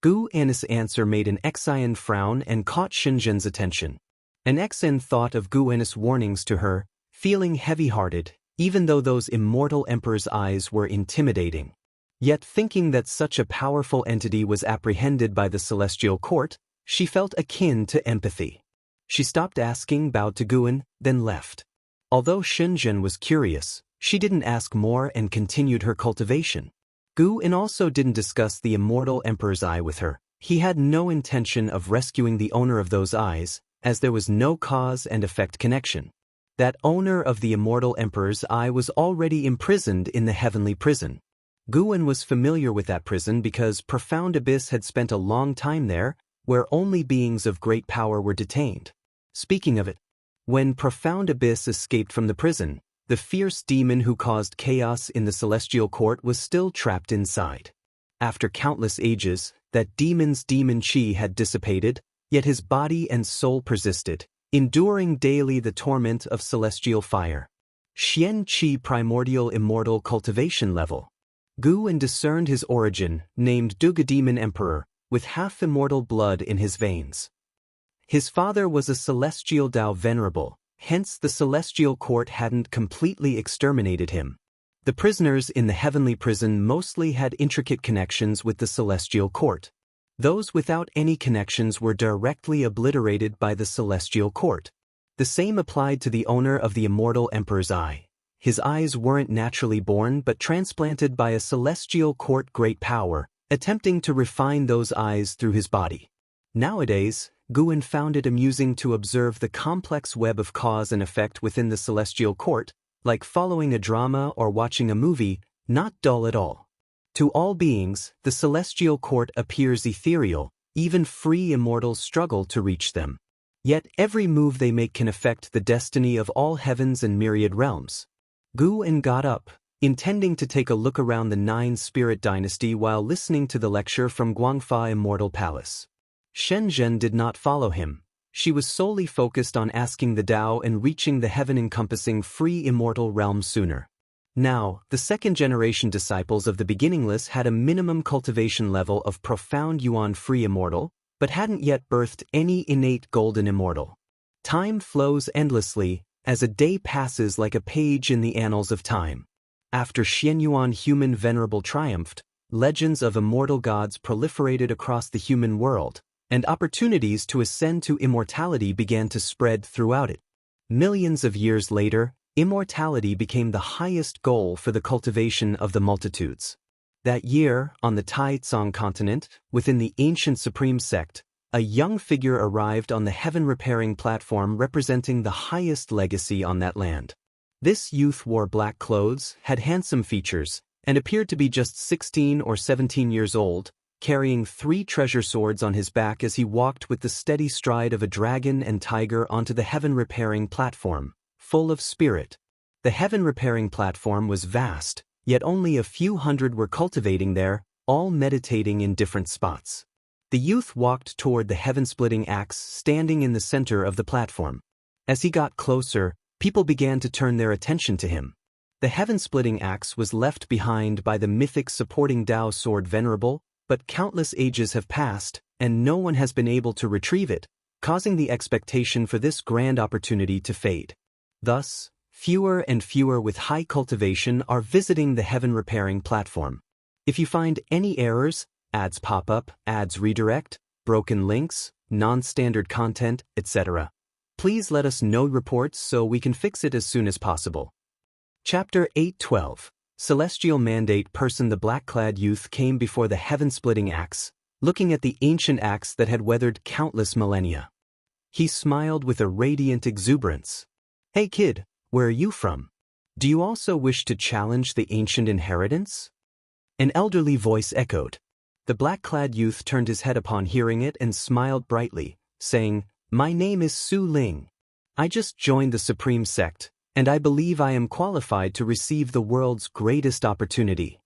Guan's answer made an Exayan frown and caught Shenzhen's attention. An Exayan thought of Guan's warnings to her, feeling heavy-hearted, even though those immortal emperor's eyes were intimidating. Yet thinking that such a powerful entity was apprehended by the celestial court, she felt akin to empathy. She stopped asking, bowed to Guan, then left. Although Shenzhen was curious, she didn't ask more and continued her cultivation. Guan also didn't discuss the immortal emperor's eye with her. He had no intention of rescuing the owner of those eyes, as there was no cause and effect connection. That owner of the immortal emperor's eye was already imprisoned in the heavenly prison. Guan was familiar with that prison because Profound Abyss had spent a long time there, where only beings of great power were detained. Speaking of it, when Profound Abyss escaped from the prison, the fierce demon who caused chaos in the celestial court was still trapped inside. After countless ages, that demon's demon chi had dissipated, yet his body and soul persisted, enduring daily the torment of celestial fire. Xian Qi Primordial Immortal Cultivation Level. Gu and discerned his origin, named Duga Demon Emperor, with half-immortal blood in his veins. His father was a celestial Dao venerable, hence the celestial court hadn't completely exterminated him. The prisoners in the heavenly prison mostly had intricate connections with the celestial court. Those without any connections were directly obliterated by the celestial court. The same applied to the owner of the immortal emperor's eye. His eyes weren't naturally born but transplanted by a celestial court great power, attempting to refine those eyes through his body. Nowadays, Guan found it amusing to observe the complex web of cause and effect within the celestial court, like following a drama or watching a movie, not dull at all. To all beings, the celestial court appears ethereal, even free immortals struggle to reach them. Yet every move they make can affect the destiny of all heavens and myriad realms. Guan got up, intending to take a look around the Nine-Spirit Dynasty while listening to the lecture from Guangfa Immortal Palace. Shenzhen did not follow him. She was solely focused on asking the Tao and reaching the heaven-encompassing free immortal realm sooner. Now, the second-generation disciples of the beginningless had a minimum cultivation level of profound Yuan free immortal, but hadn't yet birthed any innate golden immortal. Time flows endlessly, as a day passes like a page in the annals of time. After Xianyuan human venerable triumphed, legends of immortal gods proliferated across the human world, and opportunities to ascend to immortality began to spread throughout it. Millions of years later, immortality became the highest goal for the cultivation of the multitudes. That year, on the Taizong continent, within the ancient supreme sect, a young figure arrived on the heaven-repairing platform representing the highest legacy on that land. This youth wore black clothes, had handsome features, and appeared to be just 16 or 17 years old, carrying 3 treasure swords on his back as he walked with the steady stride of a dragon and tiger onto the heaven-repairing platform, full of spirit. The heaven-repairing platform was vast, yet only a few hundred were cultivating there, all meditating in different spots. The youth walked toward the heaven-splitting axe standing in the center of the platform. As he got closer, people began to turn their attention to him. The heaven-splitting axe was left behind by the mythic supporting Tao sword venerable, but countless ages have passed, and no one has been able to retrieve it, causing the expectation for this grand opportunity to fade. Thus, fewer and fewer with high cultivation are visiting the heaven-repairing platform. If you find any errors, ads pop up, ads redirect, broken links, non-standard content, etc., please let us know reports so we can fix it as soon as possible. Chapter 8:12. Celestial Mandate Person. The black-clad youth came before the heaven-splitting axe, looking at the ancient axe that had weathered countless millennia. He smiled with a radiant exuberance. "Hey kid, where are you from? Do you also wish to challenge the ancient inheritance?" An elderly voice echoed. The black-clad youth turned his head upon hearing it and smiled brightly, saying, "My name is Su Ling. I just joined the Supreme Sect, and I believe I am qualified to receive the world's greatest opportunity."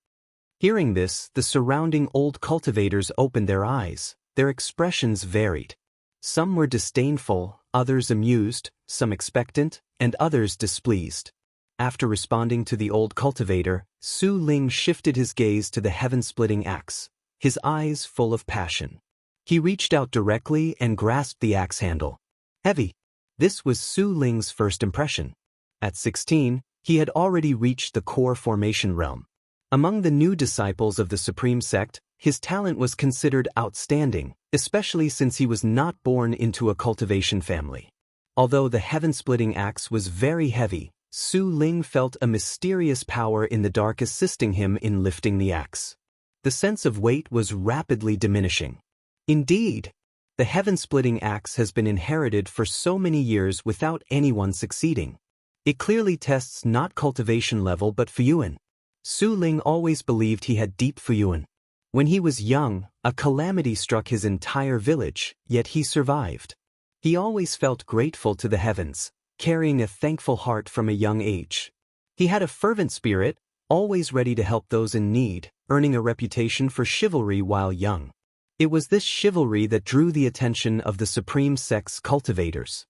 Hearing this, the surrounding old cultivators opened their eyes. Their expressions varied. Some were disdainful, others amused, some expectant, and others displeased. After responding to the old cultivator, Su Ling shifted his gaze to the heaven-splitting axe, his eyes full of passion. He reached out directly and grasped the axe handle. Heavy. This was Su Ling's first impression. At 16, he had already reached the core formation realm. Among the new disciples of the Supreme Sect, his talent was considered outstanding, especially since he was not born into a cultivation family. Although the heaven-splitting axe was very heavy, Su Ling felt a mysterious power in the dark assisting him in lifting the axe. The sense of weight was rapidly diminishing. Indeed, the heaven-splitting axe has been inherited for so many years without anyone succeeding. It clearly tests not cultivation level but Fuyuan. Su Ling always believed he had deep Fuyuan. When he was young, a calamity struck his entire village, yet he survived. He always felt grateful to the heavens, carrying a thankful heart from a young age. He had a fervent spirit, always ready to help those in need, earning a reputation for chivalry while young. It was this chivalry that drew the attention of the Supreme Sect's cultivators.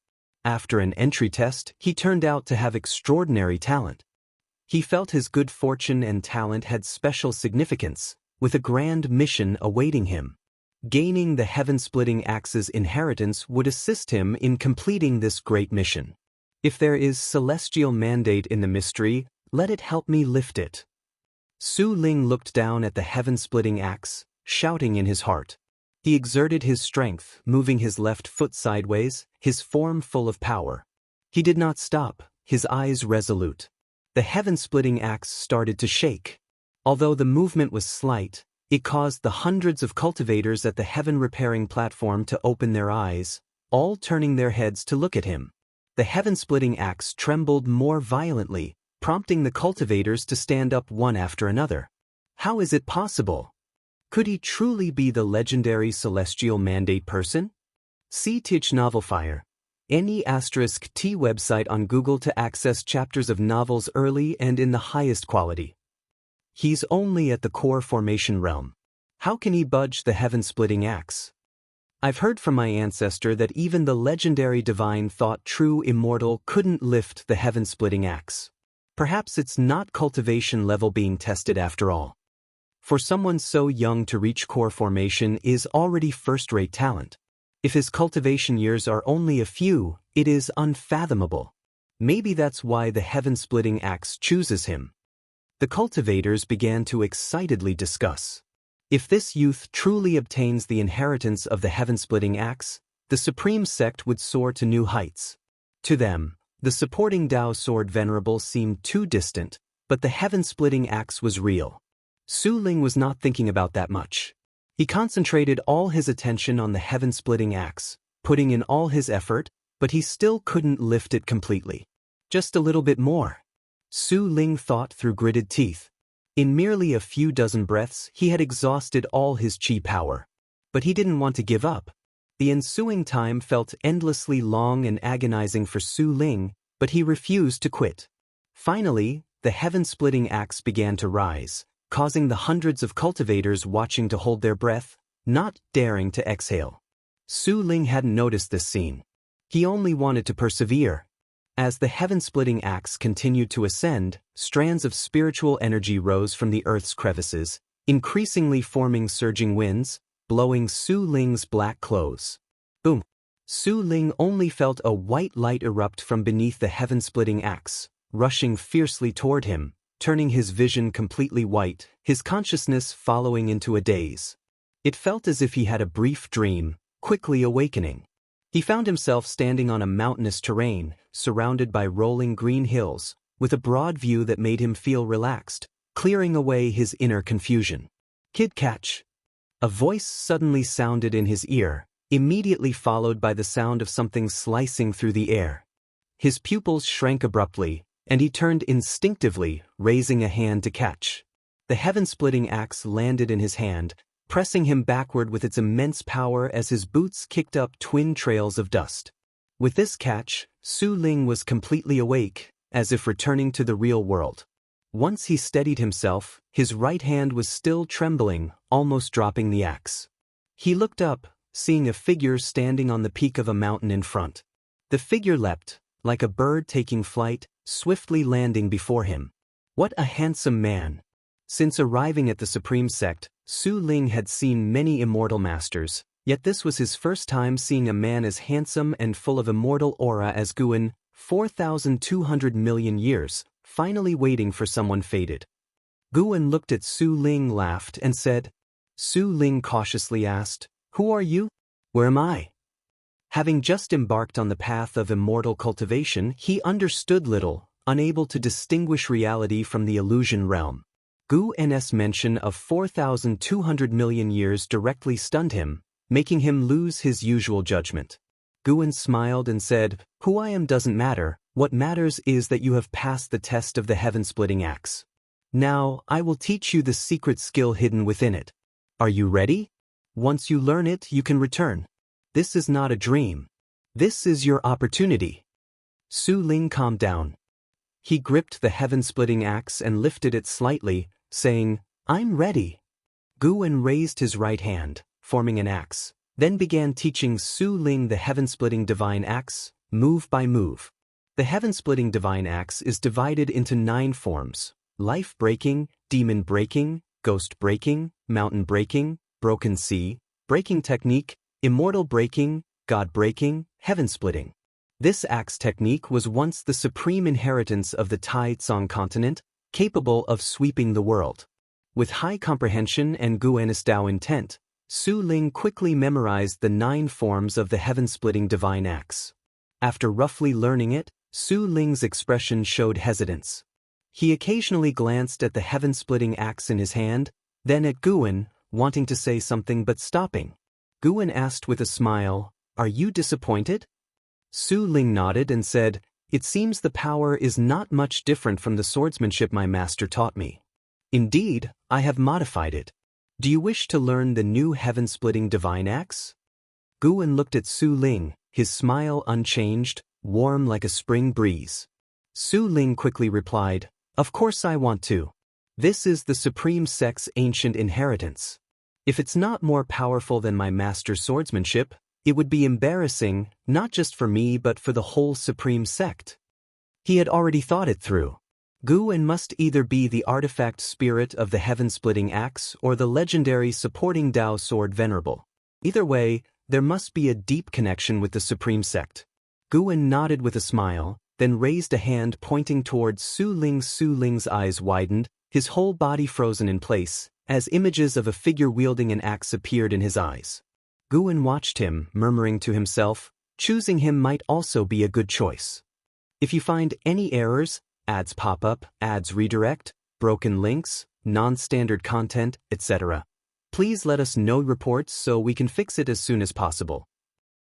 After an entry test, he turned out to have extraordinary talent. He felt his good fortune and talent had special significance, with a grand mission awaiting him. Gaining the heaven-splitting axe's inheritance would assist him in completing this great mission. If there is celestial mandate in the mystery, let it help me lift it. Su Ling looked down at the heaven-splitting axe, shouting in his heart. He exerted his strength, moving his left foot sideways, his form full of power. He did not stop, his eyes resolute. The heaven-splitting axe started to shake. Although the movement was slight, it caused the hundreds of cultivators at the heaven-repairing platform to open their eyes, all turning their heads to look at him. The heaven-splitting axe trembled more violently, prompting the cultivators to stand up one after another. How is it possible? Could he truly be the legendary celestial mandate person? See Tich Novelfire. Any *T website on Google to access chapters of novels early and in the highest quality. He's only at the core formation realm. How can he budge the heaven-splitting axe? I've heard from my ancestor that even the legendary divine thought true Immortal couldn't lift the heaven-splitting axe. Perhaps it's not cultivation level being tested after all. For someone so young to reach core formation is already first-rate talent. If his cultivation years are only a few, it is unfathomable. Maybe that's why the heaven-splitting axe chooses him. The cultivators began to excitedly discuss. If this youth truly obtains the inheritance of the heaven-splitting axe, the Supreme Sect would soar to new heights. To them, the supporting Dao Sword Venerable seemed too distant, but the heaven-splitting axe was real. Su Ling was not thinking about that much. He concentrated all his attention on the heaven-splitting axe, putting in all his effort, but he still couldn't lift it completely. Just a little bit more. Su Ling thought through gritted teeth. In merely a few dozen breaths, he had exhausted all his chi power. But he didn't want to give up. The ensuing time felt endlessly long and agonizing for Su Ling, but he refused to quit. Finally, the heaven-splitting axe began to rise, causing the hundreds of cultivators watching to hold their breath, not daring to exhale. Su Ling hadn't noticed this scene. He only wanted to persevere. As the heaven-splitting axe continued to ascend, strands of spiritual energy rose from the earth's crevices, increasingly forming surging winds, blowing Su Ling's black clothes. Boom! Su Ling only felt a white light erupt from beneath the heaven-splitting axe, rushing fiercely toward him, turning his vision completely white, his consciousness following into a daze. It felt as if he had a brief dream, quickly awakening. He found himself standing on a mountainous terrain, surrounded by rolling green hills, with a broad view that made him feel relaxed, clearing away his inner confusion. "Kid catch!" A voice suddenly sounded in his ear, immediately followed by the sound of something slicing through the air. His pupils shrank abruptly, and he turned instinctively, raising a hand to catch. The heaven-splitting axe landed in his hand, pressing him backward with its immense power as his boots kicked up twin trails of dust. With this catch, Su Ling was completely awake, as if returning to the real world. Once he steadied himself, his right hand was still trembling, almost dropping the axe. He looked up, seeing a figure standing on the peak of a mountain in front. The figure leapt, like a bird taking flight, swiftly landing before him. What a handsome man! Since arriving at the Supreme Sect, Su Ling had seen many immortal masters, yet this was his first time seeing a man as handsome and full of immortal aura as Guan, 4,200 million years, finally waiting for someone fated. Guan looked at Su Ling, laughed, and said. Su Ling cautiously asked, "Who are you? Where am I?" Having just embarked on the path of immortal cultivation, he understood little, unable to distinguish reality from the illusion realm. Guan's mention of 4,200 million years directly stunned him, making him lose his usual judgment. Guan smiled and said, "Who I am doesn't matter, what matters is that you have passed the test of the heaven-splitting axe. Now, I will teach you the secret skill hidden within it." Are you ready? Once you learn it, you can return. This is not a dream. This is your opportunity. Su Ling calmed down. He gripped the heaven-splitting axe and lifted it slightly, saying, I'm ready. Guwen raised his right hand, forming an axe, then began teaching Su Ling the heaven-splitting divine axe, move by move. The heaven-splitting divine axe is divided into 9 forms: life-breaking, demon-breaking, ghost-breaking, mountain-breaking, broken sea, breaking technique, immortal breaking, god-breaking, heaven-splitting. This axe technique was once the supreme inheritance of the Tai Tsong continent, capable of sweeping the world. With high comprehension and Guanisdao intent, Su Ling quickly memorized the 9 forms of the heaven-splitting divine axe. After roughly learning it, Su Ling's expression showed hesitance. He occasionally glanced at the heaven-splitting axe in his hand, then at Guwen, wanting to say something but stopping. Guwen asked with a smile, Are you disappointed? Su Ling nodded and said, It seems the power is not much different from the swordsmanship my master taught me. Indeed, I have modified it. Do you wish to learn the new heaven-splitting divine axe? Guwen looked at Su Ling, his smile unchanged, warm like a spring breeze. Su Ling quickly replied, Of course I want to. This is the Supreme Sect's ancient inheritance. If it's not more powerful than my master's swordsmanship, it would be embarrassing, not just for me but for the whole Supreme Sect. He had already thought it through. Guwen must either be the artifact spirit of the heaven-splitting axe or the legendary supporting Dao sword venerable. Either way, there must be a deep connection with the Supreme Sect. Guwen nodded with a smile, then raised a hand pointing towards Su Ling. Su Ling's eyes widened, his whole body frozen in place, as images of a figure wielding an axe appeared in his eyes. Guwen watched him, murmuring to himself, choosing him might also be a good choice. If you find any errors, ads pop up, ads redirect, broken links, non-standard content, etc., please let us know reports so we can fix it as soon as possible.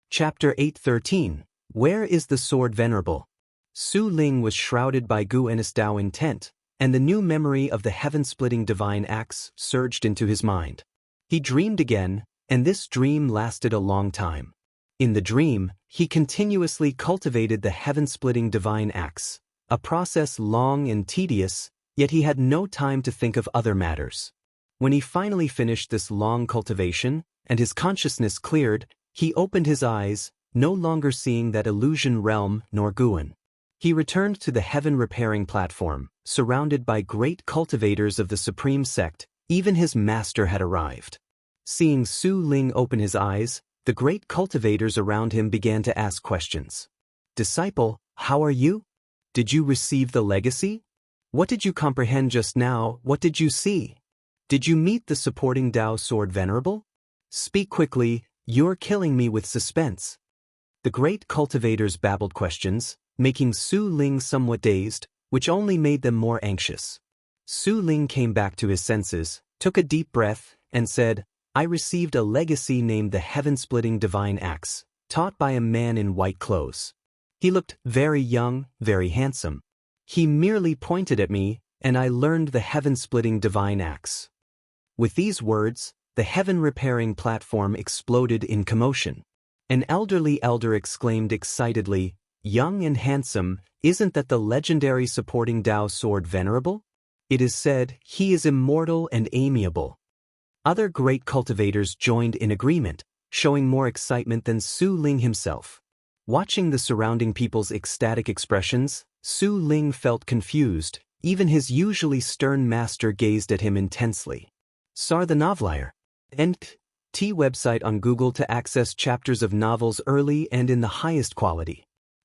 Chapter 8:13. Where is the sword venerable? Su Ling was shrouded by Guanisdao intent, and the new memory of the heaven-splitting divine axe surged into his mind. He dreamed again, and this dream lasted a long time. In the dream, he continuously cultivated the heaven-splitting divine axe, a process long and tedious, yet he had no time to think of other matters. When he finally finished this long cultivation, and his consciousness cleared, he opened his eyes, no longer seeing that illusion realm nor Guwen. He returned to the heaven-repairing platform, surrounded by great cultivators of the Supreme Sect. Even his master had arrived. Seeing Su Ling open his eyes, the great cultivators around him began to ask questions. Disciple, how are you? Did you receive the legacy? What did you comprehend just now? What did you see? Did you meet the supporting Dao sword venerable? Speak quickly, you're killing me with suspense. The great cultivators babbled questions, making Su Ling somewhat dazed, which only made them more anxious. Su Ling came back to his senses, took a deep breath, and said, I received a legacy named the heaven-splitting divine axe, taught by a man in white clothes. He looked very young, very handsome. He merely pointed at me, and I learned the heaven-splitting divine axe. With these words, the heaven-repairing platform exploded in commotion. An elderly elder exclaimed excitedly, Young and handsome, isn't that the legendary supporting Dao sword venerable? It is said, he is immortal and amiable. Other great cultivators joined in agreement, showing more excitement than Su Ling himself. Watching the surrounding people's ecstatic expressions, Su Ling felt confused. Even his usually stern master gazed at him intensely. Sar the Novelier. NT website on Google to access chapters of novels early and in the highest quality.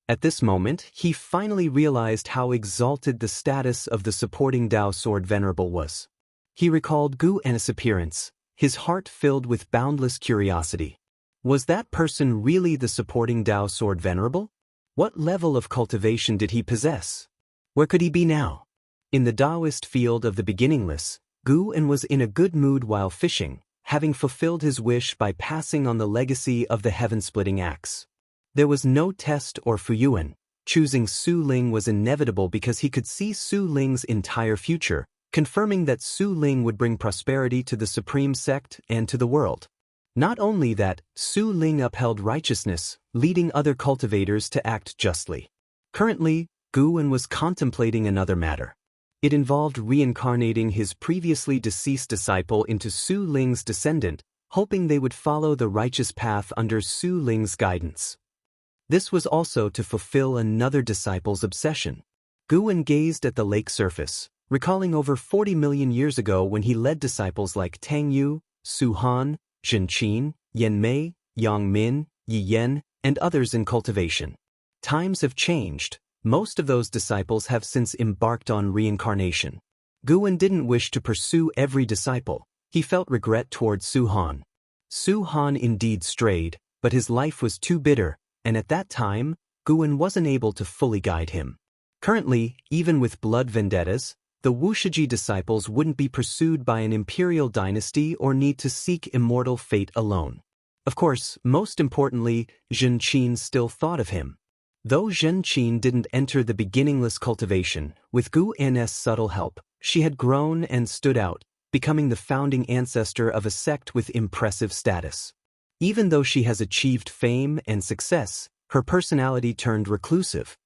At this moment, he finally realized how exalted the status of the supporting Dao sword venerable was. He recalled Gu En's appearance, his heart filled with boundless curiosity. Was that person really the supporting Dao sword venerable? What level of cultivation did he possess? Where could he be now? In the Taoist field of the beginningless, Gu En was in a good mood while fishing, having fulfilled his wish by passing on the legacy of the heaven-splitting axe. There was no test or fuyuan. Choosing Su Ling was inevitable because he could see Su Ling's entire future, confirming that Su Ling would bring prosperity to the supreme sect and to the world. Not only that, Su Ling upheld righteousness, leading other cultivators to act justly. Currently, Gu Wen was contemplating another matter. It involved reincarnating his previously deceased disciple into Su Ling's descendant, hoping they would follow the righteous path under Su Ling's guidance. This was also to fulfill another disciple's obsession. Gu Wen gazed at the lake surface, recalling over 40 million years ago when he led disciples like Tang Yu, Su Han, Zhen Qin, Yan Mei, Yang Min, Yi Yan, and others in cultivation. Times have changed. Most of those disciples have since embarked on reincarnation. Gu Wen didn't wish to pursue every disciple. He felt regret toward Su Han. Su Han indeed strayed, but his life was too bitter, and at that time, Gu Wen wasn't able to fully guide him. Currently, even with blood vendettas, the Wuxia disciples wouldn't be pursued by an imperial dynasty or need to seek immortal fate alone. Of course, most importantly, Zhen Qin still thought of him. Though Zhen Qin didn't enter the beginningless cultivation, with Gu Wen's subtle help, she had grown and stood out, becoming the founding ancestor of a sect with impressive status. Even though she has achieved fame and success, her personality turned reclusive.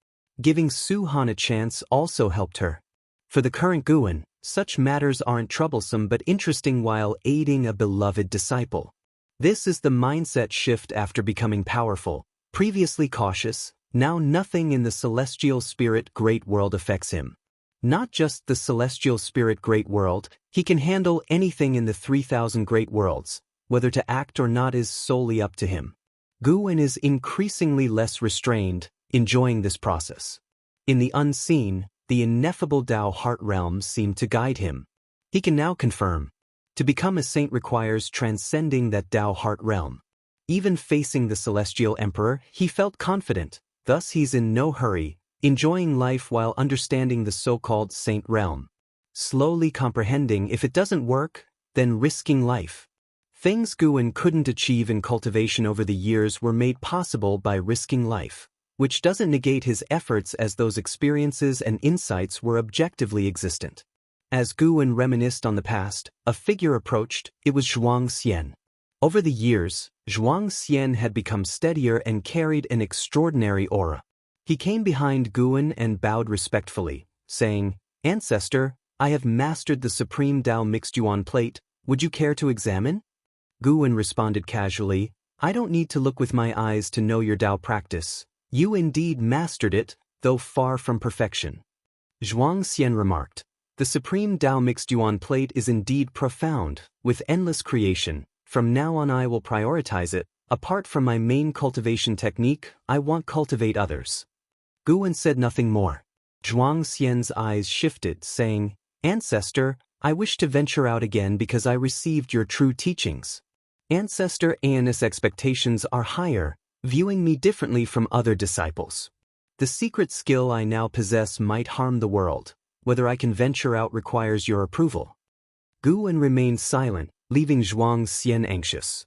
Giving Su Han a chance also helped her. For the current Gu Wen, such matters aren't troublesome but interesting while aiding a beloved disciple. This is the mindset shift after becoming powerful. Previously cautious, now nothing in the celestial spirit great world affects him. Not just the celestial spirit great world, he can handle anything in the 3,000 great worlds. Whether to act or not is solely up to him. Gu Wen is increasingly less restrained, enjoying this process. In the unseen, the ineffable Tao heart realm seemed to guide him. He can now confirm. To become a saint requires transcending that Tao heart realm. Even facing the celestial emperor, he felt confident, thus he's in no hurry, enjoying life while understanding the so-called saint realm. Slowly comprehending if it doesn't work, then risking life. Things Gu Wen couldn't achieve in cultivation over the years were made possible by risking life, which doesn't negate his efforts as those experiences and insights were objectively existent. As Gu Wen reminisced on the past, a figure approached. It was Zhuang Xian. Over the years, Zhuang Xian had become steadier and carried an extraordinary aura. He came behind Gu Wen and bowed respectfully, saying, "Ancestor, I have mastered the supreme Tao mixed yuan plate. Would you care to examine?" Gu Wen responded casually, "I don't need to look with my eyes to know your Tao practice. You indeed mastered it, though far from perfection." Zhuang Xian remarked, "The supreme Tao mixed yuan plate is indeed profound, with endless creation. From now on I will prioritize it. Apart from my main cultivation technique, I want cultivate others." Gu Wen said nothing more. Zhuang Xian's eyes shifted, saying, "Ancestor, I wish to venture out again because I received your true teachings. Ancestor An's expectations are higher, viewing me differently from other disciples. The secret skill I now possess might harm the world. Whether I can venture out requires your approval." Gu Wen remained silent, leaving Zhuang Xian anxious.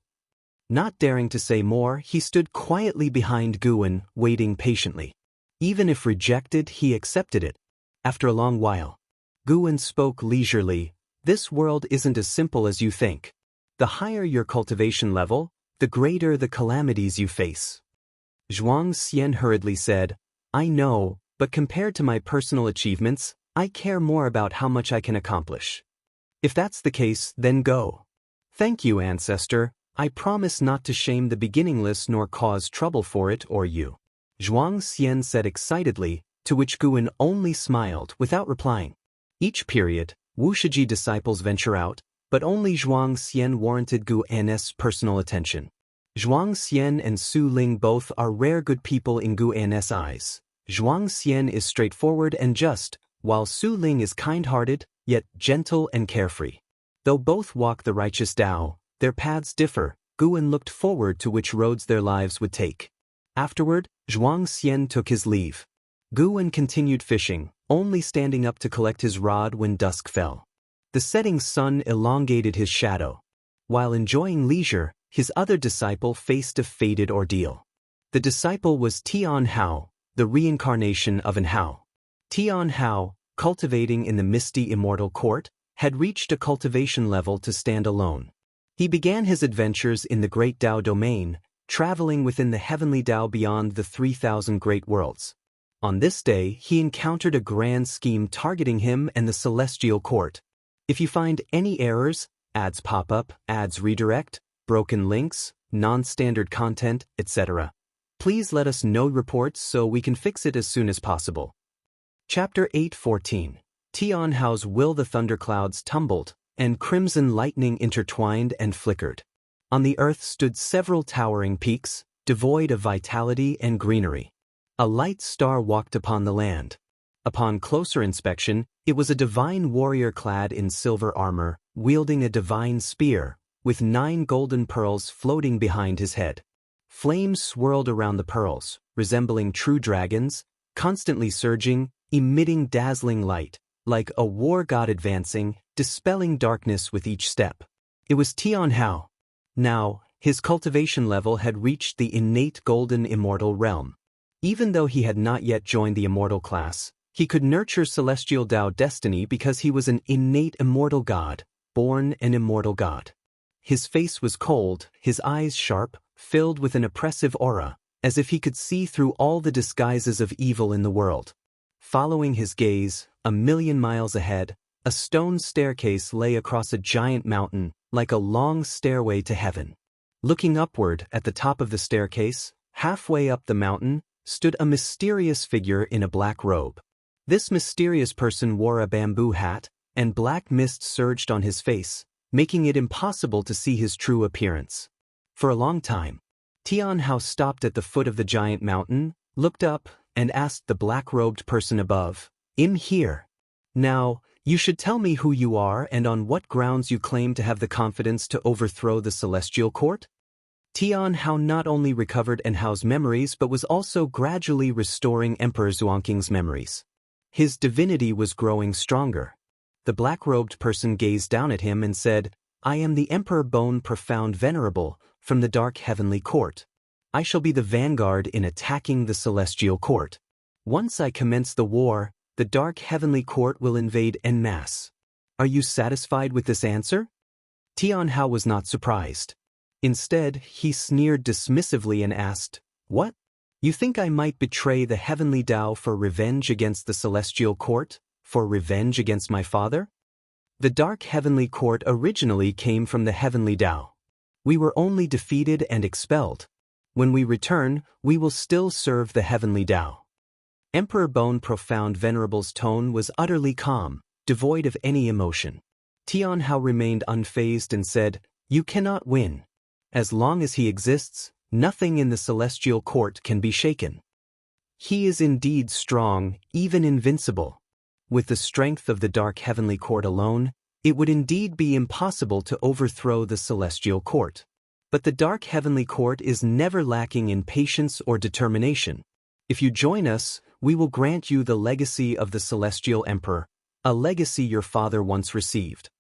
Not daring to say more, he stood quietly behind Gu Wen, waiting patiently. Even if rejected, he accepted it. After a long while, Gu Wen spoke leisurely, "This world isn't as simple as you think. The higher your cultivation level, the greater the calamities you face." Zhuang Xian hurriedly said, "I know, but compared to my personal achievements, I care more about how much I can accomplish." "If that's the case, then go." "Thank you, Ancestor. I promise not to shame the beginningless nor cause trouble for it or you," Zhuang Xian said excitedly, to which Gu Wen only smiled without replying. Each period, Wuxia disciples venture out, but only Zhuang Xian warranted Gu Wen's personal attention. Zhuang Xian and Su Ling both are rare good people in Gu Wen's eyes. Zhuang Xian is straightforward and just, while Su Ling is kind-hearted, yet gentle and carefree. Though both walk the righteous Tao, their paths differ. Gu Wen looked forward to which roads their lives would take. Afterward, Zhuang Xian took his leave. Gu Wen continued fishing, only standing up to collect his rod when dusk fell. The setting sun elongated his shadow. While enjoying leisure, his other disciple faced a fated ordeal. The disciple was Tian Hao, the reincarnation of an Hao. Tian Hao, cultivating in the misty Immortal court, had reached a cultivation level to stand alone. He began his adventures in the Great Tao domain, traveling within the heavenly Tao beyond the 3,000 great worlds. On this day, he encountered a grand scheme targeting him and the Celestial Court. If you find any errors, ads pop up, ads redirect, broken links, non-standard content, etc., please let us know reports so we can fix it as soon as possible. Chapter 8:14. Tianhao's will. The thunderclouds tumbled, and crimson lightning intertwined and flickered. On the earth stood several towering peaks, devoid of vitality and greenery. A light star walked upon the land. Upon closer inspection, it was a divine warrior clad in silver armor, wielding a divine spear, with 9 golden pearls floating behind his head. Flames swirled around the pearls, resembling true dragons, constantly surging, emitting dazzling light, like a war god advancing, dispelling darkness with each step. It was Tianhao. Now, his cultivation level had reached the innate golden immortal realm. Even though he had not yet joined the immortal class, he could nurture celestial Tao destiny because he was an innate immortal god, born an immortal god. His face was cold, his eyes sharp, filled with an oppressive aura, as if he could see through all the disguises of evil in the world. Following his gaze, 1,000,000 miles ahead, a stone staircase lay across a giant mountain, like a long stairway to heaven. Looking upward at the top of the staircase, halfway up the mountain, stood a mysterious figure in a black robe. This mysterious person wore a bamboo hat, and black mist surged on his face, making it impossible to see his true appearance. For a long time, Tianhao stopped at the foot of the giant mountain, looked up, and asked the black-robed person above, "I'm here. Now, you should tell me who you are and on what grounds you claim to have the confidence to overthrow the Celestial Court?" Tianhao not only recovered Enhao's memories but was also gradually restoring Emperor Xuanqing's memories. His divinity was growing stronger. The black-robed person gazed down at him and said, "I am the Emperor Bone Profound Venerable, from the Dark Heavenly Court. I shall be the vanguard in attacking the Celestial Court. Once I commence the war, the Dark Heavenly Court will invade en masse. Are you satisfied with this answer?" Tianhao was not surprised. Instead, he sneered dismissively and asked, "What? You think I might betray the Heavenly Tao for revenge against the Celestial Court, for revenge against my father? The Dark Heavenly Court originally came from the Heavenly Tao. We were only defeated and expelled. When we return, we will still serve the Heavenly Tao." Emperor Bone Profound Venerable's tone was utterly calm, devoid of any emotion. Tianhao remained unfazed and said, "You cannot win. As long as he exists, nothing in the Celestial Court can be shaken. He is indeed strong, even invincible. With the strength of the Dark Heavenly Court alone, it would indeed be impossible to overthrow the Celestial Court. But the Dark Heavenly Court is never lacking in patience or determination. If you join us, we will grant you the legacy of the Celestial Emperor, a legacy your father once received.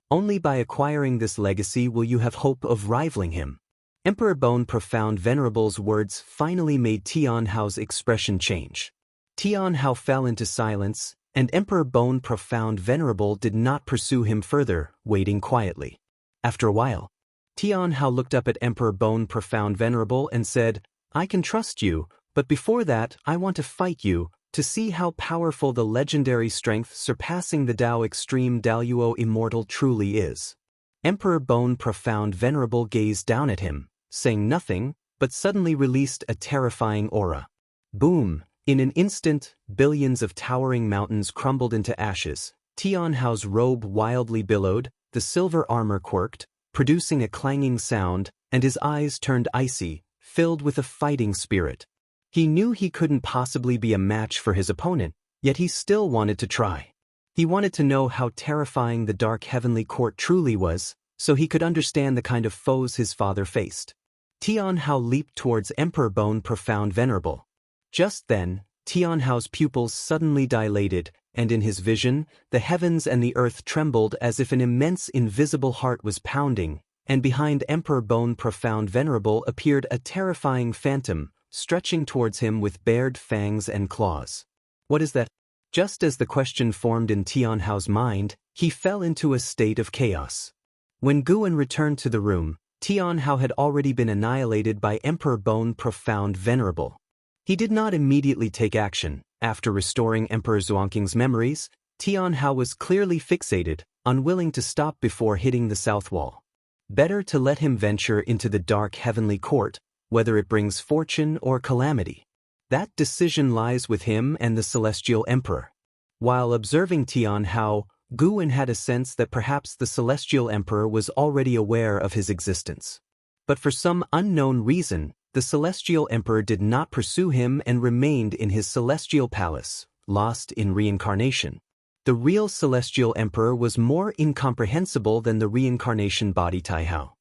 Only by acquiring this legacy will you have hope of rivaling him." Emperor Bone Profound Venerable's words finally made Tianhao's expression change. Tianhao fell into silence, and Emperor Bone Profound Venerable did not pursue him further, waiting quietly. After a while, Tianhao looked up at Emperor Bone Profound Venerable and said, "I can trust you, but before that I want to fight you, to see how powerful the legendary strength surpassing the Tao Extreme Daluo Immortal truly is." Emperor Bone Profound Venerable gazed down at him, saying nothing, but suddenly released a terrifying aura. Boom! In an instant, billions of towering mountains crumbled into ashes. Tianhao's robe wildly billowed, the silver armor quirked, producing a clanging sound, and his eyes turned icy, filled with a fighting spirit. He knew he couldn't possibly be a match for his opponent, yet he still wanted to try. He wanted to know how terrifying the Dark Heavenly Court truly was, so he could understand the kind of foes his father faced. Tianhao leaped towards Emperor Bone Profound Venerable. Just then, Tianhao's pupils suddenly dilated, and in his vision, the heavens and the earth trembled as if an immense invisible heart was pounding, and behind Emperor Bone Profound Venerable appeared a terrifying phantom, stretching towards him with bared fangs and claws. "What is that?" Just as the question formed in Tianhao's mind, he fell into a state of chaos. When Guan returned to the room, Tianhao had already been annihilated by Emperor Bone Profound Venerable. He did not immediately take action. After restoring Emperor Xuanqing's memories, Tianhao was clearly fixated, unwilling to stop before hitting the south wall. Better to let him venture into the dark heavenly court, whether it brings fortune or calamity. That decision lies with him and the celestial emperor. While observing Tianhao, Guan had a sense that perhaps the celestial emperor was already aware of his existence. But for some unknown reason, the celestial emperor did not pursue him and remained in his celestial palace, lost in reincarnation. The real celestial emperor was more incomprehensible than the reincarnation body Taihao.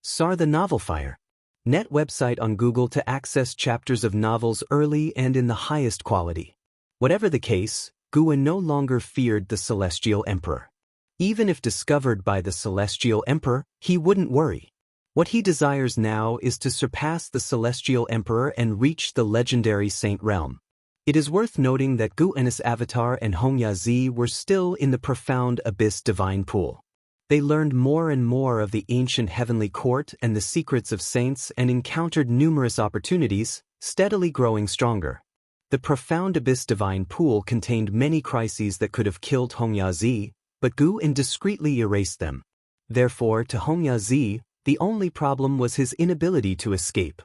SAR the Novel Fire. Net website on Google to access chapters of novels early and in the highest quality. Whatever the case, Guan no longer feared the celestial emperor. Even if discovered by the celestial emperor, he wouldn't worry. What he desires now is to surpass the celestial emperor and reach the legendary saint realm. It is worth noting that Guan's avatar and Hongyazi were still in the profound abyss divine pool. They learned more and more of the ancient heavenly court and the secrets of saints and encountered numerous opportunities, steadily growing stronger. The profound abyss divine pool contained many crises that could have killed Hongyazi, but Guan discreetly erased them. Therefore, to Hongyazi, the only problem was his inability to escape.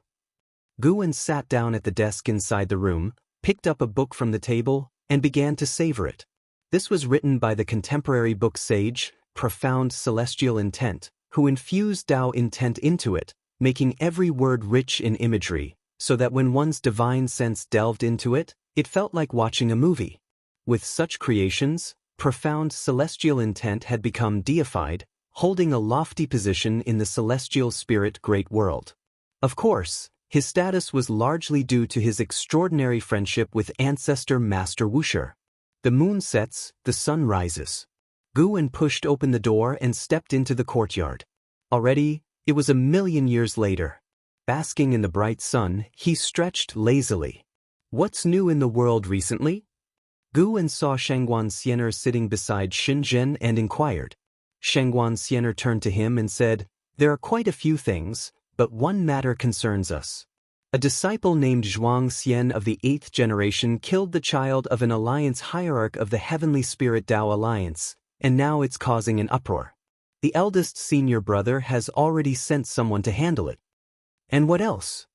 Guan sat down at the desk inside the room, picked up a book from the table, and began to savor it. This was written by the contemporary book sage, Profound Celestial Intent, who infused Tao intent into it, making every word rich in imagery, so that when one's divine sense delved into it, it felt like watching a movie. With such creations, Profound Celestial Intent had become deified, holding a lofty position in the celestial spirit great world. Of course, his status was largely due to his extraordinary friendship with ancestor Master Wuxia. The moon sets, the sun rises. Guan pushed open the door and stepped into the courtyard. Already, it was 1,000,000 years later. Basking in the bright sun, he stretched lazily. What's new in the world recently? Guan saw Shangguan Xiener sitting beside Shenzhen and inquired. Shangguan Xiener turned to him and said, "There are quite a few things, but one matter concerns us. A disciple named Zhuang Xian of the 8th generation killed the child of an alliance hierarch of the Heavenly Spirit Tao Alliance, and now it's causing an uproar. The eldest senior brother has already sent someone to handle it." And what else?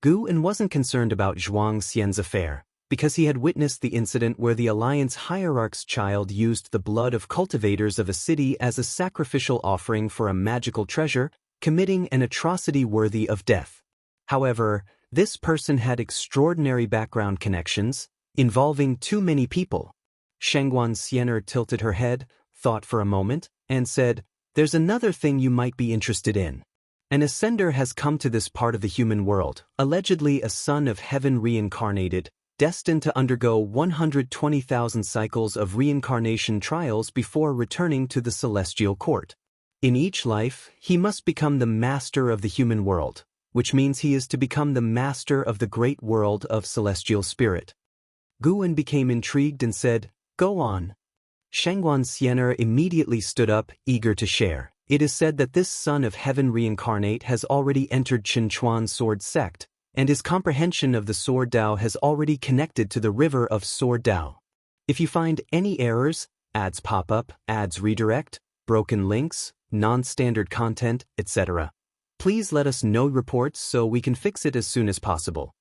Guan wasn't concerned about Zhuang Xian's affair, because he had witnessed the incident where the alliance hierarch's child used the blood of cultivators of a city as a sacrificial offering for a magical treasure, committing an atrocity worthy of death. However, this person had extraordinary background connections, involving too many people. Shangguan Xiener tilted her head, thought for a moment, and said, "There's another thing you might be interested in. An ascender has come to this part of the human world, allegedly a son of heaven reincarnated, destined to undergo 120,000 cycles of reincarnation trials before returning to the celestial court. In each life, he must become the master of the human world, which means he is to become the master of the great world of celestial spirit." Guan became intrigued and said, "Go on." Shangguan Xiener immediately stood up, eager to share. "It is said that this son of heaven reincarnate has already entered Qinchuan sword sect, and his comprehension of the sword Tao has already connected to the river of sword Tao. If you find any errors, ads pop up, ads redirect, broken links, non-standard content, etc., please let us know reports so we can fix it as soon as possible."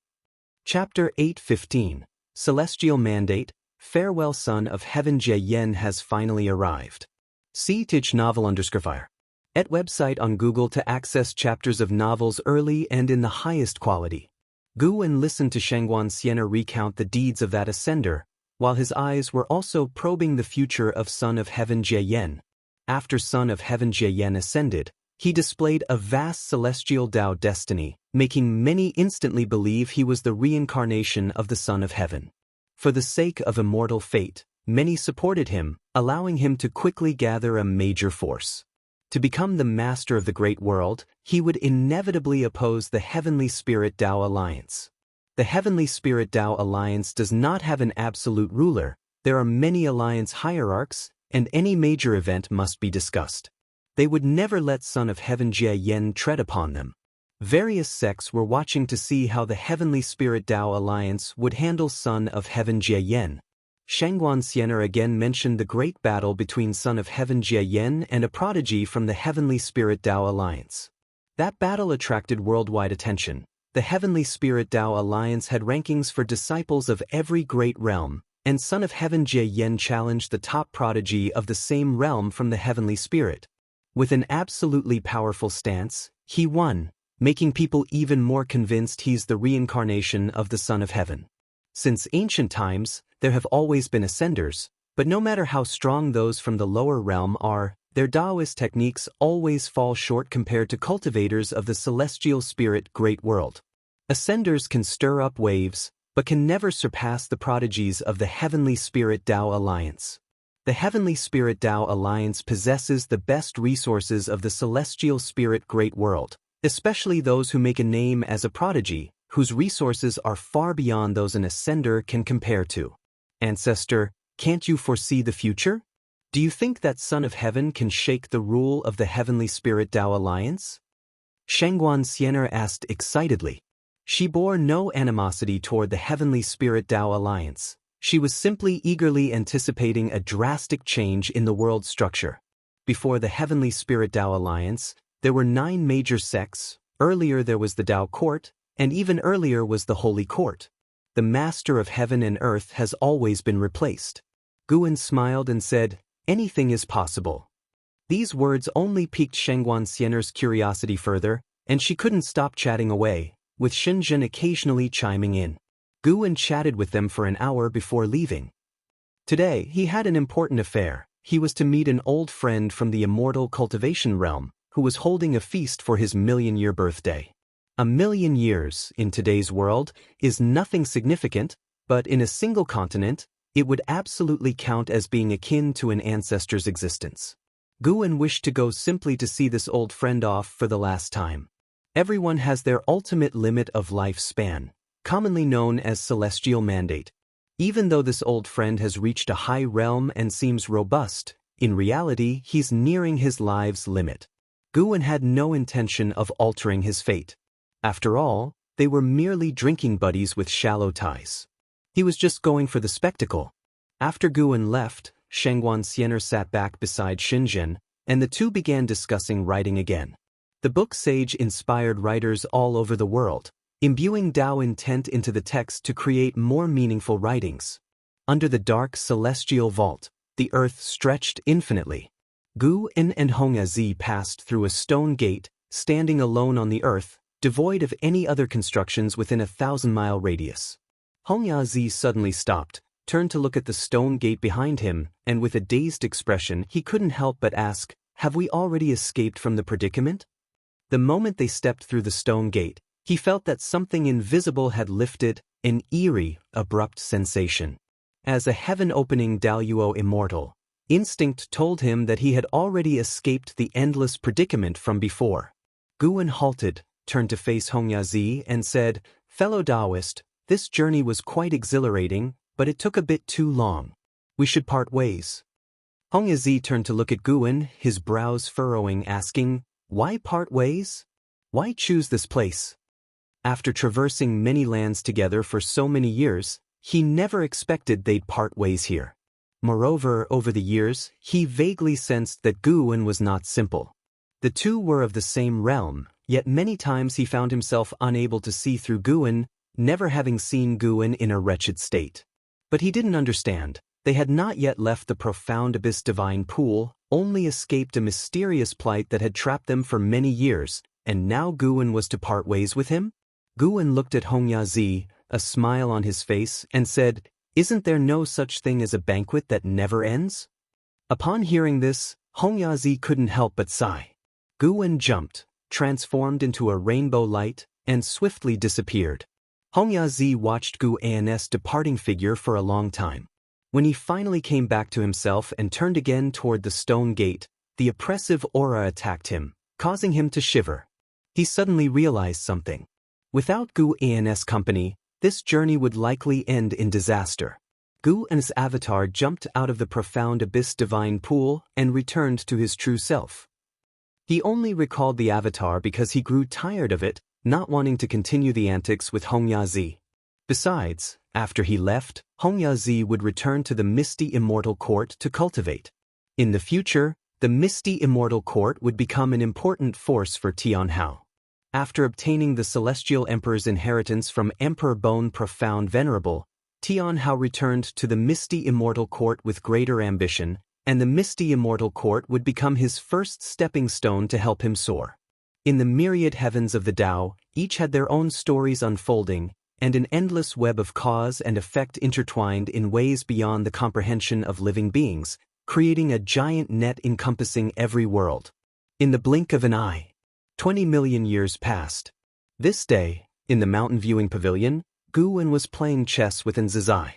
Chapter 8:15 Celestial Mandate, Farewell Son of Heaven Jie Yen has finally arrived. See Tich Novel _fire. At website on Google to access chapters of novels early and in the highest quality. Guan listened to Shangguan Xiener recount the deeds of that ascender, while his eyes were also probing the future of Son of Heaven Jie Yen. After Son of Heaven Jie Yen ascended, he displayed a vast celestial Tao destiny, making many instantly believe he was the reincarnation of the Son of Heaven. For the sake of immortal fate, many supported him, allowing him to quickly gather a major force. To become the master of the great world, he would inevitably oppose the Heavenly Spirit Tao Alliance. The Heavenly Spirit Tao Alliance does not have an absolute ruler, There are many alliance hierarchs, and any major event must be discussed. They would never let Son of Heaven Jie Yen tread upon them. Various sects were watching to see how the Heavenly Spirit Tao Alliance would handle Son of Heaven Jie Yen. Shangguan Xiener again mentioned the great battle between Son of Heaven Jie Yen and a prodigy from the Heavenly Spirit Tao Alliance. That battle attracted worldwide attention. The Heavenly Spirit Tao Alliance had rankings for disciples of every great realm, and Son of Heaven Jie Yen challenged the top prodigy of the same realm from the Heavenly Spirit. With an absolutely powerful stance, he won, making people even more convinced he's the reincarnation of the Son of Heaven. Since ancient times, there have always been ascenders, but no matter how strong those from the lower realm are, their Taoist techniques always fall short compared to cultivators of the celestial spirit great world. Ascenders can stir up waves, but can never surpass the prodigies of the Heavenly Spirit Tao Alliance. The Heavenly Spirit Tao Alliance possesses the best resources of the celestial spirit great world, especially those who make a name as a prodigy, whose resources are far beyond those an ascender can compare to. Ancestor, can't you foresee the future? Do you think that Son of Heaven can shake the rule of the Heavenly Spirit Tao Alliance? Shangguan Xiener asked excitedly. She bore no animosity toward the Heavenly Spirit Tao Alliance. She was simply eagerly anticipating a drastic change in the world structure. Before the Heavenly Spirit Tao Alliance, there were 9 major sects. Earlier there was the Tao Court, and even earlier was the Holy Court. The Master of Heaven and Earth has always been replaced. Guan smiled and said, "Anything is possible." These words only piqued Shangguan Xiener's curiosity further, and she couldn't stop chatting away, with Shenzhen occasionally chiming in. Guan chatted with them for an hour before leaving. Today, he had an important affair. He was to meet an old friend from the Immortal Cultivation realm, who was holding a feast for his million-year birthday. A million years, in today's world, is nothing significant, but in a single continent, it would absolutely count as being akin to an ancestor's existence. Guan wished to go simply to see this old friend off for the last time. Everyone has their ultimate limit of lifespan, commonly known as celestial mandate. Even though this old friend has reached a high realm and seems robust, in reality he's nearing his life's limit. Guan had no intention of altering his fate. After all, they were merely drinking buddies with shallow ties. He was just going for the spectacle. After Guan left, Shangguan Xiener sat back beside Shenzhen, and the two began discussing writing again. The book Sage inspired writers all over the world, imbuing Tao intent into the text to create more meaningful writings. Under the dark celestial vault, the earth stretched infinitely. Guan and Hongyazi passed through a stone gate, standing alone on the earth, devoid of any other constructions within a 1,000-mile radius. Hongyazi suddenly stopped, turned to look at the stone gate behind him, and with a dazed expression he couldn't help but ask, "Have we already escaped from the predicament?" The moment they stepped through the stone gate, he felt that something invisible had lifted, an eerie, abrupt sensation. As a heaven-opening Daluo immortal, instinct told him that he had already escaped the endless predicament from before. Guan halted, turned to face Hongyazi, and said, "Fellow Taoist, this journey was quite exhilarating, but it took a bit too long. We should part ways." Hongyazi turned to look at Guan, his brows furrowing, asking, "Why part ways? Why choose this place?" After traversing many lands together for so many years, he never expected they'd part ways here. Moreover, over the years, he vaguely sensed that Guan was not simple. The two were of the same realm, yet many times he found himself unable to see through Guan, never having seen Guan in a wretched state. But he didn't understand. They had not yet left the profound abyss divine pool, only escaped a mysterious plight that had trapped them for many years, and now Guan was to part ways with him? Guan looked at Hongyazi, a smile on his face, and said, "Isn't there no such thing as a banquet that never ends?" Upon hearing this, Hongyazi couldn't help but sigh. Guan jumped, transformed into a rainbow light, and swiftly disappeared. Hongyazi watched Guan's departing figure for a long time. When he finally came back to himself and turned again toward the stone gate, the oppressive aura attacked him, causing him to shiver. He suddenly realized something. Without Guan's company, this journey would likely end in disaster. Gu and his avatar jumped out of the profound abyss divine pool and returned to his true self. He only recalled the avatar because he grew tired of it, not wanting to continue the antics with Hongyazi. Besides, after he left, Hongyazi would return to the misty Immortal Court to cultivate. In the future, the misty Immortal Court would become an important force for Tianhao. After obtaining the Celestial Emperor's inheritance from Emperor Bone Profound Venerable, Tianhao returned to the misty Immortal Court with greater ambition, and the misty Immortal Court would become his first stepping stone to help him soar. In the myriad heavens of the Tao, each had their own stories unfolding, and an endless web of cause and effect intertwined in ways beyond the comprehension of living beings, creating a giant net encompassing every world. In the blink of an eye, 20 million years passed. This day, in the mountain viewing pavilion, Guwen was playing chess with Nzizai.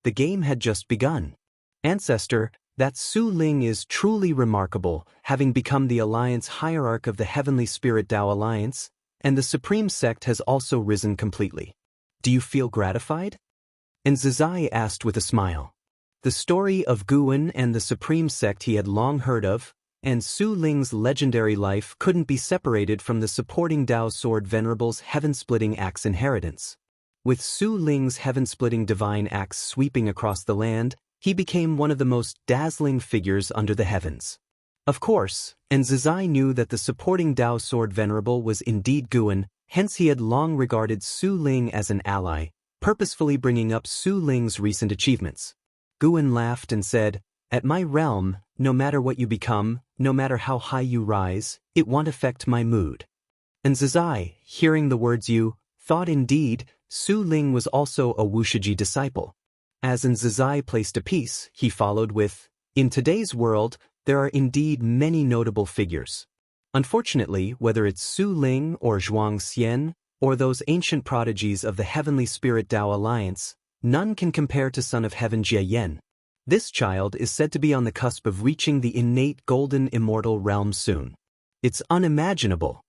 The game had just begun. Ancestor, that Su Ling is truly remarkable, having become the Alliance hierarch of the Heavenly Spirit Tao Alliance, and the Supreme Sect has also risen completely. Do you feel gratified? Nzizai asked with a smile. The story of Guwen and the Supreme Sect he had long heard of, and Su Ling's legendary life couldn't be separated from the supporting Tao Sword Venerable's heaven-splitting axe inheritance. With Su Ling's heaven-splitting divine axe sweeping across the land, he became one of the most dazzling figures under the heavens. Of course, Nzizai knew that the supporting Tao Sword Venerable was indeed Guwen, hence he had long regarded Su Ling as an ally, purposefully bringing up Su Ling's recent achievements. Guwen laughed and said, "At my realm, no matter what you become, no matter how high you rise, it won't affect my mood." Nzizai, hearing the words you, thought indeed, Su Ling was also a Wuxia disciple. As Nzizai placed a piece, he followed with, "In today's world, there are indeed many notable figures. Unfortunately, whether it's Su Ling or Zhuang Xian, or those ancient prodigies of the Heavenly Spirit Tao Alliance, none can compare to Son of Heaven Jie Yen. This child is said to be on the cusp of reaching the innate golden immortal realm soon. It's unimaginable.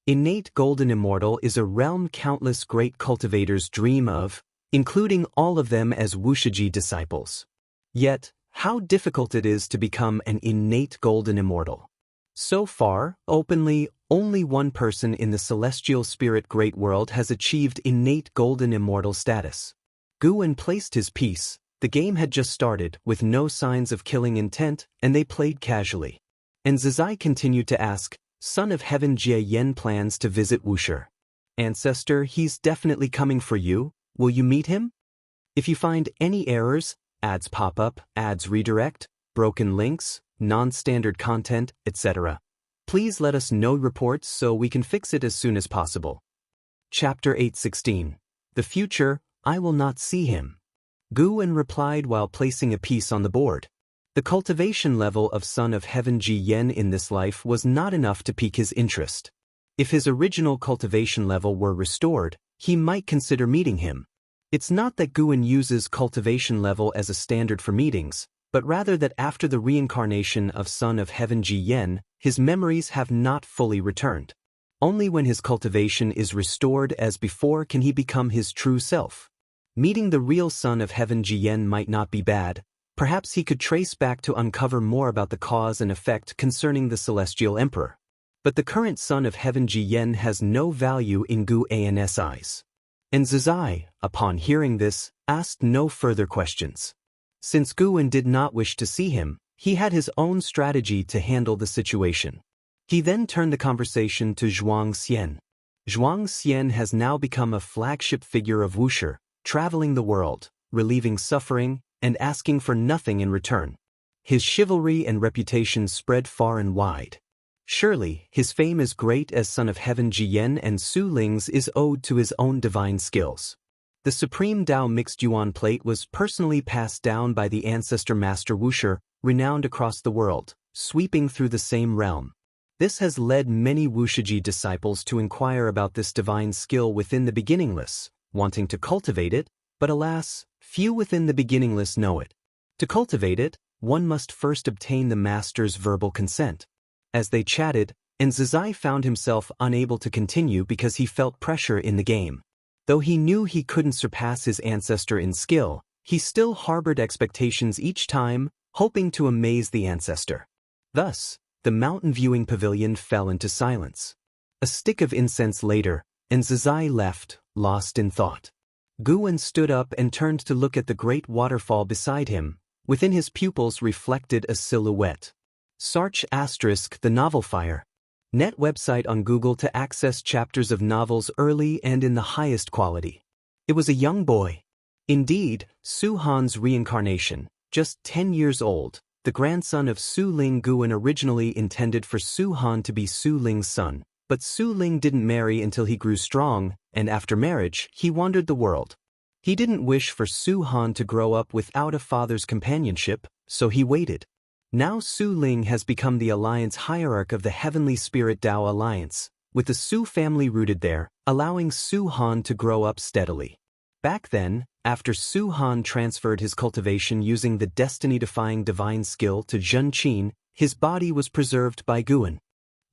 Innate golden immortal is a realm countless great cultivators dream of, including all of them as Wuxia disciples. Yet, how difficult it is to become an innate golden immortal. So far, openly, only one person in the celestial spirit great world has achieved innate golden immortal status." Guwen placed his piece. The game had just started, with no signs of killing intent, and they played casually. Nzizai continued to ask, "Son of Heaven Jie Yen plans to visit Wuxia. Ancestor, he's definitely coming for you. Will you meet him? If you find any errors, ads pop up, ads redirect, broken links, non-standard content, etc., please let us know reports so we can fix it as soon as possible." Chapter 8:16. The Future, I Will Not See Him. Guwen replied while placing a piece on the board. The cultivation level of Son of Heaven Ji Yen in this life was not enough to pique his interest. If his original cultivation level were restored, he might consider meeting him. It's not that Guwen uses cultivation level as a standard for meetings, but rather that after the reincarnation of Son of Heaven Ji Yen, his memories have not fully returned. Only when his cultivation is restored as before can he become his true self. Meeting the real Son of Heaven Ji Yen might not be bad. Perhaps he could trace back to uncover more about the cause and effect concerning the Celestial Emperor. But the current Son of Heaven Ji Yen has no value in Gu An's eyes. Nzizai, upon hearing this, asked no further questions. Since Guwen did not wish to see him, he had his own strategy to handle the situation. He then turned the conversation to Zhuang Xian. Zhuang Xian has now become a flagship figure of Wuxia, traveling the world, relieving suffering, and asking for nothing in return. His chivalry and reputation spread far and wide. Surely, his fame as great as Son of Heaven Ji Yen and Su Ling's is owed to his own divine skills. The Supreme Tao Mixed Yuan Plate was personally passed down by the Ancestor Master Wuxia, renowned across the world, sweeping through the same realm. This has led many Wuxia disciples to inquire about this divine skill within the beginningless, wanting to cultivate it, but alas, few within the beginningless know it. To cultivate it, one must first obtain the Master's verbal consent. As they chatted, Nzizai found himself unable to continue because he felt pressure in the game. Though he knew he couldn't surpass his ancestor in skill, he still harbored expectations each time, hoping to amaze the ancestor. Thus, the mountain viewing pavilion fell into silence. A stick of incense later, and Zizai left, lost in thought. Guwen stood up and turned to look at the great waterfall beside him. Within his pupils reflected a silhouette. Sarch * The Novel Fire. Net website on Google to access chapters of novels early and in the highest quality. It was a young boy. Indeed, Su Han's reincarnation, just 10 years old, the grandson of Su Ling. Guwen originally intended for Su Han to be Su Ling's son, but Su Ling didn't marry until he grew strong, and after marriage, he wandered the world. He didn't wish for Su Han to grow up without a father's companionship, so he waited. Now Su Ling has become the alliance hierarch of the Heavenly Spirit Tao Alliance, with the Su family rooted there, allowing Su Han to grow up steadily. Back then, after Su Han transferred his cultivation using the destiny-defying divine skill to Zhen Qin, his body was preserved by Guwen.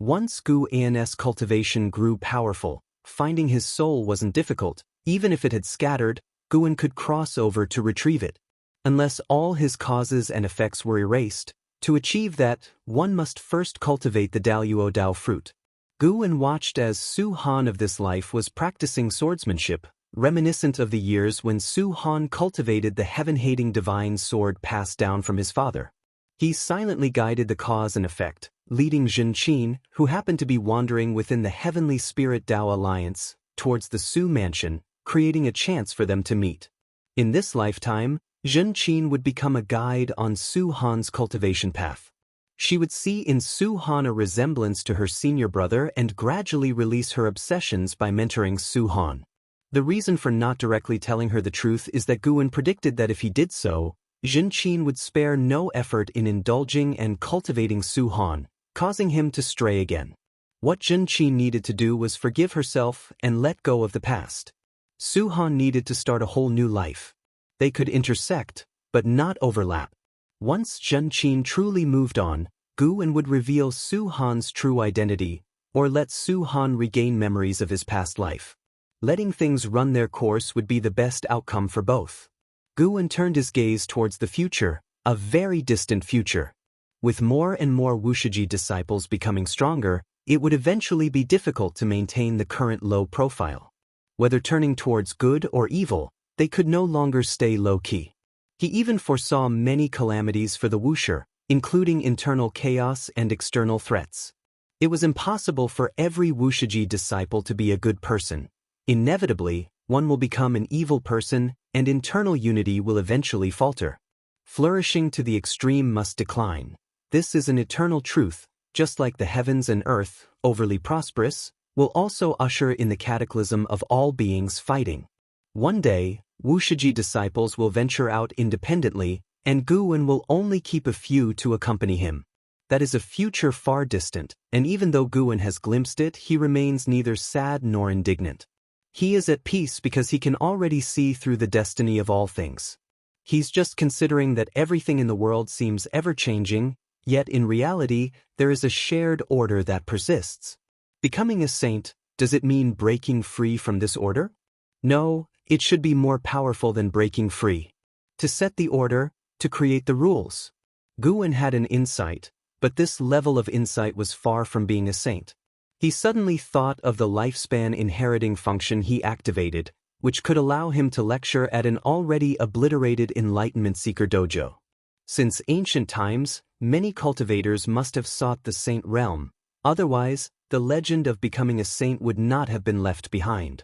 Once Guwen's cultivation grew powerful, finding his soul wasn't difficult. Even if it had scattered, Guwen could cross over to retrieve it. Unless all his causes and effects were erased, to achieve that, one must first cultivate the Daluo Dao fruit. Guwen watched as Su Han of this life was practicing swordsmanship, reminiscent of the years when Su Han cultivated the heaven-hating divine sword passed down from his father. He silently guided the cause and effect, leading Zhen Qin, who happened to be wandering within the Heavenly Spirit Tao Alliance, towards the Su mansion, creating a chance for them to meet. In this lifetime, Zhen Qin would become a guide on Su Han's cultivation path. She would see in Su Han a resemblance to her senior brother and gradually release her obsessions by mentoring Su Han. The reason for not directly telling her the truth is that Guwen predicted that if he did so, Zhen Qin would spare no effort in indulging and cultivating Su Han, causing him to stray again. What Zhen Qin needed to do was forgive herself and let go of the past. Su Han needed to start a whole new life. They could intersect, but not overlap. Once Zhen Qin truly moved on, Guwen would reveal Su Han's true identity, or let Su Han regain memories of his past life. Letting things run their course would be the best outcome for both. Guwen turned his gaze towards the future, a very distant future. With more and more Wuxia disciples becoming stronger, it would eventually be difficult to maintain the current low profile. Whether turning towards good or evil, they could no longer stay low-key. He even foresaw many calamities for the Wuxia, including internal chaos and external threats. It was impossible for every Wuxia disciple to be a good person. Inevitably, one will become an evil person, and internal unity will eventually falter. Flourishing to the extreme must decline. This is an eternal truth, just like the heavens and earth, overly prosperous, will also usher in the cataclysm of all beings fighting. One day, Wuxia disciples will venture out independently, and Guwen will only keep a few to accompany him. That is a future far distant, and even though Guwen has glimpsed it, he remains neither sad nor indignant. He is at peace because he can already see through the destiny of all things. He's just considering that everything in the world seems ever-changing, yet in reality, there is a shared order that persists. Becoming a saint, does it mean breaking free from this order? No, it should be more powerful than breaking free. To set the order, to create the rules. Guwen had an insight, but this level of insight was far from being a saint. He suddenly thought of the lifespan inheriting function he activated, which could allow him to lecture at an already obliterated enlightenment seeker dojo. Since ancient times, many cultivators must have sought the saint realm, otherwise, the legend of becoming a saint would not have been left behind.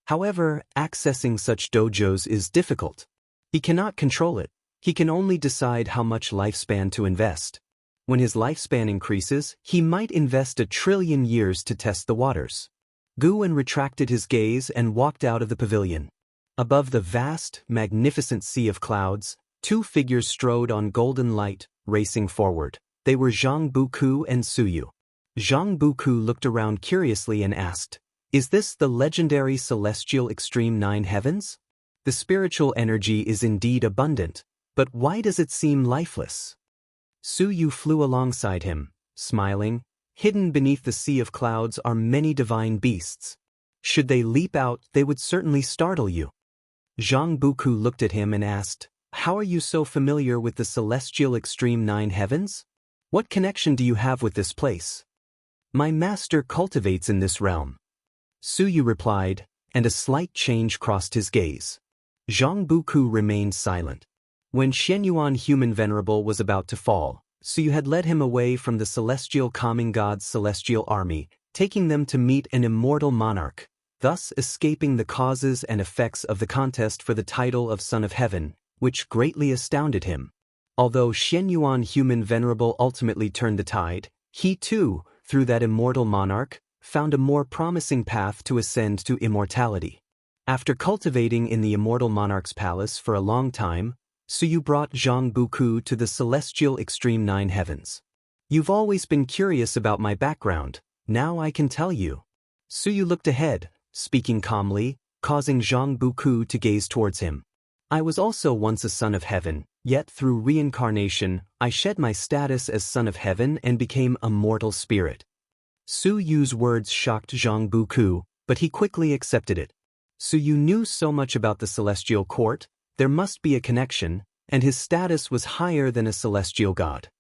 However, accessing such dojos is difficult. He cannot control it. He can only decide how much lifespan to invest. When his lifespan increases, he might invest 1 trillion years to test the waters. Guwen retracted his gaze and walked out of the pavilion. Above the vast, magnificent sea of clouds, 2 figures strode on golden light, racing forward. They were Zhang Buku and Suyu. Zhang Buku looked around curiously and asked, "Is this the legendary celestial extreme 9 heavens? The spiritual energy is indeed abundant, but why does it seem lifeless?" Suyu flew alongside him, smiling. Hidden beneath the sea of clouds are many divine beasts. Should they leap out, they would certainly startle you. Zhang Buku looked at him and asked, "How are you so familiar with the celestial extreme 9 heavens? What connection do you have with this place?" "My master cultivates in this realm," Suyu replied, and a slight change crossed his gaze. Zhang Buku remained silent. When Xianyuan Human Venerable was about to fall, Suyu had led him away from the celestial calming god's celestial army, taking them to meet an immortal monarch, thus escaping the causes and effects of the contest for the title of Son of Heaven, which greatly astounded him. Although Xianyuan Human Venerable ultimately turned the tide, he too, through that immortal monarch, found a more promising path to ascend to immortality. After cultivating in the immortal monarch's palace for a long time, Suyu brought Zhang Buku to the celestial extreme 9 heavens. "You've always been curious about my background, now I can tell you." Suyu looked ahead, speaking calmly, causing Zhang Buku to gaze towards him. "I was also once a son of heaven, yet through reincarnation, I shed my status as son of heaven and became a mortal spirit." Suyu's words shocked Zhang Buku, but he quickly accepted it. Suyu knew so much about the celestial court, there must be a connection, and his status was higher than a celestial god.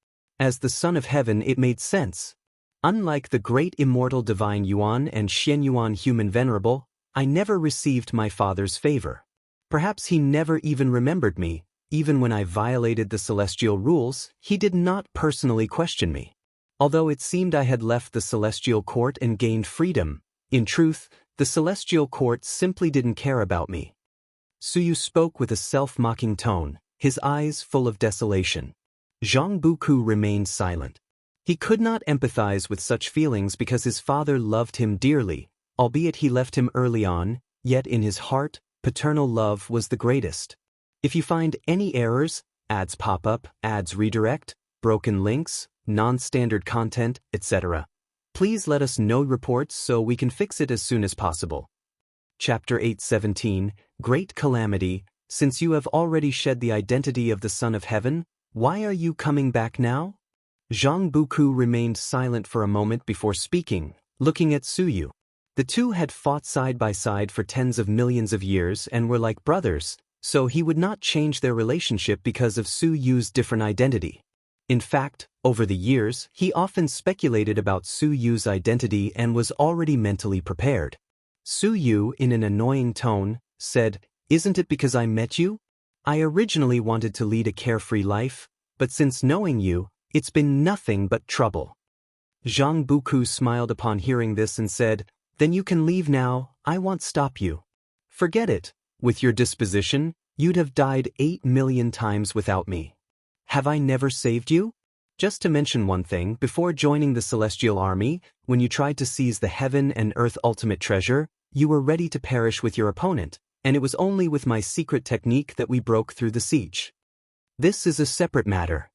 As the son of heaven, it made sense. "Unlike the great immortal divine Yuan and Xianyuan Human Venerable, I never received my father's favor. Perhaps he never even remembered me. Even when I violated the celestial rules, he did not personally question me. Although it seemed I had left the celestial court and gained freedom, in truth, the celestial court simply didn't care about me." Suyu spoke with a self-mocking tone, his eyes full of desolation. Zhang Buku remained silent. He could not empathize with such feelings because his father loved him dearly, albeit he left him early on, yet in his heart, paternal love was the greatest. If you find any errors, ads pop up, ads redirect, broken links, non-standard content, etc., please let us know reports so we can fix it as soon as possible. Chapter 8:17, Great Calamity. Since you have already shed the identity of the Son of Heaven, why are you coming back now? Zhang Buku remained silent for a moment before speaking, looking at Suyu. The two had fought side by side for tens of millions of years and were like brothers, so he would not change their relationship because of Suyu's different identity. In fact, over the years, he often speculated about Suyu's identity and was already mentally prepared. Suyu, in an annoying tone, said, "Isn't it because I met you? I originally wanted to lead a carefree life, but since knowing you, it's been nothing but trouble." Zhang Buku smiled upon hearing this and said, "Then you can leave now, I won't stop you. Forget it, with your disposition, you'd have died 8 million times without me. Have I never saved you? Just to mention one thing, before joining the Celestial Army, when you tried to seize the heaven and earth ultimate treasure, you were ready to perish with your opponent, and it was only with my secret technique that we broke through the siege. This is a separate matter."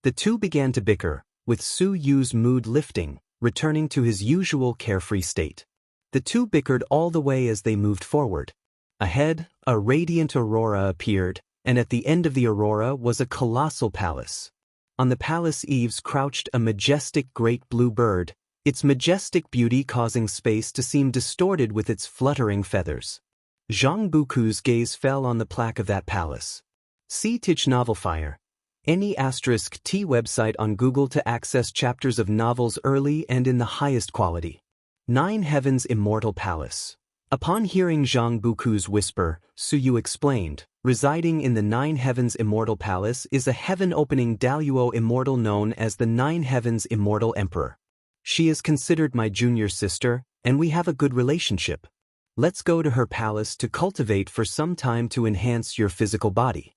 The two began to bicker, with Suyu's mood lifting, returning to his usual carefree state. The two bickered all the way as they moved forward. Ahead, a radiant aurora appeared, and at the end of the aurora was a colossal palace. On the palace eaves crouched a majestic great blue bird, its majestic beauty causing space to seem distorted with its fluttering feathers. Zhang Buku's gaze fell on the plaque of that palace. See Tich Novel Fire. Any *T website on Google to access chapters of novels early and in the highest quality. 9 Heavens Immortal Palace. Upon hearing Zhang Buku's whisper, Suyu explained, "Residing in the 9 Heavens Immortal Palace is a heaven-opening Daluo immortal known as the 9 Heavens Immortal Emperor. She is considered my junior sister, and we have a good relationship. Let's go to her palace to cultivate for some time to enhance your physical body."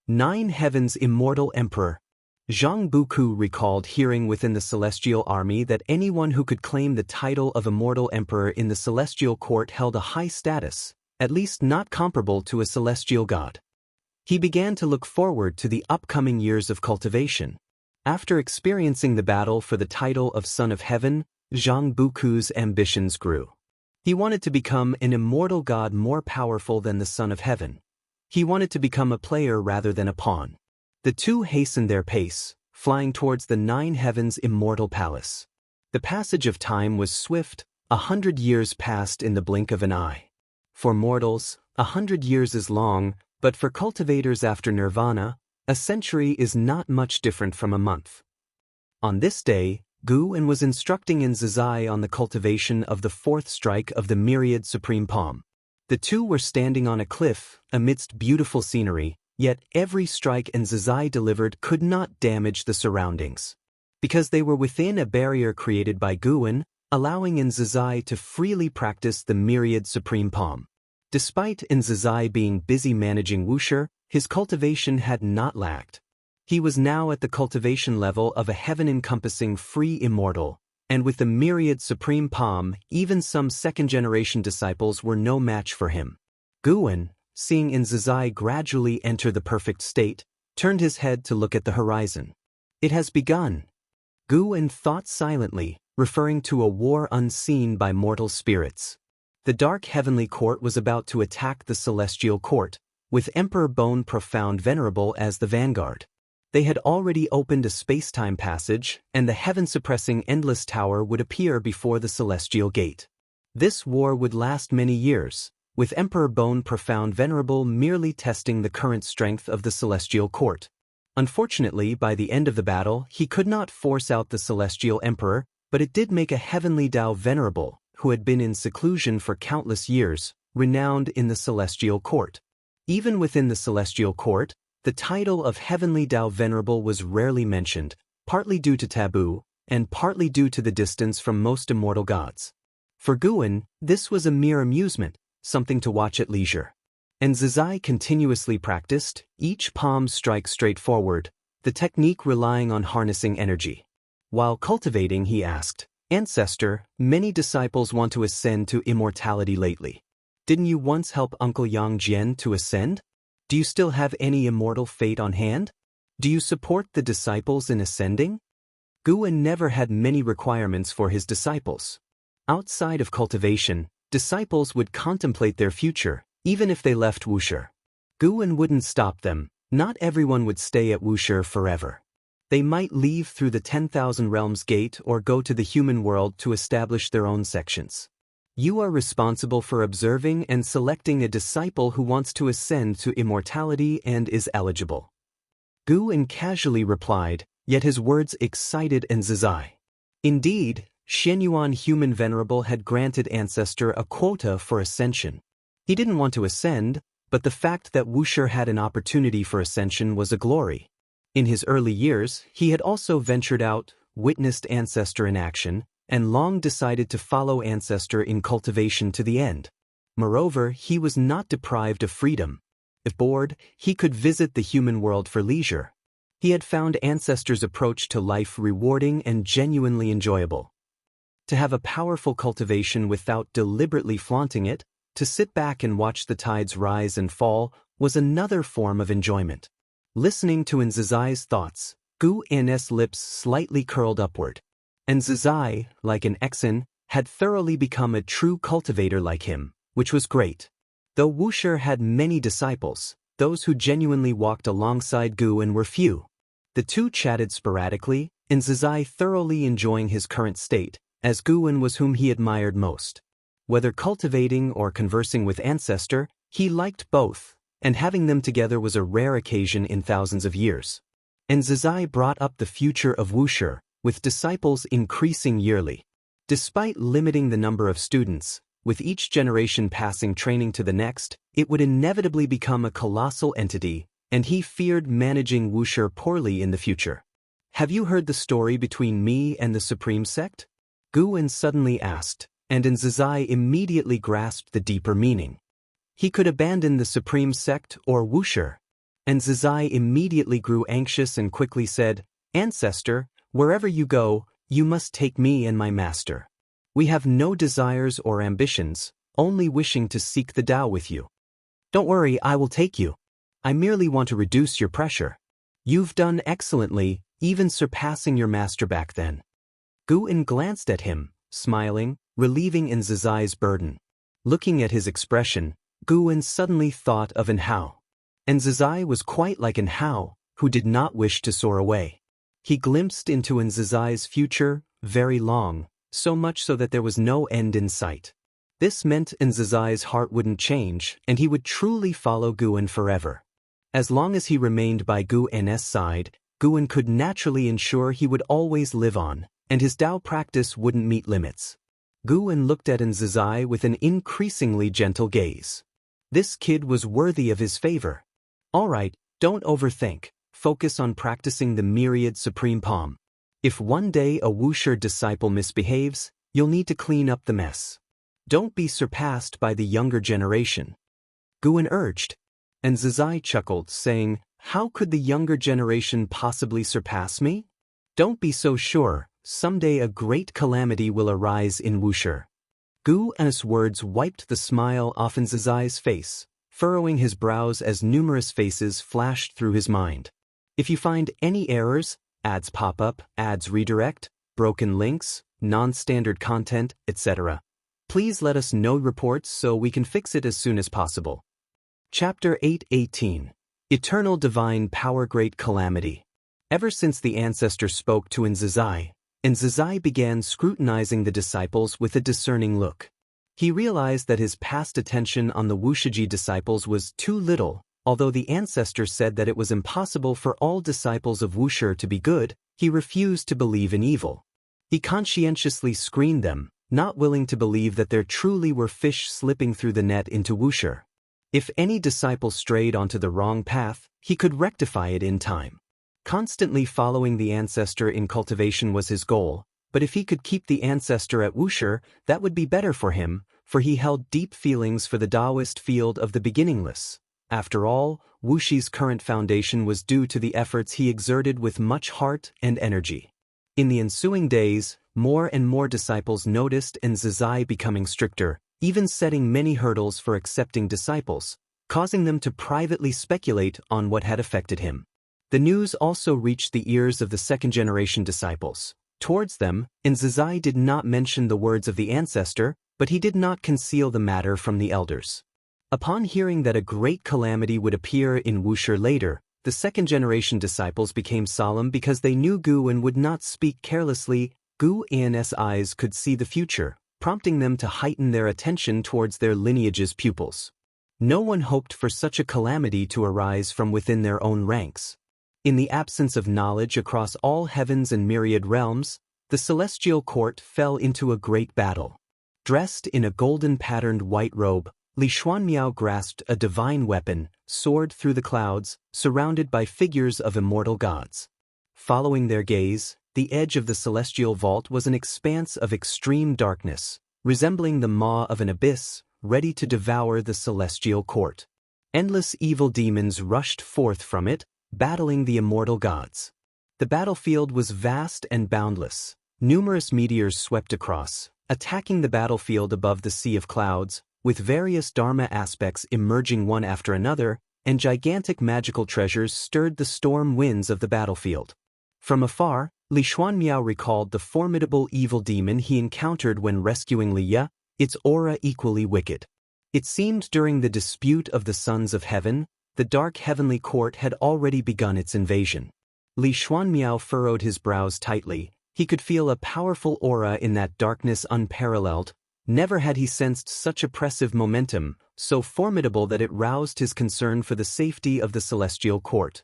9 Heavens Immortal Emperor. Zhang Buku recalled hearing within the Celestial Army that anyone who could claim the title of Immortal Emperor in the Celestial Court held a high status, at least not comparable to a celestial god. He began to look forward to the upcoming years of cultivation. After experiencing the battle for the title of Son of Heaven, Zhang Buku's ambitions grew. He wanted to become an immortal god more powerful than the Son of Heaven. He wanted to become a player rather than a pawn. The two hastened their pace, flying towards the 9 Heavens Immortal Palace. The passage of time was swift, 100 years passed in the blink of an eye. For mortals, 100 years is long, but for cultivators after nirvana, a century is not much different from a month. On this day, Gu-en was instructing Zizai on the cultivation of the fourth strike of the myriad supreme palm. The two were standing on a cliff, amidst beautiful scenery, yet every strike Zizai delivered could not damage the surroundings. Because they were within a barrier created by Gu-en, allowing Zizai to freely practice the myriad supreme palm. Despite Zizai being busy managing Wuxia, his cultivation had not lagged. He was now at the cultivation level of a heaven-encompassing free immortal, and with the myriad supreme palm, even some second-generation disciples were no match for him. Gu-en, seeing Zizai gradually enter the perfect state, turned his head to look at the horizon. It has begun. Gu-en thought silently, referring to a war unseen by mortal spirits. The dark heavenly court was about to attack the celestial court, with Emperor Bone Profound Venerable as the vanguard. They had already opened a space-time passage, and the heaven-suppressing Endless Tower would appear before the celestial gate. This war would last many years, with Emperor Bone Profound Venerable merely testing the current strength of the celestial court. Unfortunately, by the end of the battle, he could not force out the celestial emperor, but it did make a heavenly Tao Venerable, who had been in seclusion for countless years, renowned in the celestial court. Even within the celestial court, the title of Heavenly Tao Venerable was rarely mentioned, partly due to taboo, and partly due to the distance from most immortal gods. For Gu-en, this was a mere amusement, something to watch at leisure. Zizai continuously practiced, each palm strike straight forward, the technique relying on harnessing energy. While cultivating, he asked, "Ancestor, many disciples want to ascend to immortality lately. Didn't you once help Uncle Yang Jian to ascend? Do you still have any immortal fate on hand? Do you support the disciples in ascending?" Gu-en never had many requirements for his disciples. Outside of cultivation, disciples would contemplate their future, even if they left Wuxia. Gu-en wouldn't stop them. Not everyone would stay at Wuxia forever. They might leave through the 10,000 Realms gate or go to the human world to establish their own sections. You are responsible for observing and selecting a disciple who wants to ascend to immortality and is eligible. Gu-en casually replied, yet his words excited Zizai. Indeed, Shenyuan Human Venerable had granted Ancestor a quota for ascension. He didn't want to ascend, but the fact that Wuxia had an opportunity for ascension was a glory. In his early years, he had also ventured out, witnessed Ancestor in action, and long decided to follow Ancestor in cultivation to the end. Moreover, he was not deprived of freedom. If bored, he could visit the human world for leisure. He had found Ancestor's approach to life rewarding and genuinely enjoyable. To have a powerful cultivation without deliberately flaunting it, to sit back and watch the tides rise and fall, was another form of enjoyment. Listening to Zizai's thoughts, Gu-en's lips slightly curled upward. Zizai, like an Exen, had thoroughly become a true cultivator like him, which was great. Though Wuxia had many disciples, those who genuinely walked alongside Gu-en were few. The two chatted sporadically, Zizai thoroughly enjoying his current state, as Gu-en was whom he admired most. Whether cultivating or conversing with Ancestor, he liked both, and having them together was a rare occasion in thousands of years. Zizai brought up the future of Wuxia, with disciples increasing yearly. Despite limiting the number of students, with each generation passing training to the next, it would inevitably become a colossal entity, and he feared managing Wuxia poorly in the future. "Have you heard the story between me and the Supreme Sect?" Gu-en suddenly asked, and Zizai immediately grasped the deeper meaning. He could abandon the Supreme Sect or Wuxia. Zizai immediately grew anxious and quickly said, "Ancestor, wherever you go, you must take me and my master. We have no desires or ambitions, only wishing to seek the Tao with you. Don't worry, I will take you. I merely want to reduce your pressure. You've done excellently, even surpassing your master back then." Gu-en glanced at him, smiling, relieving Zizai's burden. Looking at his expression, Gu-en suddenly thought of Hao. Zizai was quite like Hao, who did not wish to soar away. He glimpsed into Zizai's future, very long, so much so that there was no end in sight. This meant Nzazai's heart wouldn't change, and he would truly follow Guan forever. As long as he remained by Guan's side, Guan could naturally ensure he would always live on, and his Tao practice wouldn't meet limits. Guan looked at Nzazai with an increasingly gentle gaze. This kid was worthy of his favor. Alright, don't overthink, focus on practicing the myriad supreme palm. If one day a Wuxia disciple misbehaves, you'll need to clean up the mess. Don't be surpassed by the younger generation. Guan urged. And Nzazai chuckled, saying, how could the younger generation possibly surpass me? Don't be so sure, someday a great calamity will arise in Wuxia. Guan's words wiped the smile off Nzazai's face, furrowing his brows as numerous faces flashed through his mind. If you find any errors, ads pop up, ads redirect, broken links, non-standard content, etc., please let us know reports so we can fix it as soon as possible. Chapter 8:18 Eternal Divine Power Great Calamity. Ever since the ancestor spoke to Nzazai began scrutinizing the disciples with a discerning look. He realized that his past attention on the Wuxia disciples was too little. Although the ancestor said that it was impossible for all disciples of Wuxia to be good, he refused to believe in evil. He conscientiously screened them, not willing to believe that there truly were fish slipping through the net into Wuxia. If any disciple strayed onto the wrong path, he could rectify it in time. Constantly following the ancestor in cultivation was his goal, but if he could keep the ancestor at Wuxia, that would be better for him, for he held deep feelings for the Taoist field of the beginningless. After all, Wuxia's current foundation was due to the efforts he exerted with much heart and energy. In the ensuing days, more and more disciples noticed Nzazai becoming stricter, even setting many hurdles for accepting disciples, causing them to privately speculate on what had affected him. The news also reached the ears of the second-generation disciples. Towards them, Nzazai did not mention the words of the ancestor, but he did not conceal the matter from the elders. Upon hearing that a great calamity would appear in Wuxia later, the second-generation disciples became solemn because they knew Guan would not speak carelessly. Guan's eyes could see the future, prompting them to heighten their attention towards their lineage's pupils. No one hoped for such a calamity to arise from within their own ranks. In the absence of knowledge across all heavens and myriad realms, the celestial court fell into a great battle. Dressed in a golden-patterned white robe, Li Xuanmiao grasped a divine weapon, soared through the clouds, surrounded by figures of immortal gods. Following their gaze, the edge of the celestial vault was an expanse of extreme darkness, resembling the maw of an abyss, ready to devour the celestial court. Endless evil demons rushed forth from it, battling the immortal gods. The battlefield was vast and boundless. Numerous meteors swept across, attacking the battlefield above the sea of clouds, with various Dharma aspects emerging one after another, and gigantic magical treasures stirred the storm winds of the battlefield. From afar, Li Xuanmiao recalled the formidable evil demon he encountered when rescuing Liya, its aura equally wicked. It seemed during the dispute of the sons of heaven, the dark heavenly court had already begun its invasion. Li Xuanmiao furrowed his brows tightly. He could feel a powerful aura in that darkness unparalleled. Never had he sensed such oppressive momentum, so formidable that it roused his concern for the safety of the celestial court.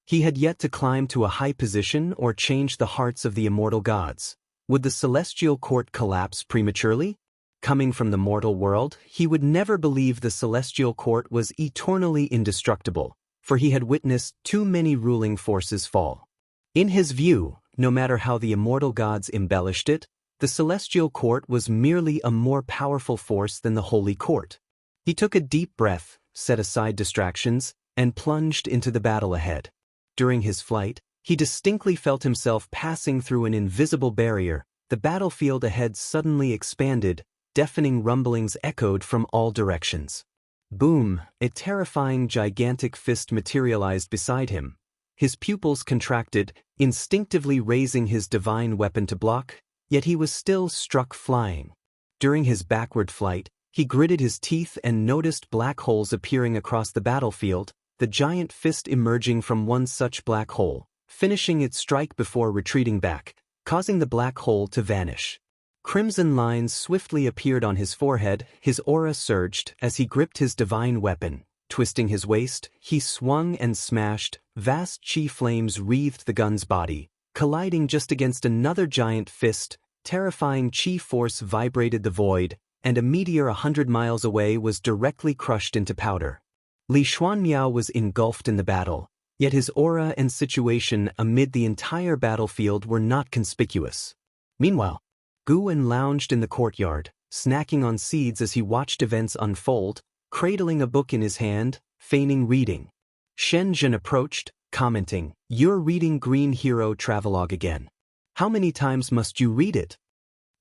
He had yet to climb to a high position or change the hearts of the immortal gods. Would the celestial court collapse prematurely? Coming from the mortal world, he would never believe the celestial court was eternally indestructible, for he had witnessed too many ruling forces fall. In his view, no matter how the immortal gods embellished it, the celestial court was merely a more powerful force than the holy court. He took a deep breath, set aside distractions, and plunged into the battle ahead. During his flight, he distinctly felt himself passing through an invisible barrier. The battlefield ahead suddenly expanded, deafening rumblings echoed from all directions. Boom! A terrifying gigantic fist materialized beside him. His pupils contracted, instinctively raising his divine weapon to block, yet he was still struck flying. During his backward flight, he gritted his teeth and noticed black holes appearing across the battlefield, the giant fist emerging from one such black hole, finishing its strike before retreating back, causing the black hole to vanish. Crimson lines swiftly appeared on his forehead, his aura surged as he gripped his divine weapon. Twisting his waist, he swung and smashed, vast chi flames wreathed the gun's body, colliding just against another giant fist. Terrifying chi force vibrated the void, and a meteor 100 miles away was directly crushed into powder. Li Xuanmiao was engulfed in the battle, yet his aura and situation amid the entire battlefield were not conspicuous. Meanwhile, Guwen lounged in the courtyard, snacking on seeds as he watched events unfold, cradling a book in his hand, feigning reading. Shen Zhen approached, commenting, "You're reading Green Hero Travelogue again. How many times must you read it?"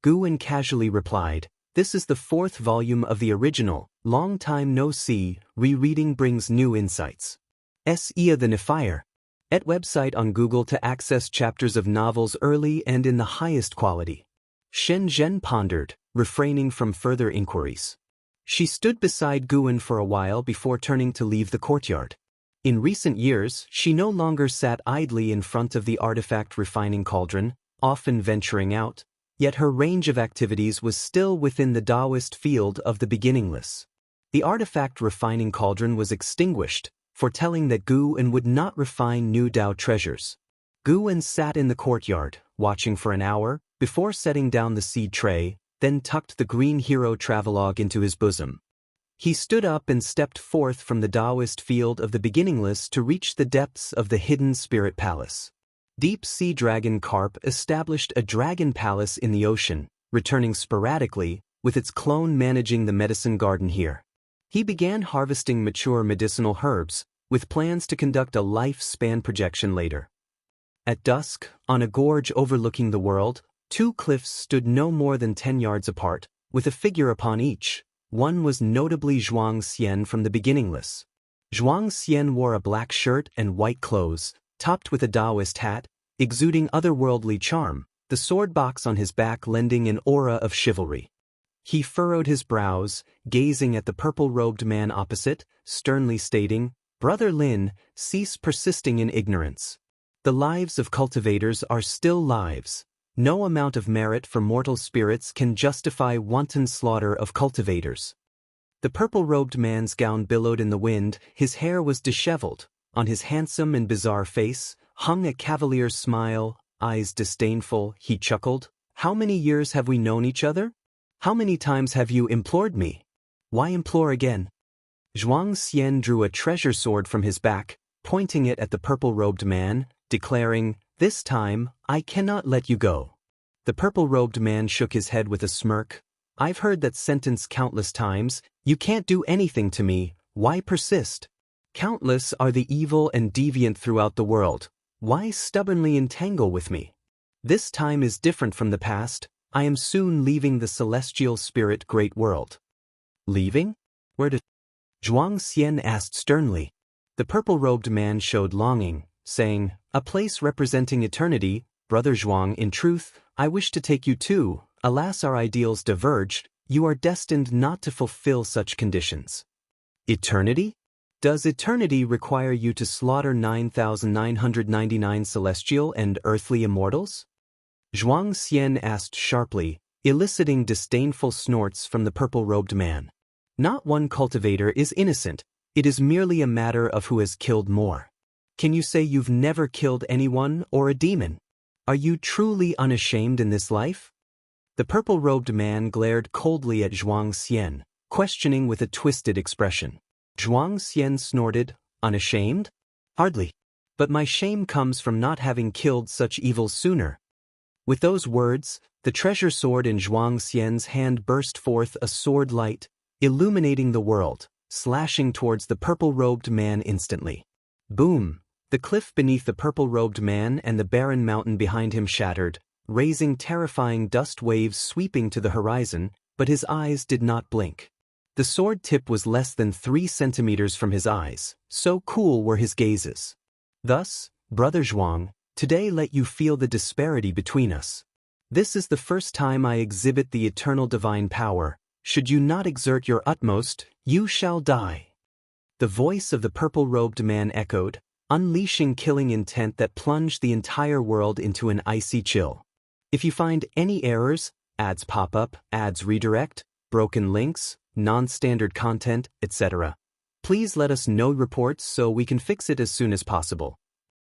Guwen casually replied, "This is the 4th volume of the original, long time no see, rereading brings new insights." Ia the Nefire. Et website on Google to access chapters of novels early and in the highest quality. Shen Zhen pondered, refraining from further inquiries. She stood beside Guwen for a while before turning to leave the courtyard. In recent years, she no longer sat idly in front of the artifact refining cauldron, often venturing out, yet her range of activities was still within the Taoist field of the beginningless. The artifact refining cauldron was extinguished, foretelling that Guwen would not refine new Tao treasures. Guwen sat in the courtyard, watching for an hour, before setting down the seed tray, then tucked the Green Hero Travelogue into his bosom. He stood up and stepped forth from the Taoist field of the beginningless to reach the depths of the hidden spirit palace. Deep sea dragon carp established a dragon palace in the ocean, returning sporadically, with its clone managing the medicine garden here. He began harvesting mature medicinal herbs, with plans to conduct a lifespan projection later. At dusk, on a gorge overlooking the world, 2 cliffs stood no more than 10 yards apart, with a figure upon each. One was notably Zhuang Xian from the beginningless. Zhuang Xian wore a black shirt and white clothes, topped with a Taoist hat, exuding otherworldly charm, the sword box on his back lending an aura of chivalry. He furrowed his brows, gazing at the purple-robed man opposite, sternly stating, "Brother Lin, cease persisting in ignorance. The lives of cultivators are still lives. No amount of merit for mortal spirits can justify wanton slaughter of cultivators." The purple-robed man's gown billowed in the wind, his hair was disheveled. On his handsome and bizarre face hung a cavalier smile, eyes disdainful. He chuckled, "How many years have we known each other? How many times have you implored me? Why implore again?" Zhuang Xian drew a treasure sword from his back, pointing it at the purple-robed man, declaring, "This time, I cannot let you go." The purple-robed man shook his head with a smirk. "I've heard that sentence countless times. You can't do anything to me. Why persist? Countless are the evil and deviant throughout the world. Why stubbornly entangle with me? This time is different from the past. I am soon leaving the celestial spirit great world." "Leaving? Where to?" Zhuang Xian asked sternly. The purple-robed man showed longing, saying, "A place representing eternity, Brother Zhuang. In truth, I wish to take you too. Alas, our ideals diverged. You are destined not to fulfill such conditions." "Eternity? Does eternity require you to slaughter 9,999 celestial and earthly immortals?" Zhuang Xian asked sharply, eliciting disdainful snorts from the purple-robed man. "Not one cultivator is innocent. It is merely a matter of who has killed more. Can you say you've never killed anyone or a demon? Are you truly unashamed in this life?" The purple-robed man glared coldly at Zhuang Xian, questioning with a twisted expression. Zhuang Xian snorted, "Unashamed? Hardly. But my shame comes from not having killed such evils sooner." With those words, the treasure sword in Zhuang Xian's hand burst forth a sword light, illuminating the world, slashing towards the purple-robed man instantly. Boom! The cliff beneath the purple-robed man and the barren mountain behind him shattered, raising terrifying dust waves sweeping to the horizon, but his eyes did not blink. The sword tip was less than 3 centimeters from his eyes, so cool were his gazes. "Thus, Brother Zhuang, today let you feel the disparity between us. This is the first time I exhibit the eternal divine power. Should you not exert your utmost, you shall die." The voice of the purple-robed man echoed, unleashing killing intent that plunged the entire world into an icy chill. "If you find any errors, ads pop up, ads redirect, broken links, non-standard content, etc. Please let us know reports so we can fix it as soon as possible.